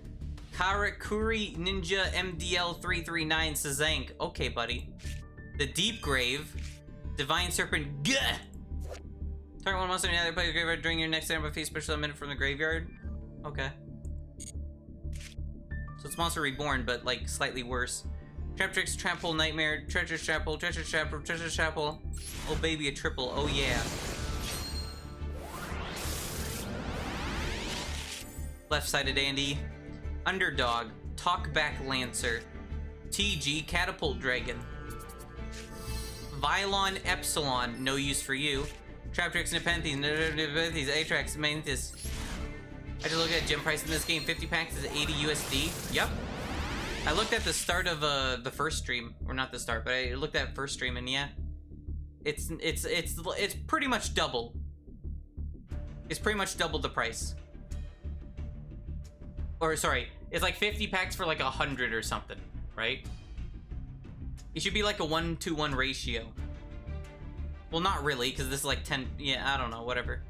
Karakuri Ninja MDL 339 Sazank. Okay, buddy. The Deep Grave. Divine Serpent. Gah! Target one monster in the other player graveyard during your next turn by face special minute from the graveyard. Okay. So it's Monster Reborn, but like slightly worse. Traptrix, Trample, Nightmare, Treacherous Chapel, Treacherous Chapel, Treacherous Chapel. Oh baby, a triple. Oh yeah. Left-sided Andy. Underdog, Talkback Lancer, TG Catapult Dragon, Vylon Epsilon, no use for you, Traptrix Nepenthes, Atrax Mantis. I just looked at gem price in this game. 50 packs is 80 USD. Yep. I looked at the start of the first stream, or not the start, but I looked at first stream, and yeah, it's pretty much double. It's pretty much double the price. Or sorry, it's like 50 packs for like 100 or something, right? It should be like a 1-to-1 ratio. Well, not really, because this is like 10. Yeah, I don't know, whatever.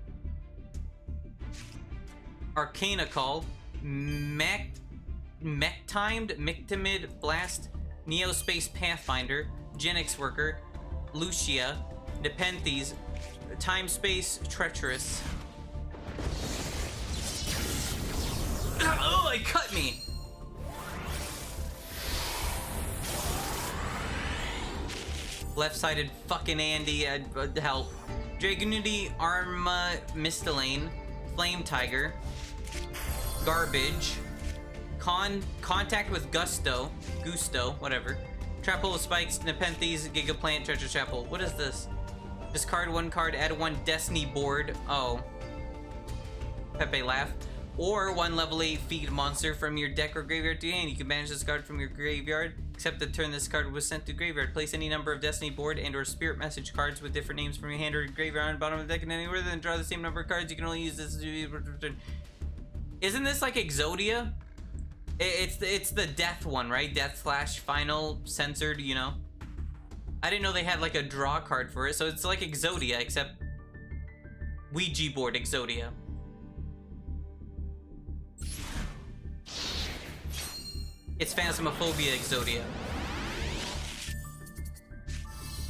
Arcana Call, Mech-Timed, Mictimid, Blast, Neospace Pathfinder, Genix Worker, Lucia, Nepenthes, Time Space Treacherous. Oh, it cut me! Left-sided fucking Andy, help. Dragonity, Arma, Mistylane, Flame Tiger, Garbage, Contact with Gusto, whatever. Trapple with Spikes, Nepenthes, Gigaplant, Treasure Chapel. What is this? Discard one card, add one Destiny board. Oh. Pepe laugh. or 1 level 8 feed monster from your deck or graveyard to your hand. You can banish this card from your graveyard, except the turn this card was sent to graveyard. Place any number of Destiny board and or spirit message cards with different names from your hand or graveyard on the bottom of the deck, and anywhere, then draw the same number of cards. You can only use this to... Isn't this like Exodia? It's the death one, right? Death / final censored, you know? I didn't know they had like a draw card for it, so it's like Exodia, except Ouija board Exodia. It's Phasmophobia Exodia.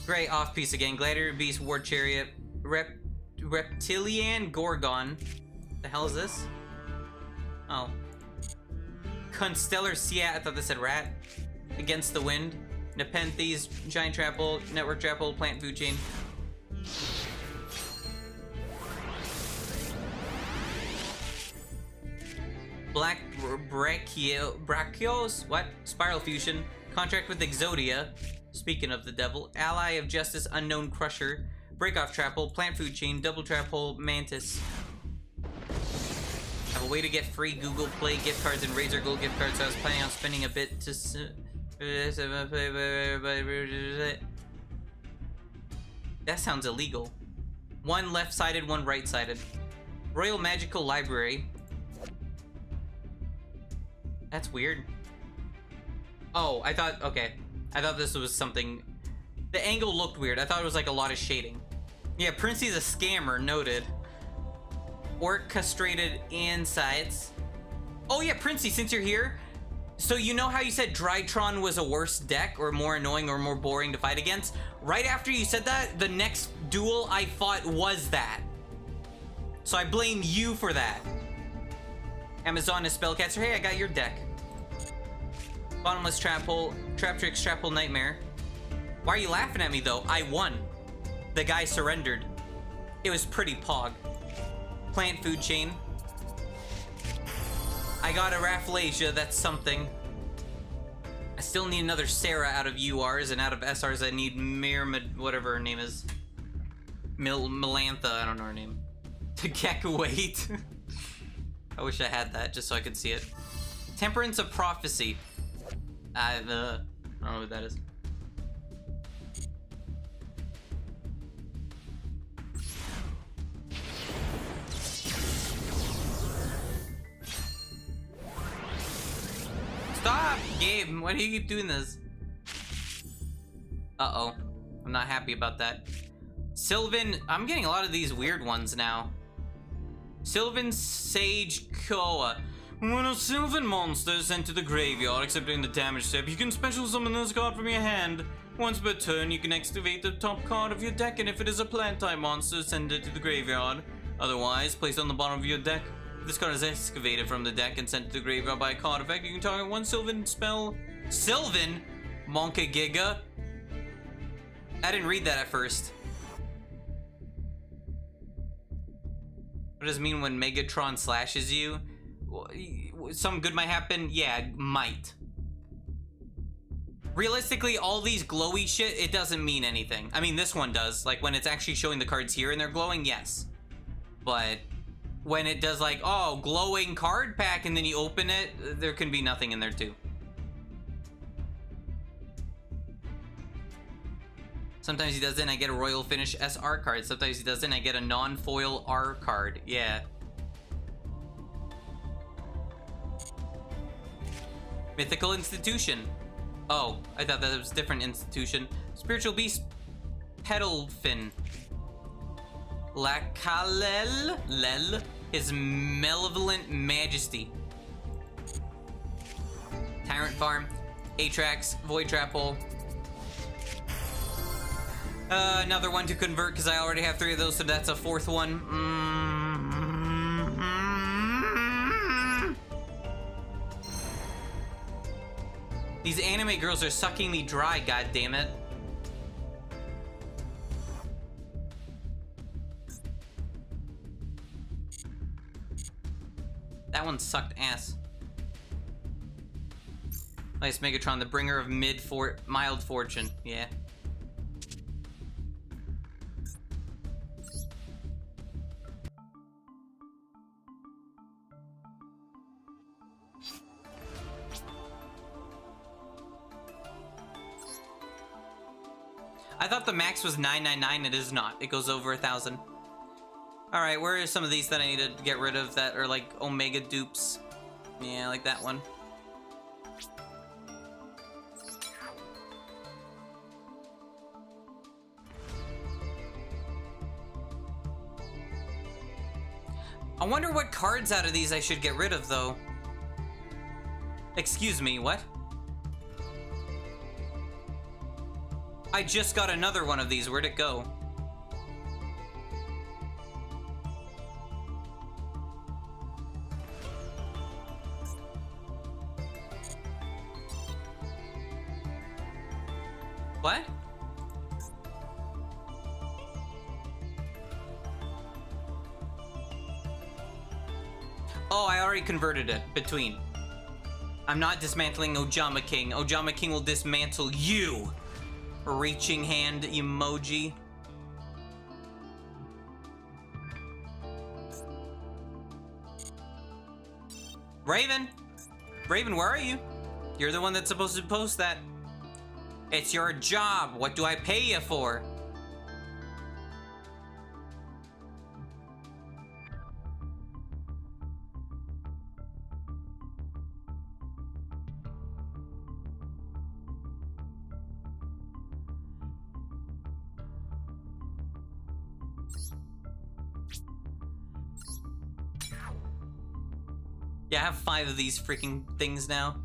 Great, off piece again. Gladiator Beast, War Chariot, Reptilian Gorgon. The hell is this? Oh. Constellar Seat, I thought this said rat. Against the Wind. Nepenthes, Giant Trapple, Network Trapple, Plant Food Chain. Black Brachios, what? Spiral Fusion. Contract with Exodia. Speaking of the devil. Ally of Justice, Unknown Crusher. Breakoff Trapple, Plant Food Chain, Double Trap Hole, Mantis. Have a way to get free Google Play gift cards and Razor Gold gift cards, so I was planning on spending a bit to... That sounds illegal. 1 left-sided, 1 right-sided. Royal Magical Library. That's weird. Oh, I thought... Okay. I thought this was something... The angle looked weird. I thought it was like a lot of shading. Yeah, Princey's a scammer, noted. Orchestrated Insights. Oh yeah, Princey, since you're here... So you know how you said Drytron was a worse deck, or more annoying, or more boring to fight against? Right after you said that, the next duel I fought was that. So I blame you for that. Amazon is Spellcaster. Hey, I got your deck. Bottomless Trap Hole, Traptrix, Trap Hole, Nightmare. Why are you laughing at me, though? I won. The guy surrendered. It was pretty pog. Plant Food Chain. I got a Rafflesia, that's something. I still need another Sarah out of URs, and out of SRs I need whatever her name is. Melantha, I don't know her name. Wait. I wish I had that, just so I could see it. Temperance of Prophecy. I don't know what that is. Stop, Gabe! Why do you keep doing this? Uh-oh. I'm not happy about that. Sylvan... I'm getting a lot of these weird ones now. Sylvan Sage Koa. When a Sylvan monster is sent to the graveyard, accepting the damage step, you can special summon this card from your hand. Once per turn, you can activate the top card of your deck, and if it is a plant-type monster, send it to the graveyard. Otherwise, place it on the bottom of your deck. If this card is excavated from the deck and sent to the graveyard by a card effect, you can target 1 Sylvan spell. Sylvan? Monka Giga? I didn't read that at first. What does it mean when Megatron slashes you? Some good might happen? Yeah, might. Realistically, all these glowy shit, it doesn't mean anything. I mean, this one does. Like, when it's actually showing the cards here and they're glowing, yes. But when it does like, oh, glowing card pack, and then you open it, there can be nothing in there too. Sometimes he doesn't, I get a Royal Finish SR card. Sometimes he doesn't, I get a non-foil R card. Yeah. Mythical Institution. Oh, I thought that was a different institution. Spiritual Beast Petalfin. Lakalel, His Malevolent Majesty. Tyrant Farm. Atrax, Void Trap Hole. Another one to convert because I already have 3 of those, so that's a 4th one. These anime girls are sucking me dry, goddammit. That one sucked ass. Nice Megatron, the bringer of mild fortune. Yeah. I thought the max was 999. It is not. It goes over 1,000. All right, where are some of these that I need to get rid of that are like Omega dupes? Yeah, like that one. I wonder what cards out of these I should get rid of, though. Excuse me, what? I just got another one of these. Where'd it go? What? Oh, I already converted it. Between. I'm not dismantling Ojama King. Ojama King will dismantle you. Reaching hand emoji. Raven! Raven, where are you? You're the one that's supposed to post that. It's your job. What do I pay you for? Yeah, I have 5 of these freaking things now.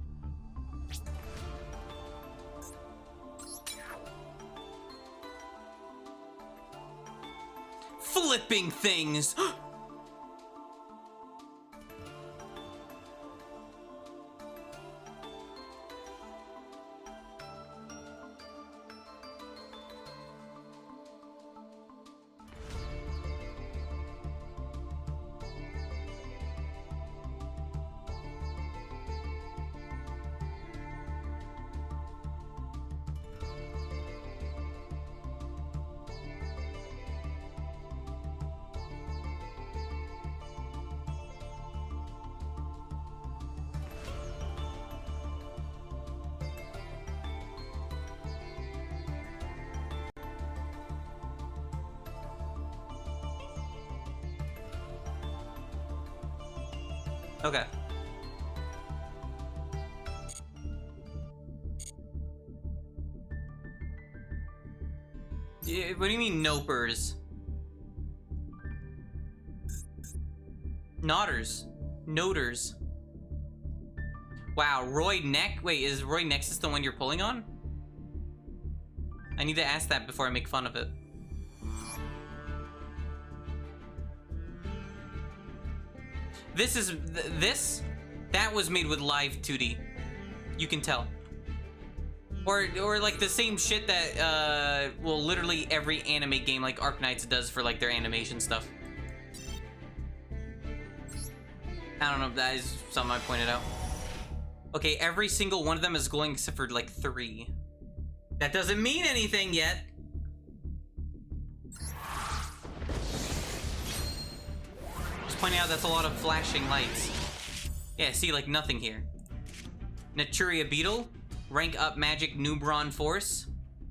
Flipping things! Okay. Yeah, what do you mean, nopers? Nodders. Noters. Wow, Roy Neck? Wait, is Roy Nexus the one you're pulling on? I need to ask that before I make fun of it. That was made with live 2D. You can tell. Or like the same shit that, well, literally every anime game like Arknights does for like their animation stuff. I don't know, that is something I pointed out. Okay, every single one of them is glowing except for like 3. That doesn't mean anything yet. Just pointing out that's a lot of flashing lights. Yeah, see, like nothing here. Naturia Beetle, rank up magic Nubron Force.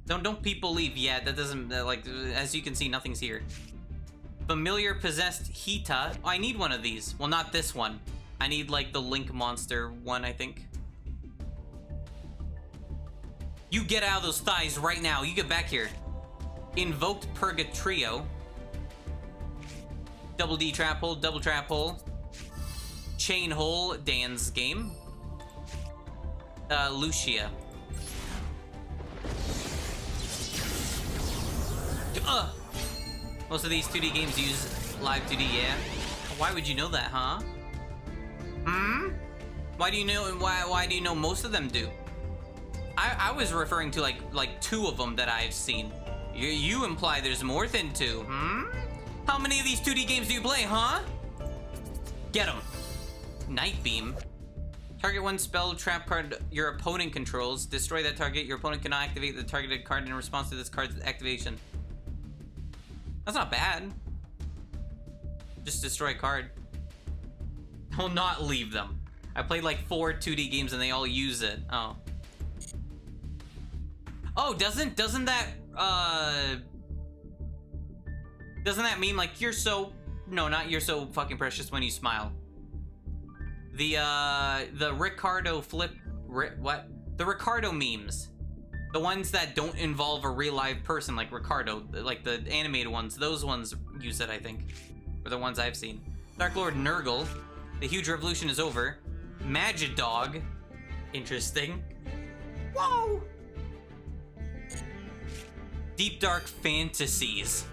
Don't people leave yet? That doesn't, like, as you can see, nothing's here. Familiar Possessed Hita. Oh, I need one of these. Well, not this one. I need, like, the Link Monster one, I think. You get out of those thighs right now. You get back here. Invoked Purgatrio. Double D Trap Hole, Double Trap Hole. Chain Hole, Dan's game. Lucia. Most of these 2D games use live 2D, yeah? Why would you know that, huh? Hmm? Why do you know, why do you know most of them do? I was referring to like 2 of them that I've seen. You imply there's more than 2, hmm? How many of these 2D games do you play, huh? Get them. Night Beam. Target one spell trap card your opponent controls. Destroy that target. Your opponent cannot activate the targeted card in response to this card's activation. That's not bad. Just destroy a card. I will not leave them. I played like 4 2D games and they all use it. Oh. Oh, doesn't that Doesn't that mean like you're so... No, not you're so fucking precious when you smile. The Ricardo what? The Ricardo memes. The ones that don't involve a real live person like Ricardo, like the animated ones, those ones use it, I think. Or the ones I've seen. Dark Lord Nurgle. The huge revolution is over. Magidog. Interesting. Whoa! Deep Dark Fantasies.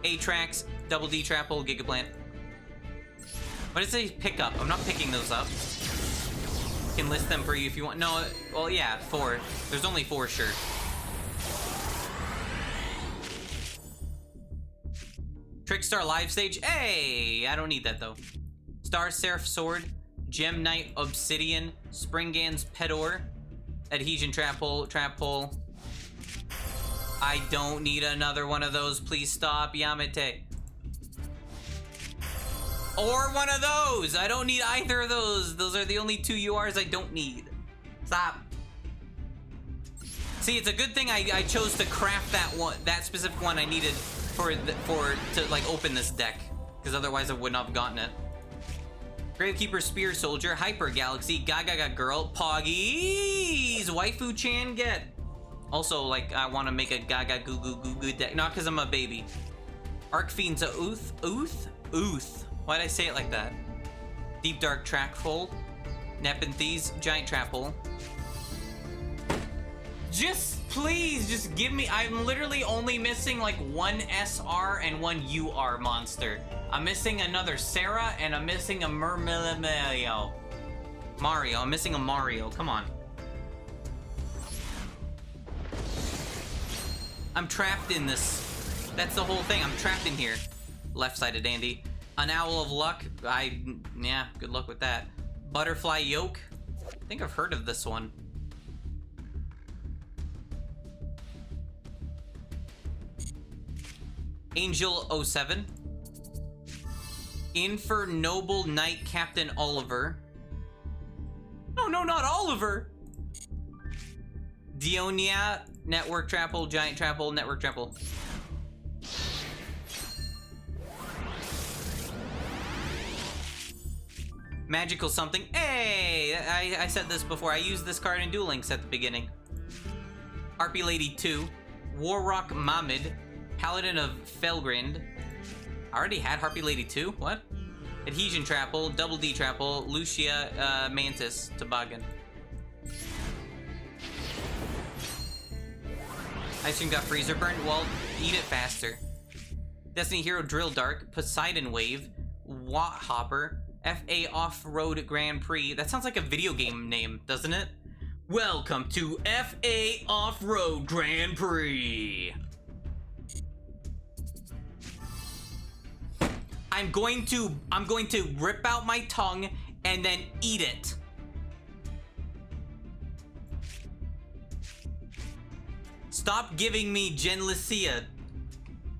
A-Tracks, Double D Trapple, Gigaplant. What does it pick up? I'm not picking those up. Can list them for you if you want. No, well, yeah, 4. There's only 4, sure. Trickstar Live Stage. Hey, I don't need that though. Star Seraph Sword, Gem Knight Obsidian, Springans Pedor, Adhesion Trap Hole. I don't need another one of those. Please stop, Yamete. Or one of those. I don't need either of those. Those are the only 2 URs I don't need. Stop. See, it's a good thing I chose to craft that specific one I needed to like open this deck, because otherwise I would not have gotten it. Gravekeeper Spear Soldier, Hyper Galaxy, Gaga Girl, Poggies, Waifu Chan Get. Also, like, I want to make a Gaga Goo Goo Goo Goo deck, not because I'm a baby. Arcfiend's Ooth. Why'd I say it like that? Deep Dark Trackful, Nepenthes, Giant Trapple. Just, please, just give me... I'm literally only missing, like, 1 SR and 1 UR monster. I'm missing another Sarah, and I'm missing a Mario. I'm missing a Mario. Come on. I'm trapped in this. That's the whole thing. I'm trapped in here. Left-sided Andy. An Owl of Luck. Yeah, good luck with that. Butterfly Yoke. I think I've heard of this one. Angel 07. Infernoble Knight Captain Oliver. No, not Oliver. Dionia, Network Trapple, Giant Trapple, Network Trapple. Magical something. Hey, I said this before. I used this card in Duel Links at the beginning. Harpy Lady 2, Warrock Mamid, Paladin of Felgrind. I already had Harpy Lady 2? What? Adhesion Trapple, Double D Trapple, Lucia Mantis, Toboggan. Ice Cream got Freezer Burn? Well, eat it faster. Destiny Hero Drill Dark, Poseidon Wave, Watt Hopper, FA Off-Road Grand Prix. That sounds like a video game name, doesn't it? Welcome to FA Off-Road Grand Prix. I'm going to rip out my tongue and then eat it. Stop giving me Genlycia.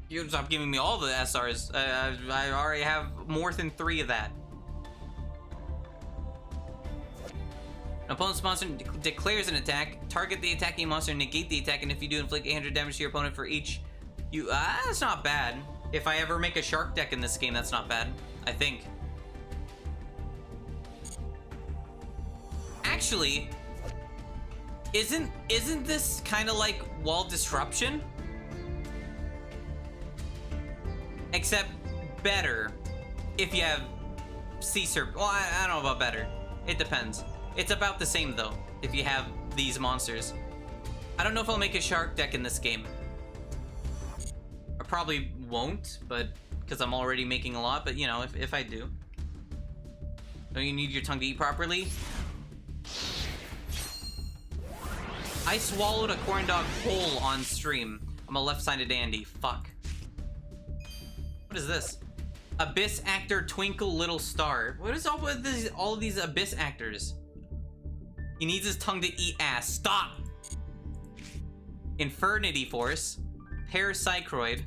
You stop giving me all the SRs. I already have more than 3 of that. An opponent's monster declares an attack. Target the attacking monster, negate the attack, and if you do, inflict 800 damage to your opponent for each. That's not bad. If I ever make a shark deck in this game, that's not bad. I think. Actually, isn't this kind of like Wall Disruption? Except better if you have Sea Serpent. Well, I don't know about better. It depends. It's about the same though, if you have these monsters. I don't know if I'll make a shark deck in this game. I probably won't, but because I'm already making a lot, but you know, if I do. Don't you need your tongue to eat properly? I swallowed a corn dog whole on stream. I'm a left-sided Andy. Fuck. What is this? Abyss actor Twinkle Little Star. What is all of these Abyss actors? He needs his tongue to eat ass. Stop! Infernity Force. Parapsychroid.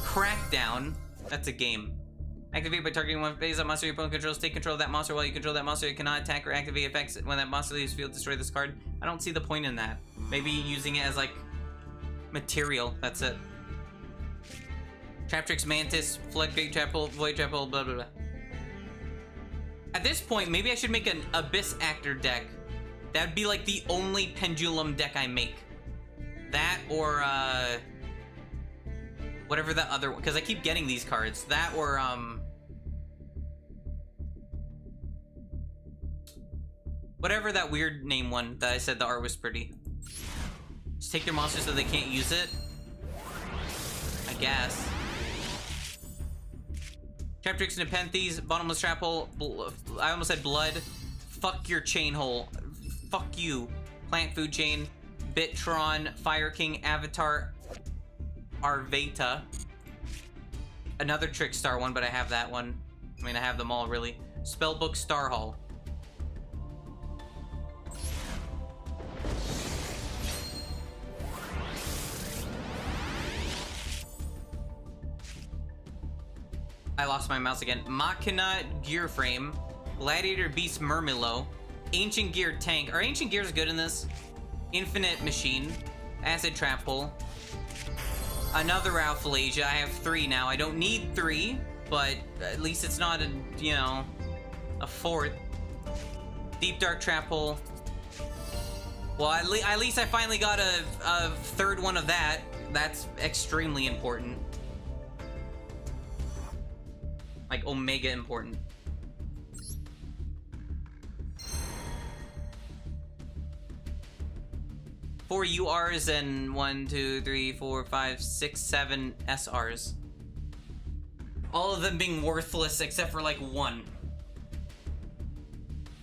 Crackdown. That's a game. Activate by targeting one phase of monster your opponent controls. Take control of that monster while you control that monster. It cannot attack or activate effects when that monster leaves field. Destroy this card. I don't see the point in that. Maybe using it as like Material, that's it. Traptrix, Mantis, Floodgate Chapel, Void Chapel, blah blah blah. At this point, maybe I should make an Abyss Actor deck. That'd be like the only Pendulum deck I make. That or, whatever that other one, because I keep getting these cards. That or, whatever that weird name one that I said the art was pretty. Just take their monsters so they can't use it. I guess. Traptrix, Nepenthes, Bottomless Trap Hole, I almost said Blood. Fuck your chain hole. Fuck you. Plant Food Chain, Bittron, Fire King, Avatar, Arvata. Another Trickstar one, but I have that one. I mean, I have them all, really. Spellbook, Star Hall. I lost my mouse again. Machina Gear Frame, Gladiator Beast Murmillo, Ancient Gear Tank. Are Ancient Gears good in this? Infinite Machine, Acid Trap Hole, another Alphalasia. I have 3 now. I don't need 3, but at least it's not a, you know, a 4th. Deep Dark Trap Hole. Well, at least I finally got a 3rd one of that. That's extremely important. Like, omega important. Four URs and 1, 2, 3, 4, 5, 6, 7 SRs. All of them being worthless except for like 1.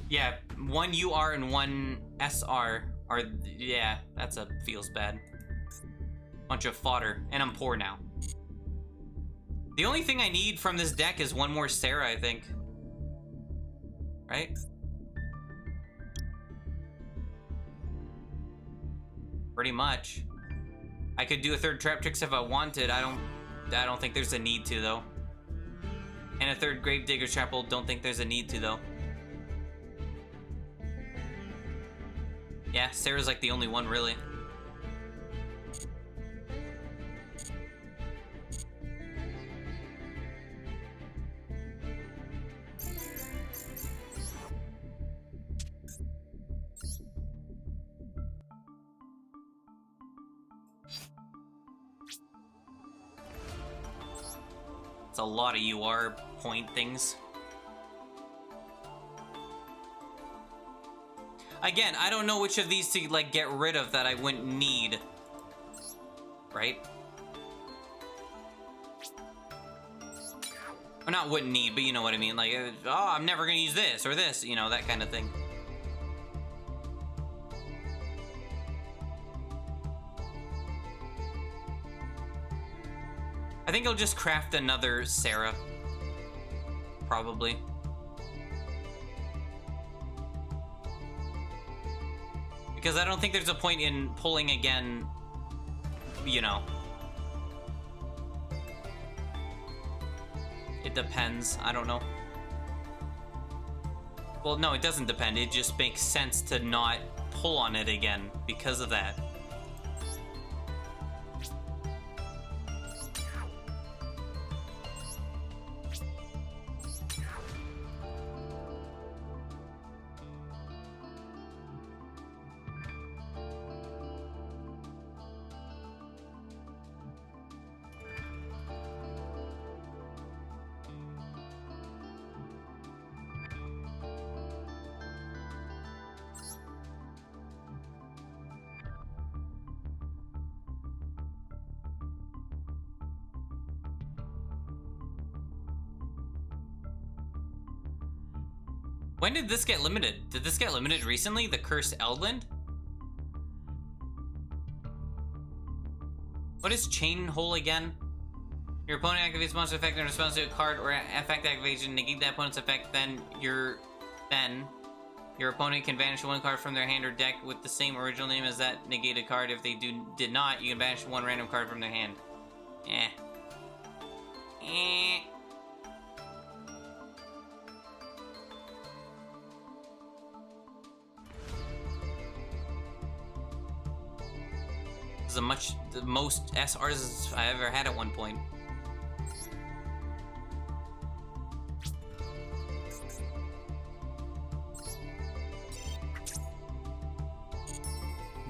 Yeah, 1 UR and 1 SR are, yeah, feels bad. Bunch of fodder, and I'm poor now. The only thing I need from this deck is 1 more Sarah, I think. Right? Pretty much. I could do a 3rd Traptrix if I wanted. I don't think there's a need to, though. And a 3rd Gravedigger's Chapel, don't think there's a need to, though. Yeah, Sarah's like the only one, really. It's a lot of UR point things. Again, I don't know which of these to, like, get rid of that I wouldn't need. Right? Or not wouldn't need, but you know what I mean. Like, oh, I'm never gonna use this or this, you know, that kind of thing. I think I'll just craft another Sarah. Probably. Because I don't think there's a point in pulling again, you know. It depends. I don't know. Well, no, it doesn't depend. It just makes sense to not pull on it again because of that. When did this get limited? Did this get limited recently? The Cursed Eldland? What is Chain Hole again? Your opponent activates monster effect in response to a card or effect activation. Negate that opponent's effect, then your opponent can banish 1 card from their hand or deck with the same original name as that negated card. If they did not, you can banish 1 random card from their hand. Eh. Eh. the most SRs I ever had at one point.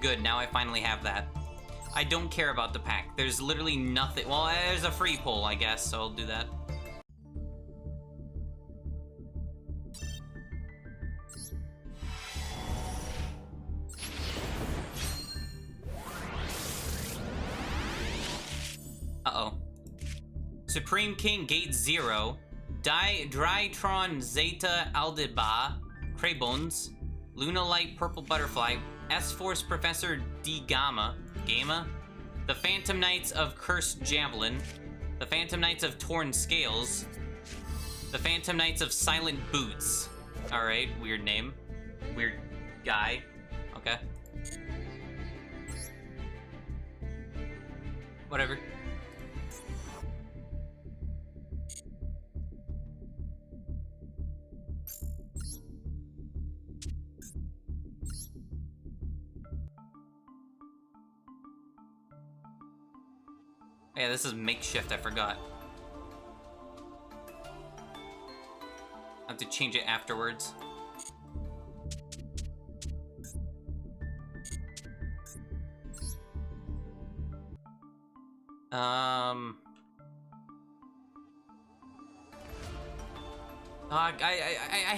Good, now I finally have that. I don't care about the pack. There's literally nothing. Well, there's a free pull, I guess, so I'll do that. Uh-oh. Supreme King Gate 0, Drytron Zeta Aldeba, Craybones, Lunalight Purple Butterfly, S-Force Professor D Gamma, the Phantom Knights of Cursed Javelin, the Phantom Knights of Torn Scales, the Phantom Knights of Silent Boots. Alright, weird name. Weird guy. Okay. Whatever. Yeah, this is makeshift, I forgot. I have to change it afterwards. I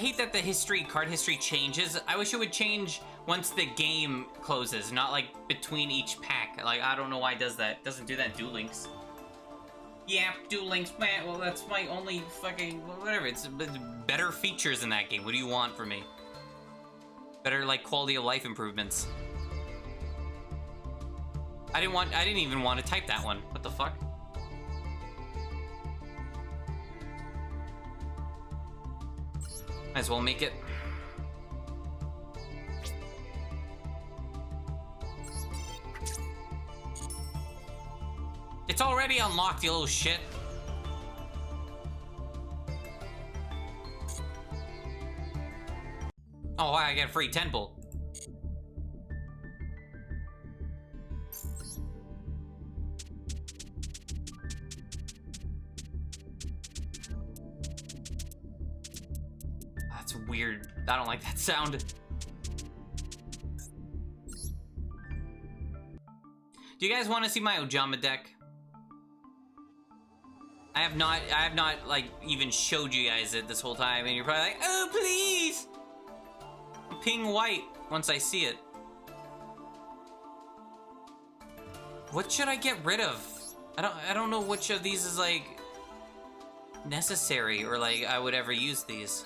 hate that the card history changes. I wish it would change once the game closes, not like between each pack. Like, I don't know why it does that. It doesn't do that in Duel Links. Yeah, Duel Links, man, well, that's my only fucking, whatever. It's better features in that game. What do you want from me? Better, like, quality of life improvements. I didn't even want to type that one. What the fuck? Might as well make it. It's already unlocked, you little shit. Oh, I get a free 10 pull. That's weird. I don't like that sound. Do you guys want to see my Ojama deck? I have not, like, even showed you guys it this whole time, and you're probably like, oh, please! Ping white once I see it. What should I get rid of? I don't know which of these is, like, necessary, or, like, I would ever use these.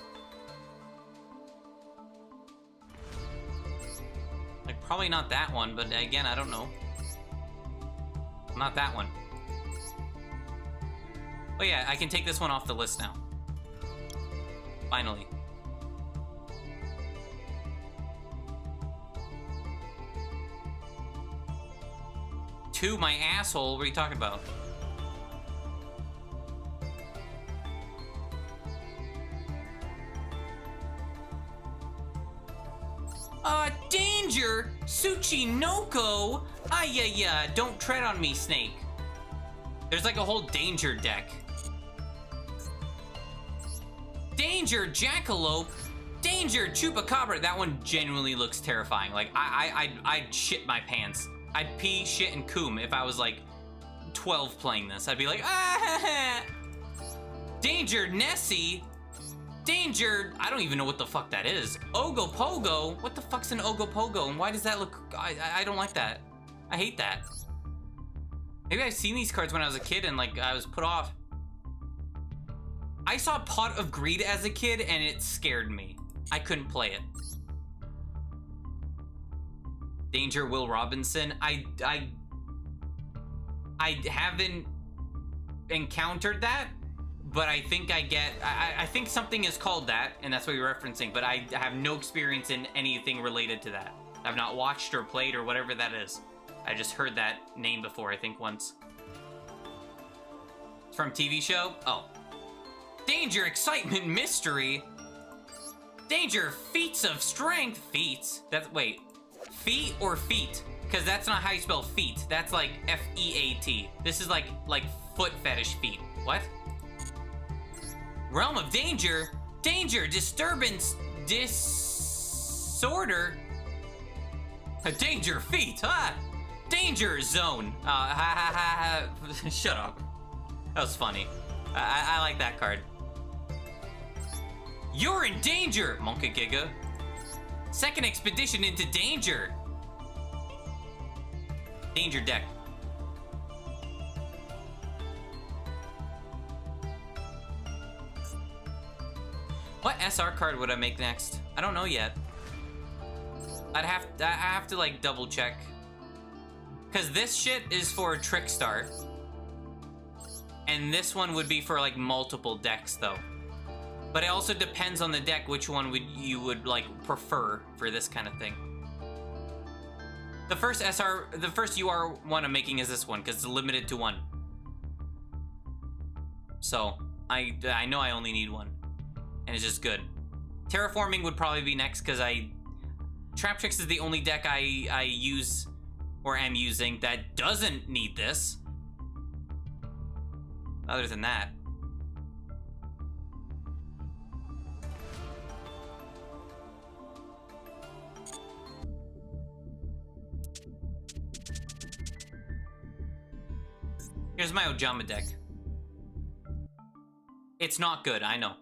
Like, probably not that one, but again, I don't know. Not that one. Oh yeah, I can take this one off the list now. Finally. Two, my asshole, what are you talking about? Danger! Tsuchinoko! Yeah, don't tread on me, Snake. There's like a whole danger deck. Danger, Jackalope! Danger, Chupacabra! That one genuinely looks terrifying. Like, I'd shit my pants. I'd pee, shit, and coom if I was like 12 playing this. I'd be like, ah! Danger, Nessie! Danger! I don't even know what the fuck that is. Ogopogo? What the fuck's an Ogopogo? And why does that look... I don't like that. I hate that. Maybe I've seen these cards when I was a kid and, like, I was put off. I saw Pot of Greed as a kid and it scared me. I couldn't play it. Danger, Will Robinson. I haven't encountered that. But I think I think something is called that, and that's what you're referencing, but I have no experience in anything related to that. I've not watched or played or whatever that is. I just heard that name before, I think once. It's from TV show? Oh. Danger, Excitement, Mystery. Danger, Feats of Strength. Feats? That's, wait. Feet or feet? Because that's not how you spell feet. That's like F-E-A-T. This is like foot fetish feet. What? Realm of danger? Danger, disturbance, disorder. Danger feet, ah! Danger zone. Shut up. That was funny. I like that card. You're in danger, Monka Giga. Second expedition into danger. Danger deck. What SR card would I make next? I don't know yet. I have to like double check. Cause this shit is for Trickstar. And this one would be for like multiple decks though. But it also depends on the deck which one you would like prefer for this kind of thing. The first UR one I'm making is this one because it's limited to one. So I know I only need one. And it's just good. Terraforming would probably be next because Trap Tricks is the only deck I use or am using that doesn't need this. Other than that. Here's my Ojama deck. It's not good, I know.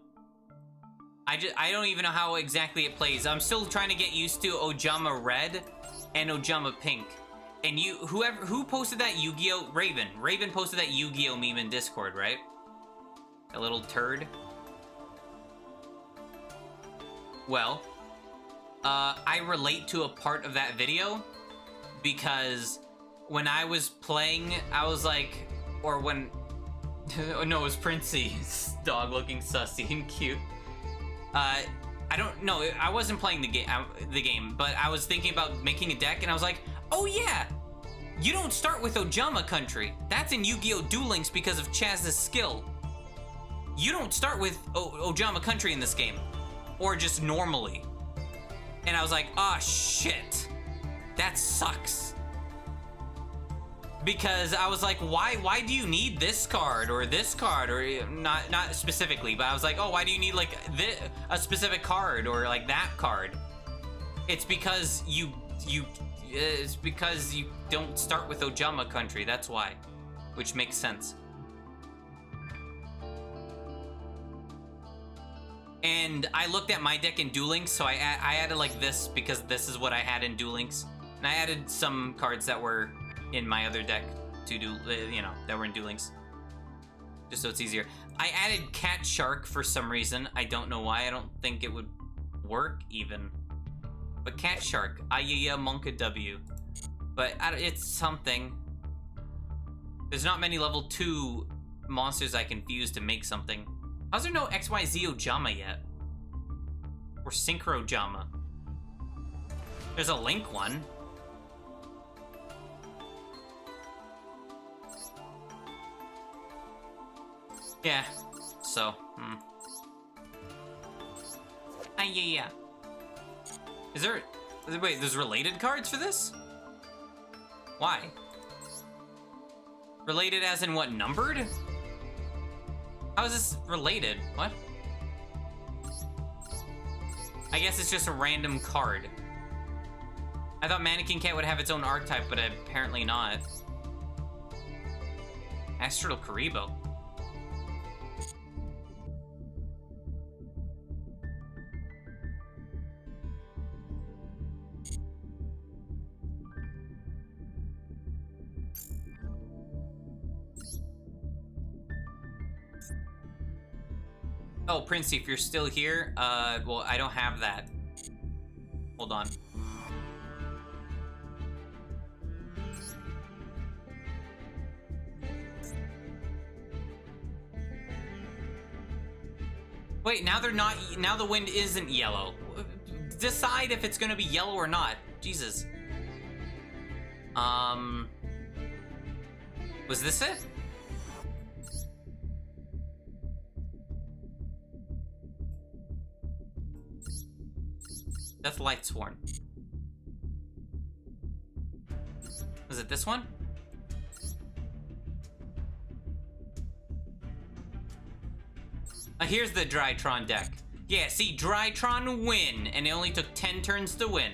I don't even know how exactly it plays. I'm still trying to get used to Ojama Red and Ojama Pink. And who posted that Yu-Gi-Oh? Raven. Raven posted that Yu-Gi-Oh meme in Discord, right? A little turd. Well, I relate to a part of that video because when I was playing, I was like, or when, oh no, it was Princey's dog looking sussy and cute. I don't know, I wasn't playing the game, but I was thinking about making a deck and I was like, oh yeah, you don't start with Ojama Country. That's in Yu-Gi-Oh! Duel Links because of Chaz's skill. You don't start with Ojama Country in this game, or just normally. And I was like, ah, shit, that sucks. Because I was like, why do you need this card or this card, or not specifically, but I was like, oh, why do you need like a specific card or like that card? It's because you don't start with Ojama Country, that's why, which makes sense. And I looked at my deck in Duel Links, so I added like this because this is what I had in Duel Links, and I added some cards that were in my other deck to do, you know, that were in Duel Links, just so it's easier. I added Cat Shark for some reason. I don't know why. I don't think it would work even. But Cat Shark, Ayaya Monka W. But it's something. There's not many level 2 monsters I can fuse to make something. How's there no XYZ Ojama yet? Or Synchro Ojama? There's a Link one. Yeah, so, yeah. Is there, wait, there's related cards for this? Why? Related as in what, numbered? How is this related? What? I guess it's just a random card. I thought Mannequin Cat would have its own archetype, but apparently not. Astral Karibo. Oh, Princey, if you're still here, well, I don't have that. Hold on. Wait, now they're not, now the wind isn't yellow. Decide if it's gonna be yellow or not. Jesus. Was this it? That's Lightsworn. Was it this one? Here's the Drytron deck. Yeah, see, Drytron win, and it only took 10 turns to win.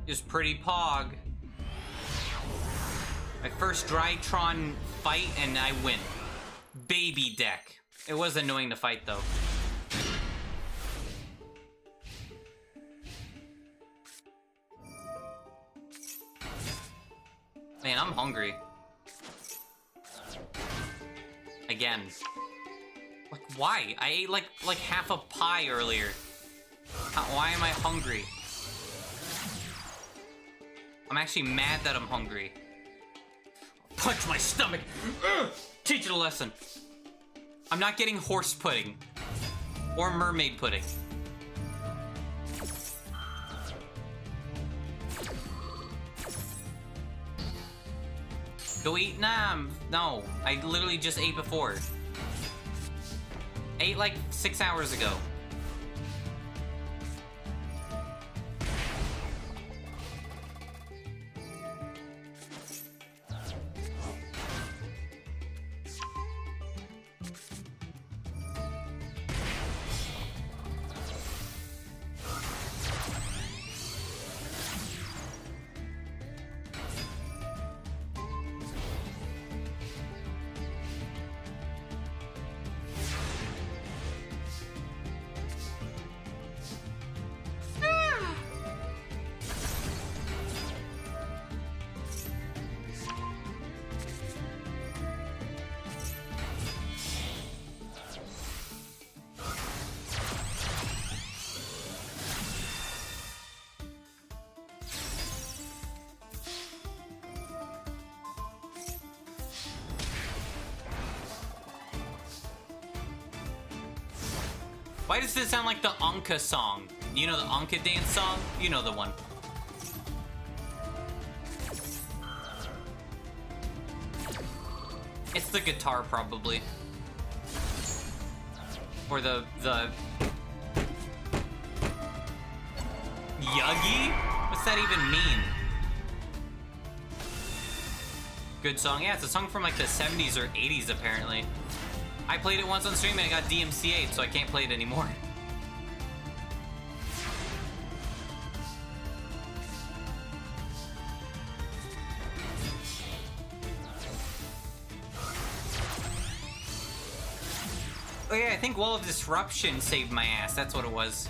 It was pretty pog. My first Drytron fight, and I win. Baby deck. It was annoying to fight, though. Man, I'm hungry. Again. Like, why? I ate like half a pie earlier. Why am I hungry? I'm actually mad that I'm hungry. Punch my stomach! Ugh! Teach it a lesson. I'm not getting horse pudding. Or mermaid pudding. Go eat? Nah, no. I literally just ate before. I ate like 6 hours ago. Why does this sound like the Anka song? You know the Anka dance song? You know the one. It's the guitar, probably. Or the... Yuggy? What's that even mean? Good song. Yeah, it's a song from like the 70s or 80s, apparently. I played it once on stream and I got DMCA'd, so I can't play it anymore. Oh yeah, I think Wall of Disruption saved my ass. That's what it was.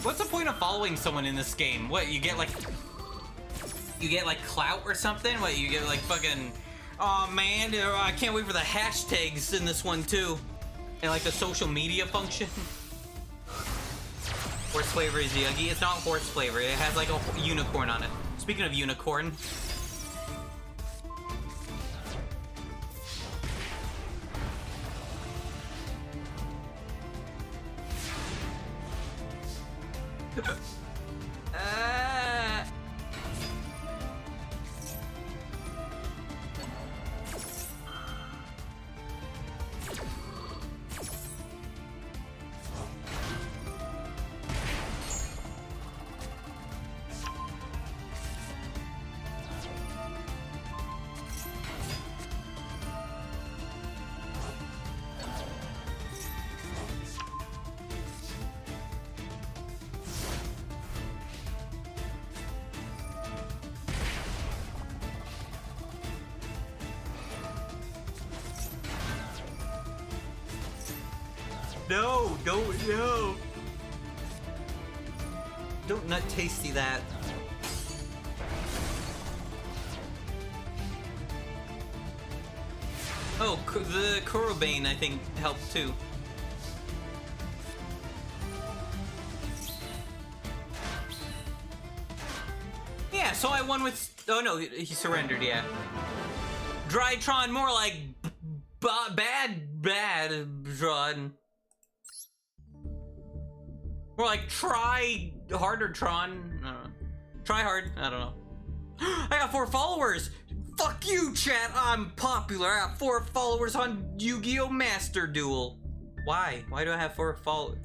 What's the point of following someone in this game? What, you get like clout or something? What, you get like fucking, oh man, I can't wait for the hashtags in this one too. And like the social media function. Horse flavor is Yuggy. It's not horse flavor, it has like a unicorn on it. Speaking of unicorn. No, no. Don't nut tasty that. Oh, the Kurobane, I think, helped too. Yeah, so I won with... Oh, no, he surrendered, yeah. Drytron, more like... bad Tron. More like try harder Tron. I don't know. Try hard. I don't know. I got 4 followers! Fuck you, chat! I'm popular. I got 4 followers on Yu-Gi-Oh! Master Duel. Why? Why do I have 4 followers?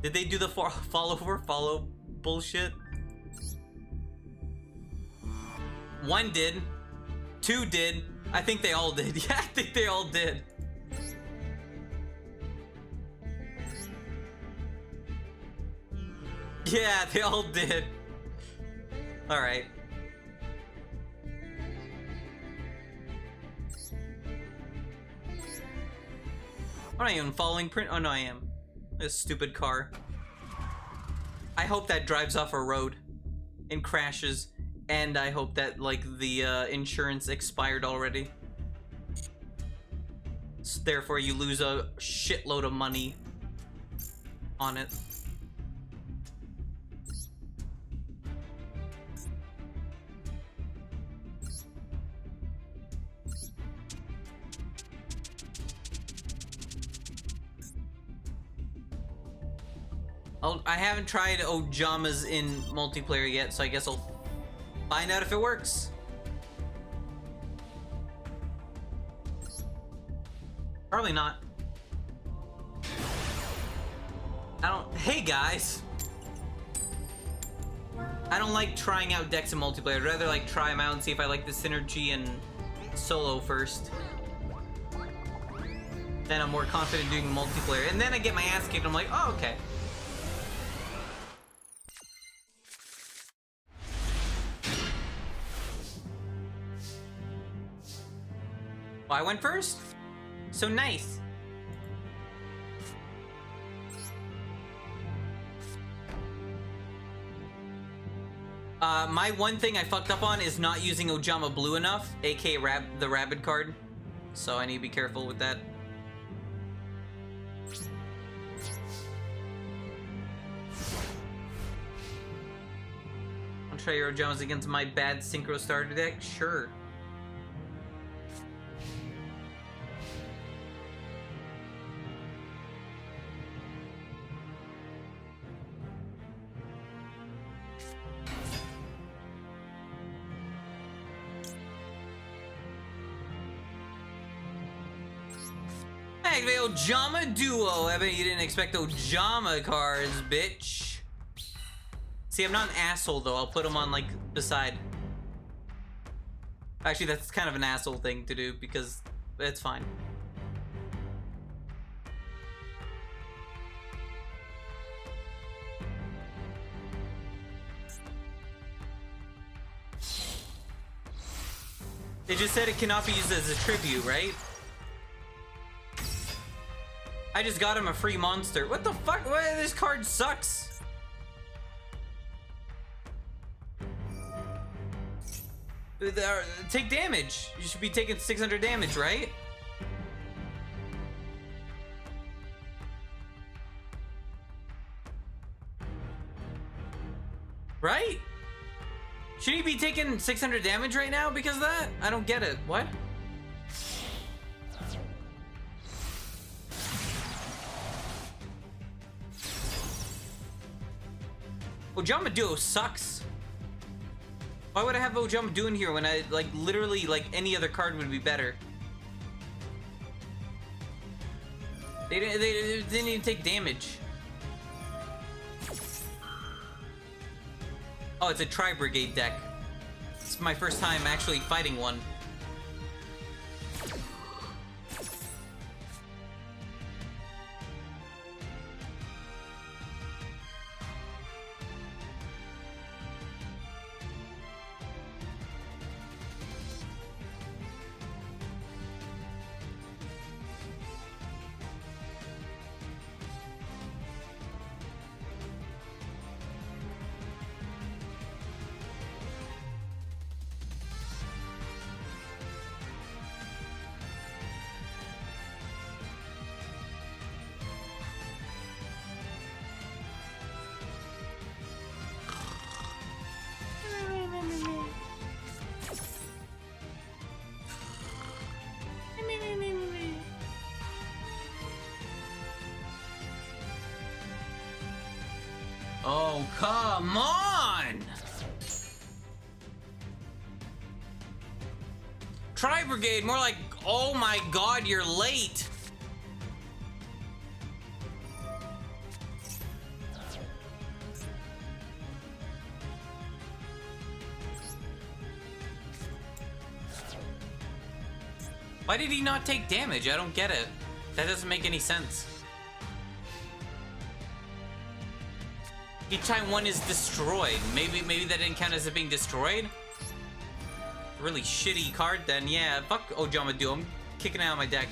Did they do the follow bullshit? 1 did. 2 did. I think they all did. Yeah, I think they all did. Yeah, they all did. Alright. I'm not even following print. Oh no, I am. This stupid car. I hope that drives off a road and crashes, and I hope that like the insurance expired already. So therefore, you lose a shitload of money on it. I haven't tried Ojamas in multiplayer yet, so I guess I'll find out if it works. Probably not. Hey guys! I don't like trying out decks in multiplayer. I'd rather like try them out and see if I like the synergy in solo first. Then I'm more confident doing multiplayer. And then I get my ass kicked and I'm like, oh, okay. I went first? So nice. My one thing I fucked up on is not using Ojama Blue enough, aka the Rabbit card. So I need to be careful with that. I'll try your Ojamas against my bad Synchro starter deck? Sure. Activate Ojama Duo. I bet you didn't expect Ojama cards, bitch. See, I'm not an asshole though. I'll put them on like beside. Actually, that's kind of an asshole thing to do because it's fine. They just said it cannot be used as a tribute, right? I just got him a free monster. What the fuck? This card sucks. Take damage. You should be taking 600 damage, right? Right? Should he be taking 600 damage right now because of that? I don't get it. What? Ojama Duo sucks. Why would I have Ojama Duo in here when I, like, literally, like, any other card would be better? They didn't even take damage. Oh, it's a Tri-Brigade deck. It's my first time actually fighting one. Oh, come on! Tri Brigade, more like, oh my god, you're late. Why did he not take damage? I don't get it. That doesn't make any sense. Each time one is destroyed. Maybe that didn't count as it being destroyed? Really shitty card then. Yeah, fuck Ojama I'm kicking out of my deck.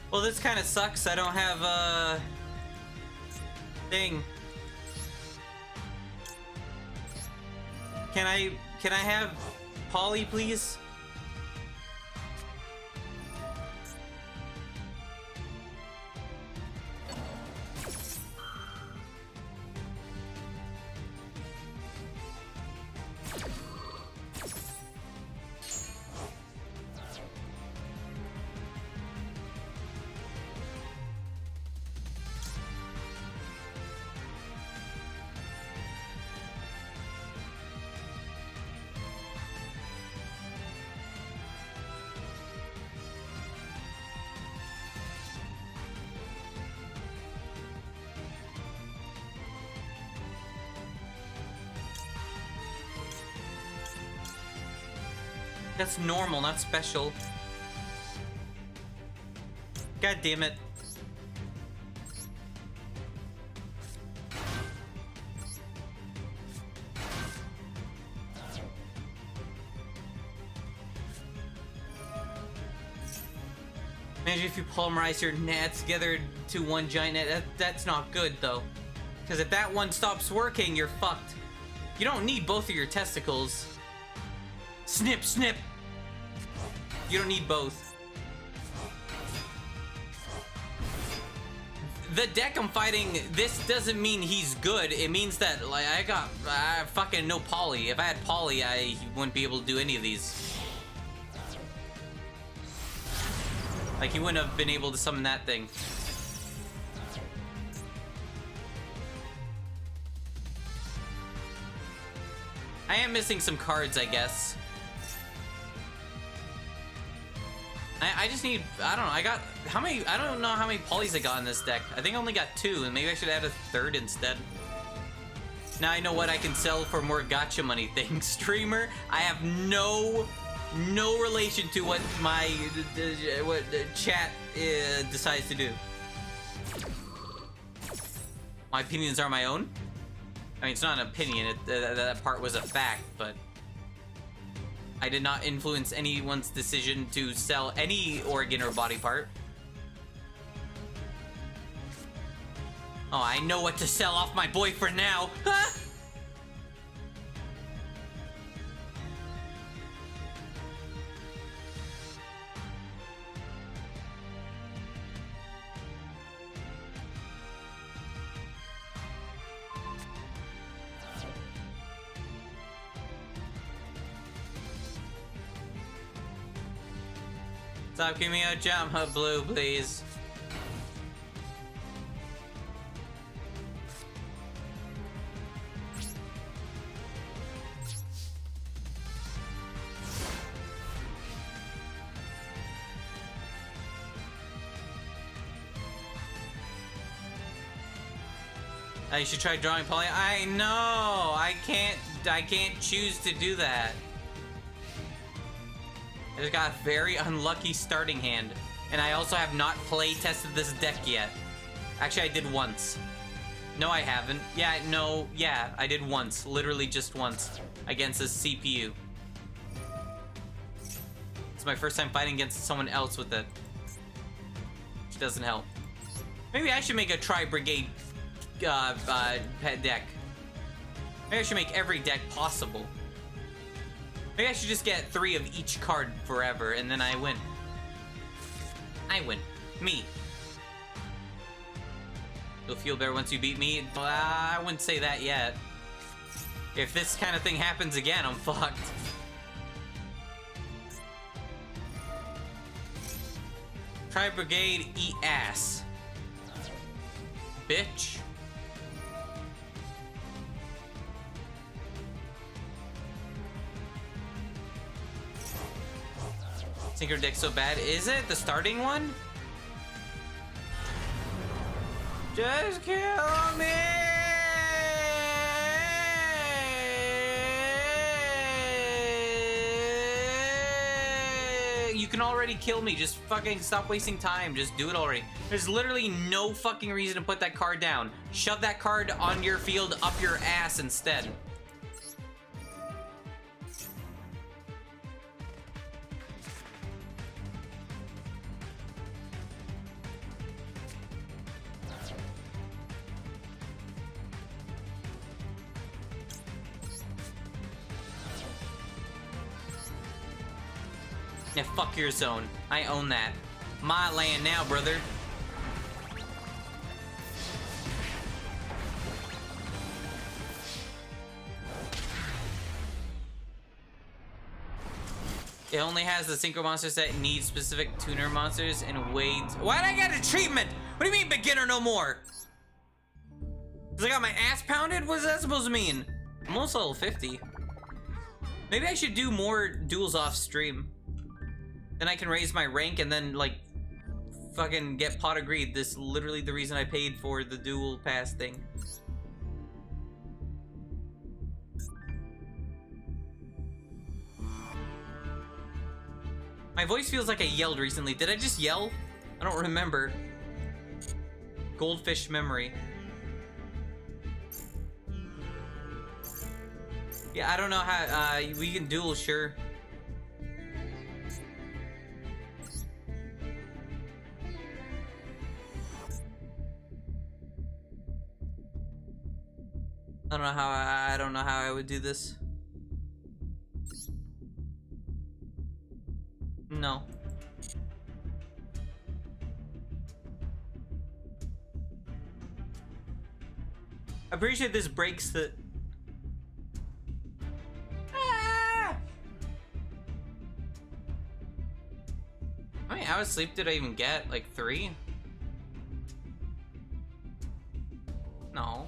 Well, this kind of sucks. I don't have a thing. Can I have Polly, please? That's normal, not special. God damn it. Imagine if you polymerize your nets together to one giant net. That's not good, though. Because if that one stops working, you're fucked. You don't need both of your testicles. Snip, snip! You don't need both. The deck I'm fighting, this doesn't mean he's good. It means that, like, I fucking no Poly. If I had Poly, I wouldn't be able to do any of these. Like, he wouldn't have been able to summon that thing. I am missing some cards, I guess. I just need, I don't know, I got, how many, I don't know how many polys I got in this deck. I think I only got 2, and maybe I should add a 3rd instead. Now I know what I can sell for more gotcha money things. Streamer, I have no relation to what my, what the chat decides to do. My opinions are my own. I mean, it's not an opinion, that part was a fact, but I did not influence anyone's decision to sell any organ or body part. Oh, I know what to sell off my boyfriend now. Ah! Stop giving me a jump hub blue, please. You should try drawing poly. I know. I can't choose to do that. I just got a very unlucky starting hand, and I also have not play tested this deck yet. Actually, I did once. No, I haven't. Yeah, no, yeah, I did once. Literally just once against this CPU. It's my first time fighting against someone else with it, which doesn't help. Maybe I should make a Tri-Brigade pet deck. Maybe I should make every deck possible. Maybe I should just get 3 of each card forever, and then I win. I win. Me. You'll feel better once you beat me? I wouldn't say that yet. If this kind of thing happens again, I'm fucked. Tri-Brigade, eat ass. Bitch. Synchro deck so bad. Is it? The starting one? Just kill me! You can already kill me. Just fucking stop wasting time. Just do it already. There's literally no fucking reason to put that card down. Shove that card on your field up your ass instead. Yeah, fuck your zone. I own that. My land now, brother. It only has the synchro monsters that need specific tuner monsters and waits. Why'd I get a treatment? What do you mean beginner no more? Cause I got my ass pounded? What is that supposed to mean? I'm almost level 50. Maybe I should do more duels off stream. Then I can raise my rank and then, like, fucking get pot of greed. This is literally the reason I paid for the dual pass thing. My voice feels like I yelled recently. Did I just yell? I don't remember. Goldfish memory. Yeah, I don't know how, we can duel, sure. I don't know how I would do this. No. I'm pretty sure this breaks the... Ah! How many hours sleep did I even get? Like 3? No.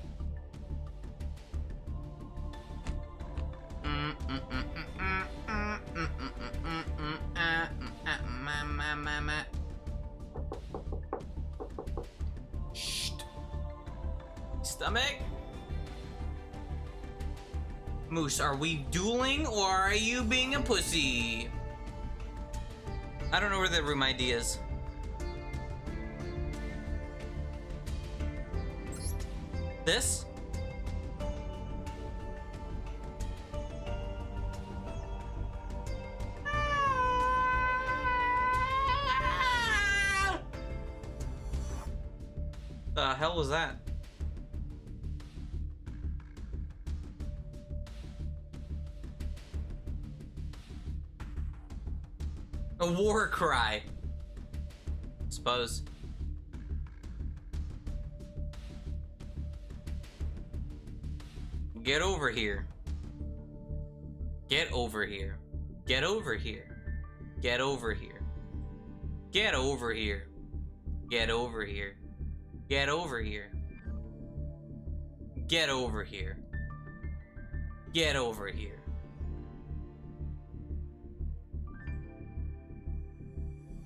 Stomach? Moose, are we dueling or are you being a pussy? I don't know where the room ID is. This? The hell was that? A war cry. Suppose. Get over here. Get over here. Get over here. Get over here. Get over here. Get over here. Get over here. Get over here. Get over here.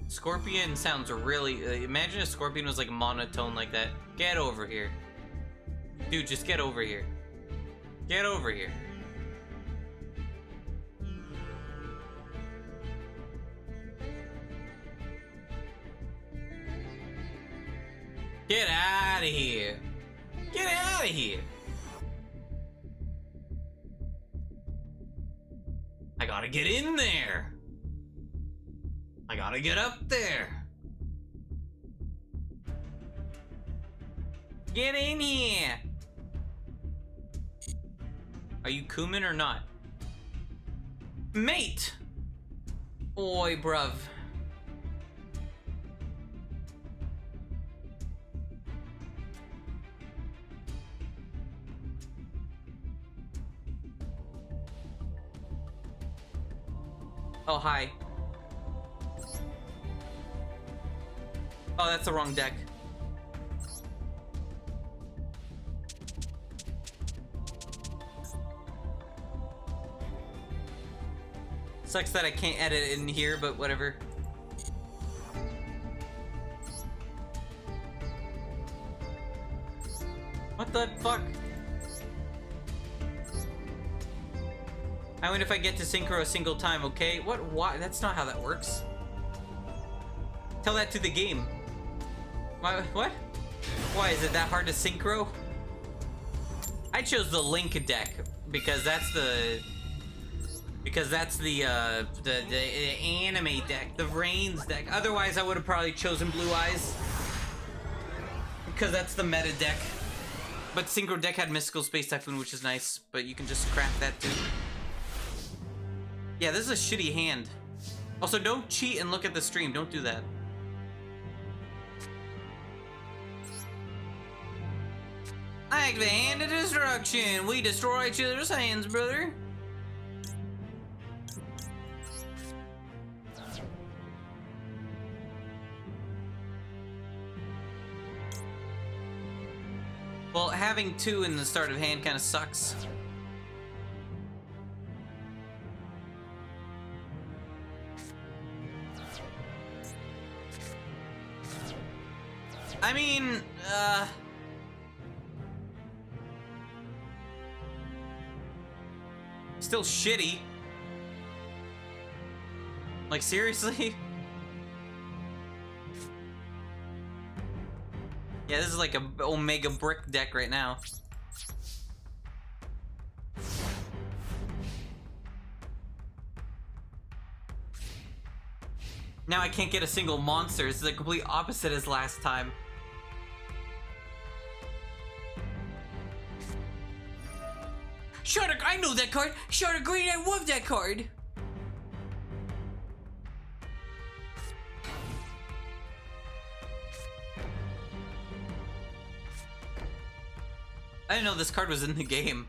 Scorpion sounds really... imagine a scorpion was like monotone like that. Get over here. Dude, just get over here. Get over here. Get out of here. Get out of here. I gotta get in there. I gotta get up there. Get in here. Are you Kumin or not? Mate! Oi, bruv. Oh, hi. Oh, that's the wrong deck. Sucks that I can't edit it in here, but whatever. What the fuck? I mean, if I get to synchro a single time, okay? What? Why? That's not how that works. Tell that to the game. What? Why, is it that hard to synchro? I chose the Link deck because that's the anime deck, the Reigns deck. Otherwise, I would have probably chosen Blue Eyes because that's the meta deck. But Synchro deck had Mystical Space Typhoon, which is nice, but you can just craft that too. Yeah, this is a shitty hand. Also, don't cheat and look at the stream. Don't do that. I activate Hand of Destruction. We destroy each other's hands, brother. Well, having 2 in the start of hand kind of sucks. I mean, still shitty. Like, seriously? Yeah, this is like a Omega Brick deck right now. Now I can't get a single monster. It's the complete opposite as last time. Shard, I know that card! Shard of Green, I love that card! I didn't know this card was in the game.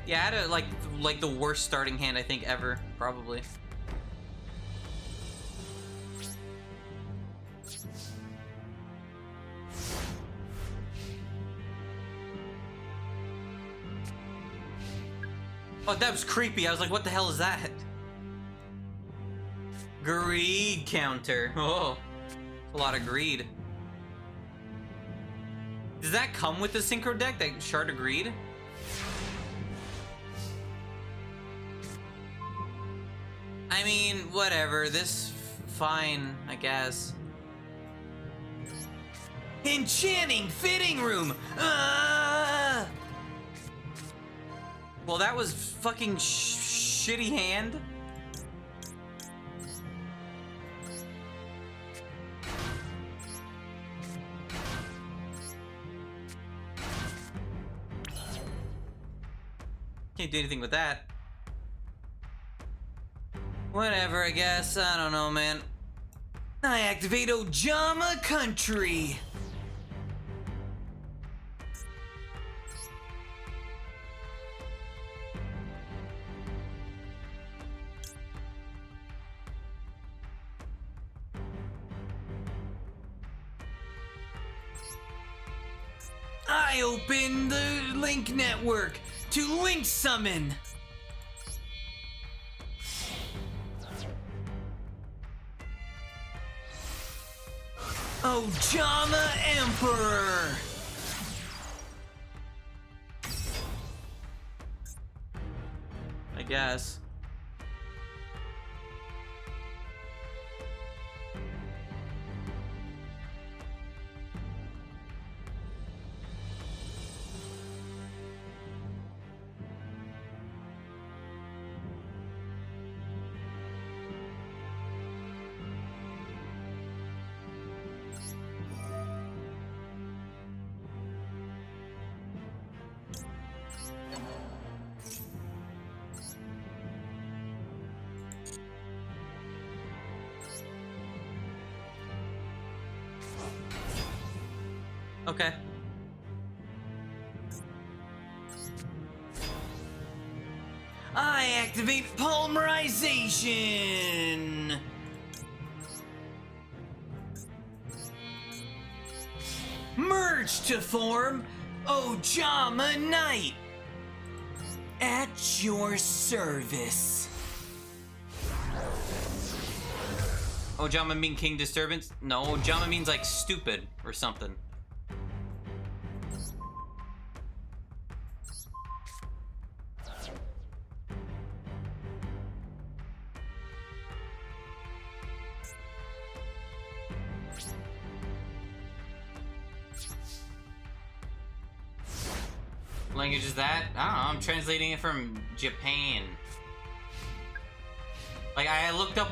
Yeah, I had a, like the worst starting hand I think ever, probably. Oh, that was creepy. I was like, what the hell is that? Greed counter. Oh, a lot of greed. Does that come with the Synchro deck, that Shard of Greed? I mean, whatever. This, fine, I guess. Enchanting Fitting Room! Well, that was fucking shitty hand. Can't do anything with that. Whatever, I guess. I don't know, man. I activate Ojama Country. I open the link network to link summon. Ojama Emperor. I guess. Okay. I activate polymerization. Merge to form Ojama Knight. At your service. Ojama mean king disturbance? No, Ojama means like stupid or something. Language is that? I don't know, I'm translating it from Japan. Like I looked up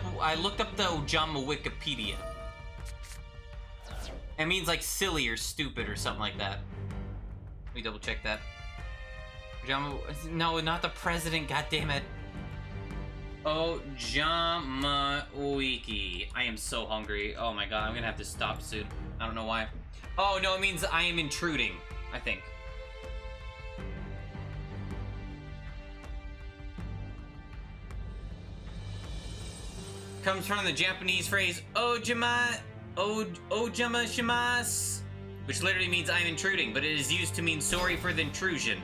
the Ojama Wikipedia. It means like silly or stupid or something like that. Let me double check that. Ojama, no, not the president, goddammit. Ojama Wiki. I am so hungry. Oh my god, I'm gonna have to stop soon. I don't know why. Oh no, it means I am intruding, I think. Comes from the Japanese phrase ojama shimasu, which literally means I'm intruding, but it is used to mean sorry for the intrusion.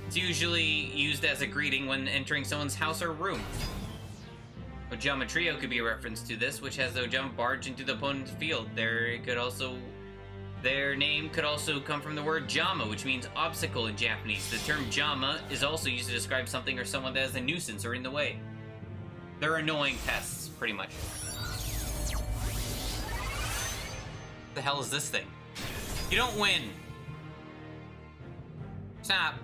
It's usually used as a greeting when entering someone's house or room. Ojama Trio could be a reference to this, which has the Ojama barge into the opponent's field. Their name could also come from the word jama, which means obstacle in Japanese. The term jama is also used to describe something or someone that is a nuisance or in the way. They're annoying pests, pretty much. What the hell is this thing? You don't win. Stop.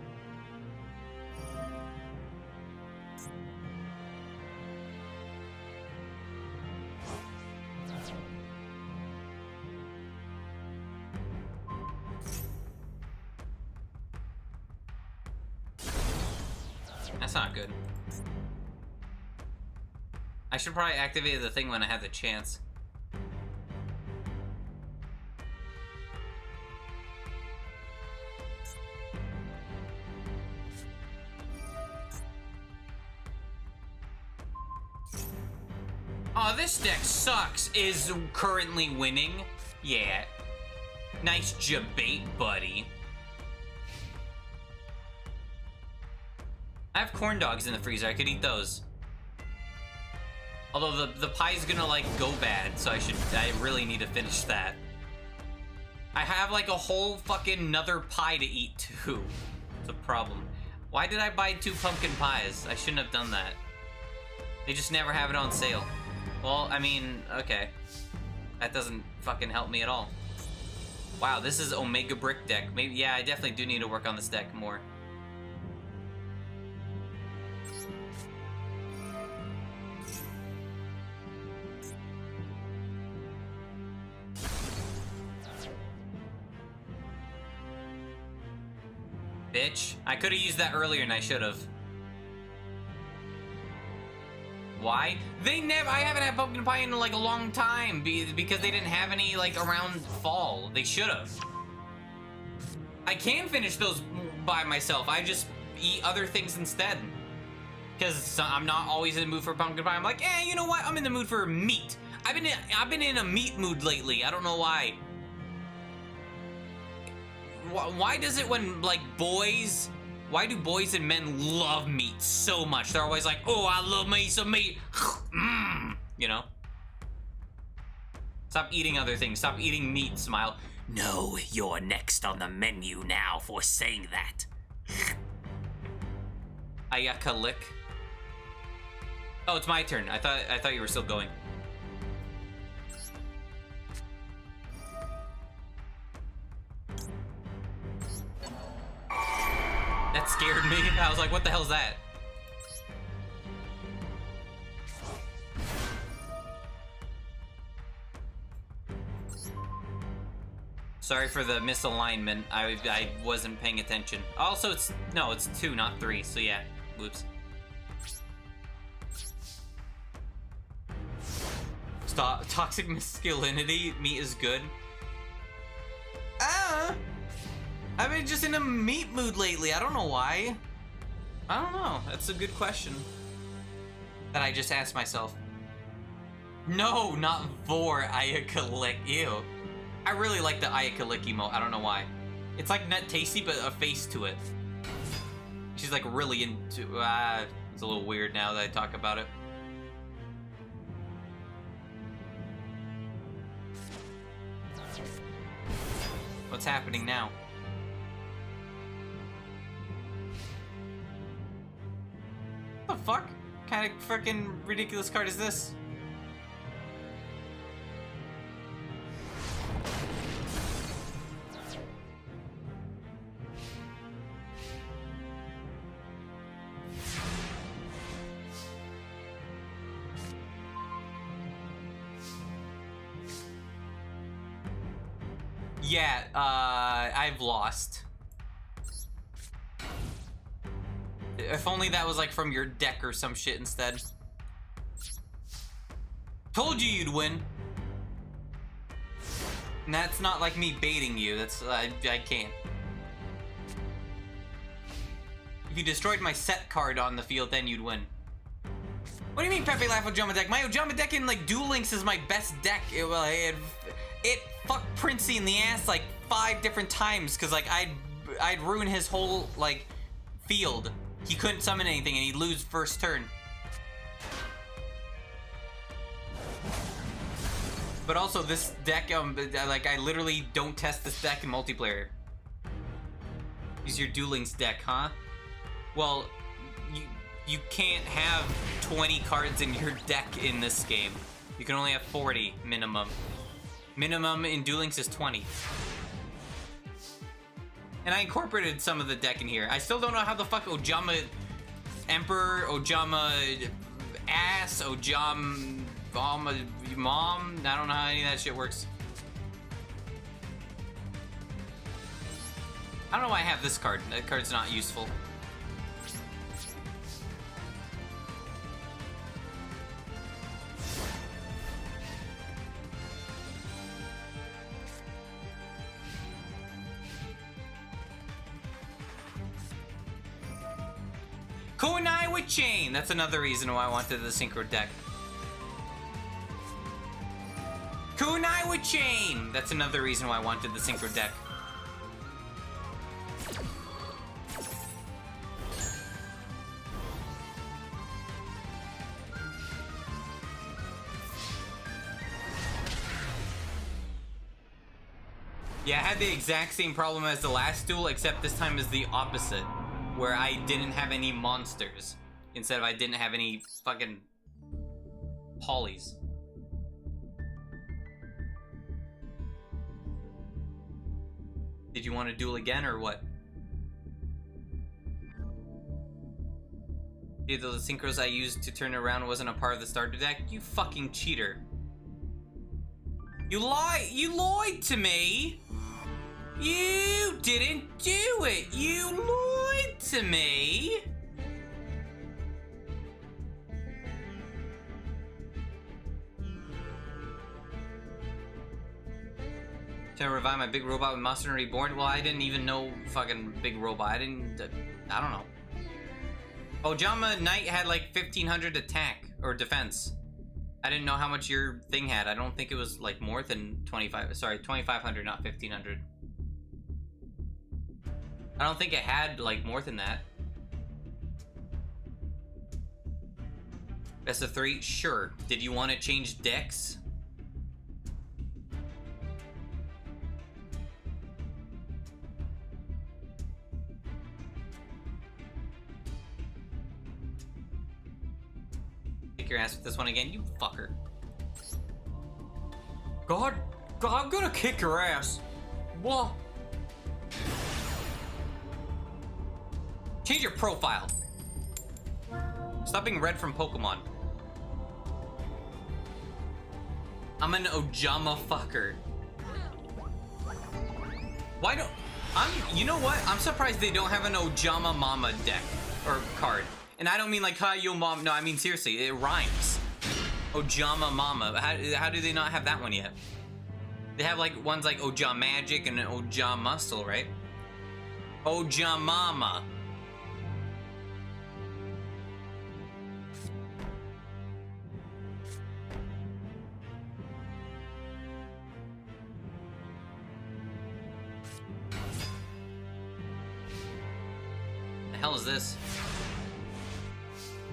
That's not good. I should probably activate the thing when I have the chance. Oh, this deck sucks. Is currently winning. Yeah. Nice debate, buddy. I have corn dogs in the freezer. I could eat those. Although the pie's gonna like go bad, so I really need to finish that. I have like a whole fucking another pie to eat too. It's a problem. Why did I buy 2 pumpkin pies? I shouldn't have done that. They just never have it on sale. Well, I mean, okay. That doesn't fucking help me at all. Wow, this is Omega Brick deck. Maybe, yeah, I definitely do need to work on this deck more. Bitch. I could have used that earlier and I should have. Why? I haven't had pumpkin pie in like a long time because they didn't have any like around fall. They should have. I can finish those by myself. I just eat other things instead. Because I'm not always in the mood for pumpkin pie. I'm like, you know what? I'm in the mood for meat. I've been in a meat mood lately. I don't know why. Why does it when, like, boys... Why do boys and men love meat so much? They're always like, oh, I love me some meat. You know? Stop eating other things. Stop eating meat, Smile. No, you're next on the menu now for saying that. Ayaka lick. Oh, it's my turn. I thought you were still going. That scared me. I was like, what the hell is that? Sorry for the misalignment. I wasn't paying attention. Also, it's 2, not 3. So yeah, whoops. Stop. Toxic masculinity. Meat is good. I've been just in a meat mood lately. I don't know why. I don't know. That's a good question that I just asked myself. No, not vor Ayaka lick. Ew. I really like the Ayaka lick emote. I don't know why. It's like not tasty, but a face to it. She's like really into. It's a little weird now that I talk about it. What's happening now? What the fuck? What kind of freaking ridiculous card is this? Yeah, I've lost. If only that was like from your deck or some shit instead. Told you you'd win. And that's not like me baiting you. That's I can't. If you destroyed my set card on the field, then you'd win. What do you mean Pepe Laugh Ojama deck? My Ojama deck in like Duel Links is my best deck. It fucked Princey in the ass like 5 different times because like I'd ruin his whole like field. He couldn't summon anything and he'd lose first turn. But also this deck, like I literally don't test this deck in multiplayer. Use your Duel Links deck, huh? Well, you can't have 20 cards in your deck in this game. You can only have 40 minimum. Minimum in Duel Links is 20. And I incorporated some of the deck in here. I still don't know how the fuck Ojama Emperor, Ojama Ass, Ojama Mom. I don't know how any of that shit works. I don't know why I have this card. That card's not useful. Kunai with Chain! That's another reason why I wanted the Synchro deck. Kunai with Chain! That's another reason why I wanted the Synchro deck. Yeah, I had the exact same problem as the last duel, except this time is the opposite. Where I didn't have any monsters. Instead of I didn't have any fucking polys. Did you want to duel again or what? Either the synchros I used to turn around wasn't a part of the starter deck? You fucking cheater. You lied to me! You didn't do it! You lied to me! To revive my big robot with Monster Reborn? Well, I didn't even know fucking big robot. I don't know. Ojama Knight had like 1500 attack or defense. I didn't know how much your thing had. I don't think it was like more than 25. Sorry, 2500, not 1500. I don't think it had, like, more than that. Best of 3? Sure. Did you want to change decks? Kick your ass with this one again, you fucker. God, I'm gonna kick your ass. What? Change your profile. Stop being red from Pokemon. I'm an Ojama fucker. Why don't... you know what? I'm surprised they don't have an Ojama Mama deck. Or card. And I don't mean like, hi, yo, mom. No, I mean, seriously, it rhymes. Ojama Mama. How do they not have that one yet? They have, like, ones like Ojama Magic and Ojama Muscle, right? Ojama Mama. The hell is this?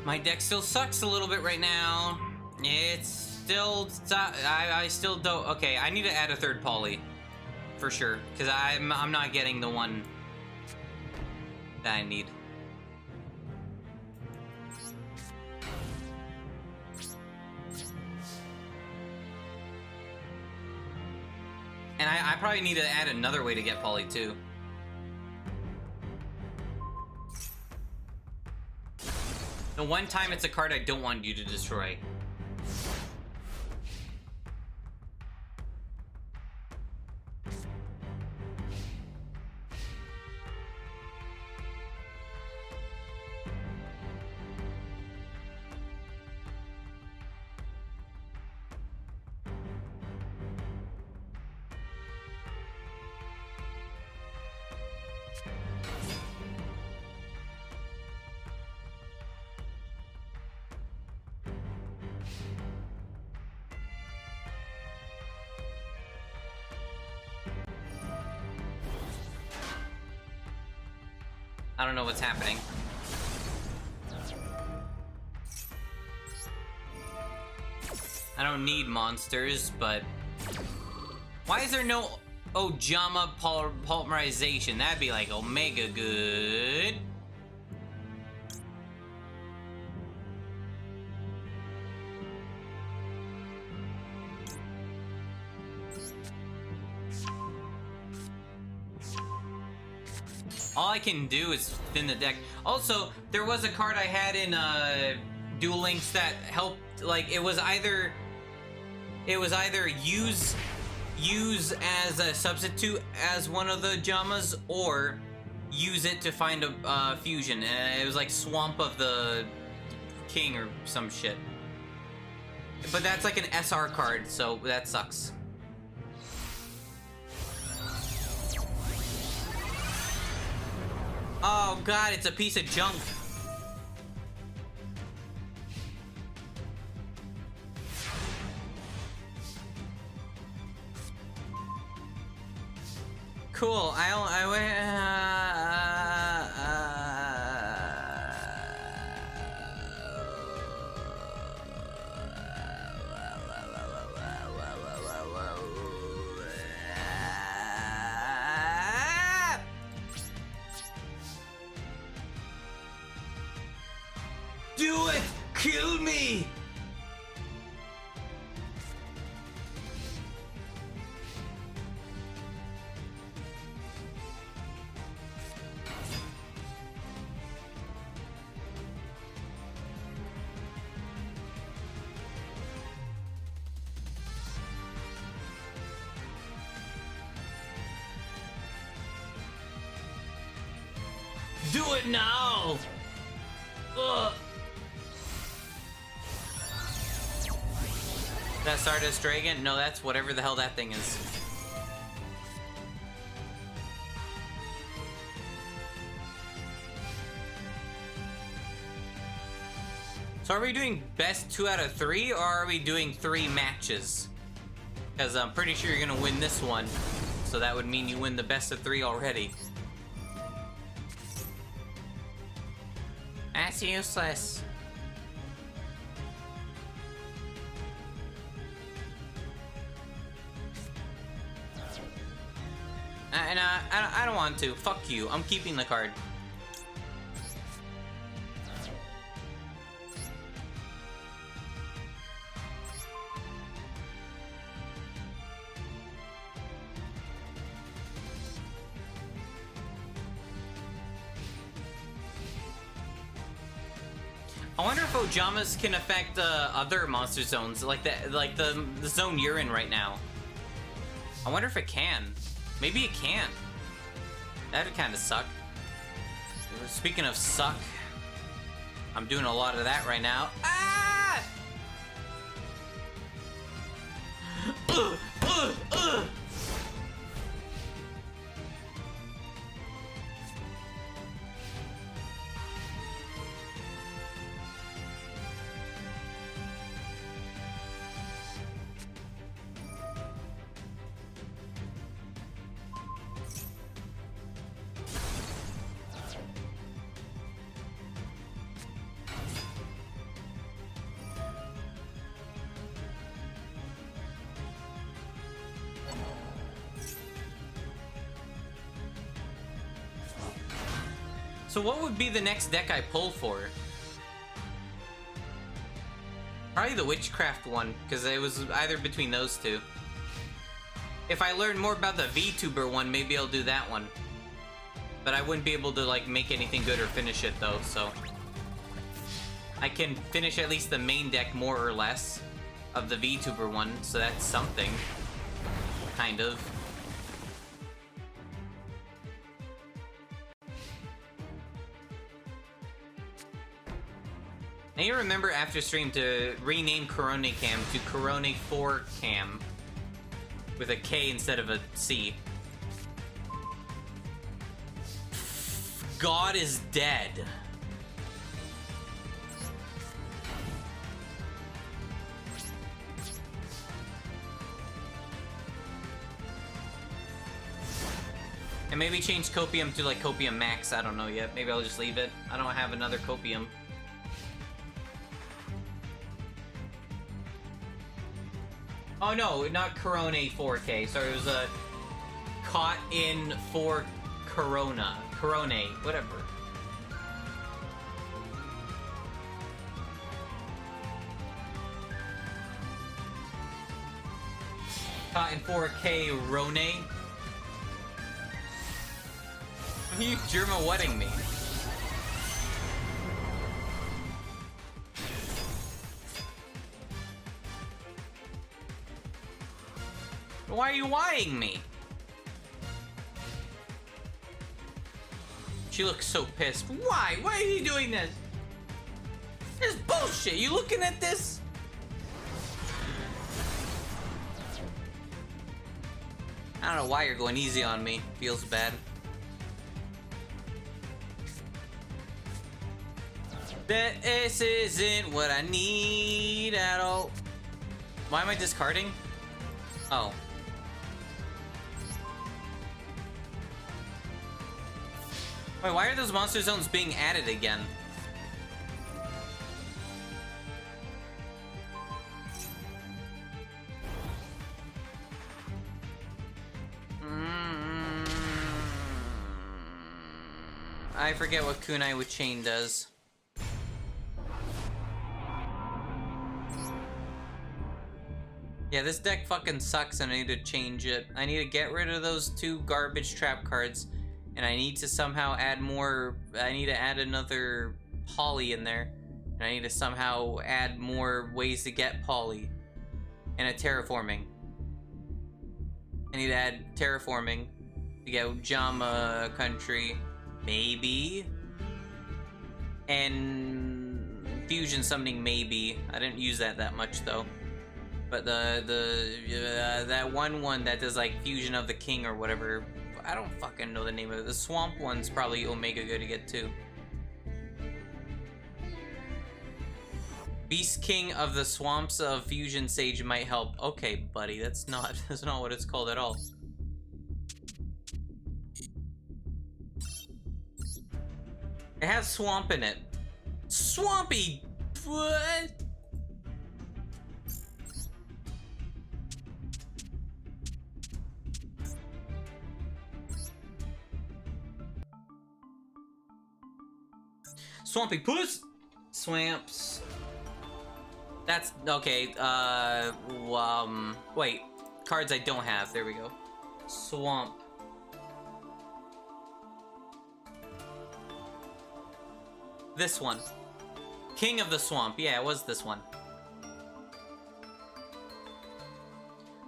My deck still sucks a little bit right now. It's still... I still don't... Okay, I need to add a third poly. For sure. Because I'm not getting the one that I need. And I probably need to add another way to get poly too. The one time it's a card I don't want you to destroy. I don't know what's happening. I don't need monsters, but... Why is there no Ojama polymerization? That'd be like Omega good. All I can do is thin the deck. Also, there was a card I had in Duel Links that helped. Like it was either use as a substitute as one of the Jamas, or use it to find a fusion. It was like Swamp of the King or some shit. But that's like an SR card, so that sucks. Oh god, it's a piece of junk. Cool. Do it! Kill me! Do it now! Ugh. That Stardust Dragon? No, that's whatever the hell that thing is. So are we doing best 2 out of 3, or are we doing 3 matches? Because I'm pretty sure you're gonna win this one. So that would mean you win the best of 3 already. That's useless. And I don't want to. Fuck you. I'm keeping the card. I wonder if Ojamas can affect other monster zones, like the zone you're in right now. I wonder if it can. Maybe it can. That'd kind of suck. Speaking of suck, I'm doing a lot of that right now. Ah! Ugh, ugh, ugh. So what would be the next deck I pull for? Probably the Witchcraft one, because it was either between those two. If I learn more about the VTuber one, maybe I'll do that one. But I wouldn't be able to, like, make anything good or finish it, though, so... I can finish at least the main deck, more or less, of the VTuber one, so that's something. Kind of. I need to remember after stream to rename Corone Cam to Corone 4 Cam. With a K instead of a C. God is dead. And maybe change Copium to like Copium Max, I don't know yet. Maybe I'll just leave it. I don't have another Copium. Oh no, not Corone 4K. Sorry, it was a caught in 4 Corona. Corone, whatever. Caught in 4K Rone. You German wedding me. Why are you whying me? She looks so pissed. Why? Why are you doing this? This is bullshit. You looking at this? I don't know why you're going easy on me. Feels bad. This isn't what I need at all. Why am I discarding? Oh. Wait, why are those monster zones being added again? I forget what Kunai with Chain does. Yeah, this deck fucking sucks and I need to change it. I need to get rid of those 2 garbage trap cards. And I need to somehow add more... I need to add another Poly in there. And I need to somehow add more ways to get Poly. And a Terraforming. I need to add Terraforming to get Ujama Country. Maybe. And Fusion Summoning, maybe. I didn't use that much, though. But that one that does, like, Fusion of the King or whatever... I don't fucking know the name of it. The Swamp one's probably Omega good to get too. Beast King of the Swamps of Fusion Sage might help. Okay, buddy, that's not what it's called at all. It has swamp in it. Swampy! What? Swampy Puss! Swamps. That's okay. Wait. Cards I don't have. There we go. Swamp. This one. King of the Swamp. Yeah, it was this one.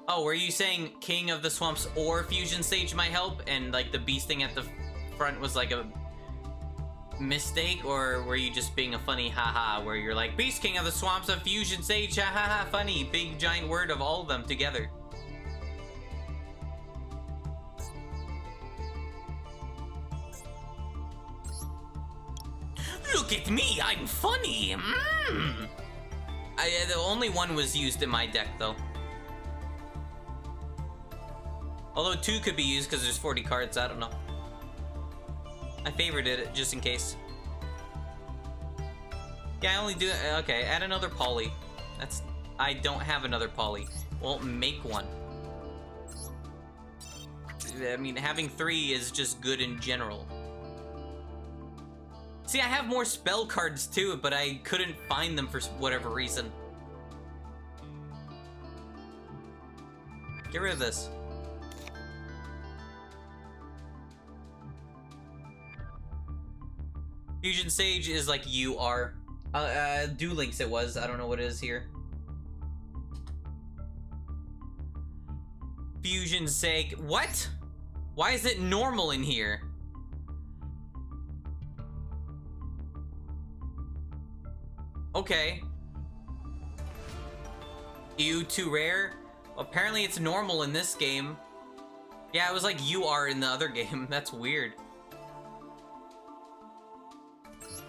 Oh, were you saying King of the Swamps or Fusion Sage might help? And, like, the beast thing at the front was, like, a mistake? Or were you just being a funny haha where you're like, Beast King of the Swamps of Fusion Sage, ha ha ha, funny, big giant word of all of them together. Look at me, I'm funny! The only one was used in my deck, though. Although 2 could be used because there's 40 cards, I don't know. I favorited it just in case. Yeah, I only do... Okay, add another poly. That's... I don't have another poly. Well, make one. I mean, having 3 is just good in general. See, I have more spell cards too, but I couldn't find them for whatever reason. Get rid of this. Fusion Sage is like you are. Duel Links it was. I don't know what it is here. Fusion Sage. What? Why is it normal in here? Okay. You too rare? Well, apparently it's normal in this game. Yeah, it was like you are in the other game. That's weird.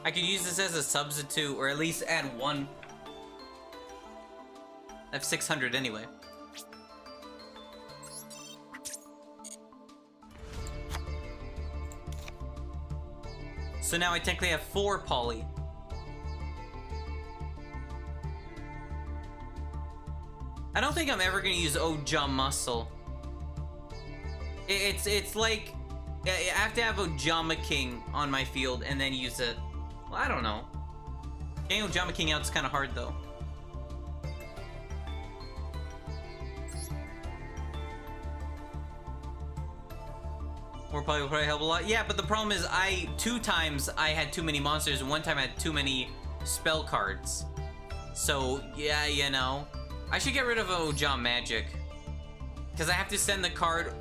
I could use this as a substitute, or at least add 1. I have 600 anyway. So now I technically have 4 poly. I don't think I'm ever gonna use Ojama Muscle. It's like I have to have Ojama King on my field and then use it. Well, I don't know. Getting Ojama King out's kind of hard though. More poly will probably help a lot. Yeah, but the problem is 2 times I had too many monsters and 1 time I had too many spell cards. So yeah, you know. I should get rid of Ojama Magic. Because I have to send the card...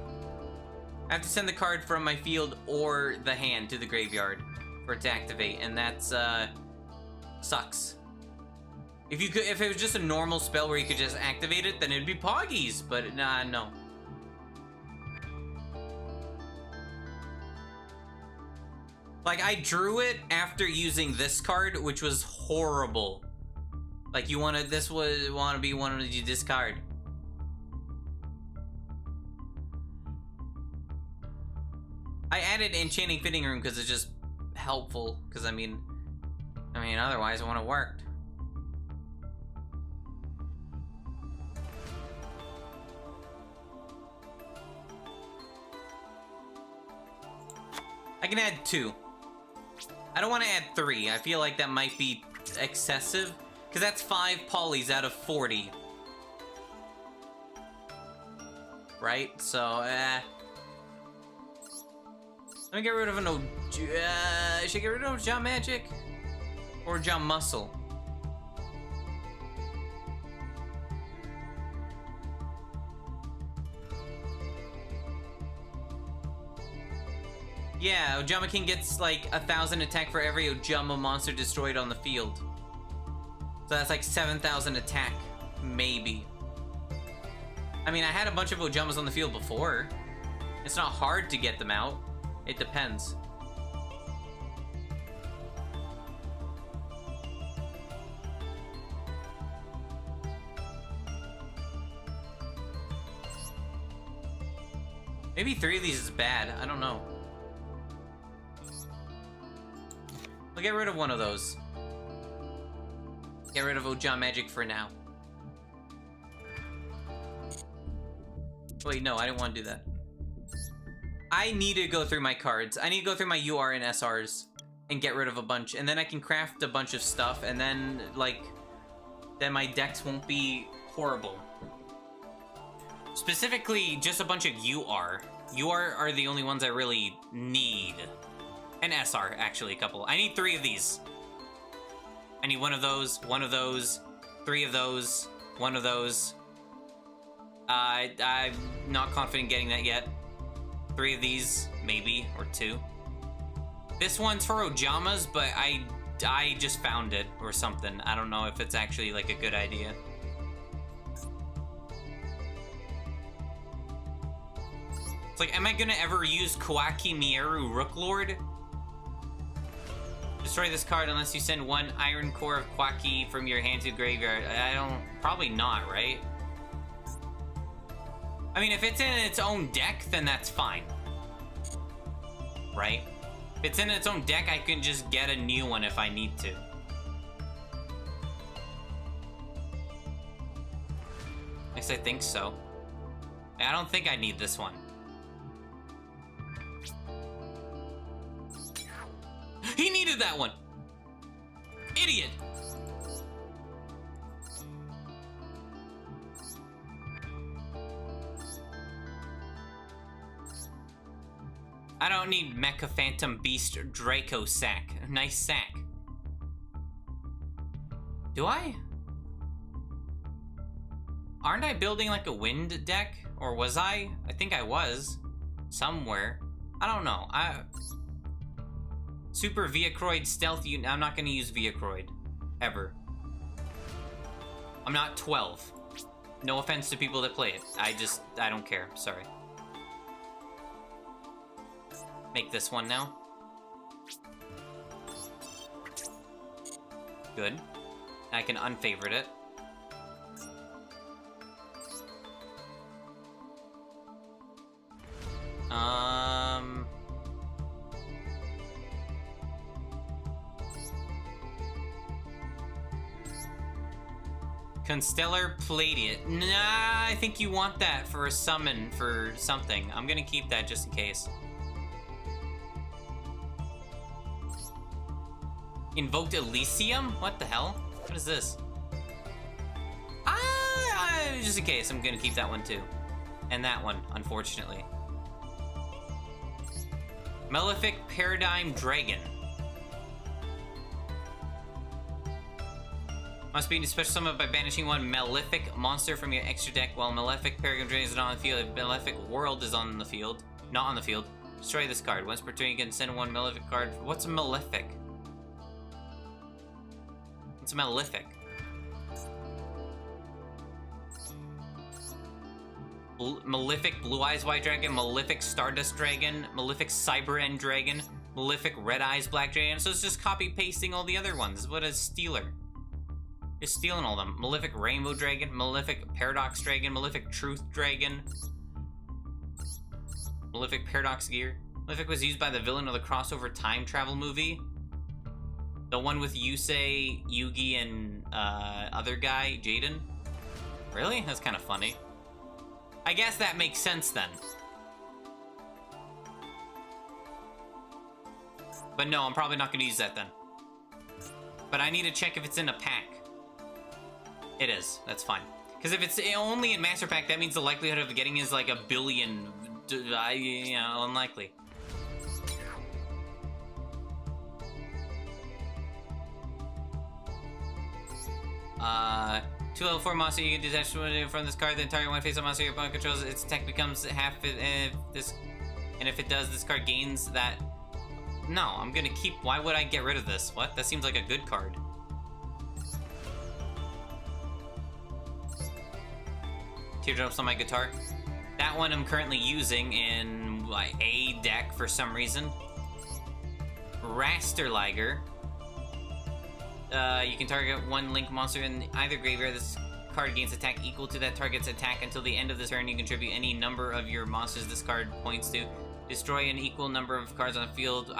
I have to send the card from my field or the hand to the graveyard for it to activate, and that's, sucks. If it was just a normal spell where you could just activate it, then it'd be Poggies, but nah, no. Like, I drew it after using this card, which was horrible. Like, you wanna be one you discard. I added Enchanting Fitting Room because it's just helpful. Because I mean, otherwise it wouldn't have worked. I can add 2. I don't want to add 3. I feel like that might be excessive. Because that's 5 polys out of 40. Right? So, Let me get rid of an should I get rid of Ojama Magic? Or Ojama Muscle? Yeah, Ojama King gets like 1,000 attack for every Ojama monster destroyed on the field. So that's like 7,000 attack, maybe. I mean, I had a bunch of Ojamas on the field before. It's not hard to get them out. It depends. Maybe 3 of these is bad. I don't know. I'll get rid of one of those. Get rid of Ojama Magic for now. Wait, no, I didn't want to do that. I need to go through my cards. I need to go through my UR and SRs and get rid of a bunch. And then I can craft a bunch of stuff. And then, like, then my decks won't be horrible. Specifically, just a bunch of UR. UR are the only ones I really need. And SR, actually, a couple. I need 3 of these. I need one of those, 3 of those, 1 of those. I'm not confident getting that yet. 3 of these, maybe, or 2. This one's for Ojamas, but I just found it or something. I don't know if it's actually like a good idea. It's like, am I gonna ever use Kawaki Mieru Rooklord? Destroy this card unless you send 1 Iron Core of Kwaki from your hand to graveyard. I don't... Probably not, right? I mean, if it's in its own deck, then that's fine. Right? If it's in its own deck, I can just get a new one if I need to. At least I think so. I don't think I need this one. He needed that one! Idiot! I don't need Mecha Phantom Beast Draco sack. Nice sack. Do I? Aren't I building like a wind deck? Or was I? I think I was. Somewhere. I don't know. Super Viacroid Stealth Unit. I'm not gonna use Viacroid. Ever. I'm not 12. No offense to people that play it. I don't care. Sorry. Make this one now. Good. I can unfavorite it. Constellar Palladium. Nah, I think you want that for a summon for something. I'm gonna keep that just in case. Invoked Elysium? What the hell? What is this? Just in case, I'm gonna keep that one too. And that one, unfortunately. Malefic Paradigm Dragon. Must be special summoned by banishing 1 Malefic monster from your extra deck while Malefic Paradigm Dragon is not on the field. If Malefic World is on the field. Not on the field. Destroy this card. Once per turn, you can send 1 Malefic card. What's a Malefic? It's Malefic. Malefic Blue Eyes White Dragon, Malefic Stardust Dragon, Malefic Cyber End Dragon, Malefic Red Eyes Black Dragon. So it's just copy pasting all the other ones. What a stealer. You're stealing all of them. Malefic Rainbow Dragon, Malefic Paradox Dragon, Malefic Truth Dragon, Malefic Paradox Gear. Malefic was used by the villain of the crossover time travel movie. The one with Yusei, Yugi, and other guy, Jaden. Really? That's kind of funny. I guess that makes sense then. But no, I'm probably not going to use that then. But I need to check if it's in a pack. It is. That's fine. Because if it's only in Master Pack, that means the likelihood of getting is like 1 billion. Unlikely. Two level 4 monster, you can detach from this card, then target one face-up monster your opponent controls. Its attack becomes half it, and if it does, this card gains that. No, I'm gonna keep. Why would I get rid of this? What? That seems like a good card. Teardrops on my guitar. That one I'm currently using in like a deck for some reason. Rasterliger. You can target 1 Link monster in either graveyard. This card gains attack equal to that target's attack until the end of the turn. You contribute any number of your monsters this card points to. Destroy an equal number of cards on the field.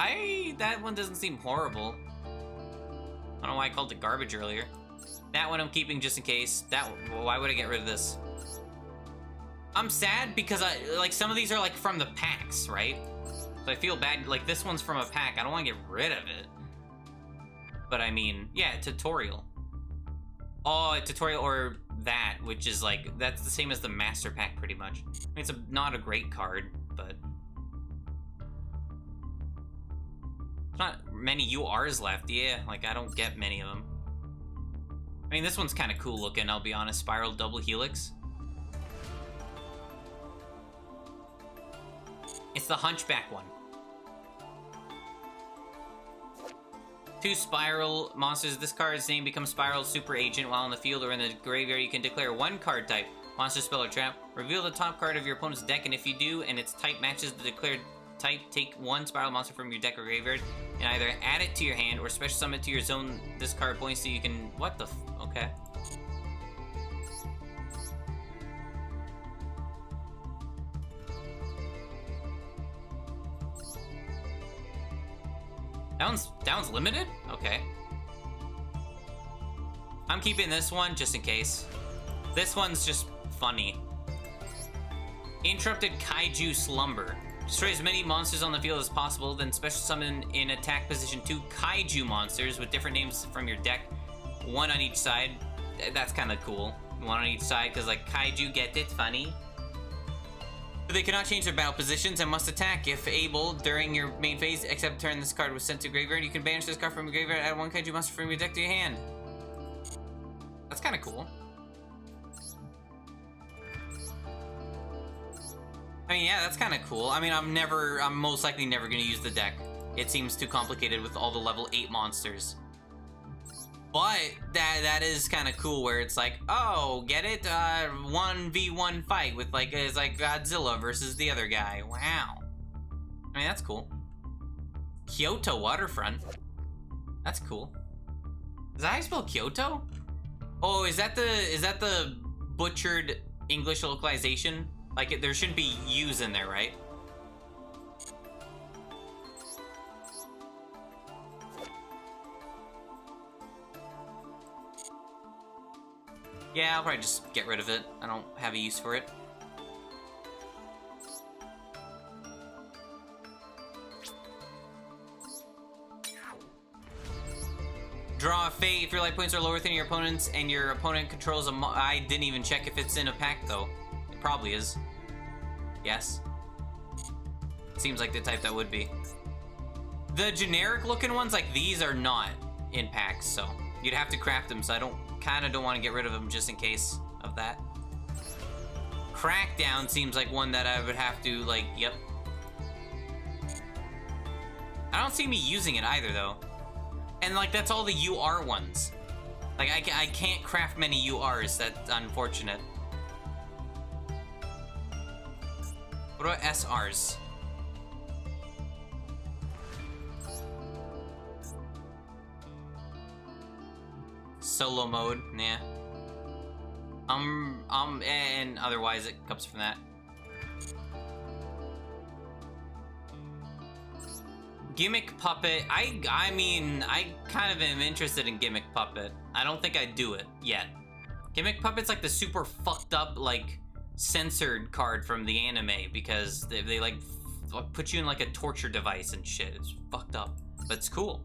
That one doesn't seem horrible. I don't know why I called it garbage earlier. That one I'm keeping just in case. Why would I get rid of this? I'm sad because like some of these are like from the packs, right? So I feel bad. Like this one's from a pack. I don't want to get rid of it. But I mean, yeah, tutorial. Oh, a tutorial or that, which is like, that's the same as the master pack pretty much. I mean, it's not a great card, but there's not many URs left. Yeah, like I don't get many of them. I mean, this one's kind of cool looking, I'll be honest. Spiral Double Helix. It's the Hunchback one. 2 Spiral monsters. This card's name becomes Spiral Super Agent. While in the field or in the graveyard, you can declare 1 card type. Monster, spell, or trap. Reveal the top card of your opponent's deck, and if you do, and its type matches the declared type, take 1 Spiral monster from your deck or graveyard, and either add it to your hand or special summon it to your zone. This card points so you can... What the f... Okay. That one's limited? Okay. I'm keeping this one just in case. This one's just funny. Interrupted Kaiju Slumber. Destroy as many monsters on the field as possible, then special summon in attack position 2 Kaiju monsters with different names from your deck. 1 on each side. That's kind of cool. 1 on each side, because like Kaiju, get it? Funny. They cannot change their battle positions and must attack if able during your main phase, except turn this card was sent to graveyard. You can banish this card from your graveyard, add 1 Kaiju monster from your deck to your hand. That's kind of cool. I mean, yeah, that's kind of cool. I mean, I'm most likely never going to use the deck. It seems too complicated with all the level 8 monsters. But that is kind of cool where it's like, oh, get it? 1v1 fight with like, it's like Godzilla versus the other guy. Wow. I mean, that's cool. Kyoto Waterfront. That's cool. Is that how you spell Kyoto? Oh, is that the butchered English localization? Like, there shouldn't be U's in there, right? Yeah, I'll probably just get rid of it. I don't have a use for it. Draw a Fate if your life points are lower than your opponent's and your opponent controls a I didn't even check if it's in a pack, though. It probably is. Yes. Seems like the type that would be. The generic-looking ones like these are not in packs, so you'd have to craft them, so I kind of don't want to get rid of them just in case of that. Crackdown seems like one that I would have to, like, yep. I don't see me using it either, though. And, like, that's all the UR ones. Like, I can't craft many URs. That's unfortunate. What about SRs? Solo mode, nah. And otherwise it comes from that. Gimmick Puppet, I mean, I kind of am interested in Gimmick Puppet. I don't think I'd do it yet. Gimmick Puppet's like the super fucked up, like, censored card from the anime because they like, put you in like a torture device and shit. It's fucked up, but it's cool.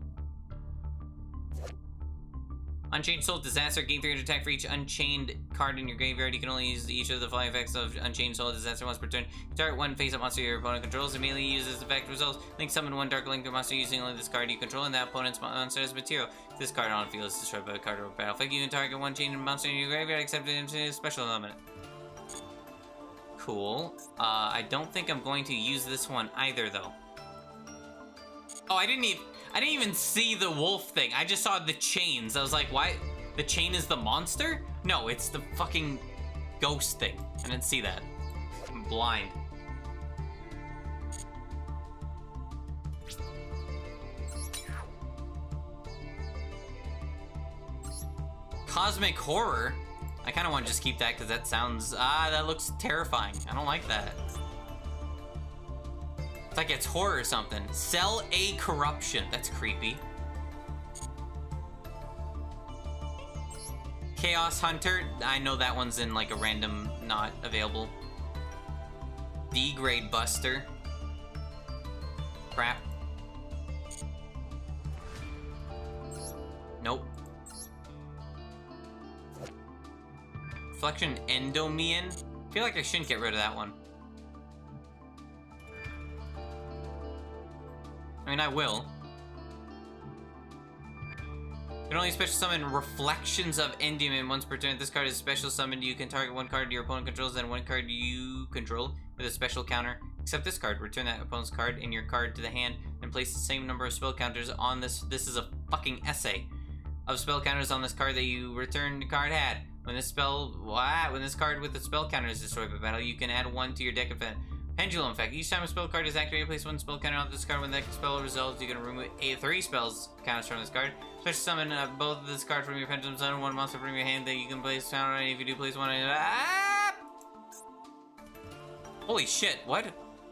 Unchained Soul Disaster. Gain 300 attack for each unchained card in your graveyard. You can only use each of the following effects of Unchained Soul Disaster once per turn. Target 1 face-up monster your opponent controls. Immediately uses effect results. Link summon 1 Dark Link monster using only this card you control, and that opponent's monster as material. If this card on the field is destroyed by a card or a battlefield, you can target 1 chained monster in your graveyard, except into a special element. Cool. I don't think I'm going to use this one either, though. Oh, I didn't even see the wolf thing. I just saw the chains. I was like, why? The chain is the monster? No, it's the fucking ghost thing. I didn't see that. I'm blind. Cosmic Horror? I kind of want to just keep that because that sounds... that looks terrifying. I don't like that. It's like it's horror or something. Sell a Corruption. That's creepy. Chaos Hunter, I know that one's in like a random not available. D-grade Buster. Crap. Nope. Reflection Endomian. I feel like I shouldn't get rid of that one. I mean, I will. You can only special summon Reflections of Endymion once per turn. If this card is special summoned, you can target one card your opponent controls and one card you control with a special counter. Except this card. Return that opponent's card in your card to the hand and place the same number of spell counters on this. This is a fucking essay of spell counters on this card that you returned card had. When this card with the spell counter is destroyed by battle, you can add one to your deck effect. Pendulum effect. Each time a spell card is activated, place one spell counter on this card. When that spell resolves, you can remove 3 spells counters from this card. Special summon both of this card from your pendulum zone. One monster from your hand that you can place counter on. If you do place one, holy shit! What?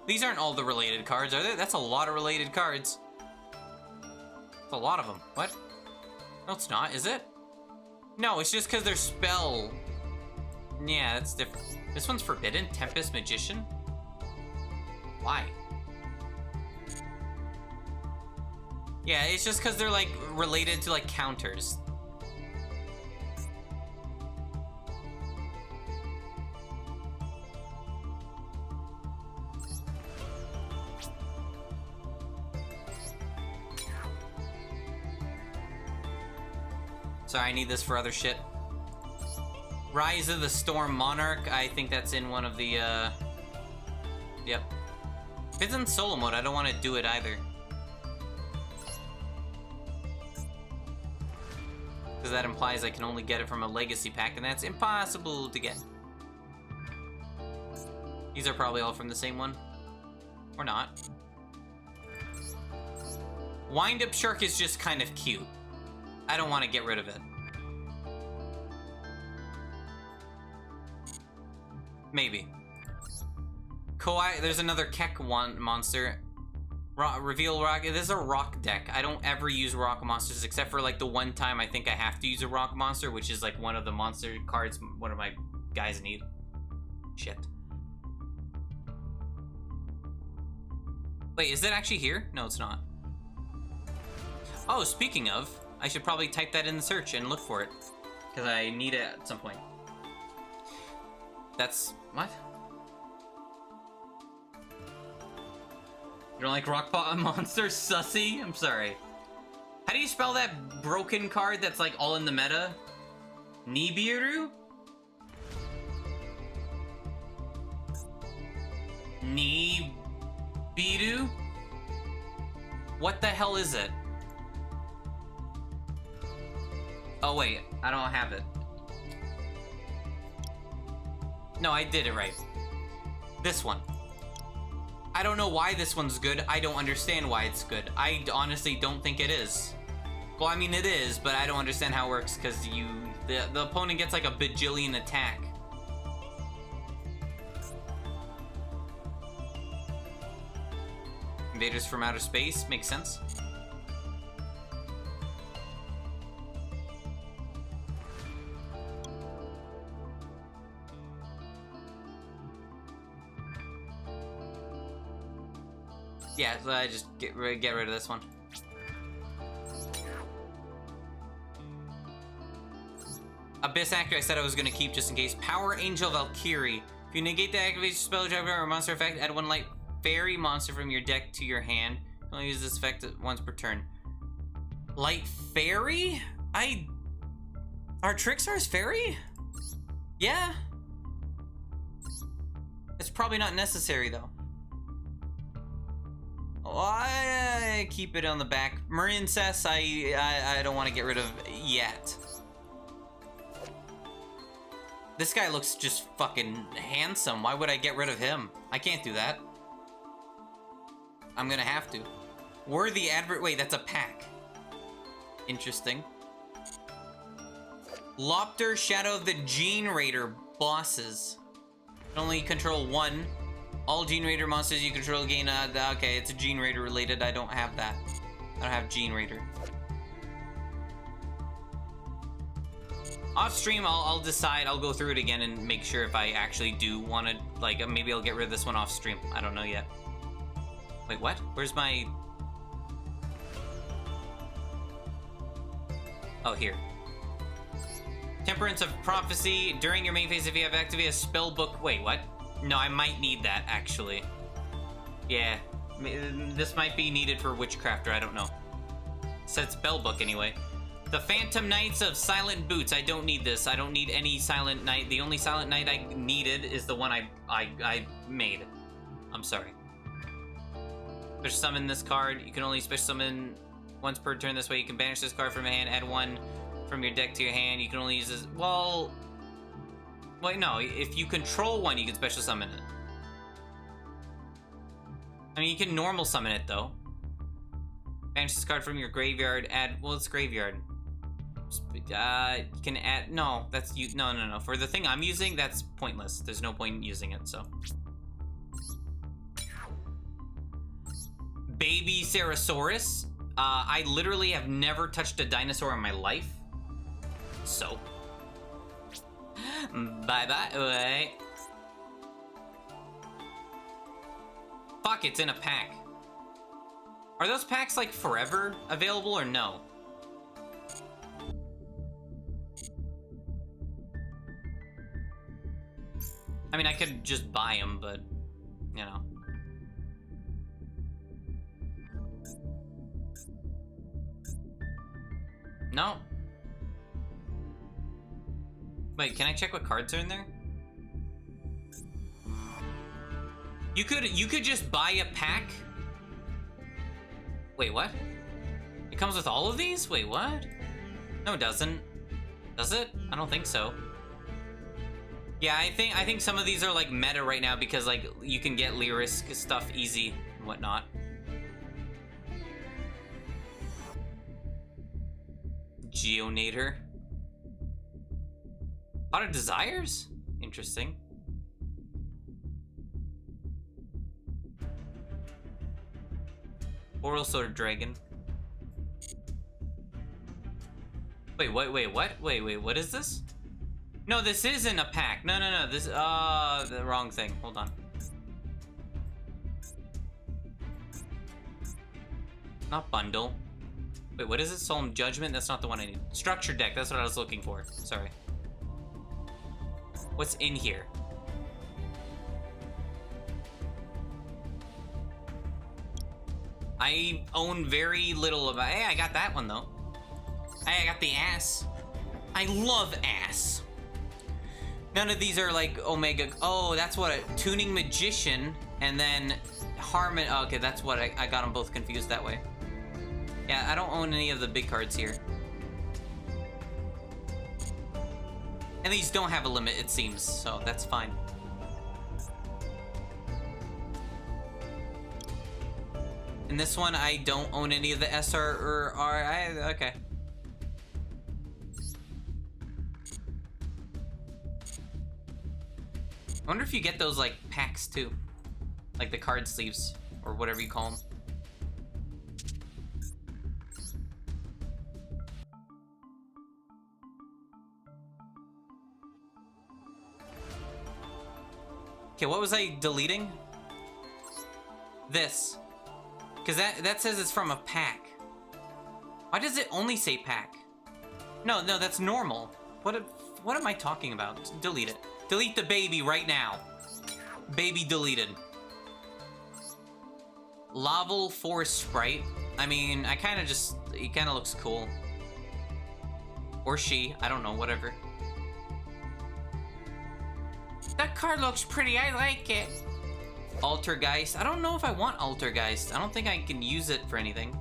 These aren't all the related cards, are they? That's a lot of related cards. That's a lot of them. What? No, it's not. Is it? No, it's just because they're spell. Yeah, that's different. This one's forbidden. Tempest Magician. Why? Yeah, it's just because they're like related to like counters. Sorry, I need this for other shit. Rise of the Storm Monarch. I think that's in one of the, Yep. If it's in solo mode, I don't want to do it either. Because that implies I can only get it from a legacy pack, and that's impossible to get. These are probably all from the same one. Or not. Wind-Up Shark is just kind of cute. I don't want to get rid of it. Maybe. There's another Keck monster. Reveal Rock. This is a rock deck. I don't ever use rock monsters except for like the one time I think I have to use a rock monster, which is like one of the monster cards one of my guys need. Shit. Wait, is it actually here? No, it's not. Oh, speaking of, I should probably type that in the search and look for it. Because I need it at some point. That's... what? You don't like rock monster, sussy? I'm sorry. How do you spell that broken card that's like all in the meta? Nibiru? Nibiru? What the hell is it? Oh wait, I don't have it. No, I did it right. This one. I don't know why this one's good. I don't understand why it's good. I honestly don't think it is. Well, I mean it is, but I don't understand how it works because the opponent gets like a bajillion attack. Invaders from outer space makes sense. Yeah, so I just get rid of this one. Abyss Actor I said I was going to keep just in case. Power Angel Valkyrie. If you negate the activation spell, trigger, or monster effect, add one light fairy monster from your deck to your hand. You can only use this effect once per turn. Light fairy? Are Trickstar's fairy? Yeah. It's probably not necessary though. I keep it on the back. Marincess, I don't want to get rid of yet. This guy looks just fucking handsome. Why would I get rid of him? I can't do that. I'm gonna have to. Worthy advert. Wait, that's a pack. Interesting. Lopter, Shadow of the Gene Raider bosses. You can only control one. All Gene Raider monsters you control gain okay, it's a Gene Raider related. I don't have that. I don't have Gene Raider. Off stream, I'll decide. I'll go through it again and make sure if I actually do want to, like, maybe I'll get rid of this one off stream. I don't know yet. Wait, what? Where's my... Oh, here. Temperance of Prophecy. During your main phase, if you have activated a spell book... Wait, what? No, I might need that, actually. Yeah. This might be needed for Witchcrafter, I don't know. It said spell book, anyway. The Phantom Knights of Silent Boots. I don't need this. I don't need any Silent Knight. The only Silent Knight I needed is the one I made. I'm sorry. Special summon this card. You can only special summon once per turn this way. You can banish this card from your hand, add one from your deck to your hand. You can only use this... Well... Wait, no. If you control one, you can special summon it. I mean, you can normal summon it, though. Banish this card from your graveyard, add... Well, it's graveyard. You can add... No, that's... No. For the thing I'm using, that's pointless. There's no point in using it, so... Baby Cerosaurus. I literally have never touched a dinosaur in my life. So. Bye-bye. Wait. Fuck, it's in a pack. Are those packs, like, forever available or no? I mean, I could just buy them, but, you know. No. Wait, can I check what cards are in there? You could just buy a pack? Wait, what? It comes with all of these? Wait, what? No, it doesn't. Does it? I don't think so. Yeah, I think some of these are like meta right now because like you can get Lyrisk stuff easy and whatnot. Geonator. A lot of desires? Interesting. Oral Sword of Dragon. Wait, what? Wait, what is this? No, this isn't a pack. No. This, the wrong thing. Hold on. Not bundle. Wait, what is it? Solemn Judgment? That's not the one I need. Structure deck. That's what I was looking for. Sorry. What's in here? I own very little of... Hey, I got that one, though. Hey, I got the ass. I love ass. None of these are like Omega... Oh, that's what a Tuning Magician and then Harmon... Oh, okay, that's what I got them both confused that way. Yeah, I don't own any of the big cards here. And these don't have a limit, it seems, so that's fine. In this one, I don't own any of the SR or RI. Okay. I wonder if you get those, like, packs, too. Like the card sleeves, or whatever you call them. Okay, what was I deleting? This. Because that says it's from a pack. Why does it only say pack? No, that's normal. What am I talking about? Delete it. Delete the baby right now. Baby deleted. Laval Forest Sprite. I mean, it kind of looks cool. Or she, I don't know, whatever. That card looks pretty, I like it. Altergeist. I don't know if I want Altergeist. I don't think I can use it for anything.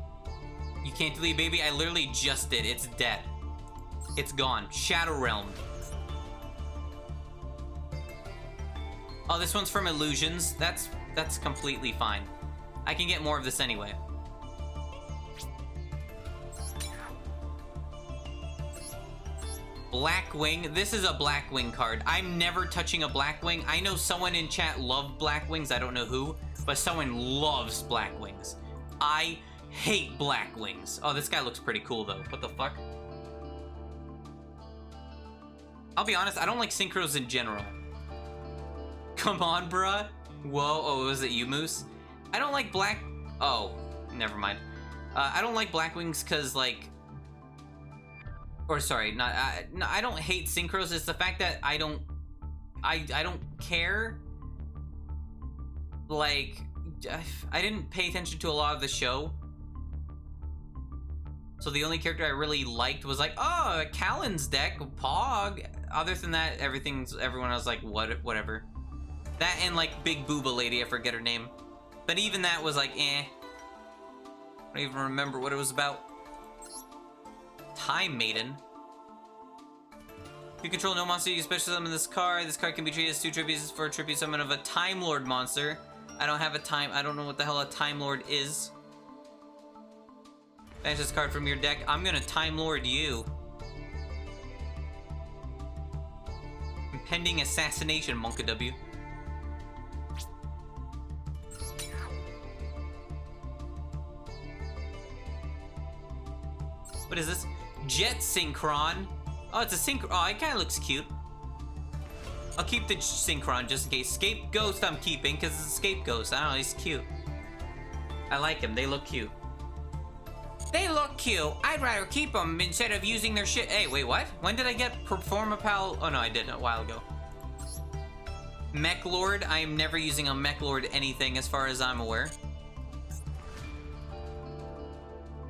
You can't delete baby? I literally just did. It's dead. It's gone. Shadow Realm. Oh, this one's from Illusions. That's completely fine. I can get more of this anyway. Blackwing. This is a Blackwing card. I'm never touching a Blackwing. I know someone in chat loved Blackwings. I don't know who, but someone loves Blackwings. I hate Blackwings. Oh, this guy looks pretty cool, though. What the fuck? I'll be honest, I don't like synchros in general. Come on, bruh. Whoa, oh, was it you, Moose? I don't like black... Oh, never mind. I don't like black wings because, like... Or, sorry, not... no, I don't hate synchros. It's the fact that I don't care. Like, I didn't pay attention to a lot of the show. So the only character I really liked was like, oh, Callan's deck, Pog. Other than that, everyone else like, whatever. That and like Big Booba Lady, I forget her name. But even that was like, eh. I don't even remember what it was about. Time Maiden. If you control no monster, you special summon this card. This card can be treated as 2 tributes for a tribute summon of a Time Lord monster. I don't know what the hell a Time Lord is. Banish this card from your deck. I'm gonna Time Lord you. Impending assassination, Monka W. What is this? Jet Synchron. Oh, it's a Synchron. Oh, it kind of looks cute. I'll keep the Synchron just in case. Scapegoat I'm keeping because it's a Scapegoat. I don't know, he's cute. I like him. They look cute. They look cute. I'd rather keep them instead of using their shit. Hey, wait, what? When did I get Performapal? Oh, no, I did a while ago. Mech Lord. I am never using a Mech Lord anything as far as I'm aware.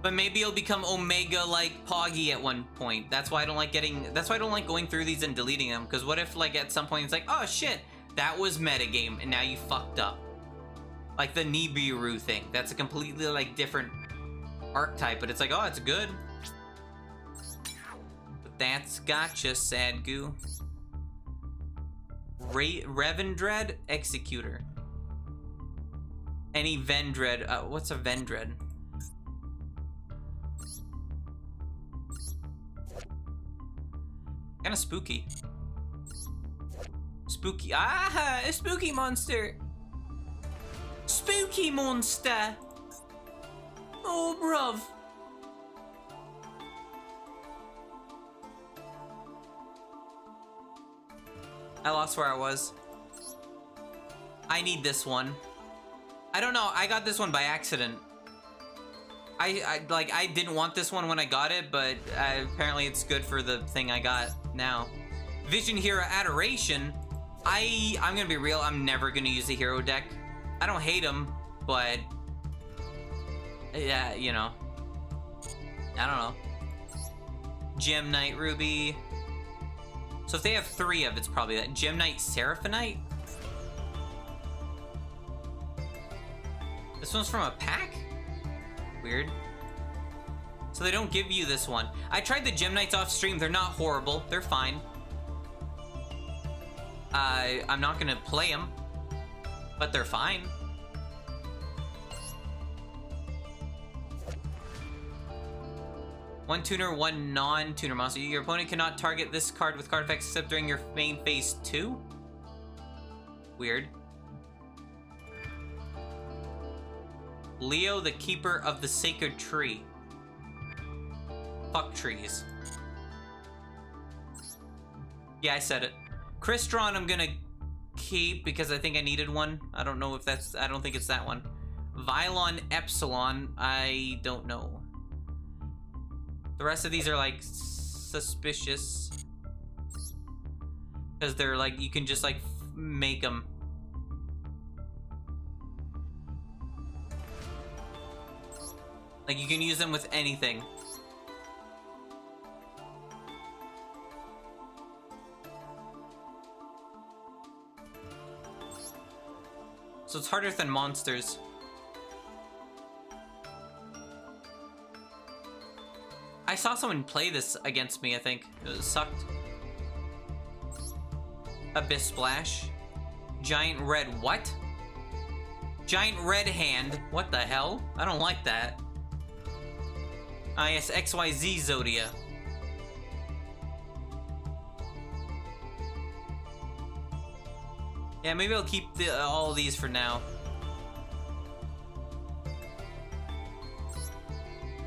But maybe it'll become Omega like Poggy at one point. That's why I don't like going through these and deleting them. Because what if like at some point it's like, oh shit, that was metagame and now you fucked up. Like the Nibiru thing. That's a completely like different archetype, but it's like, oh, it's good. But that's gotcha, sad goo. Revendred Executor. Any Vendred. What's a Vendred? Kind of spooky. Spooky. Ah, a spooky monster. Spooky monster. Oh, bruv. I lost where I was. I need this one. I don't know. I got this one by accident. I didn't want this one when I got it, but apparently it's good for the thing I got now. Vision Hero Adoration. I'm gonna be real. I'm never gonna use the hero deck. I don't hate them, but yeah, you know. I don't know. Gem Knight Ruby. So if they have 3 of it's probably that. Gem Knight Seraphonite. This one's from a pack? Weird. So they don't give you this one. I tried the Gem Knights off stream. They're not horrible. They're fine. I'm not gonna play them, but they're fine. One tuner, one non-tuner monster. Your opponent cannot target this card with card effects except during your main phase 2. Weird. Leo, the Keeper of the Sacred Tree. Fuck trees. Yeah, I said it. Crystron I'm gonna keep because I think I needed one. I don't know if that's... I don't think it's that one. Vylon Epsilon, I don't know. The rest of these are like suspicious. Because they're like, you can just like make them. Like, you can use them with anything. So it's harder than monsters. I saw someone play this against me, I think. It sucked. Abyss Splash. Giant Red what? Giant Red Hand. What the hell? I don't like that. Ah, yes, XYZ Zodia. Yeah, maybe I'll keep all of these for now.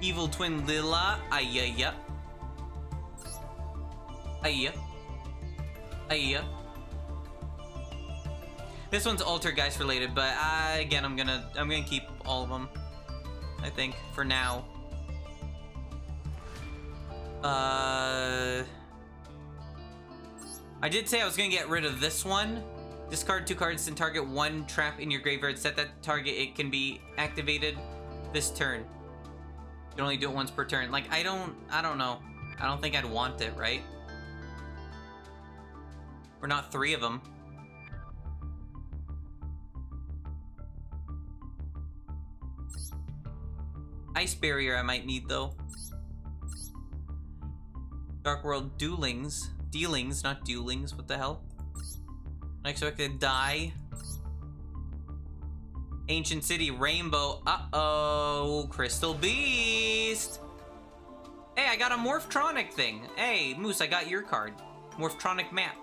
Evil Twin Lila. Ayaya. Ayaya. Yeah. This one's Altergeist related, but again, I'm gonna keep all of them. I think for now. I did say I was gonna get rid of this one. Discard 2 cards and target 1 trap in your graveyard. Set that target. It can be activated this turn. You can only do it once per turn. Like, I don't know. I don't think I'd want it, right? We're not 3 of them. Ice Barrier I might need, though. Dark World Duelings. Dealings, not Duelings. What the hell? Unexpected Die. Ancient City Rainbow. Uh-oh. Crystal Beast. Hey, I got a Morphtronic thing. Hey, Moose, I got your card. Morphtronic map.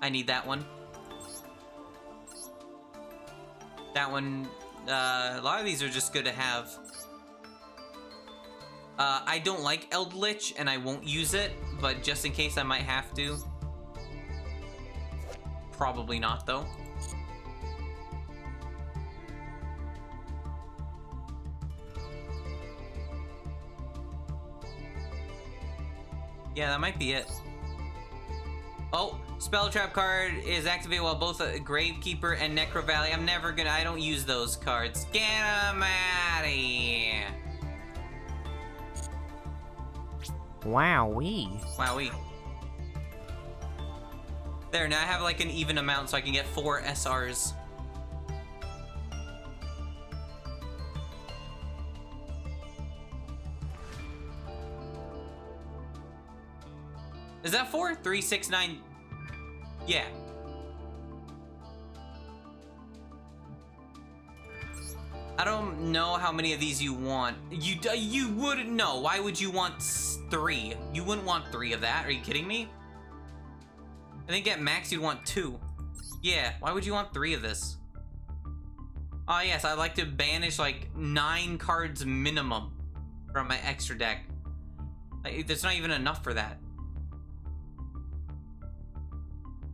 I need that one. That one, a lot of these are just good to have. I don't like Eldritch, and I won't use it, but just in case I might have to. Probably not, though. Yeah, that might be it. Oh, Spell Trap card is activated while both Gravekeeper and Necro Valley. I don't use those cards. Get them out of here. Wowee. Wowee. There, now I have like an even amount so I can get 4 SRs. Is that 4? 3, 6, 9. Yeah. I don't know how many of these you want. You wouldn't know. Why would you want 3? You wouldn't want 3 of that. Are you kidding me? I think at max you'd want 2. Yeah, why would you want 3 of this? Oh yes, I'd like to banish like 9 cards minimum from my extra deck. Like, there's not even enough for that.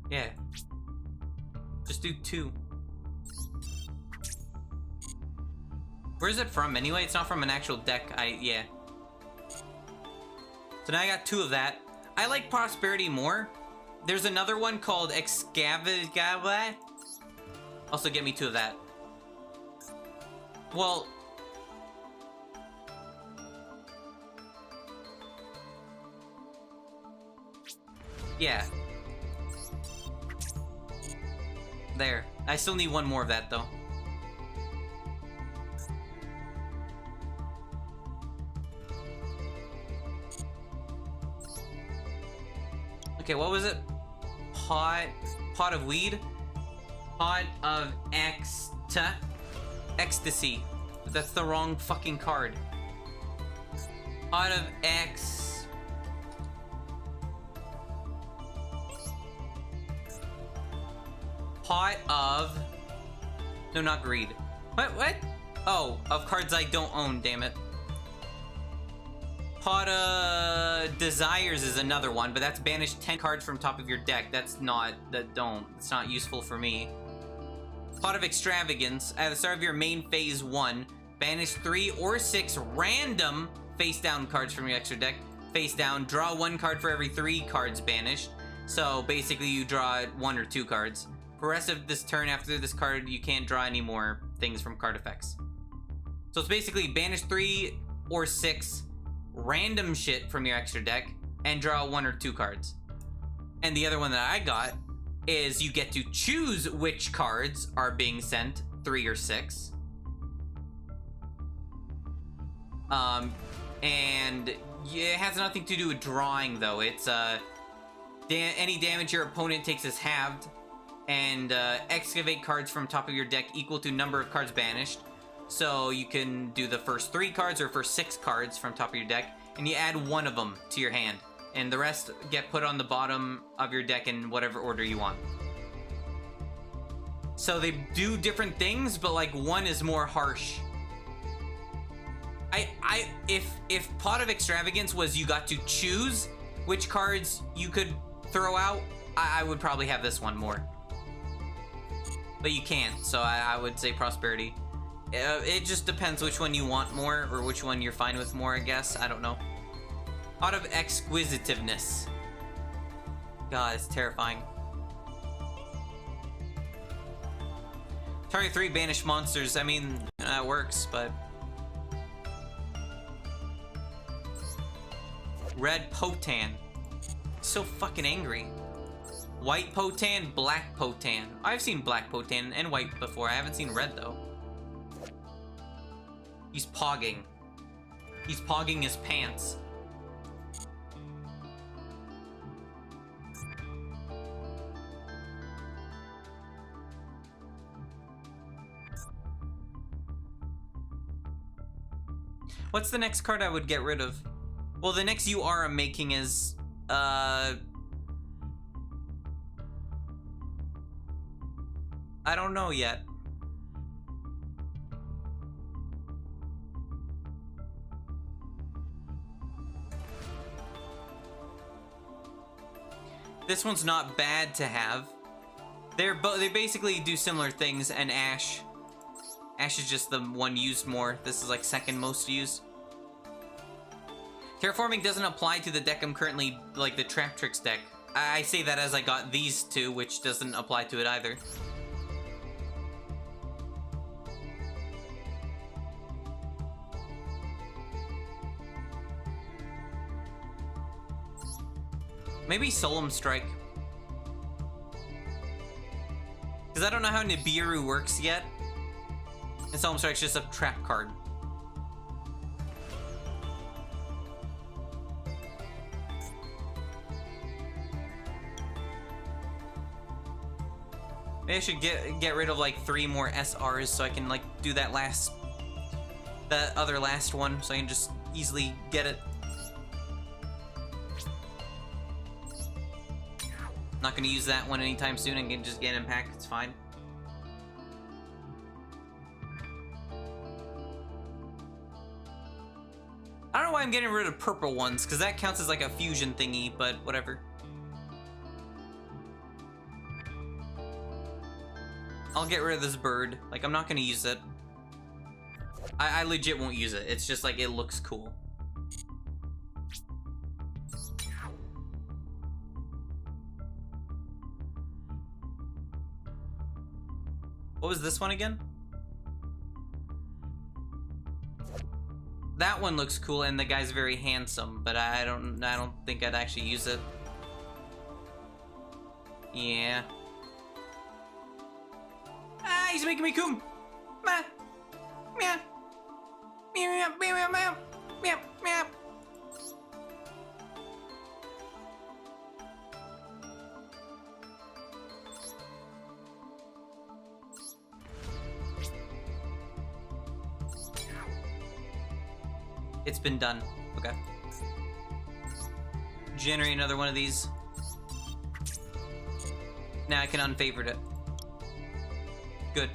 Yeah. Just do 2. Where is it from anyway? It's not from an actual deck. Yeah. So now I got 2 of that. I like Prosperity more. There's another one called Excavagaba. Also get me 2 of that. Well... yeah. There. I still need 1 more of that, though. Okay, what was it? Pot of weed? Pot of ecstasy. That's the wrong fucking card. Pot of Pot of... no, not greed. What? Oh, of cards I don't own, damn it. Pot of Desires is another one, but that's banish 10 cards from top of your deck. It's not useful for me. Pot of Extravagance. At the start of your main phase 1, banish 3 or 6 random face down cards from your extra deck. Face down, draw 1 card for every 3 cards banished. So basically you draw 1 or 2 cards. For the rest of this turn after this card, you can't draw any more things from card effects. So it's basically banish 3 or 6 random shit from your extra deck and draw 1 or 2 cards. And the other one that I got is you get to choose which cards are being sent, 3 or 6. And it has nothing to do with drawing though. It's any damage your opponent takes is halved, and excavate cards from top of your deck equal to number of cards banished. So you can do the first 3 cards or first 6 cards from top of your deck, and you add 1 of them to your hand, and the rest get put on the bottom of your deck in whatever order you want. So they do different things, but like one is more harsh. If Pot of Extravagance was you got to choose which cards you could throw out, I would probably have this one more. But you can't, so I would say Prosperity. It just depends which one you want more, or which one you're fine with more, I guess. I don't know. Out of Exquisitiveness. God, it's terrifying. Target 3 banished monsters. I mean, that works, but... Red Potan. So fucking angry. White Potan, black Potan. I've seen black Potan and white before. I haven't seen red, though. He's pogging. He's pogging his pants. What's the next card I would get rid of? Well, the next UR I'm making is, I don't know yet. This one's not bad to have. They basically do similar things, and Ash is just the one used more. This is like second most used. Terraforming doesn't apply to the deck I'm currently, like the Trap Tricks deck. I say that as I got these two, which doesn't apply to it either. Maybe Solemn Strike. Because I don't know how Nibiru works yet. And Solemn Strike's just a trap card. Maybe I should get rid of like 3 more SRs so I can like do that other last one so I can just easily get it. Not gonna use that one anytime soon and can just get impact, it's fine. I don't know why I'm getting rid of purple ones, because that counts as like a fusion thingy, but whatever. I'll get rid of this bird. Like, I'm not gonna use it. I legit won't use it. It's just like, it looks cool. What was this one again? That one looks cool, and the guy's very handsome, but I don't think I'd actually use it. Yeah. Ah, he's making me come. Meow. Meow. Meow. Meow. Meow. Meow. Meow. Meow. It's been done. Okay. Generate another one of these. Now I can unfavorite it. Good.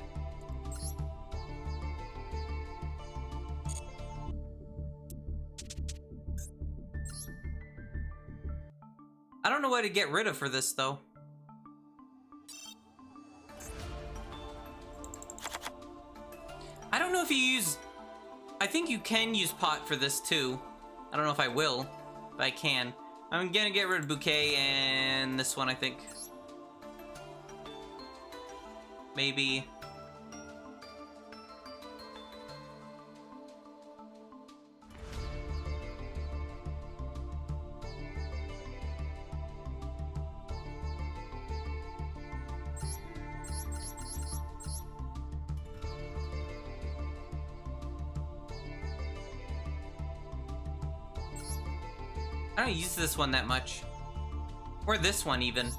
I don't know what to get rid of for this, though. I don't know if you use... I think you can use pot for this too. I don't know if I will, but I can. I'm gonna get rid of Bouquet and this one, I think. Maybe. I don't use this one that much. Or this one, even.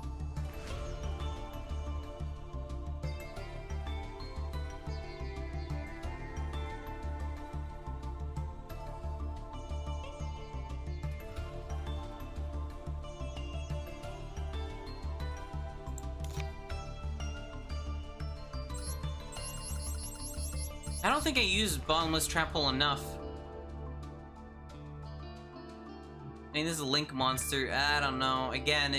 I don't think I use Bottomless Trap Hole enough. I mean, this is a Link monster. I don't know. Again,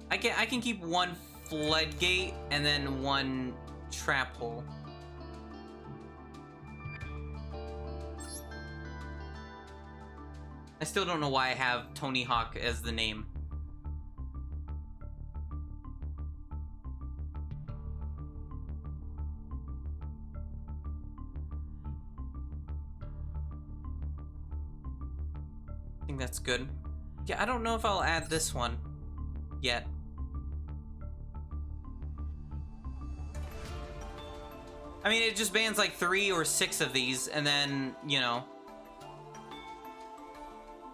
I can keep one floodgate and then one trap hole. I still don't know why I have Tony Hawk as the name. I think that's good. Yeah, I don't know if I'll add this one yet. I mean, it just bans like 3 or 6 of these, and then, you know,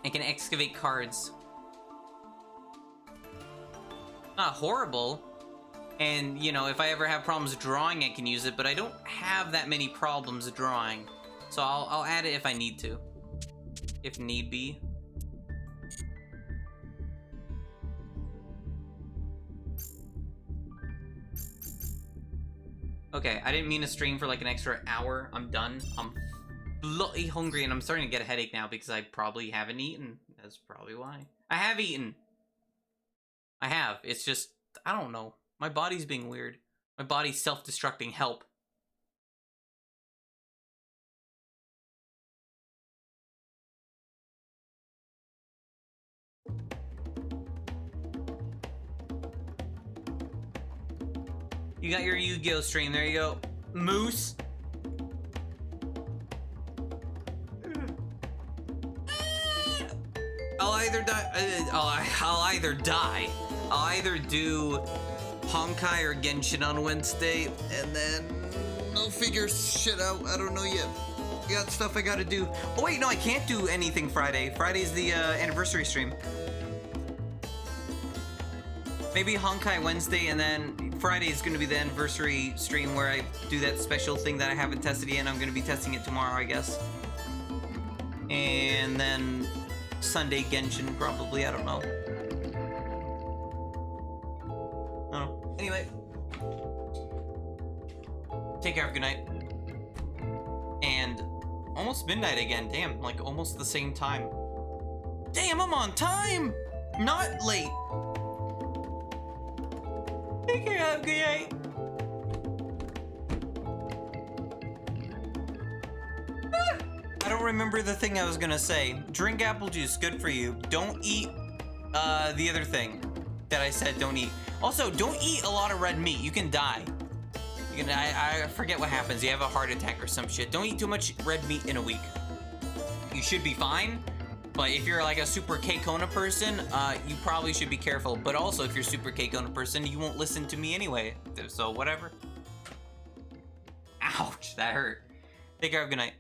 I can excavate cards. Not horrible. And, you know, if I ever have problems drawing, I can use it, but I don't have that many problems drawing. So I'll add it if I need to. If need be. Okay, I didn't mean to stream for like an extra hour. I'm done. I'm bloody hungry and I'm starting to get a headache now because I probably haven't eaten. That's probably why. I have eaten. I have. It's just, I don't know. My body's being weird. My body's self-destructing. Help. You got your Yu-Gi-Oh stream. There you go. Moose. I'll either die. I'll either die. I'll either do Honkai or Genshin on Wednesday, and then I'll figure shit out. I don't know yet. I got stuff I gotta do. Oh wait, no, I can't do anything Friday. Friday's the anniversary stream. Maybe Honkai Wednesday, and then Friday is gonna be the anniversary stream where I do that special thing that I haven't tested yet. I'm gonna be testing it tomorrow, I guess. And then Sunday Genshin, probably. I don't know. Oh. Anyway. Take care. Have a good night. And almost midnight again. Damn, like almost the same time. Damn, I'm on time! I'm not late. Take care. Have a good night. I don't remember the thing I was gonna say. Drink apple juice, good for you. Don't eat the other thing that I said don't eat. Also, don't eat a lot of red meat. You can die. You can, I forget what happens. You have a heart attack or some shit. Don't eat too much red meat in a week. You should be fine. But if you're like a super K-Kona person, you probably should be careful. But also, if you're super K-Kona person, you won't listen to me anyway. So whatever. Ouch, that hurt. Take care, have a good night.